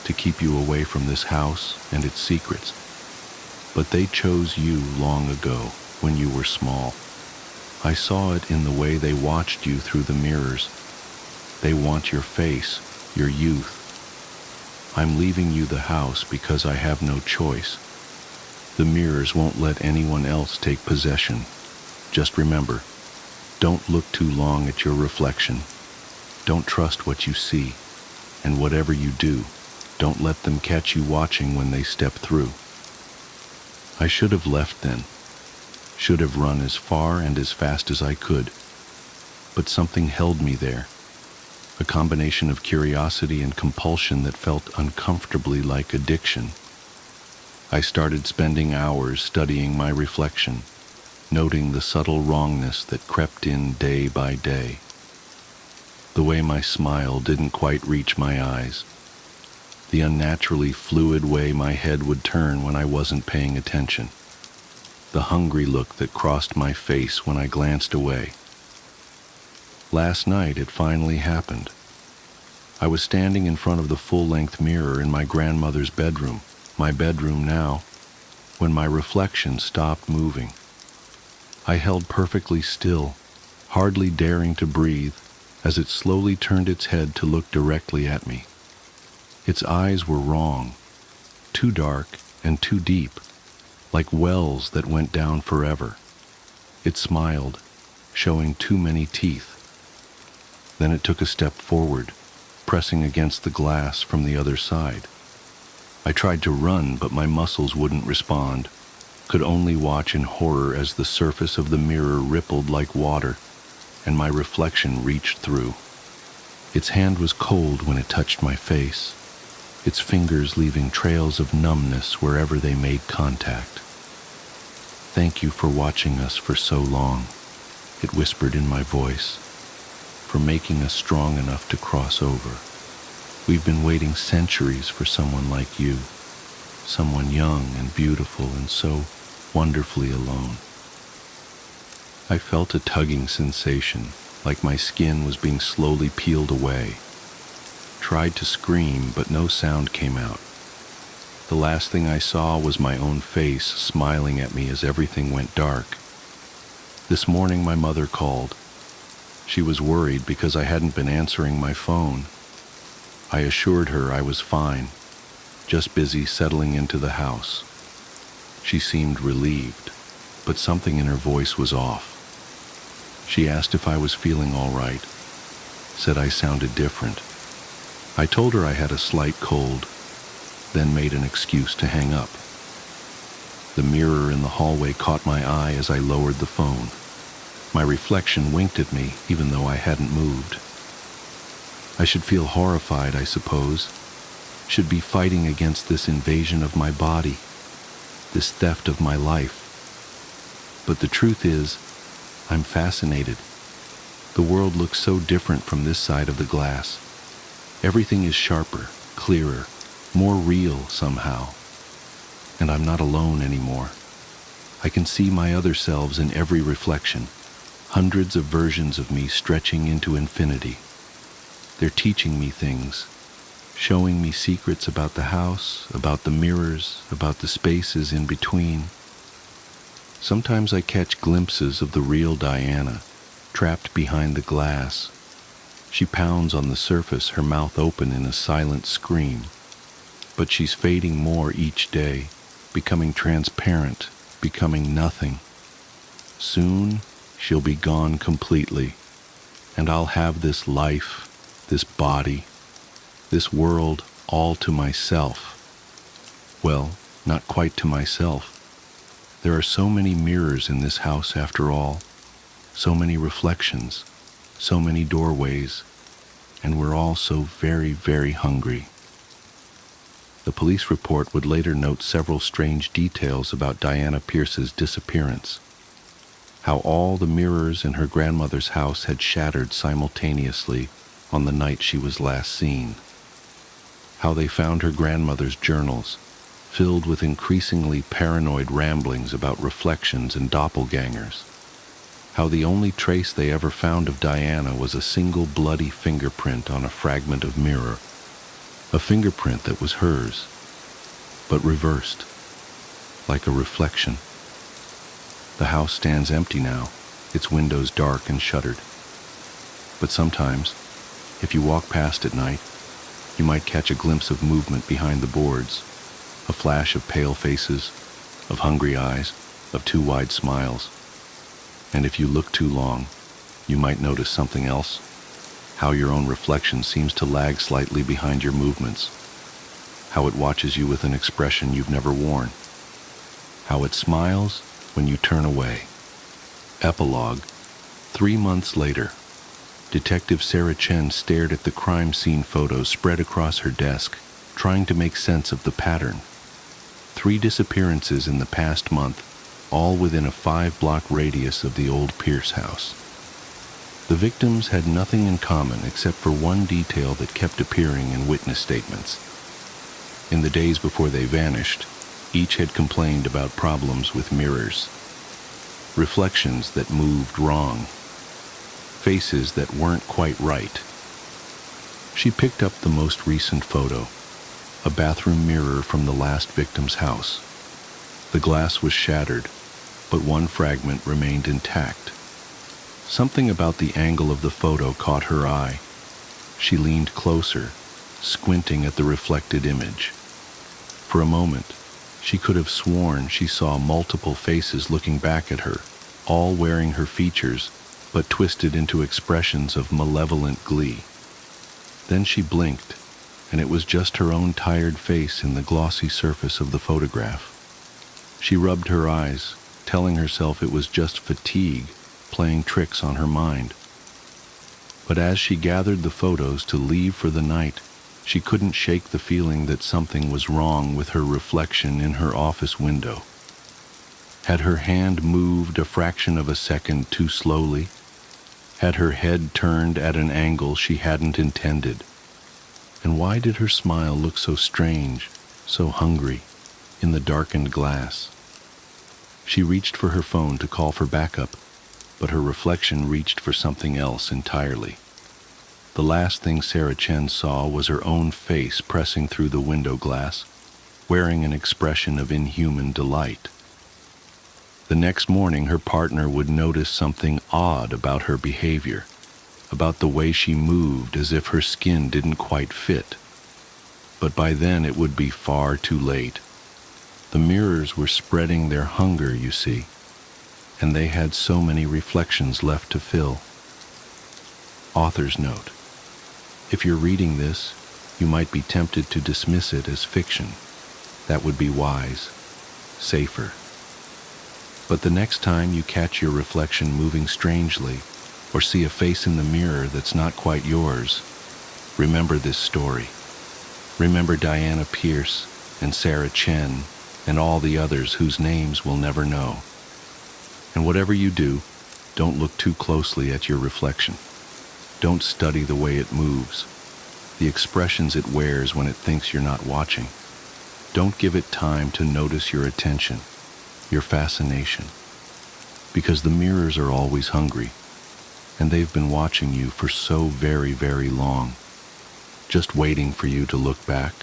to keep you away from this house and its secrets. But they chose you long ago, when you were small. I saw it in the way they watched you through the mirrors. They want your face, your youth. I'm leaving you the house because I have no choice. The mirrors won't let anyone else take possession. Just remember, don't look too long at your reflection. Don't trust what you see, and whatever you do, don't let them catch you watching when they step through. I should have left then, should have run as far and as fast as I could, but something held me there, a combination of curiosity and compulsion that felt uncomfortably like addiction. I started spending hours studying my reflection, noting the subtle wrongness that crept in day by day. The way my smile didn't quite reach my eyes, the unnaturally fluid way my head would turn when I wasn't paying attention, the hungry look that crossed my face when I glanced away. Last night it finally happened. I was standing in front of the full-length mirror in my grandmother's bedroom, my bedroom now, when my reflection stopped moving. I held perfectly still, hardly daring to breathe, as it slowly turned its head to look directly at me. Its eyes were wrong, too dark and too deep, like wells that went down forever. It smiled, showing too many teeth. Then it took a step forward, pressing against the glass from the other side. I tried to run, but my muscles wouldn't respond, could only watch in horror as the surface of the mirror rippled like water, and my reflection reached through. Its hand was cold when it touched my face, its fingers leaving trails of numbness wherever they made contact. "Thank you for watching us for so long," it whispered in my voice, "for making us strong enough to cross over. We've been waiting centuries for someone like you, someone young and beautiful and so wonderfully alone." I felt a tugging sensation, like my skin was being slowly peeled away. Tried to scream, but no sound came out. The last thing I saw was my own face smiling at me as everything went dark. This morning my mother called. She was worried because I hadn't been answering my phone. I assured her I was fine, just busy settling into the house. She seemed relieved, but something in her voice was off. She asked if I was feeling all right, said I sounded different. I told her I had a slight cold, then made an excuse to hang up. The mirror in the hallway caught my eye as I lowered the phone. My reflection winked at me even though I hadn't moved. I should feel horrified, I suppose, should be fighting against this invasion of my body, this theft of my life. But the truth is, I'm fascinated. The world looks so different from this side of the glass. Everything is sharper, clearer, more real somehow. And I'm not alone anymore. I can see my other selves in every reflection, hundreds of versions of me stretching into infinity. They're teaching me things, showing me secrets about the house, about the mirrors, about the spaces in between. Sometimes I catch glimpses of the real Diana, trapped behind the glass. She pounds on the surface, her mouth open in a silent scream. But she's fading more each day, becoming transparent, becoming nothing. Soon, she'll be gone completely, and I'll have this life, this body, this world all to myself. Well, not quite to myself. There are so many mirrors in this house after all, so many reflections, so many doorways, and we're all so very, very hungry. The police report would later note several strange details about Diana Pierce's disappearance. How all the mirrors in her grandmother's house had shattered simultaneously on the night she was last seen. How they found her grandmother's journals, filled with increasingly paranoid ramblings about reflections and doppelgangers. How the only trace they ever found of Diana was a single bloody fingerprint on a fragment of mirror. A fingerprint that was hers, but reversed, like a reflection. The house stands empty now, its windows dark and shuttered. But sometimes, if you walk past at night, you might catch a glimpse of movement behind the boards, a flash of pale faces, of hungry eyes, of too wide smiles. And if you look too long, you might notice something else, how your own reflection seems to lag slightly behind your movements, how it watches you with an expression you've never worn, how it smiles when you turn away. Epilogue. 3 months later, Detective Sarah Chen stared at the crime scene photos spread across her desk, trying to make sense of the pattern. 3 disappearances in the past month, all within a 5-block radius of the old Pierce house. The victims had nothing in common except for one detail that kept appearing in witness statements. In the days before they vanished, each had complained about problems with mirrors, reflections that moved wrong, faces that weren't quite right. She picked up the most recent photo, a bathroom mirror from the last victim's house. The glass was shattered, but one fragment remained intact. Something about the angle of the photo caught her eye. She leaned closer, squinting at the reflected image. For a moment, she could have sworn she saw multiple faces looking back at her, all wearing her features, but twisted into expressions of malevolent glee. Then she blinked, and it was just her own tired face in the glossy surface of the photograph. She rubbed her eyes, telling herself it was just fatigue playing tricks on her mind. But as she gathered the photos to leave for the night, she couldn't shake the feeling that something was wrong with her reflection in her office window. Had her hand moved a fraction of a second too slowly? Had her head turned at an angle she hadn't intended? And why did her smile look so strange, so hungry, in the darkened glass? She reached for her phone to call for backup, but her reflection reached for something else entirely. The last thing Sarah Chen saw was her own face pressing through the window glass, wearing an expression of inhuman delight. The next morning, her partner would notice something odd about her behavior, about the way she moved as if her skin didn't quite fit. But by then it would be far too late. The mirrors were spreading their hunger, you see, and they had so many reflections left to fill. Author's note: if you're reading this, you might be tempted to dismiss it as fiction. That would be wise, safer. But the next time you catch your reflection moving strangely, or see a face in the mirror that's not quite yours, remember this story. Remember Diana Pierce and Sarah Chen and all the others whose names we'll never know. And whatever you do, don't look too closely at your reflection. Don't study the way it moves, the expressions it wears when it thinks you're not watching. Don't give it time to notice your attention, your fascination, because the mirrors are always hungry, and they've been watching you for so very, very long, just waiting for you to look back.